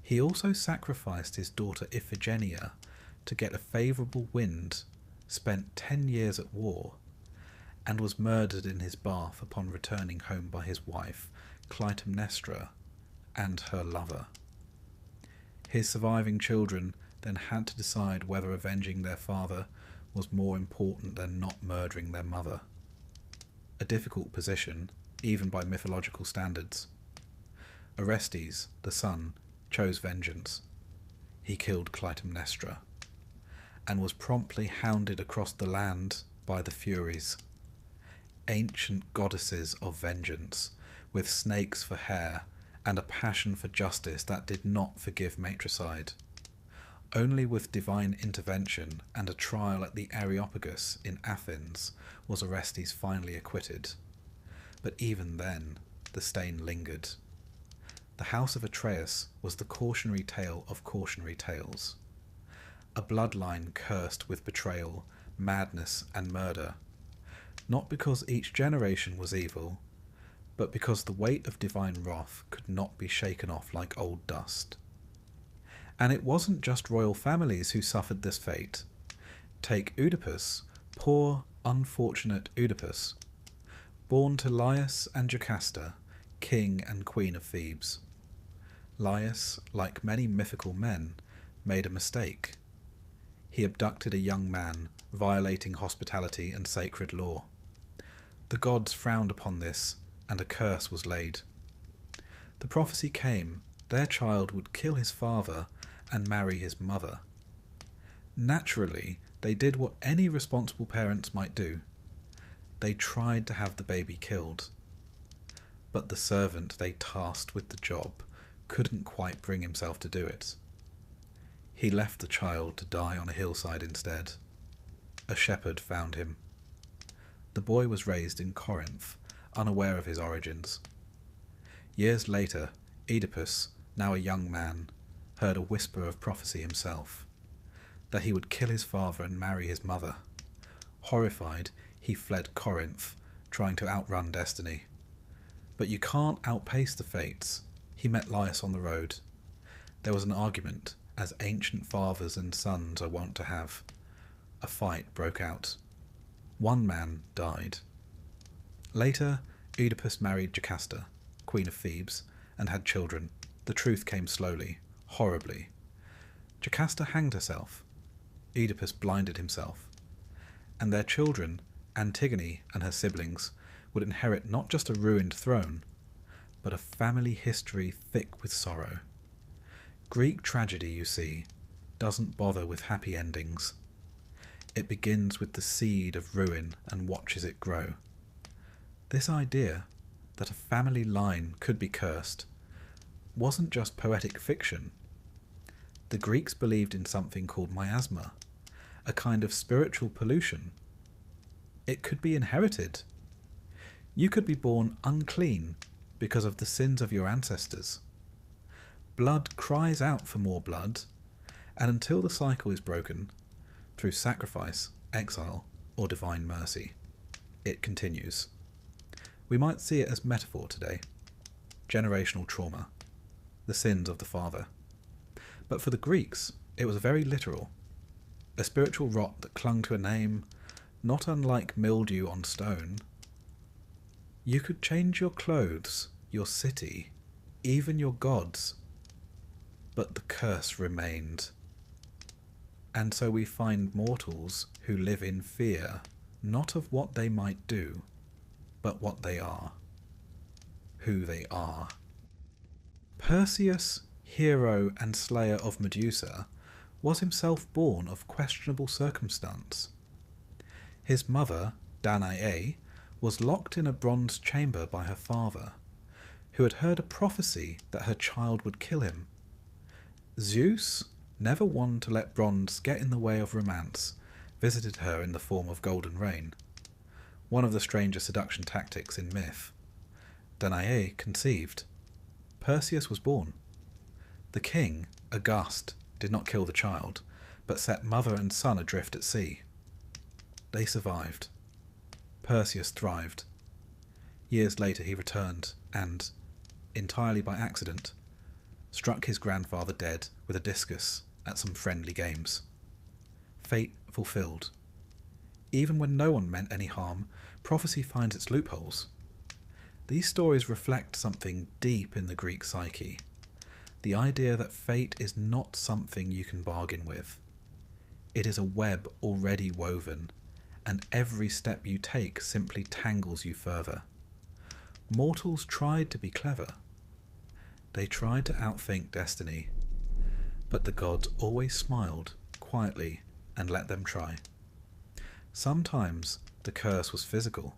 He also sacrificed his daughter Iphigenia to get a favourable wind, spent 10 years at war, and was murdered in his bath upon returning home by his wife, Clytemnestra, and her lover. His surviving children then had to decide whether avenging their father was more important than not murdering their mother. A difficult position, even by mythological standards. Orestes, the son, chose vengeance. He killed Clytemnestra, and was promptly hounded across the land by the Furies, ancient goddesses of vengeance, with snakes for hair and a passion for justice that did not forgive matricide. Only with divine intervention and a trial at the Areopagus in Athens was Orestes finally acquitted. But even then, the stain lingered. The House of Atreus was the cautionary tale of cautionary tales. A bloodline cursed with betrayal, madness, and murder. Not because each generation was evil, but because the weight of divine wrath could not be shaken off like old dust. And it wasn't just royal families who suffered this fate. Take Oedipus, poor, unfortunate Oedipus, born to Laius and Jocasta, king and queen of Thebes. Laius, like many mythical men, made a mistake. He abducted a young man, violating hospitality and sacred law. The gods frowned upon this, and a curse was laid. The prophecy came, their child would kill his father and marry his mother. Naturally, they did what any responsible parents might do. They tried to have the baby killed. But the servant they tasked with the job couldn't quite bring himself to do it. He left the child to die on a hillside instead. A shepherd found him. The boy was raised in Corinth, unaware of his origins. Years later, Oedipus, now a young man, heard a whisper of prophecy himself, that he would kill his father and marry his mother. Horrified, he fled Corinth, trying to outrun destiny. But you can't outpace the fates. He met Laius on the road. There was an argument, as ancient fathers and sons are wont to have. A fight broke out. One man died. Later, Oedipus married Jocasta, queen of Thebes, and had children. The truth came slowly, horribly. Jocasta hanged herself. Oedipus blinded himself. And their children, Antigone and her siblings, would inherit not just a ruined throne, but a family history thick with sorrow. Greek tragedy, you see, doesn't bother with happy endings. It begins with the seed of ruin and watches it grow. This idea that a family line could be cursed wasn't just poetic fiction. The Greeks believed in something called miasma, a kind of spiritual pollution. It could be inherited. You could be born unclean because of the sins of your ancestors. Blood cries out for more blood, and until the cycle is broken, through sacrifice, exile, or divine mercy, it continues. We might see it as metaphor today. Generational trauma. The sins of the father. But for the Greeks, it was very literal. A spiritual rot that clung to a name, not unlike mildew on stone. You could change your clothes, your city, even your gods, but the curse remained. And so we find mortals who live in fear, not of what they might do, but what they are, who they are. Perseus, hero and slayer of Medusa, was himself born of questionable circumstance. His mother, Danae, was locked in a bronze chamber by her father, who had heard a prophecy that her child would kill him. Zeus, never one to let bronze get in the way of romance, visited her in the form of golden rain, one of the stranger seduction tactics in myth. Danae conceived. Perseus was born. The king, aghast, did not kill the child, but set mother and son adrift at sea. They survived. Perseus thrived. Years later he returned and, entirely by accident, struck his grandfather dead with a discus at some friendly games. Fate fulfilled. Even when no one meant any harm, prophecy finds its loopholes. These stories reflect something deep in the Greek psyche, the idea that fate is not something you can bargain with. It is a web already woven, and every step you take simply tangles you further. Mortals tried to be clever. They tried to outthink destiny, but the gods always smiled quietly and let them try. Sometimes the curse was physical.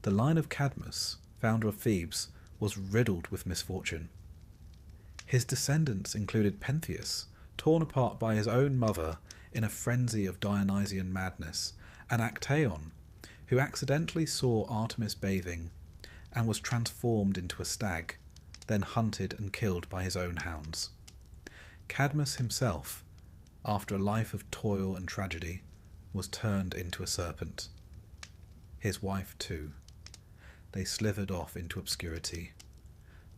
The line of Cadmus, founder of Thebes, was riddled with misfortune. His descendants included Pentheus, torn apart by his own mother in a frenzy of Dionysian madness, and Actaeon, who accidentally saw Artemis bathing and was transformed into a stag, then hunted and killed by his own hounds. Cadmus himself, after a life of toil and tragedy, was turned into a serpent. His wife too. They slithered off into obscurity,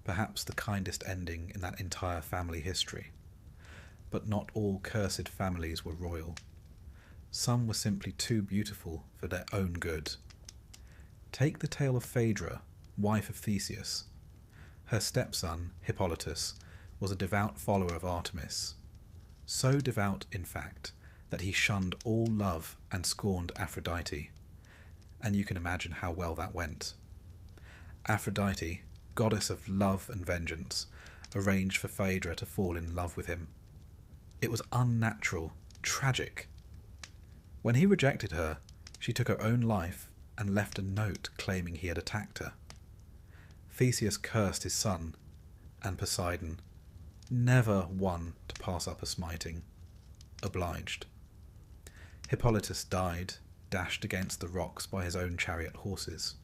perhaps the kindest ending in that entire family history. But not all cursed families were royal. Some were simply too beautiful for their own good. Take the tale of Phaedra, wife of Theseus. Her stepson, Hippolytus, was a devout follower of Artemis. So devout, in fact, that he shunned all love and scorned Aphrodite. And you can imagine how well that went. Aphrodite, goddess of love and vengeance, arranged for Phaedra to fall in love with him. It was unnatural, tragic. When he rejected her, she took her own life and left a note claiming he had attacked her. Theseus cursed his son, and Poseidon, never one to pass up a smiting, obliged. Hippolytus died, dashed against the rocks by his own chariot horses.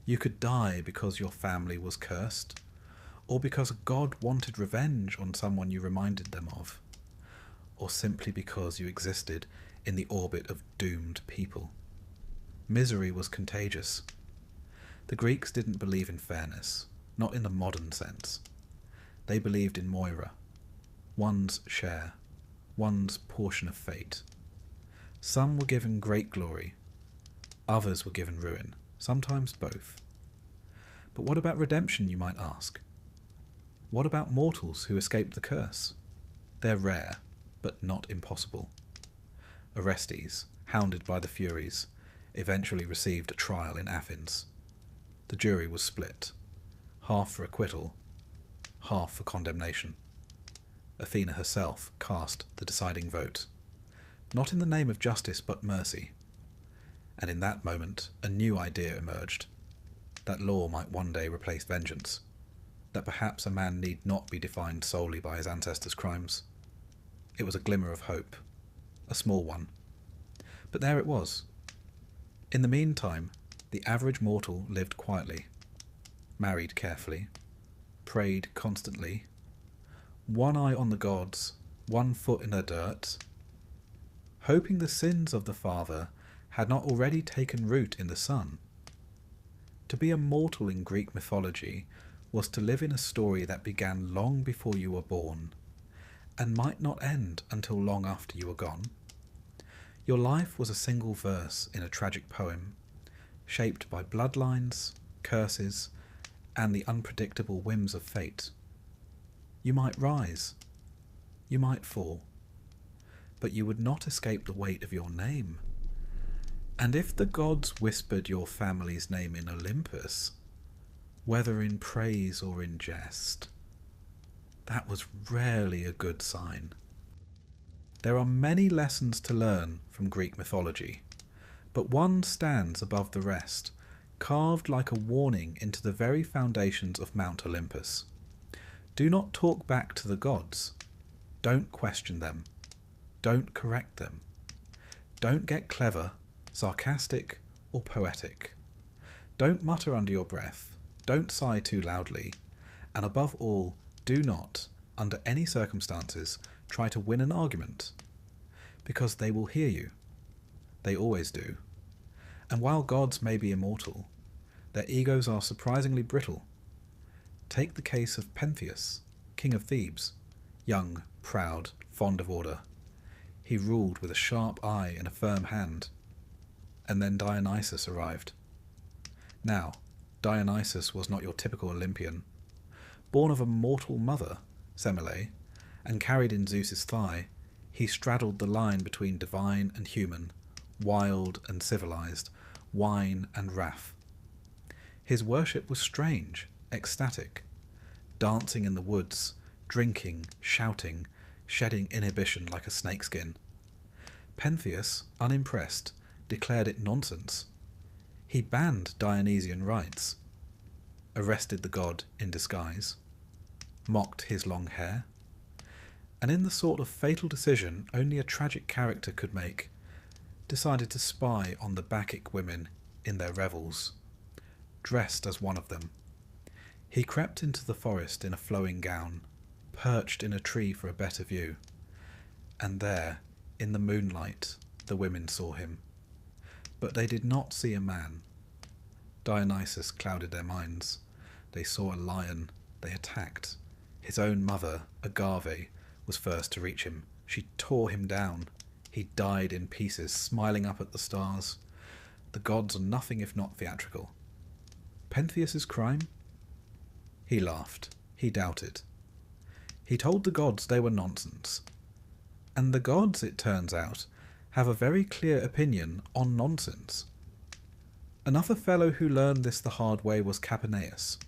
You could die because your family was cursed, or because a god wanted revenge on someone you reminded them of, or simply because you existed in the orbit of doomed people. Misery was contagious. The Greeks didn't believe in fairness, not in the modern sense. They believed in Moira, one's share, one's portion of fate. Some were given great glory, others were given ruin, sometimes both. But what about redemption, you might ask? What about mortals who escaped the curse? They're rare, but not impossible. Orestes, hounded by the Furies, eventually received a trial in Athens. The jury was split, half for acquittal, half for condemnation. Athena herself cast the deciding vote, not in the name of justice but mercy. And in that moment, a new idea emerged, that law might one day replace vengeance, that perhaps a man need not be defined solely by his ancestors' crimes. It was a glimmer of hope, a small one. But there it was. In the meantime, the average mortal lived quietly, married carefully, prayed constantly, one eye on the gods, one foot in the dirt, hoping the sins of the father had not already taken root in the son. To be a mortal in Greek mythology was to live in a story that began long before you were born, and might not end until long after you were gone. Your life was a single verse in a tragic poem, shaped by bloodlines, curses, and the unpredictable whims of fate. You might rise, you might fall, but you would not escape the weight of your name. And if the gods whispered your family's name in Olympus, whether in praise or in jest, that was rarely a good sign. There are many lessons to learn from Greek mythology, but one stands above the rest, carved like a warning into the very foundations of Mount Olympus. Do not talk back to the gods. Don't question them. Don't correct them. Don't get clever, sarcastic, or poetic. Don't mutter under your breath. Don't sigh too loudly. And above all, do not, under any circumstances, try to win an argument, because they will hear you. They always do. And while gods may be immortal, their egos are surprisingly brittle. Take the case of Pentheus, king of Thebes, young, proud, fond of order. He ruled with a sharp eye and a firm hand. And then Dionysus arrived. Now, Dionysus was not your typical Olympian. Born of a mortal mother, Semele, and carried in Zeus's thigh, he straddled the line between divine and human, wild and civilized, wine and wrath. His worship was strange, ecstatic, dancing in the woods, drinking, shouting, shedding inhibition like a snakeskin. Pentheus, unimpressed, declared it nonsense. He banned Dionysian rites, arrested the god in disguise, mocked his long hair, and in the sort of fatal decision only a tragic character could make, decided to spy on the Bacchic women in their revels, dressed as one of them. He crept into the forest in a flowing gown, perched in a tree for a better view, and there, in the moonlight, the women saw him. But they did not see a man. Dionysus clouded their minds. They saw a lion. They attacked. His own mother, Agave, was first to reach him. She tore him down. He died in pieces, smiling up at the stars. The gods are nothing if not theatrical. Pentheus's crime? He laughed. He doubted. He told the gods they were nonsense. And the gods, it turns out, have a very clear opinion on nonsense. Another fellow who learned this the hard way was Capaneus,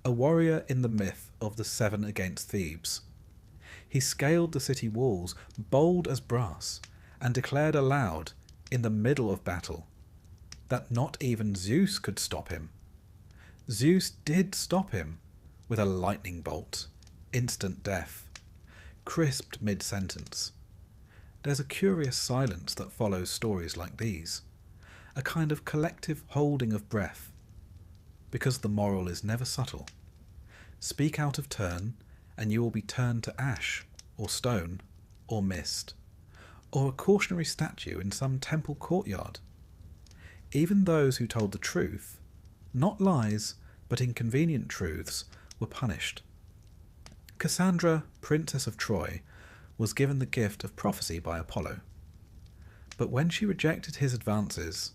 a warrior in the myth of the Seven against Thebes. He scaled the city walls, bold as brass, and declared aloud, in the middle of battle, that not even Zeus could stop him. Zeus did stop him, with a lightning bolt, instant death, crisped mid-sentence. There's a curious silence that follows stories like these, a kind of collective holding of breath, because the moral is never subtle. Speak out of turn, and you will be turned to ash, or stone, or mist, or a cautionary statue in some temple courtyard. Even those who told the truth, not lies, but inconvenient truths, were punished. Cassandra, Princess of Troy, was given the gift of prophecy by Apollo. But when she rejected his advances,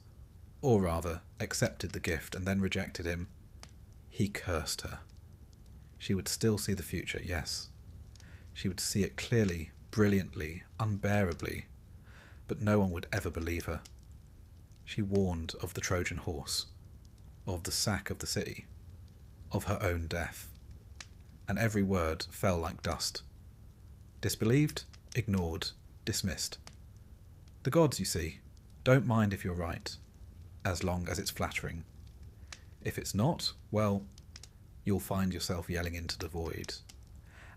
or rather accepted the gift and then rejected him, he cursed her. She would still see the future, yes. She would see it clearly, brilliantly, unbearably, but no one would ever believe her. She warned of the Trojan horse, of the sack of the city, of her own death, and every word fell like dust. Disbelieved, ignored, dismissed. The gods, you see, don't mind if you're right, as long as it's flattering. If it's not, well, you'll find yourself yelling into the void.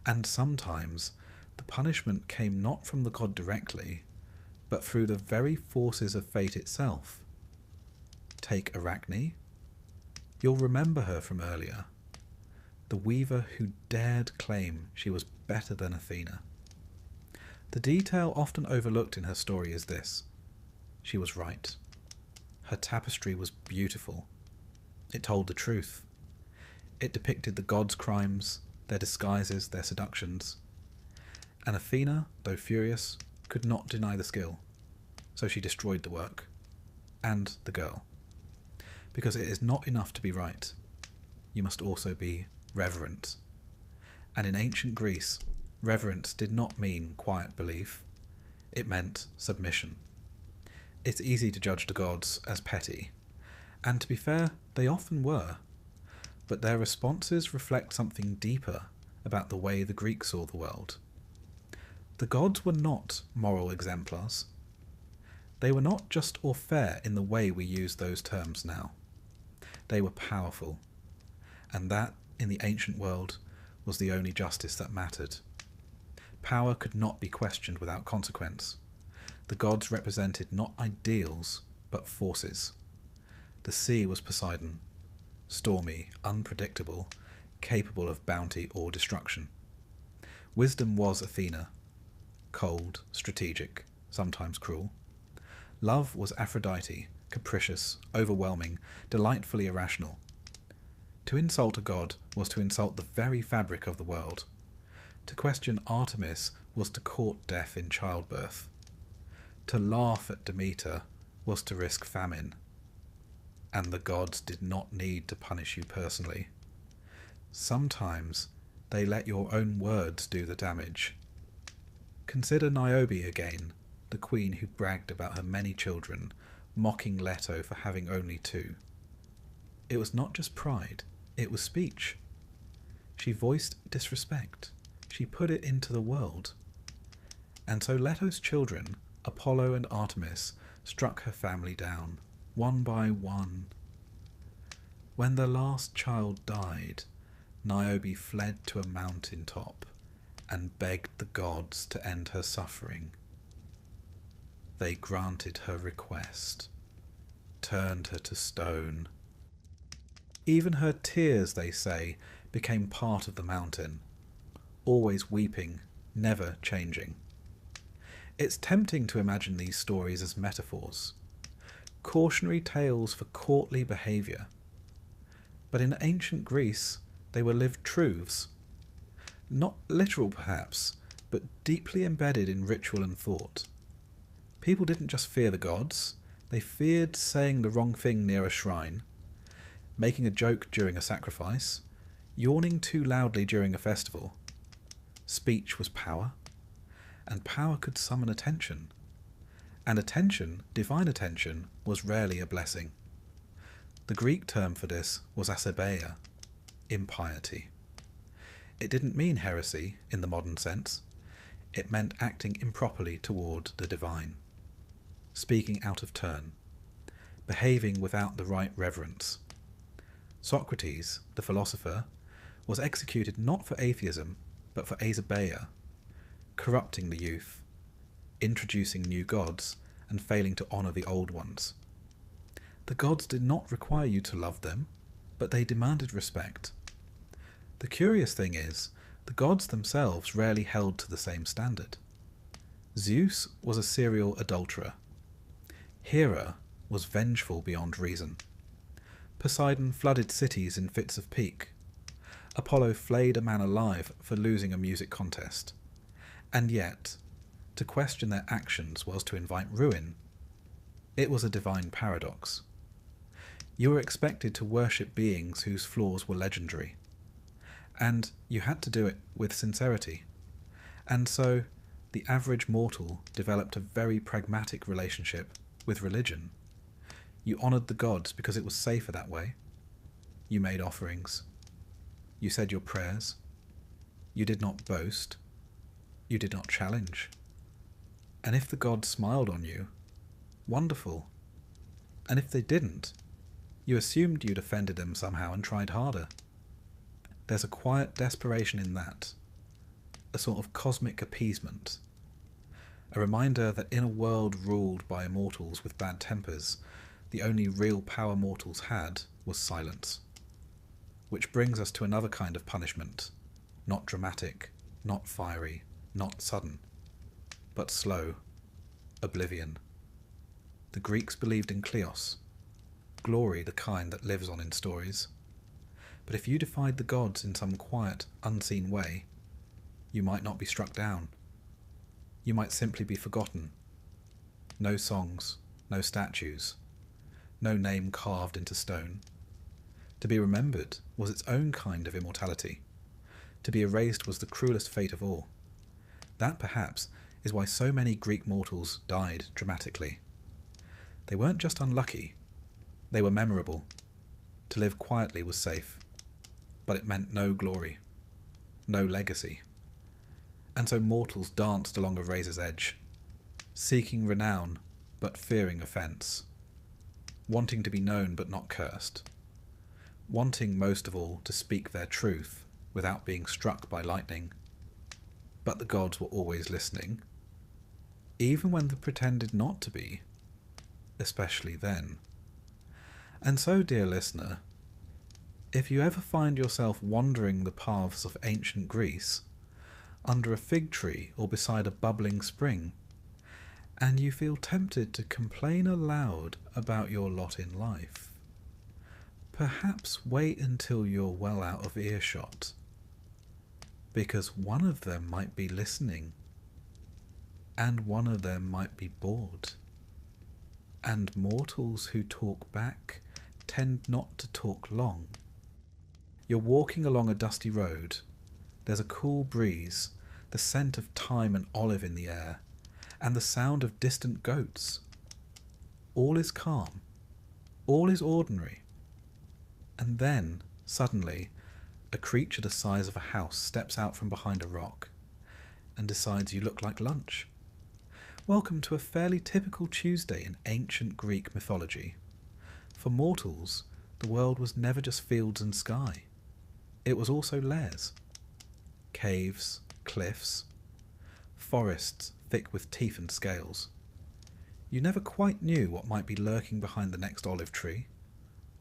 And sometimes the punishment came not from the god directly, but through the very forces of fate itself. Take Arachne. You'll remember her from earlier. The weaver who dared claim she was better than Athena. The detail often overlooked in her story is this. She was right. Her tapestry was beautiful. It told the truth. It depicted the gods' crimes, their disguises, their seductions. And Athena, though furious, could not deny the skill. So she destroyed the work. And the girl. because it is not enough to be right. You must also be reverent. And in ancient Greece, reverence did not mean quiet belief. It meant submission. It's easy to judge the gods as petty, and to be fair, they often were. But their responses reflect something deeper about the way the Greeks saw the world. The gods were not moral exemplars. They were not just or fair in the way we use those terms now. They were powerful, and that, in the ancient world, was the only justice that mattered. Power could not be questioned without consequence. The gods represented not ideals, but forces. The sea was Poseidon, stormy, unpredictable, capable of bounty or destruction. Wisdom was Athena, cold, strategic, sometimes cruel. Love was Aphrodite, capricious, overwhelming, delightfully irrational. To insult a god was to insult the very fabric of the world. To question Artemis was to court death in childbirth. To laugh at Demeter was to risk famine. And the gods did not need to punish you personally. Sometimes they let your own words do the damage. Consider Niobe again, the queen who bragged about her many children, mocking Leto for having only 2. It was not just pride, it was speech. She voiced disrespect. She put it into the world. And so Leto's children, Apollo and Artemis, struck her family down, one by one. When the last child died, Niobe fled to a mountain top and begged the gods to end her suffering. They granted her request, turned her to stone. Even her tears, they say, became part of the mountain, always weeping, never changing. It's tempting to imagine these stories as metaphors, cautionary tales for courtly behaviour. But in ancient Greece, they were lived truths. Not literal, perhaps, but deeply embedded in ritual and thought. People didn't just fear the gods, they feared saying the wrong thing near a shrine, making a joke during a sacrifice, yawning too loudly during a festival. Speech was power, and power could summon attention. And attention, divine attention, was rarely a blessing. The Greek term for this was asebeia, impiety. It didn't mean heresy in the modern sense. It meant acting improperly toward the divine, speaking out of turn, behaving without the right reverence. Socrates, the philosopher, was executed not for atheism, but for asebeia, corrupting the youth, introducing new gods, and failing to honour the old ones. The gods did not require you to love them, but they demanded respect. The curious thing is, the gods themselves rarely held to the same standard. Zeus was a serial adulterer. Hera was vengeful beyond reason. Poseidon flooded cities in fits of pique. Apollo flayed a man alive for losing a music contest. And yet, to question their actions was to invite ruin. It was a divine paradox. You were expected to worship beings whose flaws were legendary. And you had to do it with sincerity. And so, the average mortal developed a very pragmatic relationship with religion. You honoured the gods because it was safer that way. You made offerings. You said your prayers. You did not boast. You did not challenge. And if the gods smiled on you, wonderful. And if they didn't, you assumed you'd offended them somehow and tried harder. There's a quiet desperation in that, a sort of cosmic appeasement, a reminder that in a world ruled by immortals with bad tempers, the only real power mortals had was silence. Which brings us to another kind of punishment, not dramatic, not fiery, not sudden, but slow, oblivion. The Greeks believed in kleos, glory the kind that lives on in stories. But if you defied the gods in some quiet, unseen way, you might not be struck down. You might simply be forgotten. No songs, no statues, no name carved into stone. To be remembered was its own kind of immortality. To be erased was the cruelest fate of all. That, perhaps, is why so many Greek mortals died dramatically. They weren't just unlucky, they were memorable. To live quietly was safe, but it meant no glory, no legacy. And so mortals danced along a razor's edge, seeking renown but fearing offence, wanting to be known but not cursed, wanting most of all to speak their truth without being struck by lightning. But the gods were always listening, even when they pretended not to be, especially then. And so, dear listener, if you ever find yourself wandering the paths of ancient Greece, under a fig tree or beside a bubbling spring, and you feel tempted to complain aloud about your lot in life, perhaps wait until you're well out of earshot, because one of them might be listening, and one of them might be bored. And mortals who talk back tend not to talk long. You're walking along a dusty road. There's a cool breeze, the scent of thyme and olive in the air, and the sound of distant goats. All is calm. All is ordinary. And then, suddenly, a creature the size of a house steps out from behind a rock and decides you look like lunch. Welcome to a fairly typical Tuesday in ancient Greek mythology. For mortals, the world was never just fields and sky. It was also lairs. Caves, cliffs, forests thick with teeth and scales. You never quite knew what might be lurking behind the next olive tree.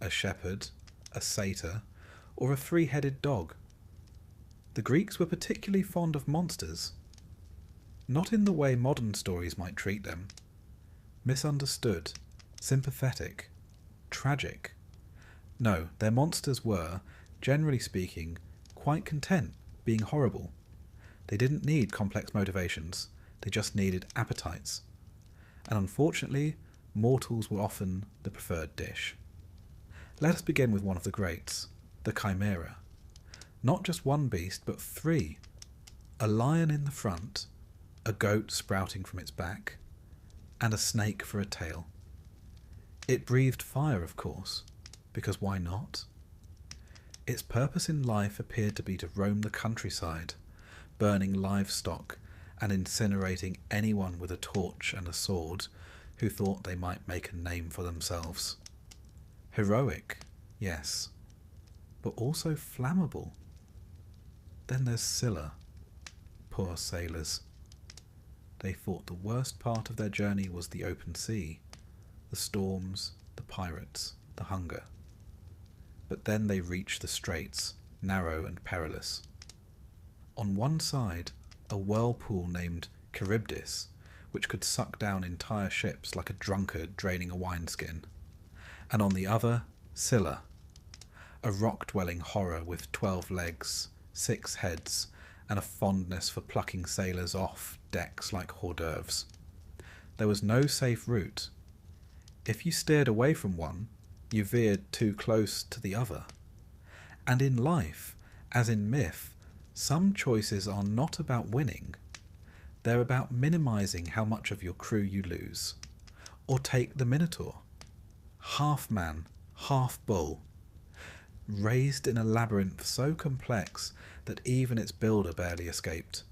A shepherd, a satyr, or a three-headed dog. The Greeks were particularly fond of monsters. Not in the way modern stories might treat them. Misunderstood, sympathetic, tragic. No, their monsters were, generally speaking, quite content being horrible. They didn't need complex motivations, they just needed appetites. And unfortunately, mortals were often the preferred dish. Let us begin with one of the greats, the Chimera. Not just one beast, but three. A lion in the front, a goat sprouting from its back, and a snake for a tail. It breathed fire, of course, because why not? Its purpose in life appeared to be to roam the countryside, burning livestock and incinerating anyone with a torch and a sword who thought they might make a name for themselves. Heroic, yes, but also flammable. Then there's Scylla. Poor sailors. They thought the worst part of their journey was the open sea, the storms, the pirates, the hunger. But then they reached the straits, narrow and perilous. On one side, a whirlpool named Charybdis, which could suck down entire ships like a drunkard draining a wineskin. And on the other, Scylla, a rock-dwelling horror with 12 legs, 6 heads, and a fondness for plucking sailors off decks like hors d'oeuvres. There was no safe route. If you steered away from one, you veered too close to the other. And in life, as in myth, some choices are not about winning. They're about minimizing how much of your crew you lose. Or take the Minotaur. Half man, half bull. Raised in a labyrinth so complex that even its builder barely escaped.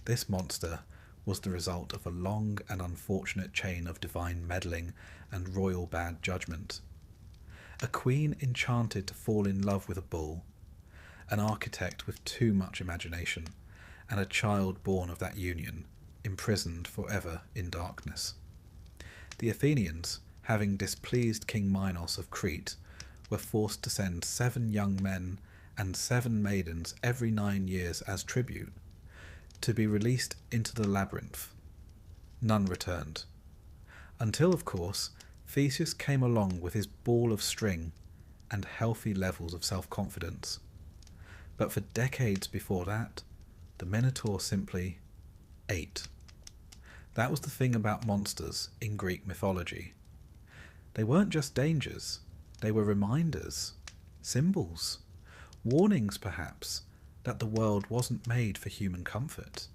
This monster was the result of a long and unfortunate chain of divine meddling and royal bad judgment. A queen enchanted to fall in love with a bull, an architect with too much imagination, and a child born of that union, imprisoned forever in darkness. The Athenians, having displeased King Minos of Crete, were forced to send 7 young men and 7 maidens every 9 years as tribute, to be released into the labyrinth. None returned. Until, of course, Theseus came along with his ball of string and healthy levels of self-confidence. But for decades before that, the Minotaur simply ate. That was the thing about monsters in Greek mythology. They weren't just dangers, they were reminders, symbols, warnings perhaps that the world wasn't made for human comfort,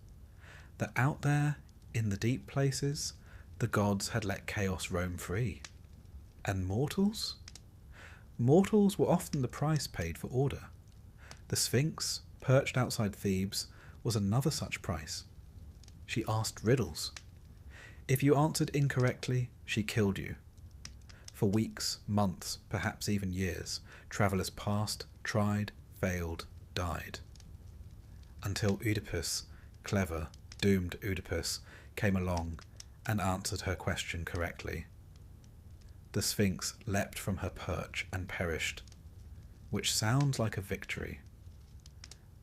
that out there in the deep places the gods had let chaos roam free. And mortals? Mortals were often the price paid for order. The Sphinx, perched outside Thebes, was another such price. She asked riddles. If you answered incorrectly, she killed you. For weeks, months, perhaps even years, travellers passed, tried, failed, died. Until Oedipus, clever, doomed Oedipus, came along and answered her question correctly. The Sphinx leapt from her perch and perished, which sounds like a victory,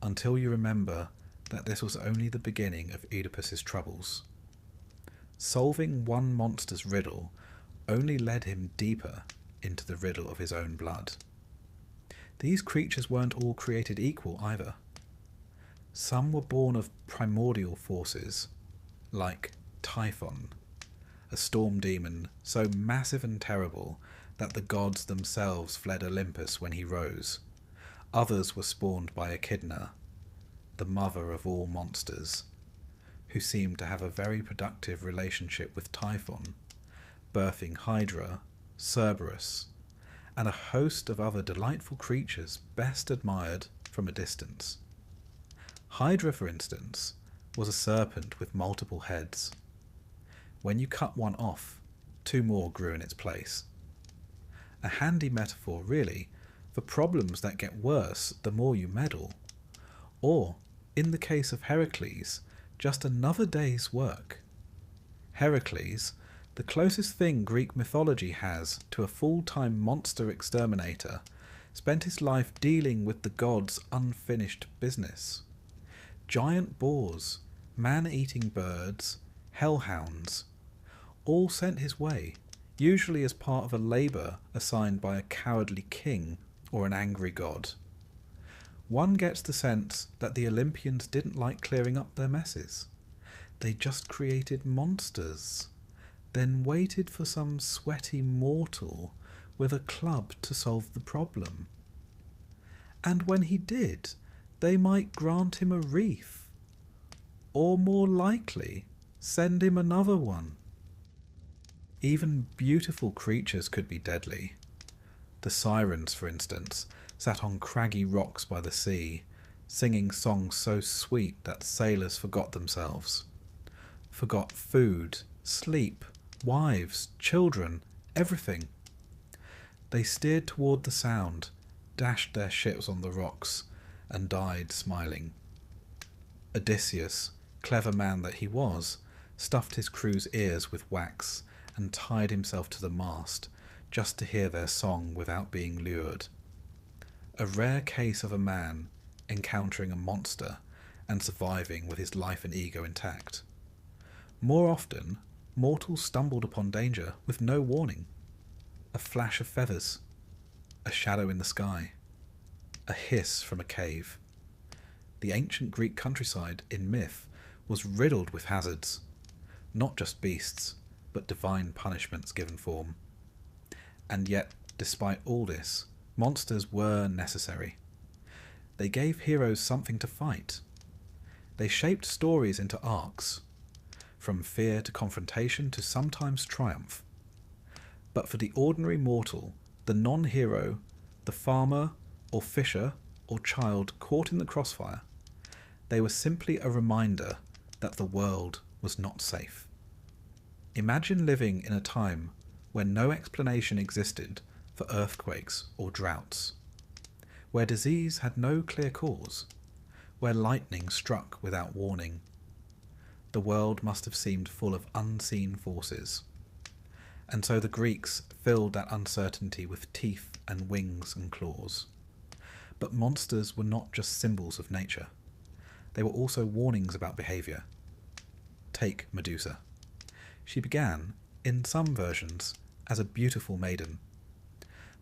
until you remember that this was only the beginning of Oedipus's troubles. Solving one monster's riddle only led him deeper into the riddle of his own blood. These creatures weren't all created equal either. Some were born of primordial forces, like Typhon, a storm demon so massive and terrible that the gods themselves fled Olympus when he rose. Others were spawned by Echidna, the mother of all monsters, who seemed to have a very productive relationship with Typhon, birthing Hydra, Cerberus, and a host of other delightful creatures best admired from a distance. Hydra, for instance, was a serpent with multiple heads. When you cut one off, two more grew in its place. A handy metaphor, really, for problems that get worse the more you meddle. Or, in the case of Heracles, just another day's work. Heracles, the closest thing Greek mythology has to a full-time monster exterminator, spent his life dealing with the gods' unfinished business. Giant boars, man-eating birds, hellhounds, all sent his way, usually as part of a labour assigned by a cowardly king or an angry god. One gets the sense that the Olympians didn't like clearing up their messes. They just created monsters, then waited for some sweaty mortal with a club to solve the problem. And when he did, they might grant him a wreath, or more likely, send him another one. Even beautiful creatures could be deadly. The sirens, for instance, sat on craggy rocks by the sea, singing songs so sweet that sailors forgot themselves. Forgot food, sleep, wives, children, everything. They steered toward the sound, dashed their ships on the rocks, and died smiling. Odysseus, clever man that he was, stuffed his crew's ears with wax and tied himself to the mast just to hear their song without being lured. A rare case of a man encountering a monster and surviving with his life and ego intact. More often, mortals stumbled upon danger with no warning. A flash of feathers, a shadow in the sky, a hiss from a cave. The ancient Greek countryside in myth was riddled with hazards, not just beasts, but divine punishments given form. And yet, despite all this, monsters were necessary. They gave heroes something to fight. They shaped stories into arcs, from fear to confrontation to sometimes triumph. But for the ordinary mortal, the non-hero, the farmer or fisher or child caught in the crossfire, they were simply a reminder that the world was not safe. Imagine living in a time when no explanation existed for earthquakes or droughts, where disease had no clear cause, where lightning struck without warning. The world must have seemed full of unseen forces, and so the Greeks filled that uncertainty with teeth and wings and claws. But monsters were not just symbols of nature. They were also warnings about behaviour. Take Medusa. She began, in some versions, as a beautiful maiden.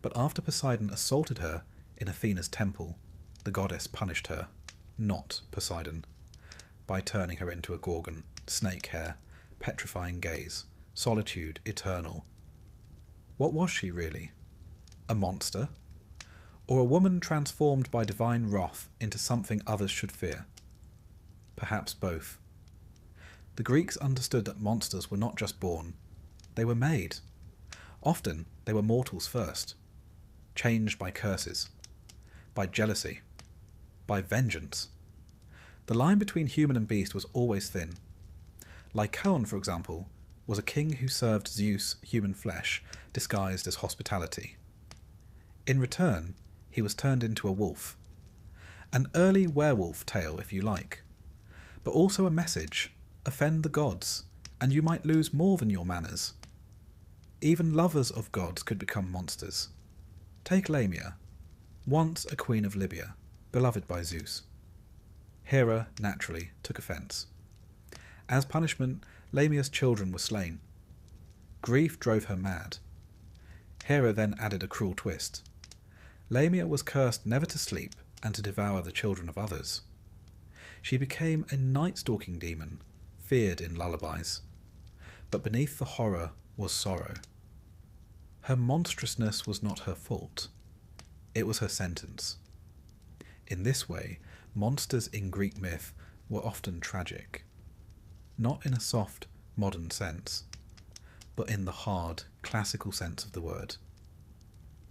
But after Poseidon assaulted her in Athena's temple, the goddess punished her, not Poseidon, by turning her into a gorgon, snake hair, petrifying gaze, solitude eternal. What was she really? A monster? Or a woman transformed by divine wrath into something others should fear? Perhaps both. The Greeks understood that monsters were not just born, they were made. Often they were mortals first, changed by curses, by jealousy, by vengeance. The line between human and beast was always thin. Lycaon, for example, was a king who served Zeus human flesh disguised as hospitality. In return, he was turned into a wolf. An early werewolf tale, if you like, but also a message: offend the gods, and you might lose more than your manners. Even lovers of gods could become monsters. Take Lamia, once a queen of Libya, beloved by Zeus. Hera, naturally, took offence. As punishment, Lamia's children were slain. Grief drove her mad. Hera then added a cruel twist. Lamia was cursed never to sleep and to devour the children of others. She became a night-stalking demon, feared in lullabies. But beneath the horror was sorrow. Her monstrousness was not her fault. It was her sentence. In this way, monsters in Greek myth were often tragic. Not in a soft, modern sense, but in the hard, classical sense of the word.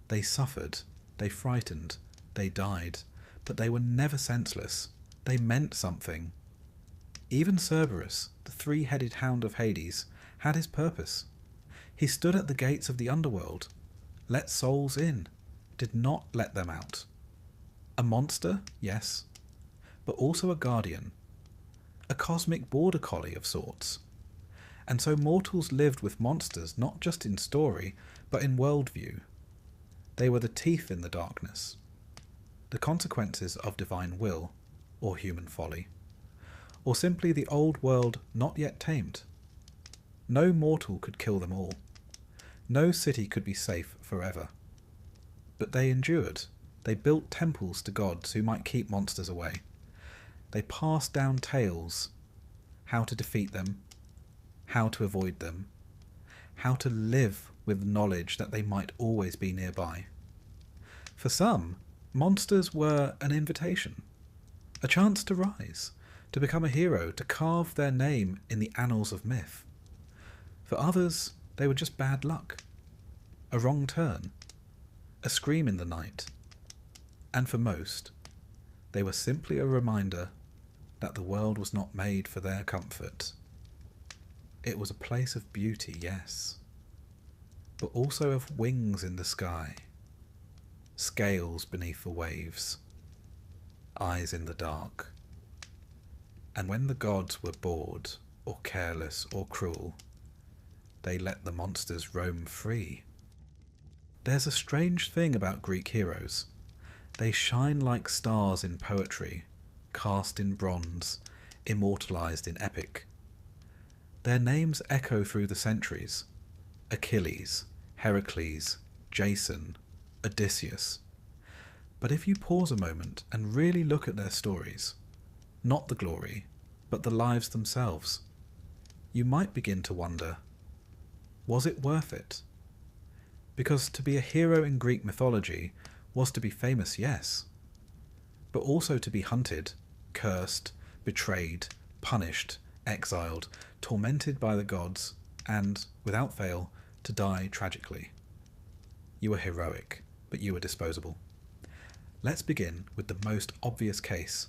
They suffered, they frightened, they died, but they were never senseless. They meant something. Even Cerberus, the three-headed hound of Hades, had his purpose. He stood at the gates of the underworld, let souls in, did not let them out. A monster, yes, but also a guardian, a cosmic border collie of sorts. And so mortals lived with monsters not just in story, but in worldview. They were the teeth in the darkness, the consequences of divine will, or human folly, or simply the old world not yet tamed. No mortal could kill them all. No city could be safe forever. But they endured. They built temples to gods who might keep monsters away. They passed down tales, how to defeat them, how to avoid them, how to live with knowledge that they might always be nearby. For some, monsters were an invitation, a chance to rise, to become a hero, to carve their name in the annals of myth. For others, they were just bad luck, a wrong turn, a scream in the night. And for most, they were simply a reminder that the world was not made for their comfort. It was a place of beauty, yes, but also of wings in the sky, scales beneath the waves, eyes in the dark. And when the gods were bored, or careless, or cruel, they let the monsters roam free. There's a strange thing about Greek heroes. They shine like stars in poetry, cast in bronze, immortalized in epic. Their names echo through the centuries: Achilles, Heracles, Jason, Odysseus. But if you pause a moment and really look at their stories, not the glory, but the lives themselves, you might begin to wonder, was it worth it? Because to be a hero in Greek mythology was to be famous, yes, but also to be hunted, cursed, betrayed, punished, exiled, tormented by the gods, and, without fail, to die tragically. You were heroic, but you were disposable. Let's begin with the most obvious case,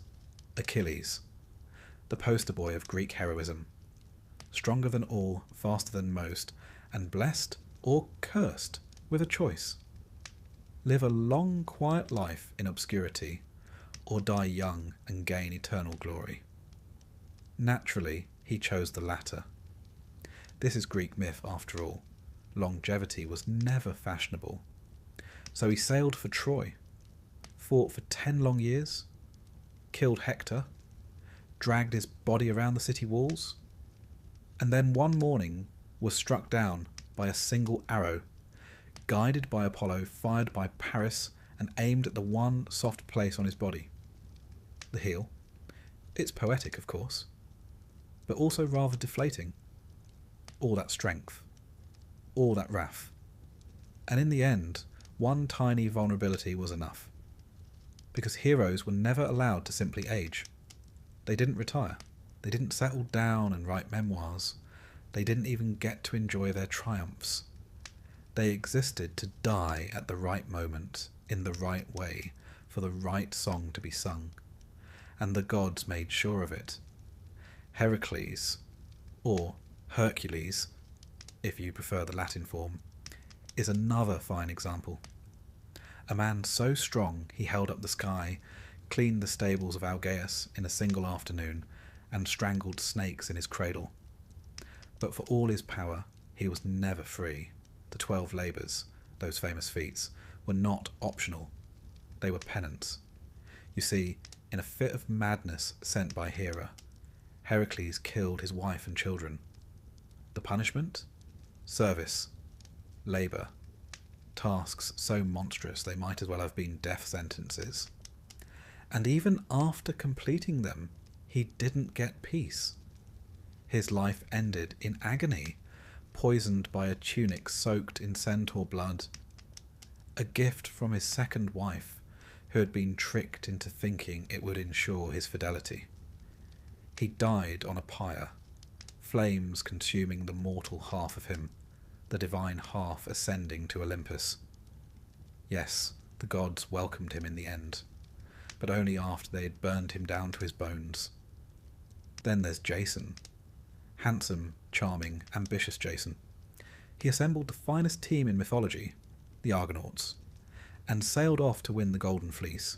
Achilles, the poster boy of Greek heroism. Stronger than all, faster than most, and blessed or cursed with a choice. Live a long, quiet life in obscurity, or die young and gain eternal glory. Naturally, he chose the latter. This is Greek myth after all. Longevity was never fashionable. So he sailed for Troy, fought for 10 long years, killed Hector, dragged his body around the city walls, and then one morning was struck down by a single arrow, guided by Apollo, fired by Paris, and aimed at the one soft place on his body, the heel. It's poetic, of course, but also rather deflating. All that strength, all that wrath. And in the end, one tiny vulnerability was enough. Because heroes were never allowed to simply age. They didn't retire. They didn't settle down and write memoirs. They didn't even get to enjoy their triumphs. They existed to die at the right moment, in the right way, for the right song to be sung. And the gods made sure of it. Heracles, or Hercules, if you prefer the Latin form, is another fine example. A man so strong he held up the sky, cleaned the stables of Algaeus in a single afternoon, and strangled snakes in his cradle. But for all his power, he was never free. The 12 labours, those famous feats, were not optional. They were penance. You see, in a fit of madness sent by Hera, Heracles killed his wife and children. The punishment? Service. Labour. Tasks so monstrous they might as well have been death sentences. And even after completing them, he didn't get peace. His life ended in agony, poisoned by a tunic soaked in centaur blood, a gift from his second wife, who had been tricked into thinking it would ensure his fidelity. He died on a pyre, flames consuming the mortal half of him, the divine half ascending to Olympus. Yes, the gods welcomed him in the end, but only after they had burned him down to his bones. Then there's Jason. Handsome, charming, ambitious Jason. He assembled the finest team in mythology, the Argonauts, and sailed off to win the Golden Fleece.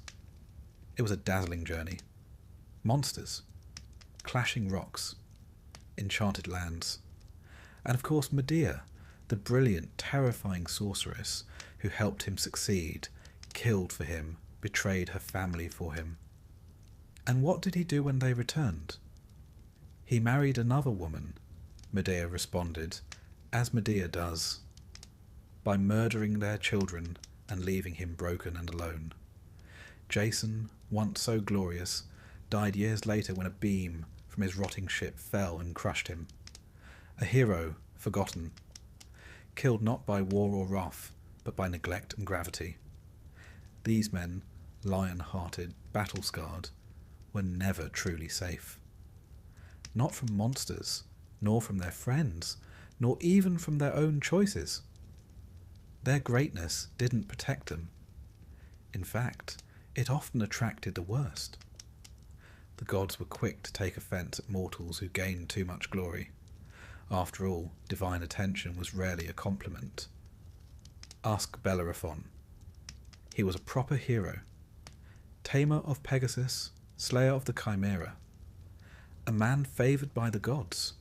It was a dazzling journey. Monsters, clashing rocks, enchanted lands, and of course Medea, the brilliant, terrifying sorceress who helped him succeed, killed for him, betrayed her family for him. And what did he do when they returned? He married another woman, Medea responded, as Medea does, by murdering their children and leaving him broken and alone. Jason, once so glorious, died years later when a beam from his rotting ship fell and crushed him. A hero, forgotten, killed not by war or wrath, but by neglect and gravity. These men, lion-hearted, battle-scarred, were never truly safe. Not from monsters, nor from their friends, nor even from their own choices. Their greatness didn't protect them. In fact, it often attracted the worst. The gods were quick to take offence at mortals who gained too much glory. After all, divine attention was rarely a compliment. Ask Bellerophon. He was a proper hero. Tamer of Pegasus, slayer of the Chimera. A man favoured by the gods.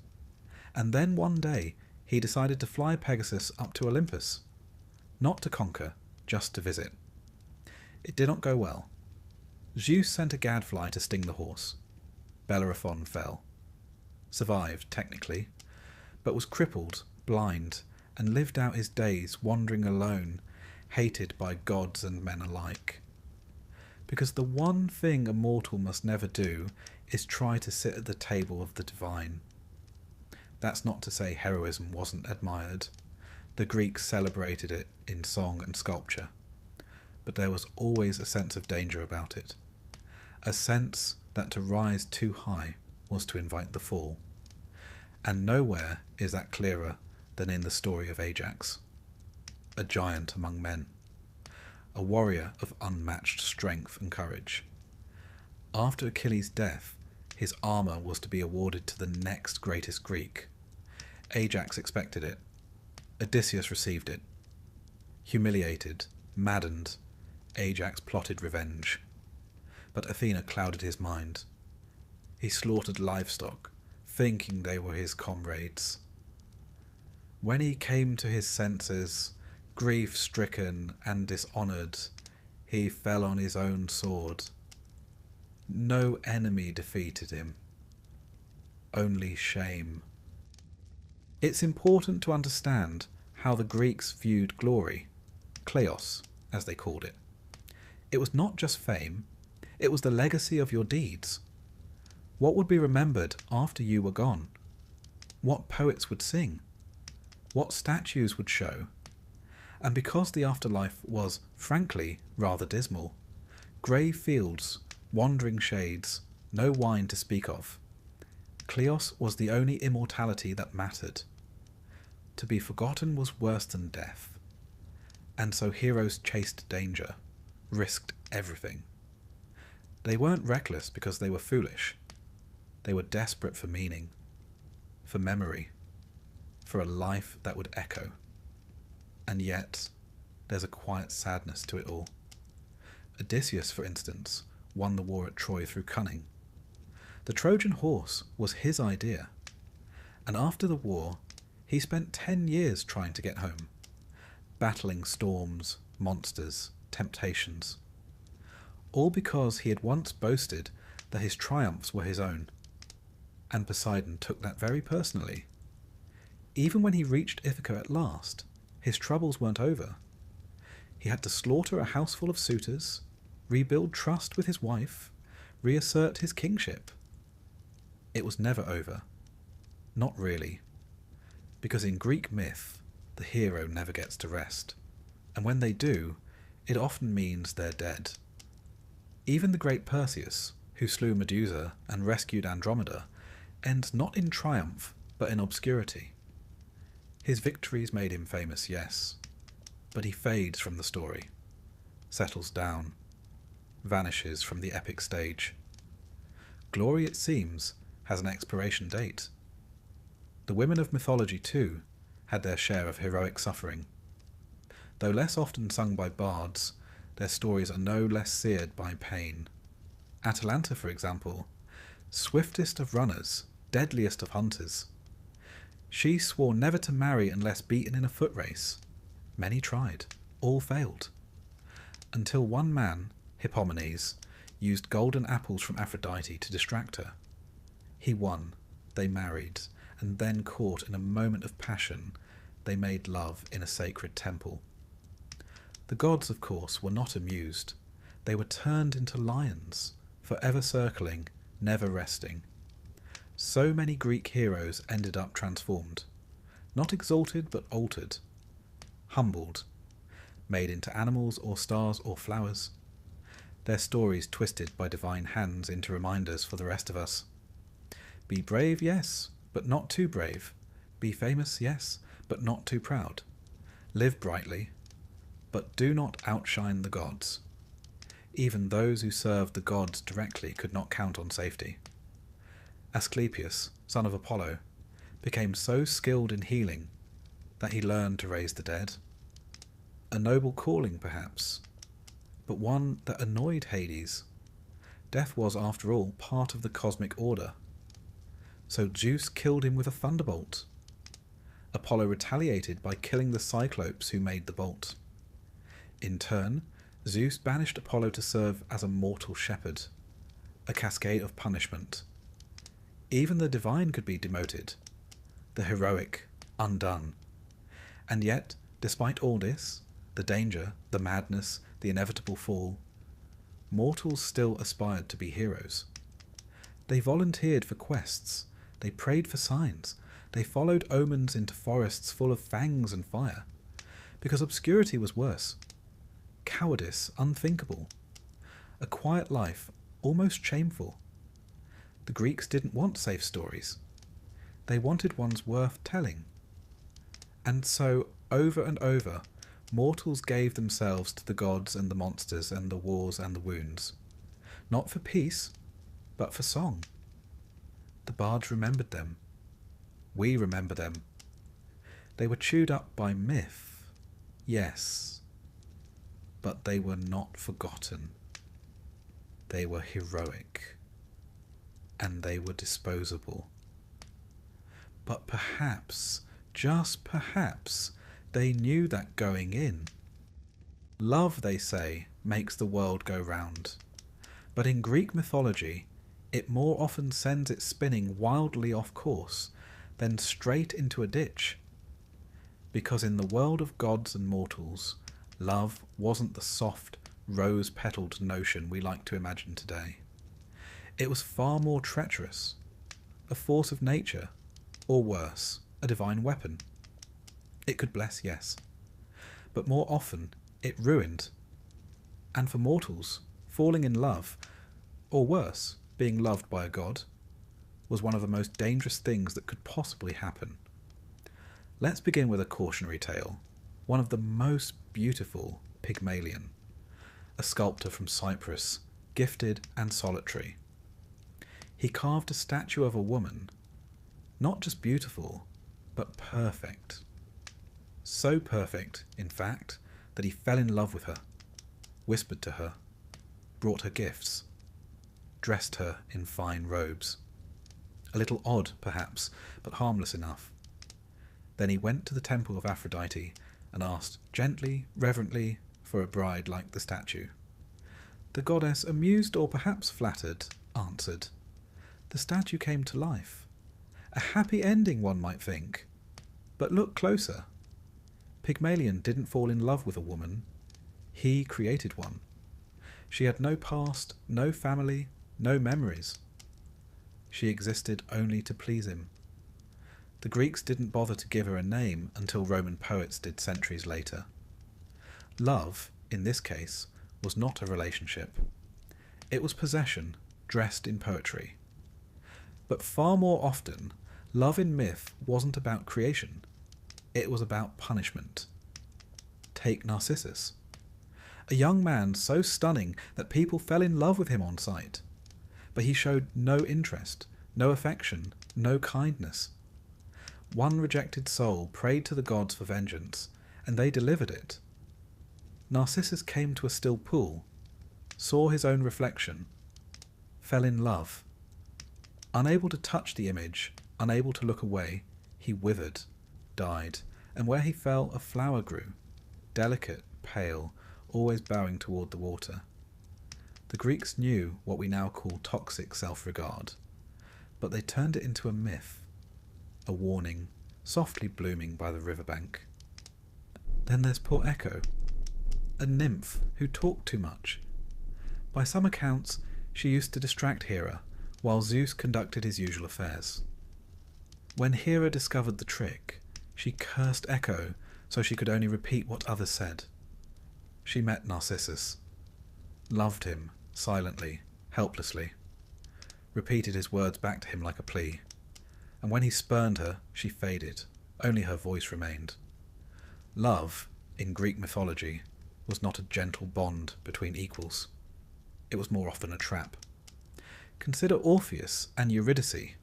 And then one day he decided to fly Pegasus up to Olympus. Not to conquer, just to visit. It did not go well. Zeus sent a gadfly to sting the horse. Bellerophon fell. Survived, technically, but was crippled, blind, and lived out his days wandering alone, hated by gods and men alike. Because the one thing a mortal must never do is try to sit at the table of the divine. That's not to say heroism wasn't admired. The Greeks celebrated it in song and sculpture. But there was always a sense of danger about it. A sense that to rise too high was to invite the fall. And nowhere is that clearer than in the story of Ajax. A giant among men. A warrior of unmatched strength and courage. After Achilles' death, his armour was to be awarded to the next greatest Greek. Ajax expected it. Odysseus received it. Humiliated, maddened, Ajax plotted revenge. But Athena clouded his mind. He slaughtered livestock, thinking they were his comrades. When he came to his senses, grief-stricken and dishonoured, he fell on his own sword. No enemy defeated him. Only shame. It's important to understand how the Greeks viewed glory, kleos, as they called it. It was not just fame, it was the legacy of your deeds. What would be remembered after you were gone? What poets would sing? What statues would show? And because the afterlife was, frankly, rather dismal, grey fields, wandering shades, no wine to speak of, Kleos was the only immortality that mattered. To be forgotten was worse than death, and so heroes chased danger, risked everything. They weren't reckless because they were foolish. They were desperate for meaning, for memory, for a life that would echo. And yet, there's a quiet sadness to it all. Odysseus, for instance, won the war at Troy through cunning. The Trojan horse was his idea, and after the war, he spent 10 years trying to get home, battling storms, monsters, temptations, all because he had once boasted that his triumphs were his own, and Poseidon took that very personally. Even when he reached Ithaca at last, his troubles weren't over. He had to slaughter a houseful of suitors, rebuild trust with his wife, reassert his kingship. It was never over. Not really. Because in Greek myth, the hero never gets to rest. And when they do, it often means they're dead. Even the great Perseus, who slew Medusa and rescued Andromeda, ends not in triumph, but in obscurity. His victories made him famous, yes, but he fades from the story, settles down, vanishes from the epic stage. Glory, it seems, has an expiration date. The women of mythology, too, had their share of heroic suffering. Though less often sung by bards, their stories are no less seared by pain. Atalanta, for example, swiftest of runners, deadliest of hunters. She swore never to marry unless beaten in a foot race. Many tried, all failed. Until one man, Hippomenes, used golden apples from Aphrodite to distract her. He won, they married, and then caught in a moment of passion, they made love in a sacred temple. The gods, of course, were not amused. They were turned into lions, forever circling, never resting. So many Greek heroes ended up transformed, not exalted but altered, humbled, made into animals or stars or flowers, their stories twisted by divine hands into reminders for the rest of us. Be brave, yes, but not too brave. Be famous, yes, but not too proud. Live brightly, but do not outshine the gods. Even those who served the gods directly could not count on safety. Asclepius, son of Apollo, became so skilled in healing that he learned to raise the dead. A noble calling, perhaps, but one that annoyed Hades. Death was, after all, part of the cosmic order. So Zeus killed him with a thunderbolt. Apollo retaliated by killing the Cyclopes who made the bolt. In turn, Zeus banished Apollo to serve as a mortal shepherd, a cascade of punishment. Even the divine could be demoted, the heroic undone. And yet, despite all this, the danger, the madness, the inevitable fall, mortals still aspired to be heroes. They volunteered for quests, they prayed for signs, they followed omens into forests full of fangs and fire, because obscurity was worse, cowardice unthinkable, a quiet life almost shameful. The Greeks didn't want safe stories. They wanted ones worth telling. And so, over and over, mortals gave themselves to the gods and the monsters and the wars and the wounds. Not for peace, but for song. The bards remembered them. We remember them. They were chewed up by myth, yes, but they were not forgotten. They were heroic, and they were disposable. But perhaps, just perhaps, they knew that going in. Love, they say, makes the world go round. But in Greek mythology, it more often sends it spinning wildly off course than straight into a ditch. Because in the world of gods and mortals, love wasn't the soft, rose-petalled notion we like to imagine today. It was far more treacherous, a force of nature, or worse, a divine weapon. It could bless, yes, but more often it ruined. And for mortals, falling in love, or worse, being loved by a god, was one of the most dangerous things that could possibly happen. Let's begin with a cautionary tale, one of the most beautiful, Pygmalion, a sculptor from Cyprus, gifted and solitary. He carved a statue of a woman, not just beautiful, but perfect. So perfect, in fact, that he fell in love with her, whispered to her, brought her gifts, dressed her in fine robes. A little odd, perhaps, but harmless enough. Then he went to the temple of Aphrodite and asked gently, reverently, for a bride like the statue. The goddess, amused or perhaps flattered, answered. The statue came to life. A happy ending, one might think. But look closer. Pygmalion didn't fall in love with a woman. He created one. She had no past, no family, no memories. She existed only to please him. The Greeks didn't bother to give her a name until Roman poets did centuries later. Love, in this case, was not a relationship. It was possession, dressed in poetry. But far more often, love in myth wasn't about creation. It was about punishment. Take Narcissus. A young man so stunning that people fell in love with him on sight. But he showed no interest, no affection, no kindness. One rejected soul prayed to the gods for vengeance, and they delivered it. Narcissus came to a still pool, saw his own reflection, fell in love. Unable to touch the image, unable to look away, he withered, died, and where he fell a flower grew, delicate, pale, always bowing toward the water. The Greeks knew what we now call toxic self-regard, but they turned it into a myth, a warning, softly blooming by the riverbank. Then there's poor Echo, a nymph who talked too much. By some accounts, she used to distract Hera, while Zeus conducted his usual affairs. When Hera discovered the trick, she cursed Echo so she could only repeat what others said. She met Narcissus, loved him silently, helplessly, repeated his words back to him like a plea, and when he spurned her, she faded, only her voice remained. Love, in Greek mythology, was not a gentle bond between equals. It was more often a trap. Consider Orpheus and Eurydice,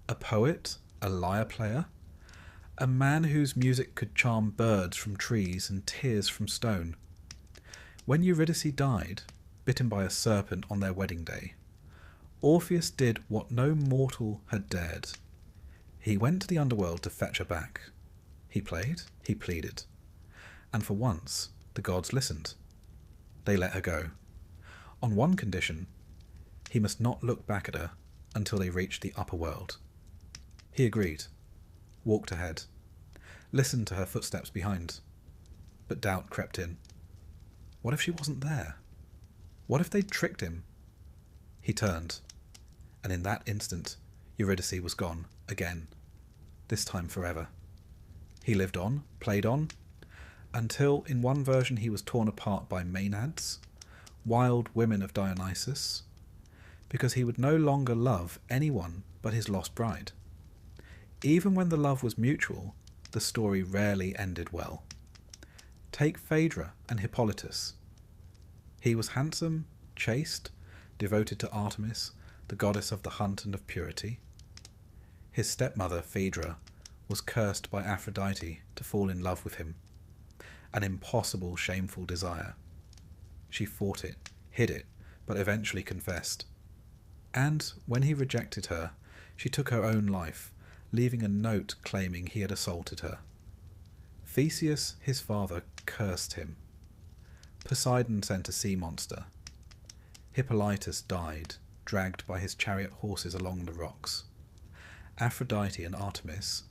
a poet, a lyre player, a man whose music could charm birds from trees and tears from stone. When Eurydice died, bitten by a serpent on their wedding day, Orpheus did what no mortal had dared. He went to the underworld to fetch her back. He played, he pleaded, and for once the gods listened. They let her go. On one condition, he must not look back at her until they reached the upper world. He agreed, walked ahead, listened to her footsteps behind, but doubt crept in. What if she wasn't there? What if they'd tricked him? He turned, and in that instant Eurydice was gone again, this time forever. He lived on, played on, until in one version he was torn apart by Maenads, wild women of Dionysus, because he would no longer love anyone but his lost bride. Even when the love was mutual, the story rarely ended well. Take Phaedra and Hippolytus. He was handsome, chaste, devoted to Artemis, the goddess of the hunt and of purity. His stepmother, Phaedra, was cursed by Aphrodite to fall in love with him, an impossible, shameful desire. She fought it, hid it, but eventually confessed. And when he rejected her, she took her own life, leaving a note claiming he had assaulted her. Theseus, his father, cursed him. Poseidon sent a sea monster. Hippolytus died, dragged by his chariot horses along the rocks. Aphrodite and Artemis,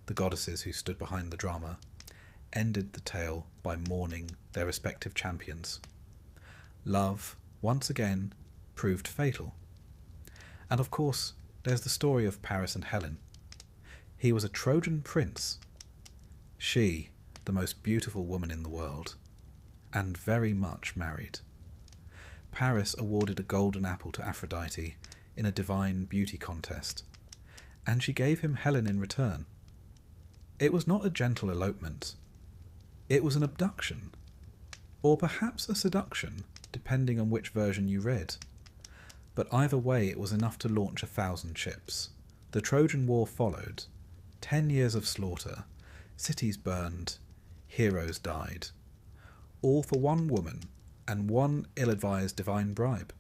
the goddesses who stood behind the drama, ended the tale by mourning their respective champions. Love, once again, proved fatal. And of course, there's the story of Paris and Helen. He was a Trojan prince. She, the most beautiful woman in the world, and very much married. Paris awarded a golden apple to Aphrodite in a divine beauty contest, and she gave him Helen in return. It was not a gentle elopement. It was an abduction, or perhaps a seduction, depending on which version you read. But either way, it was enough to launch 1,000 ships. The Trojan War followed. 10 years of slaughter, cities burned, heroes died. All for one woman and one ill-advised divine bribe.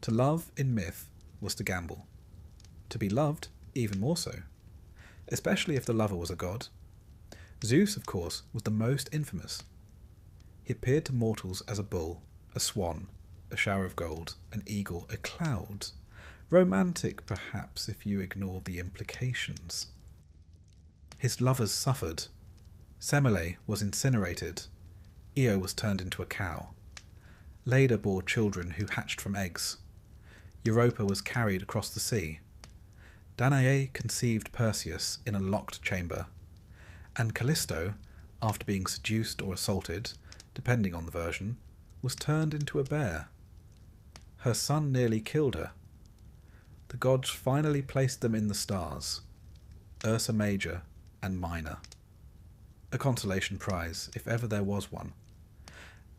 To love in myth was to gamble. To be loved, even more so, especially if the lover was a god. Zeus, of course, was the most infamous. He appeared to mortals as a bull, a swan, a shower of gold, an eagle, a cloud. Romantic, perhaps, if you ignore the implications. His lovers suffered. Semele was incinerated. Io was turned into a cow. Leda bore children who hatched from eggs. Europa was carried across the sea. Danae conceived Perseus in a locked chamber. And Callisto, after being seduced or assaulted, depending on the version, was turned into a bear. Her son nearly killed her. The gods finally placed them in the stars, Ursa Major and Minor. A consolation prize, if ever there was one.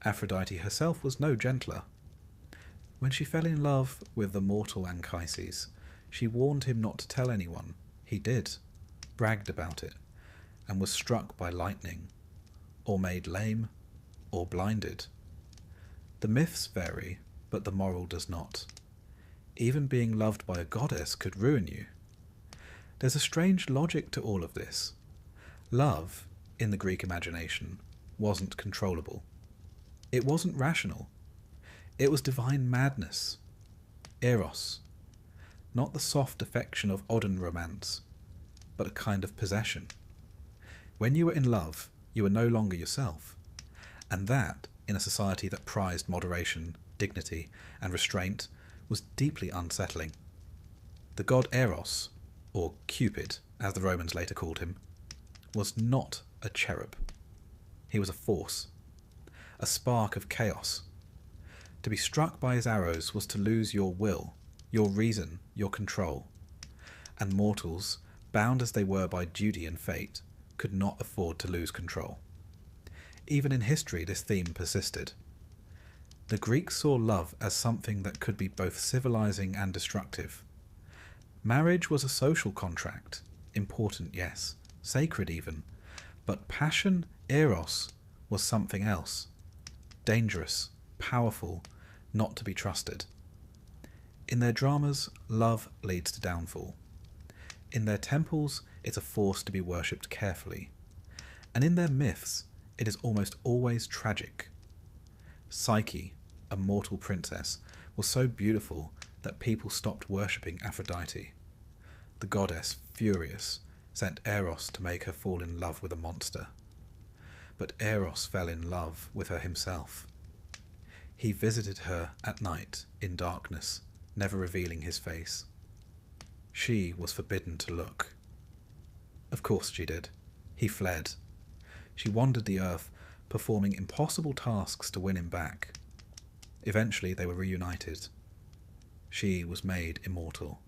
Aphrodite herself was no gentler. When she fell in love with the mortal Anchises, she warned him not to tell anyone. He did, bragged about it, and was struck by lightning, or made lame, or blinded. The myths vary, but the moral does not. Even being loved by a goddess could ruin you. There's a strange logic to all of this. Love, in the Greek imagination, wasn't controllable. It wasn't rational. It was divine madness. Eros. Not the soft affection of Odin romance, but a kind of possession. When you were in love, you were no longer yourself. And that, in a society that prized moderation, dignity, and restraint, was deeply unsettling. The god Eros, or Cupid, as the Romans later called him, was not a cherub. He was a force, a spark of chaos. To be struck by his arrows was to lose your will, your reason, your control. And mortals, bound as they were by duty and fate, could not afford to lose control. Even in history, this theme persisted. The Greeks saw love as something that could be both civilizing and destructive. Marriage was a social contract, important, yes, sacred even, but passion, eros, was something else. Dangerous, powerful, not to be trusted. In their dramas, love leads to downfall. In their temples, it's a force to be worshipped carefully. And in their myths, it is almost always tragic. Psyche, a mortal princess, was so beautiful that people stopped worshipping Aphrodite. The goddess, furious, sent Eros to make her fall in love with a monster. But Eros fell in love with her himself. He visited her at night, in darkness, never revealing his face. She was forbidden to look. Of course she did. He fled. She wandered the earth, performing impossible tasks to win him back. Eventually they were reunited. She was made immortal.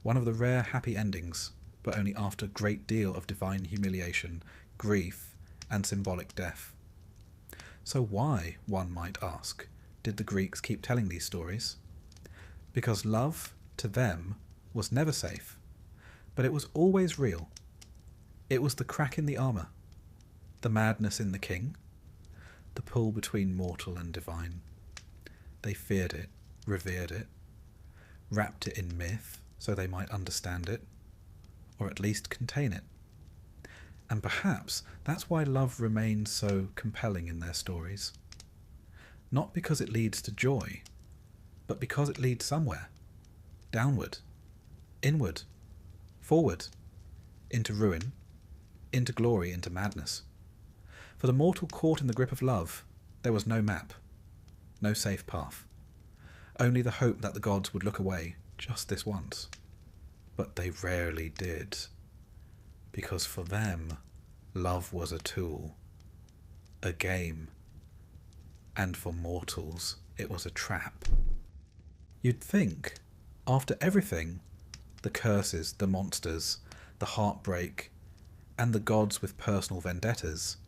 One of the rare happy endings, but only after a great deal of divine humiliation, grief, and symbolic death. So why, one might ask, did the Greeks keep telling these stories? Because love, to them, was never safe, but it was always real. It was the crack in the armour, the madness in the king, the pull between mortal and divine. They feared it, revered it, wrapped it in myth so they might understand it, or at least contain it. And perhaps that's why love remains so compelling in their stories. Not because it leads to joy, but because it leads somewhere. Downward, inward, forward, into ruin, into glory, into madness. For the mortal caught in the grip of love, there was no map, no safe path. Only the hope that the gods would look away just this once. But they rarely did. Because for them, Love was a tool, a game, and for mortals it was a trap. You'd think, after everything, the curses, the monsters, the heartbreak, and the gods with personal vendettas,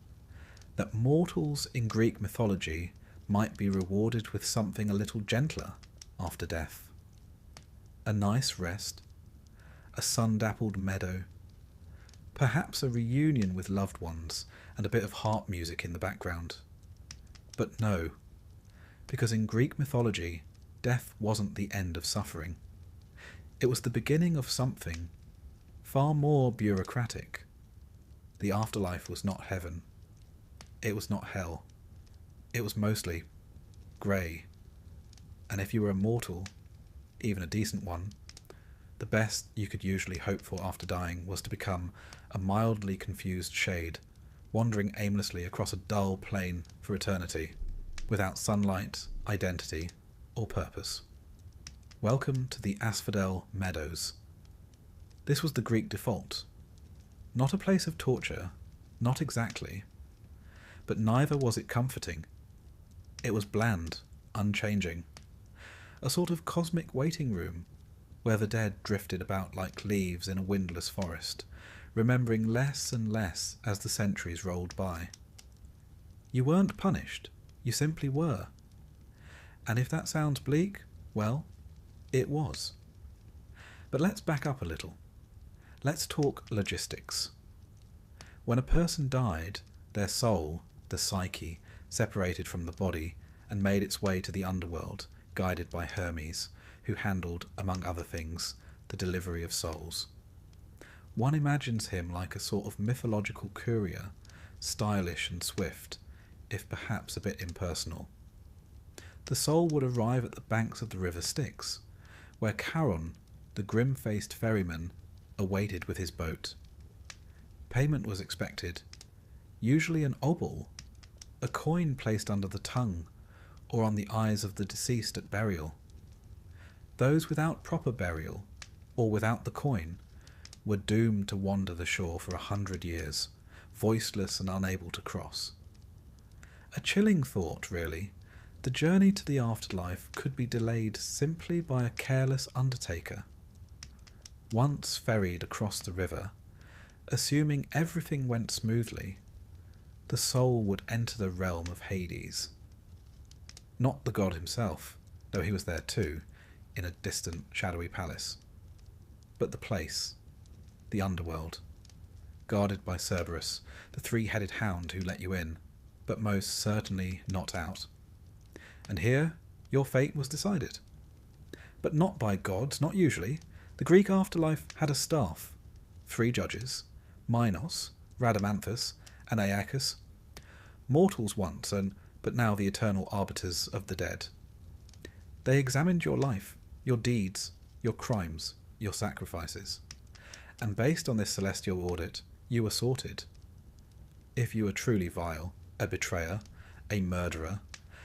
that mortals in Greek mythology might be rewarded with something a little gentler after death. A nice rest, a sun-dappled meadow, perhaps a reunion with loved ones and a bit of harp music in the background. But no, because in Greek mythology, death wasn't the end of suffering. It was the beginning of something far more bureaucratic. The afterlife was not heaven. It was not hell. It was mostly grey. And if you were a mortal, even a decent one, the best you could usually hope for after dying was to become a mildly confused shade, wandering aimlessly across a dull plain for eternity, without sunlight, identity, or purpose. Welcome to the Asphodel Meadows. This was the Greek default. Not a place of torture, not exactly, but neither was it comforting. It was bland, unchanging, a sort of cosmic waiting room where the dead drifted about like leaves in a windless forest, remembering less and less as the centuries rolled by. You weren't punished, you simply were. And if that sounds bleak, well, it was. But let's back up a little. Let's talk logistics. When a person died, their soul, the psyche, separated from the body and made its way to the underworld, guided by Hermes, who handled, among other things, the delivery of souls. One imagines him like a sort of mythological courier, stylish and swift, if perhaps a bit impersonal. The soul would arrive at the banks of the river Styx, where Charon, the grim-faced ferryman, awaited with his boat. Payment was expected, usually an obol, a coin placed under the tongue or on the eyes of the deceased at burial. Those without proper burial, or without the coin, were doomed to wander the shore for 100 years, voiceless and unable to cross. A chilling thought, really. The journey to the afterlife could be delayed simply by a careless undertaker. Once ferried across the river, assuming everything went smoothly, the soul would enter the realm of Hades. Not the god himself, though he was there too, in a distant, shadowy palace, but the place, the underworld, guarded by Cerberus, the three-headed hound who let you in, but most certainly not out. And here your fate was decided. But not by gods, not usually. The Greek afterlife had a staff, 3 judges, Minos, Rhadamanthus, and Aeacus, mortals once, but now the eternal arbiters of the dead. They examined your life, your deeds, your crimes, your sacrifices, and based on this celestial audit, you were sorted. If you were truly vile, a betrayer, a murderer,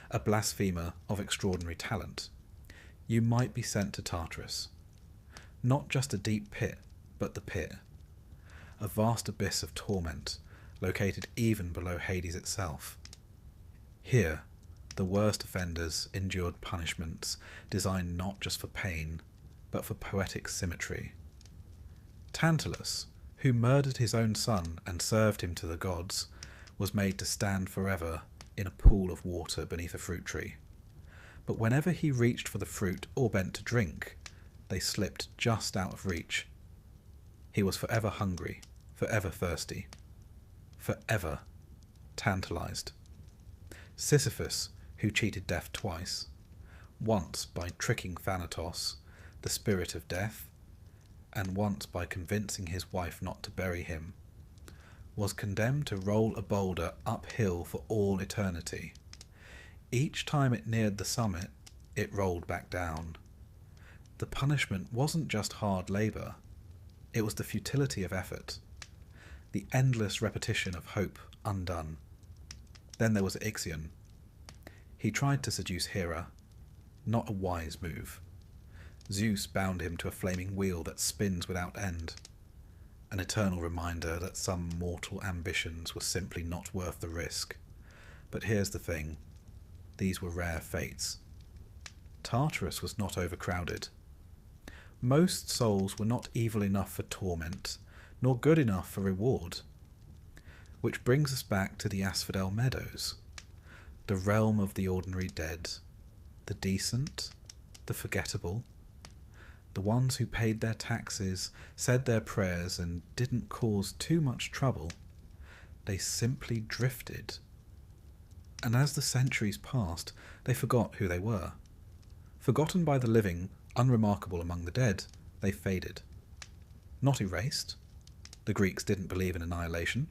a blasphemer of extraordinary talent, you might be sent to Tartarus. Not just a deep pit, but the pit. A vast abyss of torment, located even below Hades itself. Here, the worst offenders endured punishments designed not just for pain, but for poetic symmetry. Tantalus, who murdered his own son and served him to the gods, was made to stand forever in a pool of water beneath a fruit tree. But whenever he reached for the fruit or bent to drink, they slipped just out of reach. He was forever hungry, forever thirsty, forever tantalized. Sisyphus, who cheated death twice, once by tricking Thanatos, the spirit of death, and once by convincing his wife not to bury him, was condemned to roll a boulder uphill for all eternity. Each time it neared the summit, it rolled back down. The punishment wasn't just hard labour, it was the futility of effort, the endless repetition of hope undone. Then there was Ixion. He tried to seduce Hera, not a wise move. Zeus bound him to a flaming wheel that spins without end. an eternal reminder that some mortal ambitions were simply not worth the risk. But here's the thing, these were rare fates. Tartarus was not overcrowded. Most souls were not evil enough for torment, nor good enough for reward. Which brings us back to the Asphodel Meadows, the realm of the ordinary dead, the decent, the forgettable, the ones who paid their taxes, said their prayers, and didn't cause too much trouble. They simply drifted. And as the centuries passed, they forgot who they were. Forgotten by the living, unremarkable among the dead, they faded. Not erased. The Greeks didn't believe in annihilation,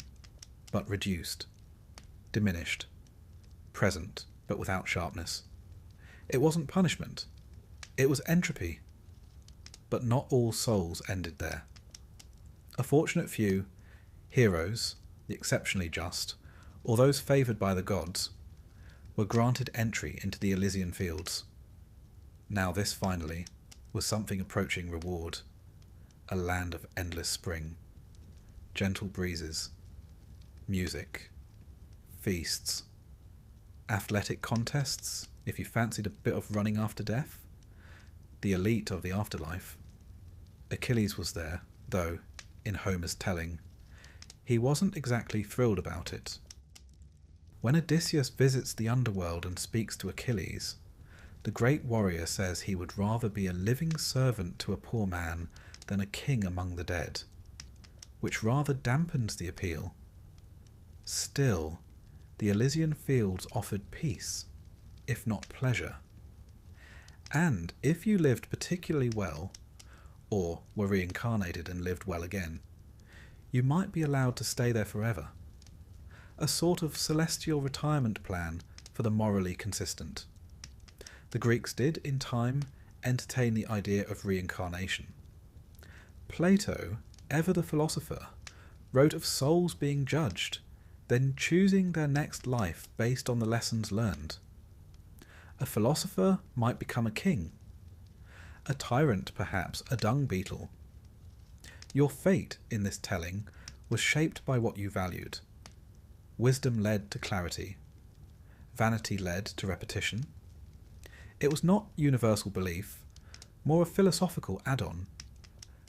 but reduced, diminished, present, but without sharpness. It wasn't punishment. It was entropy. But not all souls ended there. A fortunate few, heroes, the exceptionally just, or those favoured by the gods, were granted entry into the Elysian fields. Now this, finally, was something approaching reward, a land of endless spring, gentle breezes, music, feasts, athletic contests, if you fancied a bit of running after death, the elite of the afterlife. Achilles was there, though, in Homer's telling, he wasn't exactly thrilled about it. When Odysseus visits the underworld and speaks to Achilles, the great warrior says he would rather be a living servant to a poor man than a king among the dead, which rather dampens the appeal. Still, the Elysian fields offered peace, if not pleasure. And if you lived particularly well, or were reincarnated and lived well again, you might be allowed to stay there forever. A sort of celestial retirement plan for the morally consistent. The Greeks did, in time, entertain the idea of reincarnation. Plato, ever the philosopher, wrote of souls being judged, then choosing their next life based on the lessons learned. A philosopher might become a king. A tyrant, perhaps, a dung beetle. Your fate, in this telling, was shaped by what you valued. Wisdom led to clarity. Vanity led to repetition. It was not universal belief, more a philosophical add-on,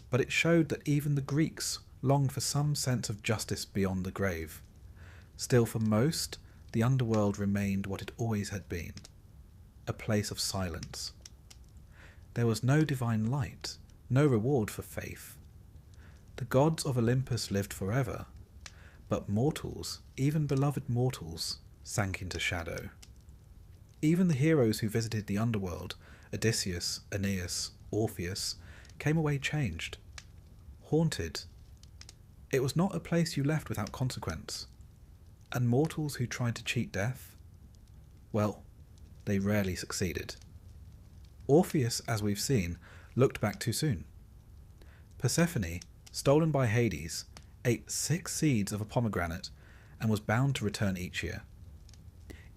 but it showed that even the Greeks longed for some sense of justice beyond the grave. Still, for most, the underworld remained what it always had been, a place of silence. There was no divine light, no reward for faith. The gods of Olympus lived forever, but mortals, even beloved mortals, sank into shadow. Even the heroes who visited the underworld, Odysseus, Aeneas, Orpheus, came away changed, haunted. It was not a place you left without consequence. And mortals who tried to cheat death? Well, they rarely succeeded. Orpheus, as we've seen, looked back too soon. Persephone, stolen by Hades, ate 6 seeds of a pomegranate and was bound to return each year.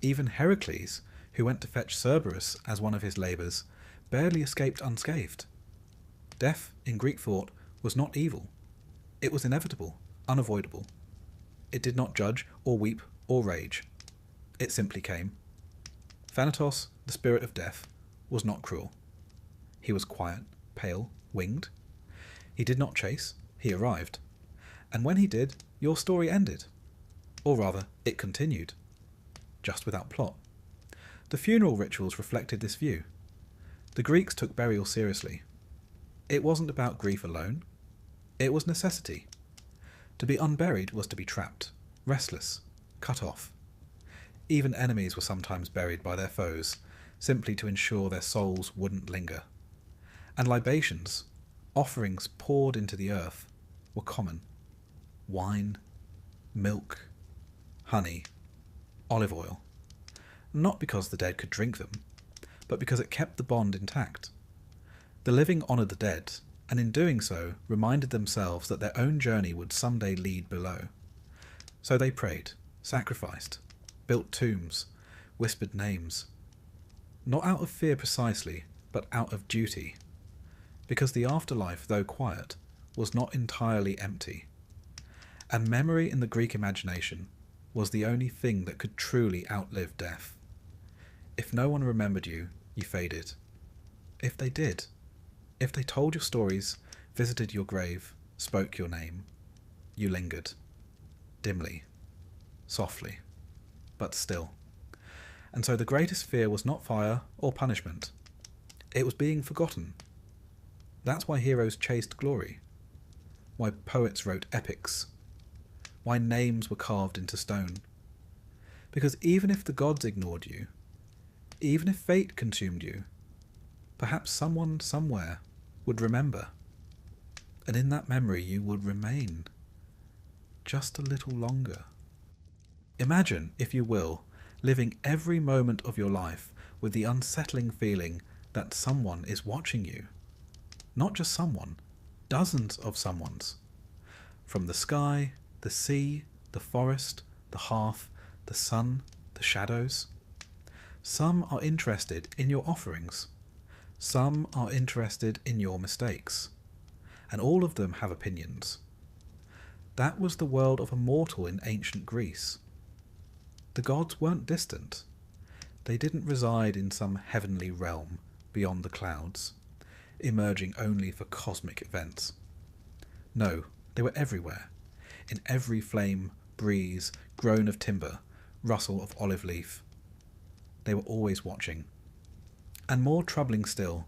Even Heracles, who went to fetch Cerberus as one of his labours, barely escaped unscathed. Death, in Greek thought, was not evil. It was inevitable, unavoidable. It did not judge, or weep, or rage. It simply came. Thanatos, the spirit of death, was not cruel. He was quiet, pale, winged. He did not chase, he arrived. And when he did, your story ended. Or rather, it continued, just without plot. The funeral rituals reflected this view. The Greeks took burial seriously. It wasn't about grief alone. It was necessity. To be unburied was to be trapped, restless, cut off. Even enemies were sometimes buried by their foes, simply to ensure their souls wouldn't linger. And libations, offerings poured into the earth, were common. Wine, milk, honey, olive oil. Not because the dead could drink them, but because it kept the bond intact. The living honoured the dead, and in doing so reminded themselves that their own journey would someday lead below. So they prayed, sacrificed, built tombs, whispered names. Not out of fear precisely, but out of duty. Because the afterlife, though quiet, was not entirely empty, and memory in the Greek imagination was the only thing that could truly outlive death. If no one remembered you, you faded. If they did, if they told your stories, visited your grave, spoke your name, you lingered, dimly, softly, but still. And so the greatest fear was not fire or punishment. It was being forgotten. That's why heroes chased glory, why poets wrote epics, why names were carved into stone. Because even if the gods ignored you, even if fate consumed you, perhaps someone somewhere would remember, and in that memory you would remain just a little longer. Imagine, if you will, living every moment of your life with the unsettling feeling that someone is watching you. Not just someone, dozens of someones. From the sky, the sea, the forest, the hearth, the sun, the shadows. Some are interested in your offerings. Some are interested in your mistakes. And all of them have opinions. That was the world of a mortal in ancient Greece. The gods weren't distant. They didn't reside in some heavenly realm beyond the clouds, emerging only for cosmic events. No, they were everywhere, in every flame, breeze, groan of timber, rustle of olive leaf. They were always watching. And more troubling still,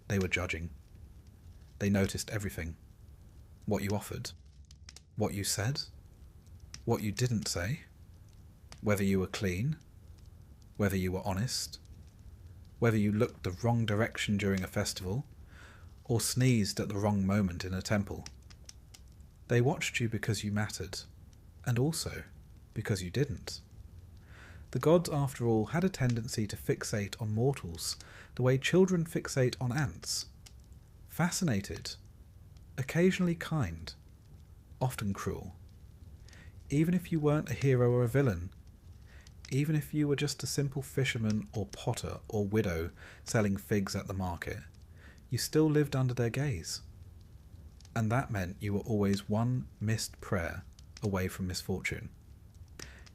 they were judging. They noticed everything. What you offered, what you said, what you didn't say, whether you were clean, whether you were honest, whether you looked the wrong direction during a festival, or sneezed at the wrong moment in a temple. They watched you because you mattered, and also because you didn't. The gods, after all, had a tendency to fixate on mortals the way children fixate on ants. Fascinated, occasionally kind, often cruel. Even if you weren't a hero or a villain, even if you were just a simple fisherman or potter or widow selling figs at the market, you still lived under their gaze. And that meant you were always one missed prayer away from misfortune.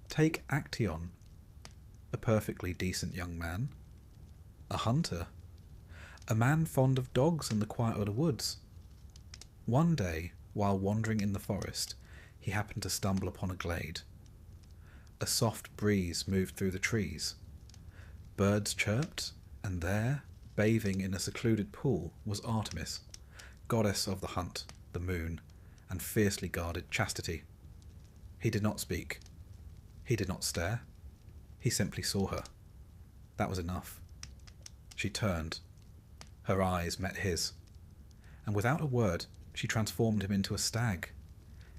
Take Actaeon, a perfectly decent young man, a hunter, a man fond of dogs and the quiet of the woods. One day, while wandering in the forest, he happened to stumble upon a glade. A soft breeze moved through the trees. Birds chirped, and there, bathing in a secluded pool, was Artemis, goddess of the hunt, the moon, and fiercely guarded chastity. He did not speak. He did not stare. He simply saw her. That was enough. She turned. Her eyes met his. And without a word, she transformed him into a stag.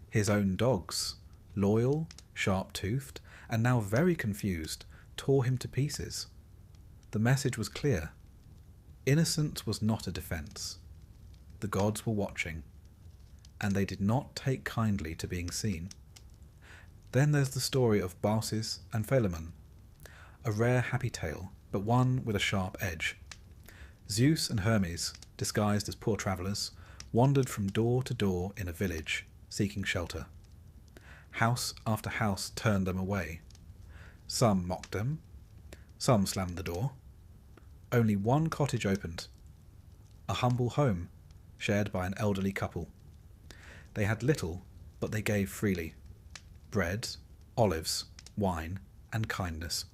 His own dogs, loyal, sharp-toothed, and now very confused, tore him to pieces. The message was clear. Innocence was not a defence. The gods were watching, and they did not take kindly to being seen. Then there's the story of Baucis and Philemon, a rare happy tale, but one with a sharp edge. Zeus and Hermes, disguised as poor travellers, wandered from door to door in a village, seeking shelter. House after house turned them away. Some mocked them, some slammed the door. Only one cottage opened, a humble home shared by an elderly couple. They had little, but they gave freely: bread, olives, wine, and kindness.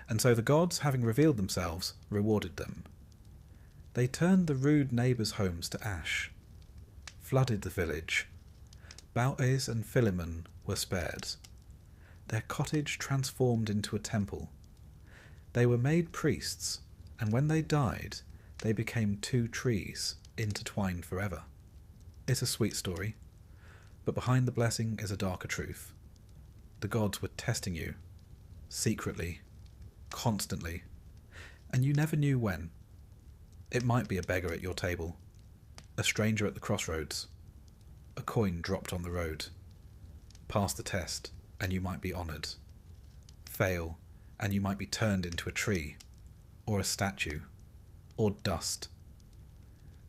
And so the gods, having revealed themselves, rewarded them. They turned the rude neighbours' homes to ash, flooded the village. Baucis and Philemon were spared. Their cottage transformed into a temple. They were made priests, and when they died, they became two trees, intertwined forever. It's a sweet story, but behind the blessing is a darker truth. The gods were testing you, secretly, constantly, and you never knew when. It might be a beggar at your table, a stranger at the crossroads, a coin dropped on the road. Pass the test, and you might be honoured. Fail, and you might be turned into a tree, or a statue, or dust.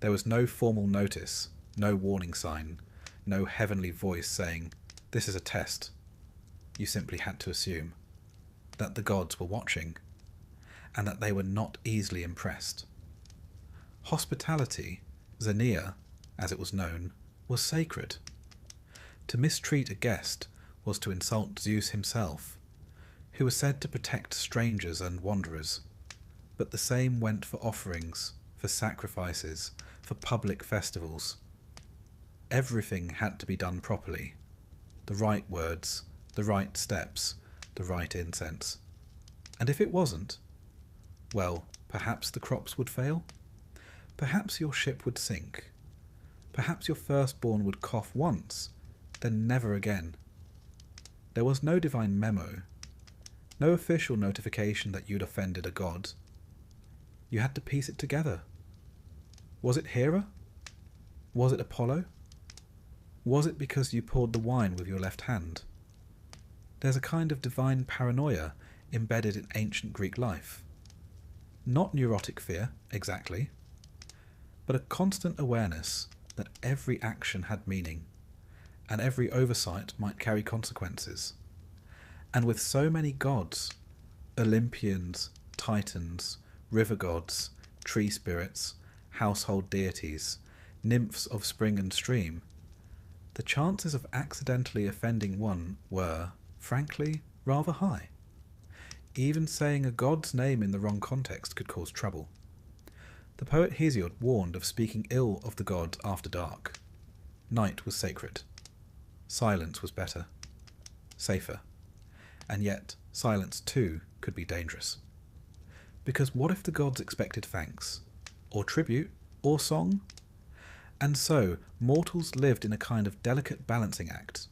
There was no formal notice, no warning sign, no heavenly voice saying, "This is a test." You simply had to assume that the gods were watching, and that they were not easily impressed. Hospitality, Xenia, as it was known, was sacred. To mistreat a guest was to insult Zeus himself, who was said to protect strangers and wanderers, but the same went for offerings, for sacrifices, for public festivals. Everything had to be done properly. The right words, the right steps, the right incense. And if it wasn't, well, perhaps the crops would fail. Perhaps your ship would sink. Perhaps your firstborn would cough once, then never again. There was no divine memo, no official notification that you'd offended a god. You had to piece it together. Was it Hera? Was it Apollo? Was it because you poured the wine with your left hand? There's a kind of divine paranoia embedded in ancient Greek life. Not neurotic fear, exactly, but a constant awareness that every action had meaning, and every oversight might carry consequences. And with so many gods, Olympians, Titans, river gods, tree spirits, household deities, nymphs of spring and stream, the chances of accidentally offending one were, frankly, rather high. Even saying a god's name in the wrong context could cause trouble. The poet Hesiod warned of speaking ill of the god after dark. Night was sacred. Silence was better. Safer. And yet, silence too could be dangerous. Because what if the gods expected thanks? Or tribute? Or song? And so, mortals lived in a kind of delicate balancing act,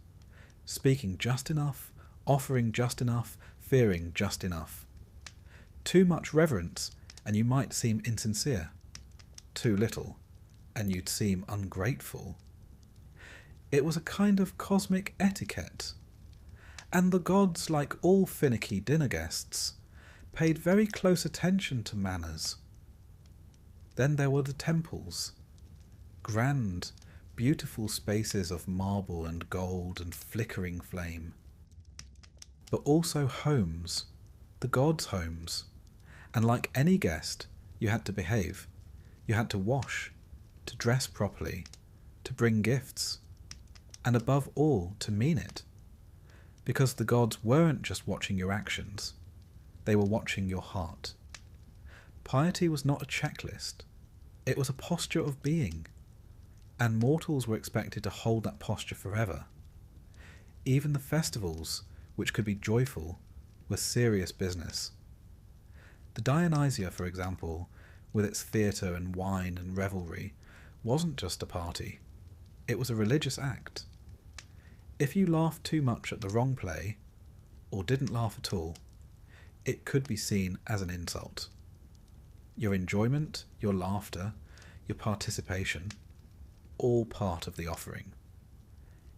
speaking just enough, offering just enough, fearing just enough. Too much reverence, and you might seem insincere. Too little, and you'd seem ungrateful. It was a kind of cosmic etiquette. And the gods, like all finicky dinner guests, paid very close attention to manners. Then there were the temples. Grand, beautiful spaces of marble and gold and flickering flame. But also homes, the gods' homes. And like any guest, you had to behave. You had to wash, to dress properly, to bring gifts, and above all, to mean it. Because the gods weren't just watching your actions, they were watching your heart. Piety was not a checklist, it was a posture of being, and mortals were expected to hold that posture forever. Even the festivals, which could be joyful, were serious business. The Dionysia, for example, with its theatre and wine and revelry, wasn't just a party. It was a religious act. If you laughed too much at the wrong play, or didn't laugh at all, it could be seen as an insult. Your enjoyment, your laughter, your participation, all part of the offering.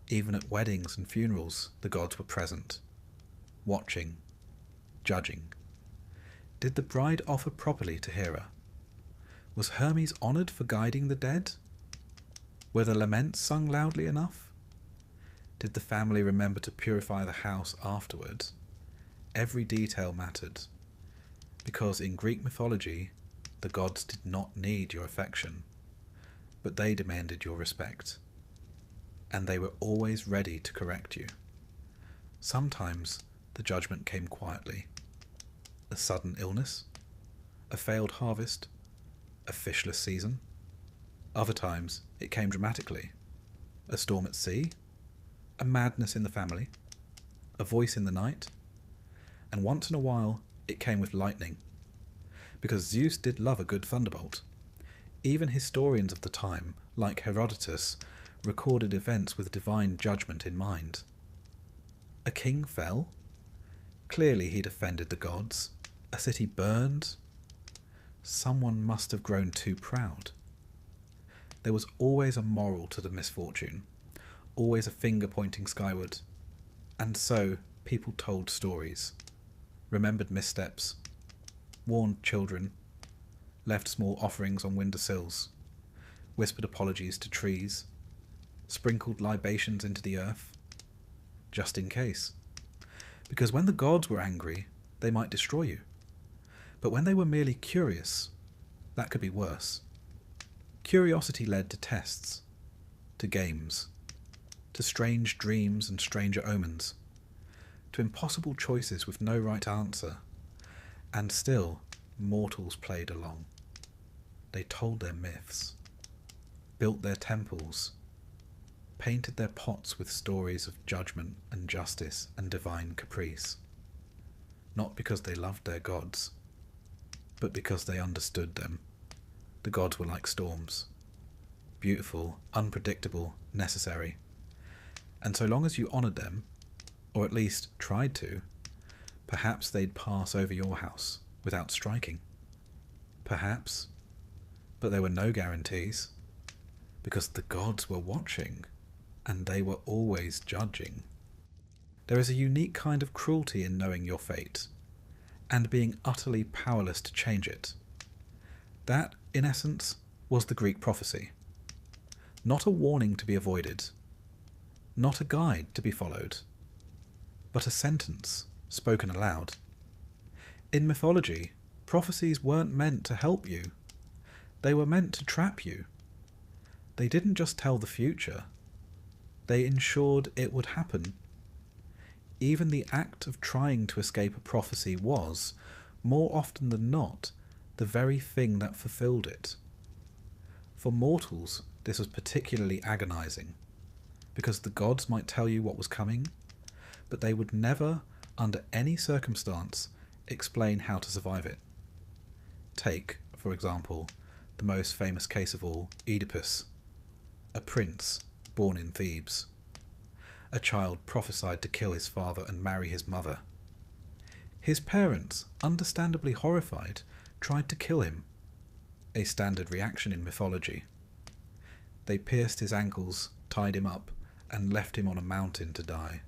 Even at weddings and funerals, the gods were present, watching, judging. Did the bride offer properly to Hera? Was Hermes honoured for guiding the dead? Were the laments sung loudly enough? Did the family remember to purify the house afterwards? Every detail mattered, because in Greek mythology, the gods did not need your affection, but they demanded your respect, and they were always ready to correct you. Sometimes the judgment came quietly. A sudden illness, a failed harvest, a fishless season. Other times it came dramatically. A storm at sea, a madness in the family, a voice in the night, and once in a while it came with lightning, because Zeus did love a good thunderbolt. Even historians of the time, like Herodotus, recorded events with divine judgment in mind. A king fell? Clearly he'd offended the gods. A city burned? Someone must have grown too proud. There was always a moral to the misfortune, always a finger pointing skyward. And so people told stories, remembered missteps, warned children, left small offerings on windowsills, whispered apologies to trees, sprinkled libations into the earth, just in case. Because when the gods were angry, they might destroy you. But when they were merely curious, that could be worse. Curiosity led to tests, to games, to strange dreams and stranger omens, to impossible choices with no right answer, and still mortals played along. They told their myths, built their temples, painted their pots with stories of judgment and justice and divine caprice, not because they loved their gods, but because they understood them. The gods were like storms, beautiful, unpredictable, necessary, and so long as you honoured them, or at least tried to, perhaps they'd pass over your house without striking. Perhaps, but there were no guarantees, because the gods were watching, and they were always judging. There is a unique kind of cruelty in knowing your fate, and being utterly powerless to change it. That, in essence, was the Greek prophecy. Not a warning to be avoided, not a guide to be followed, but a sentence spoken aloud. In mythology, prophecies weren't meant to help you. They were meant to trap you. They didn't just tell the future. They ensured it would happen. Even the act of trying to escape a prophecy was, more often than not, the very thing that fulfilled it. For mortals, this was particularly agonizing, because the gods might tell you what was coming, but they would never, under any circumstance, explain how to survive it. Take, for example, the most famous case of all, Oedipus, a prince born in Thebes. A child prophesied to kill his father and marry his mother. His parents, understandably horrified, tried to kill him, a standard reaction in mythology. They pierced his ankles, tied him up, and left him on a mountain to die.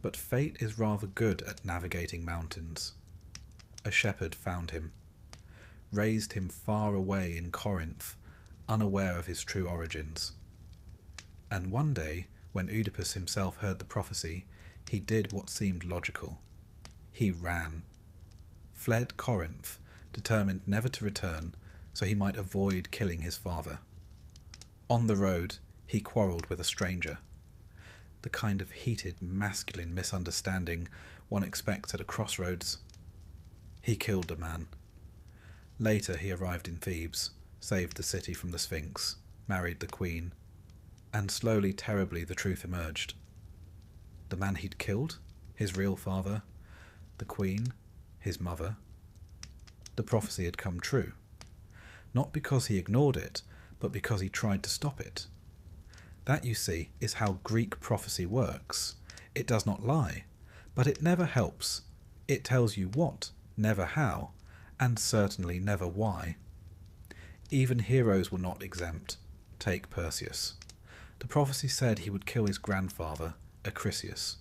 But fate is rather good at navigating mountains. A shepherd found him, raised him far away in Corinth, unaware of his true origins. And one day, when Oedipus himself heard the prophecy, he did what seemed logical. He ran, fled Corinth, determined never to return, so he might avoid killing his father. On the road, he quarrelled with a stranger, the kind of heated, masculine misunderstanding one expects at a crossroads. He killed a man. Later he arrived in Thebes, saved the city from the Sphinx, married the queen, and slowly, terribly, the truth emerged. The man he'd killed, his real father, the queen, his mother. The prophecy had come true, not because he ignored it, but because he tried to stop it. That, you see, is how Greek prophecy works. It does not lie, but it never helps. It tells you what, never how, and certainly never why. Even heroes were not exempt. Take Perseus. The prophecy said he would kill his grandfather, Acrisius.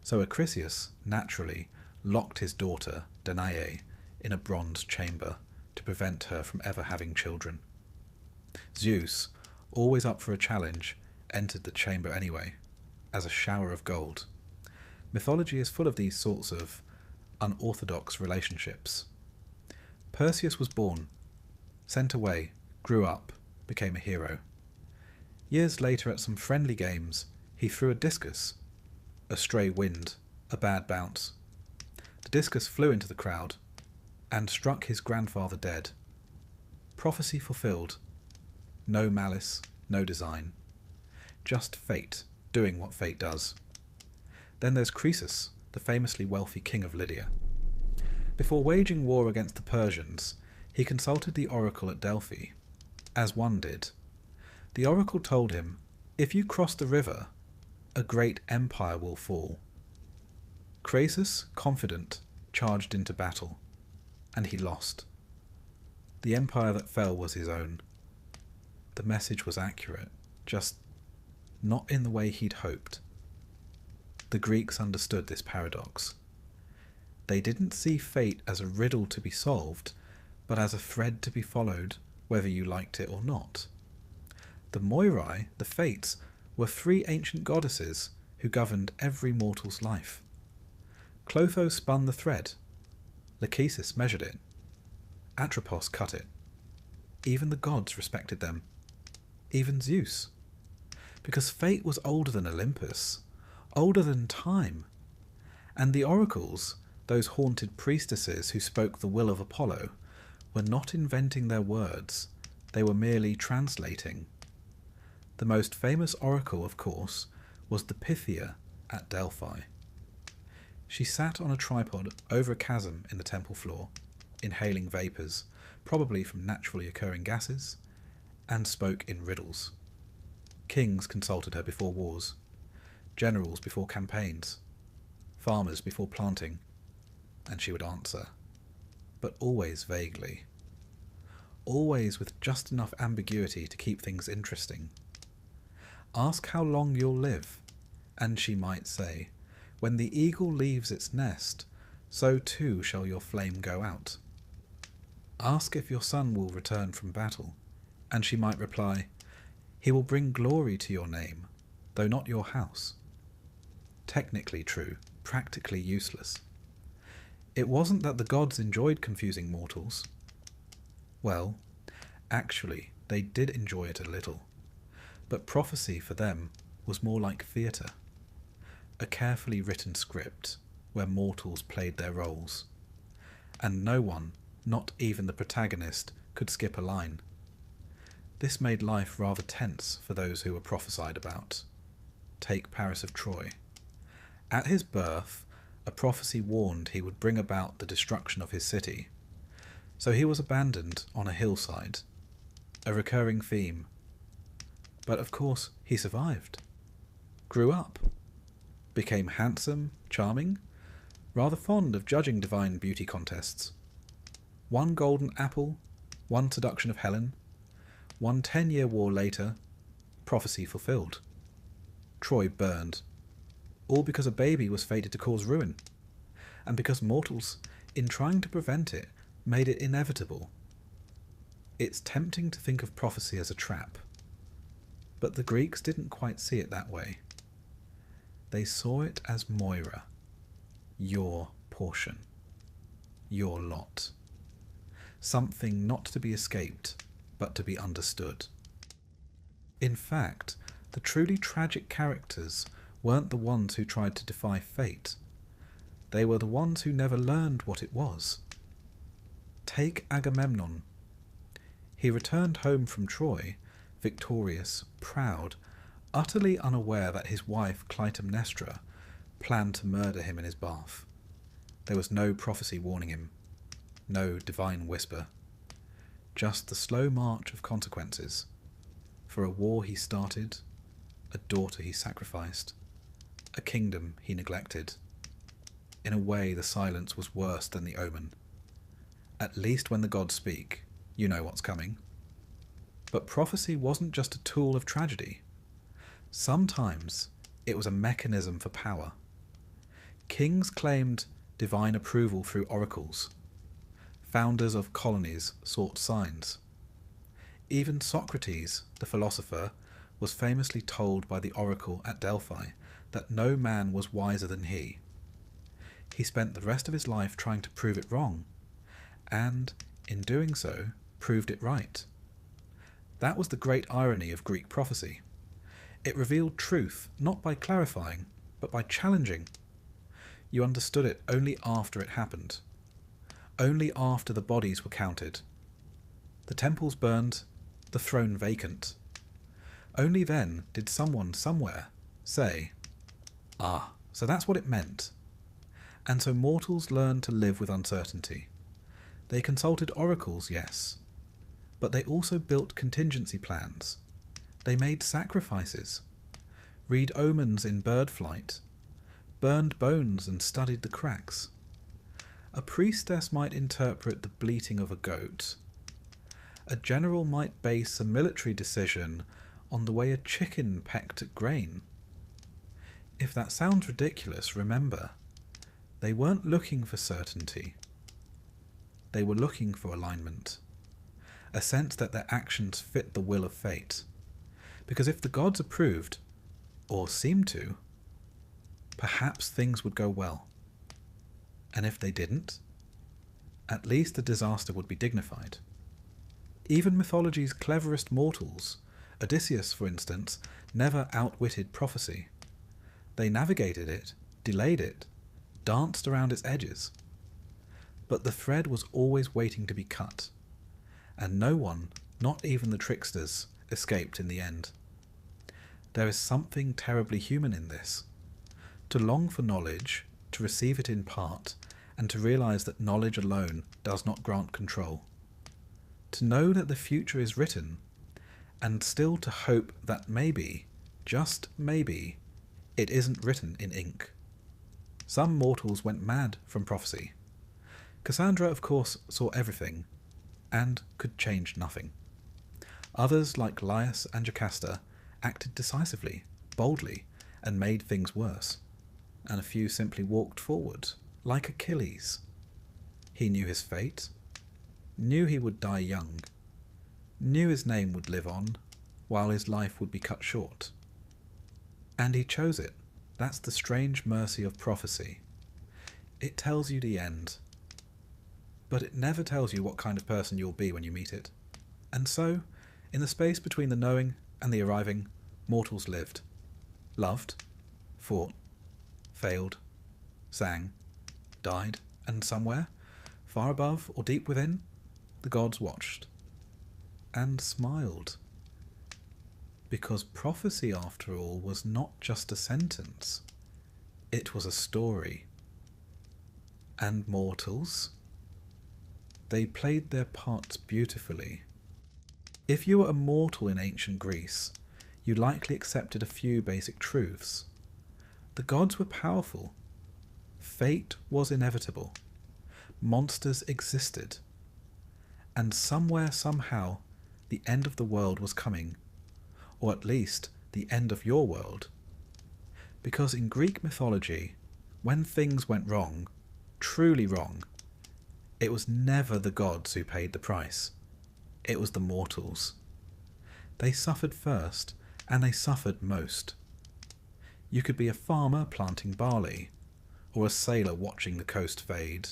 So Acrisius, naturally, locked his daughter, Danae, in a bronze chamber to prevent her from ever having children. Zeus, always up for a challenge, entered the chamber anyway, as a shower of gold. Mythology is full of these sorts of unorthodox relationships. Perseus was born, sent away, grew up, became a hero. Years later, at some friendly games, he threw a discus. A stray wind, a bad bounce. The discus flew into the crowd and struck his grandfather dead. Prophecy fulfilled. No malice, no design. Just fate, doing what fate does. Then there's Croesus, the famously wealthy king of Lydia. Before waging war against the Persians, he consulted the oracle at Delphi, as one did. The oracle told him, if you cross the river, a great empire will fall. Croesus, confident, charged into battle, and he lost. The empire that fell was his own. The message was accurate, just not in the way he'd hoped. The Greeks understood this paradox. They didn't see fate as a riddle to be solved, but as a thread to be followed, whether you liked it or not. The Moirai, the Fates, were 3 ancient goddesses who governed every mortal's life. Clotho spun the thread. Lachesis measured it. Atropos cut it. Even the gods respected them. Even Zeus. Because fate was older than Olympus, older than time. And the oracles, those haunted priestesses who spoke the will of Apollo, were not inventing their words, they were merely translating. The most famous oracle, of course, was the Pythia at Delphi. She sat on a tripod over a chasm in the temple floor, inhaling vapours, probably from naturally occurring gases, and spoke in riddles. Kings consulted her before wars, generals before campaigns, farmers before planting, and she would answer, but always vaguely. Always with just enough ambiguity to keep things interesting. Ask how long you'll live, and she might say, when the eagle leaves its nest, so too shall your flame go out. Ask if your son will return from battle, and she might reply, he will bring glory to your name, though not your house. Technically true, practically useless. It wasn't that the gods enjoyed confusing mortals. Well, actually, they did enjoy it a little, but prophecy for them was more like theatre, a carefully written script where mortals played their roles, and no one, not even the protagonist, could skip a line. This made life rather tense for those who were prophesied about. Take Paris of Troy. At his birth, a prophecy warned he would bring about the destruction of his city, so he was abandoned on a hillside, a recurring theme. But of course he survived, grew up, became handsome, charming, rather fond of judging divine beauty contests. 1 golden apple, 1 seduction of Helen, 1 10-year war later, prophecy fulfilled. Troy burned, all because a baby was fated to cause ruin, and because mortals, in trying to prevent it, made it inevitable. It's tempting to think of prophecy as a trap, but the Greeks didn't quite see it that way. They saw it as Moira, your portion, your lot. Something not to be escaped, but to be understood. In fact, the truly tragic characters weren't the ones who tried to defy fate. They were the ones who never learned what it was. Take Agamemnon. He returned home from Troy, victorious, proud, utterly unaware that his wife Clytemnestra planned to murder him in his bath. There was no prophecy warning him, no divine whisper, just the slow march of consequences, for a war he started, a daughter he sacrificed, a kingdom he neglected. In a way, the silence was worse than the omen. At least when the gods speak, you know what's coming. But prophecy wasn't just a tool of tragedy. Sometimes it was a mechanism for power. Kings claimed divine approval through oracles. Founders of colonies sought signs. Even Socrates, the philosopher, was famously told by the oracle at Delphi that no man was wiser than he. He spent the rest of his life trying to prove it wrong, and, in doing so, proved it right. That was the great irony of Greek prophecy. It revealed truth not by clarifying, but by challenging. You understood it only after it happened, only after the bodies were counted, the temples burned, the throne vacant. Only then did someone somewhere say, "Ah, so that's what it meant." And so mortals learned to live with uncertainty. They consulted oracles, yes, but they also built contingency plans. They made sacrifices, read omens in bird flight, burned bones and studied the cracks. A priestess might interpret the bleating of a goat. A general might base a military decision on the way a chicken pecked at grain. If that sounds ridiculous, remember, they weren't looking for certainty. They were looking for alignment, a sense that their actions fit the will of fate. Because if the gods approved, or seemed to, perhaps things would go well. And if they didn't, at least the disaster would be dignified. Even mythology's cleverest mortals, Odysseus for instance, never outwitted prophecy. They navigated it, delayed it, danced around its edges. But the thread was always waiting to be cut, and no one, not even the tricksters, escaped in the end. There is something terribly human in this. To long for knowledge, to receive it in part, and to realize that knowledge alone does not grant control. To know that the future is written, and still to hope that maybe, just maybe, it isn't written in ink. Some mortals went mad from prophecy. Cassandra, of course, saw everything, and could change nothing. Others, like Laius and Jocasta, acted decisively, boldly, and made things worse. And a few simply walked forward, like Achilles. He knew his fate, knew he would die young, knew his name would live on, while his life would be cut short. And he chose it. That's the strange mercy of prophecy. It tells you the end, but it never tells you what kind of person you'll be when you meet it. And so, in the space between the knowing and the arriving, mortals lived, loved, fought, failed, sang, died, and somewhere, far above or deep within, the gods watched and smiled. Because prophecy, after all, was not just a sentence. It was a story. And mortals, they played their parts beautifully. If you were a mortal in ancient Greece, you likely accepted a few basic truths. The gods were powerful. Fate was inevitable. Monsters existed. And somewhere, somehow, the end of the world was coming. Or at least, the end of your world. Because in Greek mythology, when things went wrong, truly wrong, it was never the gods who paid the price. It was the mortals. They suffered first, and they suffered most. You could be a farmer planting barley, or a sailor watching the coast fade,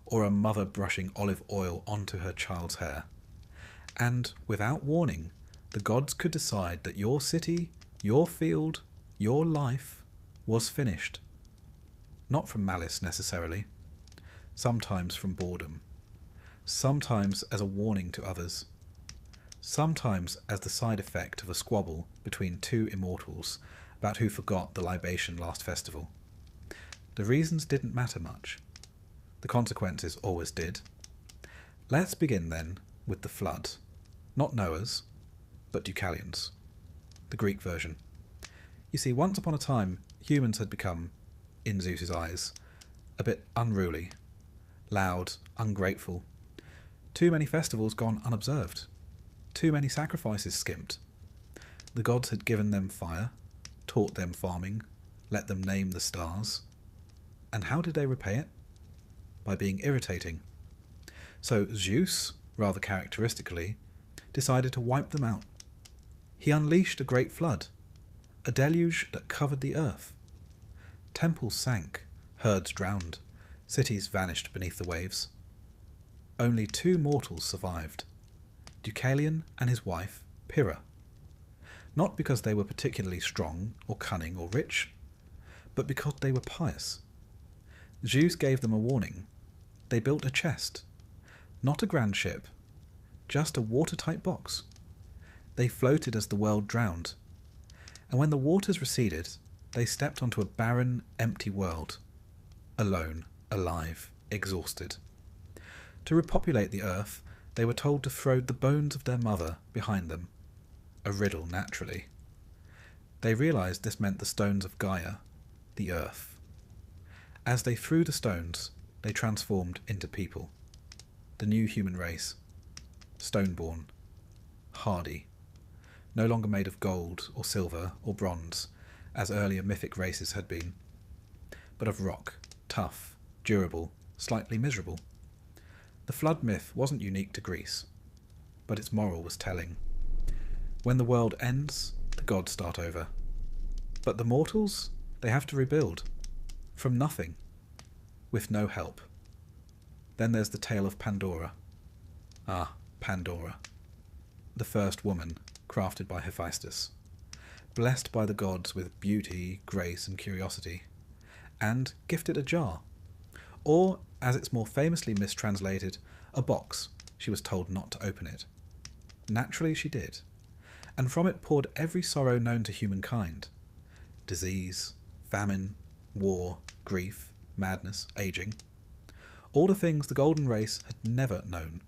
or a mother brushing olive oil onto her child's hair. And, without warning, the gods could decide that your city, your field, your life was finished. Not from malice necessarily. Sometimes from boredom. Sometimes as a warning to others. Sometimes as the side effect of a squabble between two immortals about who forgot the libation last festival. The reasons didn't matter much. The consequences always did. Let's begin then with the flood. Not Noah's, but Deucalion's. The Greek version. You see, once upon a time, humans had become, in Zeus's eyes, a bit unruly, loud, ungrateful. Too many festivals gone unobserved. Too many sacrifices skimped. The gods had given them fire, taught them farming, let them name the stars. And how did they repay it? By being irritating. So Zeus, rather characteristically, decided to wipe them out. He unleashed a great flood, a deluge that covered the earth. Temples sank, herds drowned, cities vanished beneath the waves. Only two mortals survived, Deucalion and his wife, Pyrrha. Not because they were particularly strong or cunning or rich, but because they were pious. Zeus gave them a warning. They built a chest, not a grand ship, just a watertight box. They floated as the world drowned, and when the waters receded, they stepped onto a barren, empty world, alone, alive, exhausted. To repopulate the earth, they were told to throw the bones of their mother behind them. A riddle, naturally. They realized this meant the stones of Gaia, the earth. As they threw the stones, they transformed into people. The new human race. Stone-born. Hardy. No longer made of gold or silver or bronze, as earlier mythic races had been, but of rock, tough, durable, slightly miserable. The flood myth wasn't unique to Greece, but its moral was telling. When the world ends, The gods start over. But the mortals, they have to rebuild. From nothing. With no help. Then there's the tale of Pandora. Ah, Pandora. The first woman, crafted by Hephaestus. Blessed by the gods with beauty, grace and curiosity. And gifted a jar. Or, as it's more famously mistranslated, a box. She was told not to open it. Naturally she did. And from it poured every sorrow known to humankind. Disease, famine, war, grief, madness, aging. All the things the golden race had never known.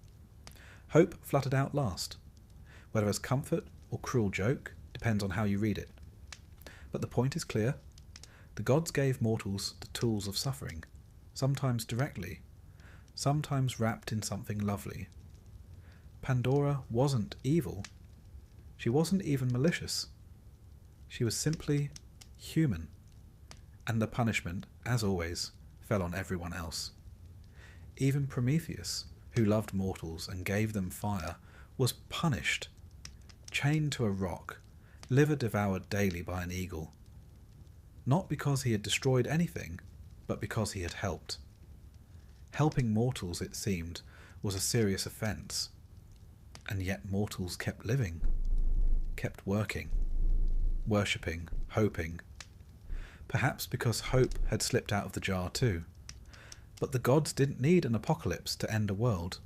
Hope fluttered out last. Whether as comfort or cruel joke depends on how you read it. But the point is clear. The gods gave mortals the tools of suffering, sometimes directly, sometimes wrapped in something lovely. Pandora wasn't evil. She wasn't even malicious. She was simply human. And the punishment, as always, fell on everyone else. Even Prometheus, who loved mortals and gave them fire, was punished. Chained to a rock, liver devoured daily by an eagle. Not because he had destroyed anything, but because he had helped. Helping mortals, it seemed, was a serious offence. And yet mortals kept living, kept working, worshipping, hoping. Perhaps because hope had slipped out of the jar too. But the gods didn't need an apocalypse to end a world.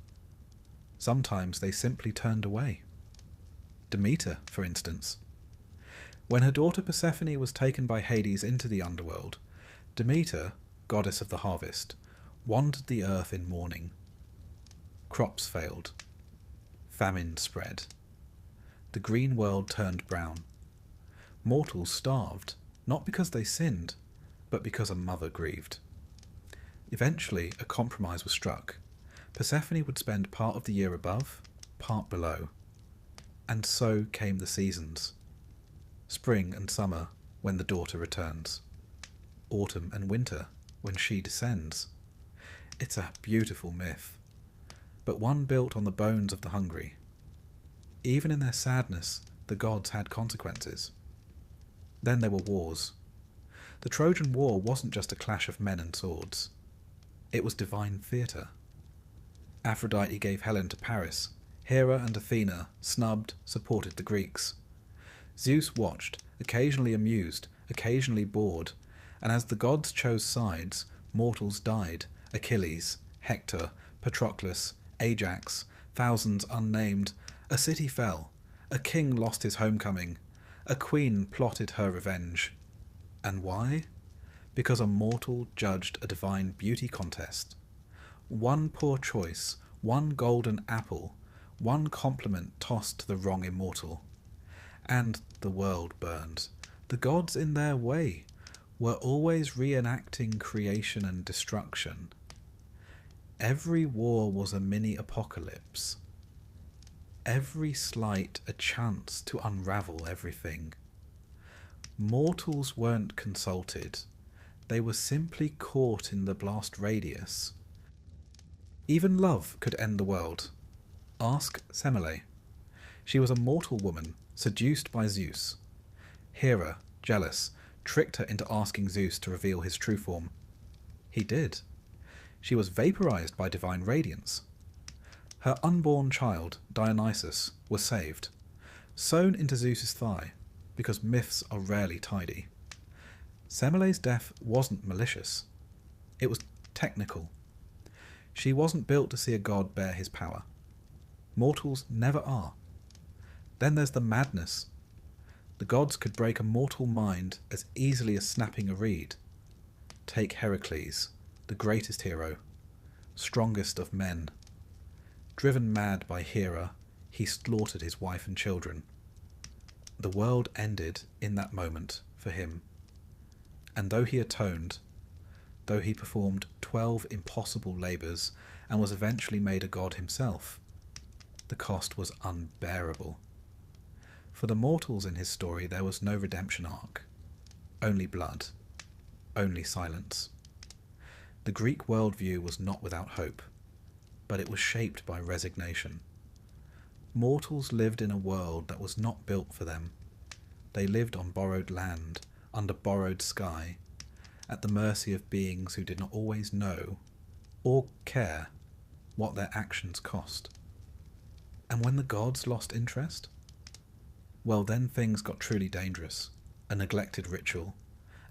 Sometimes they simply turned away. Demeter, for instance. When her daughter Persephone was taken by Hades into the underworld, Demeter, goddess of the harvest, wandered the earth in mourning. Crops failed. Famine spread. The green world turned brown. Mortals starved, not because they sinned, but because a mother grieved. Eventually, a compromise was struck. Persephone would spend part of the year above, part below. And so came the seasons. Spring and summer, when the daughter returns. Autumn and winter, when she descends. It's a beautiful myth, but one built on the bones of the hungry. Even in their sadness, the gods had consequences. Then there were wars. The Trojan War wasn't just a clash of men and swords. It was divine theatre. Aphrodite gave Helen to Paris. Hera and Athena, snubbed, supported the Greeks. Zeus watched, occasionally amused, occasionally bored, and as the gods chose sides, mortals died. Achilles, Hector, Patroclus, Ajax, thousands unnamed. A city fell. A king lost his homecoming. A queen plotted her revenge. And why? Because a mortal judged a divine beauty contest. One poor choice, one golden apple, one compliment tossed to the wrong immortal. And the world burned. The gods, in their way, were always reenacting creation and destruction. Every war was a mini-apocalypse. Every slight a chance to unravel everything. Mortals weren't consulted. They were simply caught in the blast radius. Even love could end the world. Ask Semele. She was a mortal woman, seduced by Zeus. Hera, jealous, tricked her into asking Zeus to reveal his true form. He did. She was vaporized by divine radiance. Her unborn child, Dionysus, was saved, sewn into Zeus's thigh, because myths are rarely tidy. Semele's death wasn't malicious. It was technical. She wasn't built to see a god bear his power. Mortals never are. Then there's the madness. The gods could break a mortal mind as easily as snapping a reed. Take Heracles, the greatest hero, strongest of men. Driven mad by Hera, he slaughtered his wife and children. The world ended in that moment for him. And though he atoned, though he performed 12 impossible labours and was eventually made a god himself, the cost was unbearable. For the mortals in his story there was no redemption arc. Only blood. Only silence. The Greek worldview was not without hope, but it was shaped by resignation. Mortals lived in a world that was not built for them. they lived on borrowed land, under borrowed sky, at the mercy of beings who did not always know or care what their actions cost. And when the gods lost interest, well, then things got truly dangerous. A neglected ritual,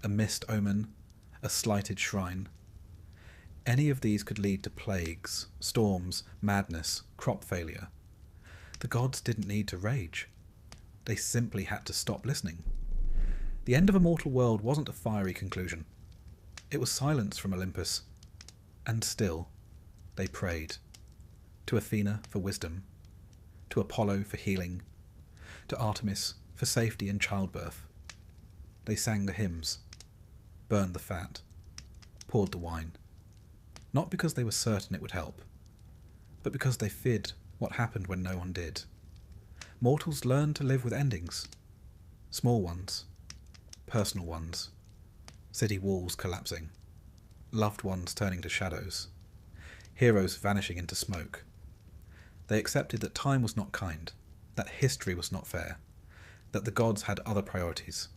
a missed omen, a slighted shrine. Any of these could lead to plagues, storms, madness, crop failure. The gods didn't need to rage. They simply had to stop listening. The end of a mortal world wasn't a fiery conclusion. It was silence from Olympus. And still, they prayed. To Athena for wisdom, to Apollo for healing, to Artemis for safety in childbirth. They sang the hymns, burned the fat, poured the wine. Not because they were certain it would help, but because they feared what happened when no one did. Mortals learn to live with endings. Small ones, personal ones, city walls collapsing, loved ones turning to shadows, heroes vanishing into smoke. They accepted that time was not kind, that history was not fair, that the gods had other priorities.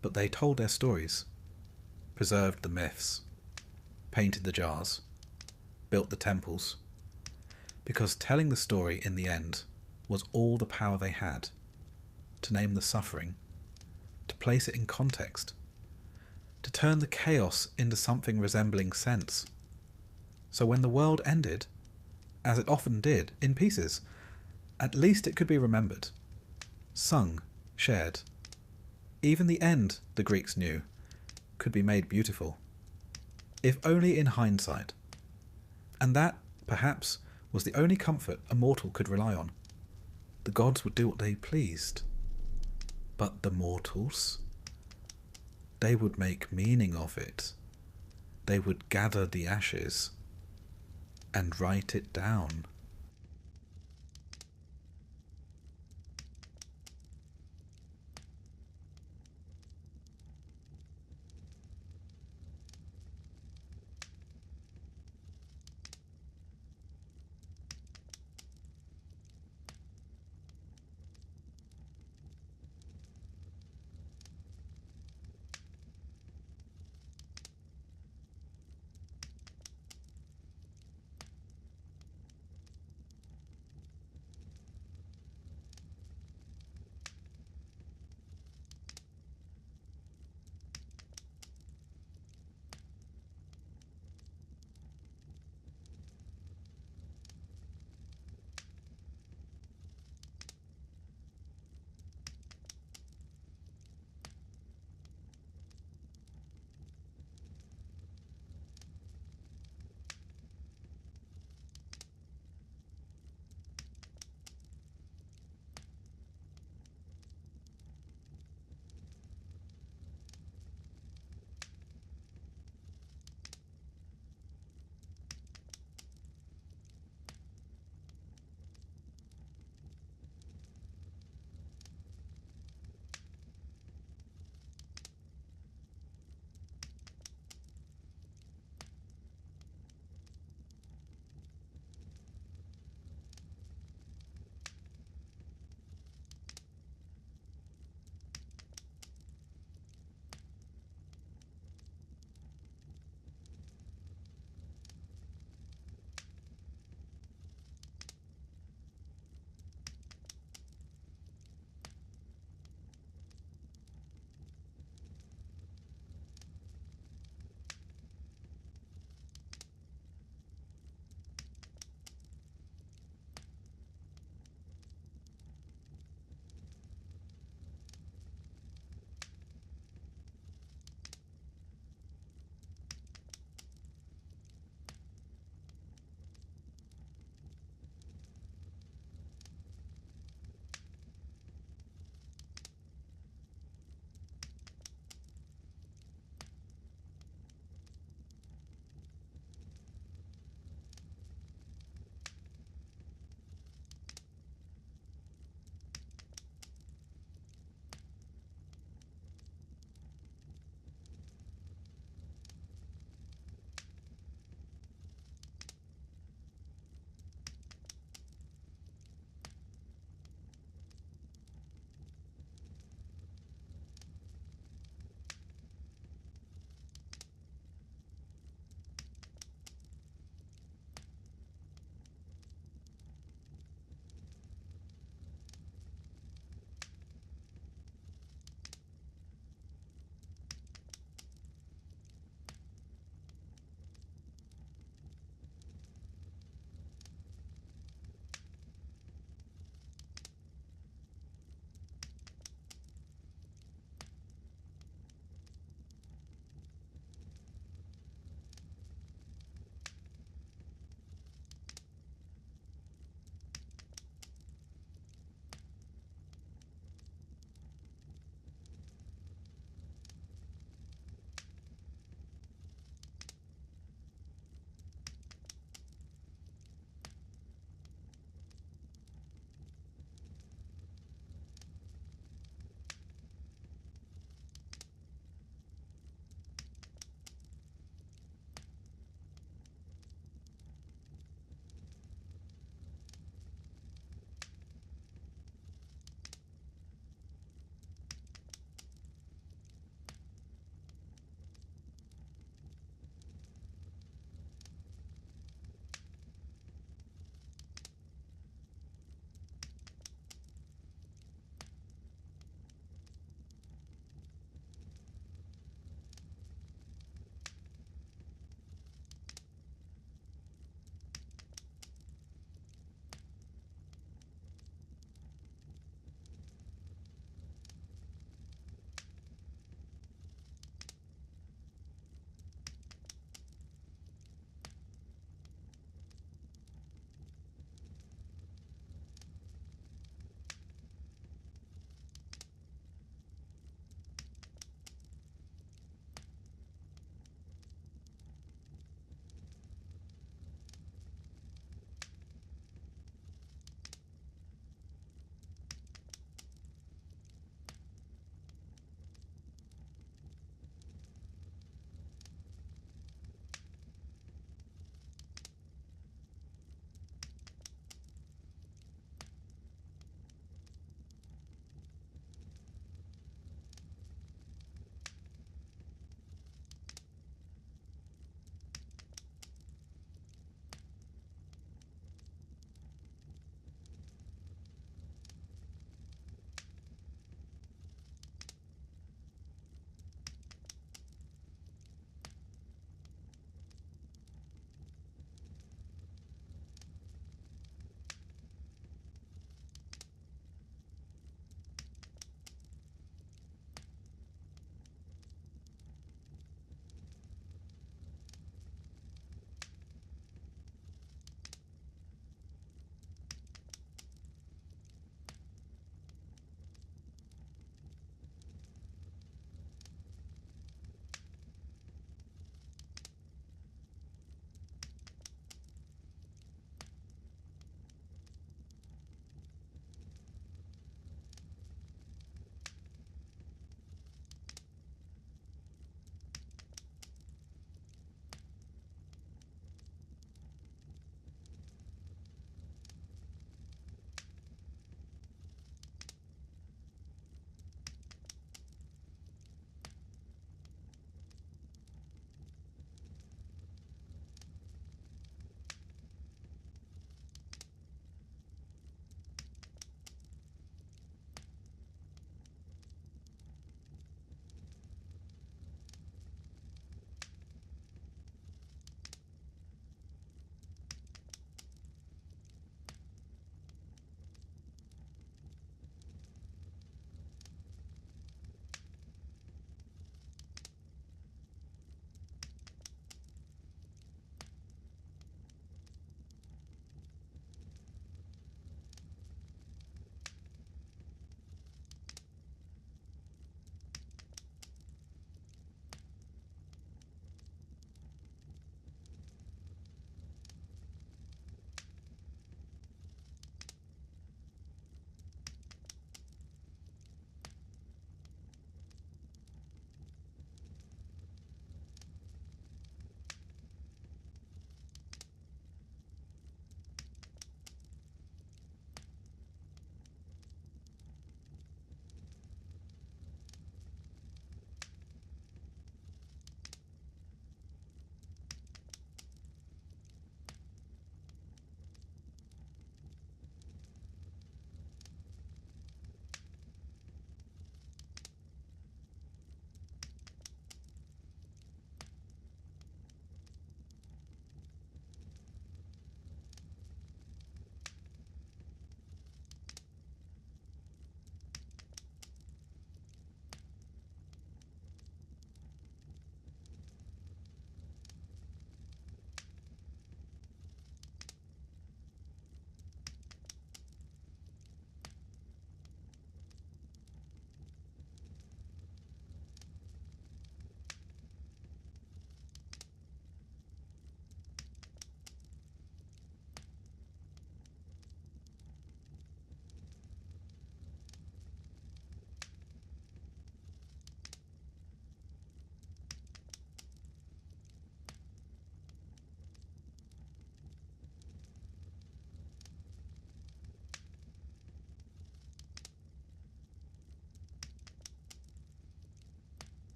But they told their stories, preserved the myths, painted the jars, built the temples, because telling the story in the end was all the power they had, to name the suffering, to place it in context, to turn the chaos into something resembling sense. So when the world ended, as it often did, in pieces, at least it could be remembered, sung, shared. Even the end, the Greeks knew, could be made beautiful, if only in hindsight. And that, perhaps, was the only comfort a mortal could rely on. The gods would do what they pleased. But the mortals? They would make meaning of it. They would gather the ashes and write it down.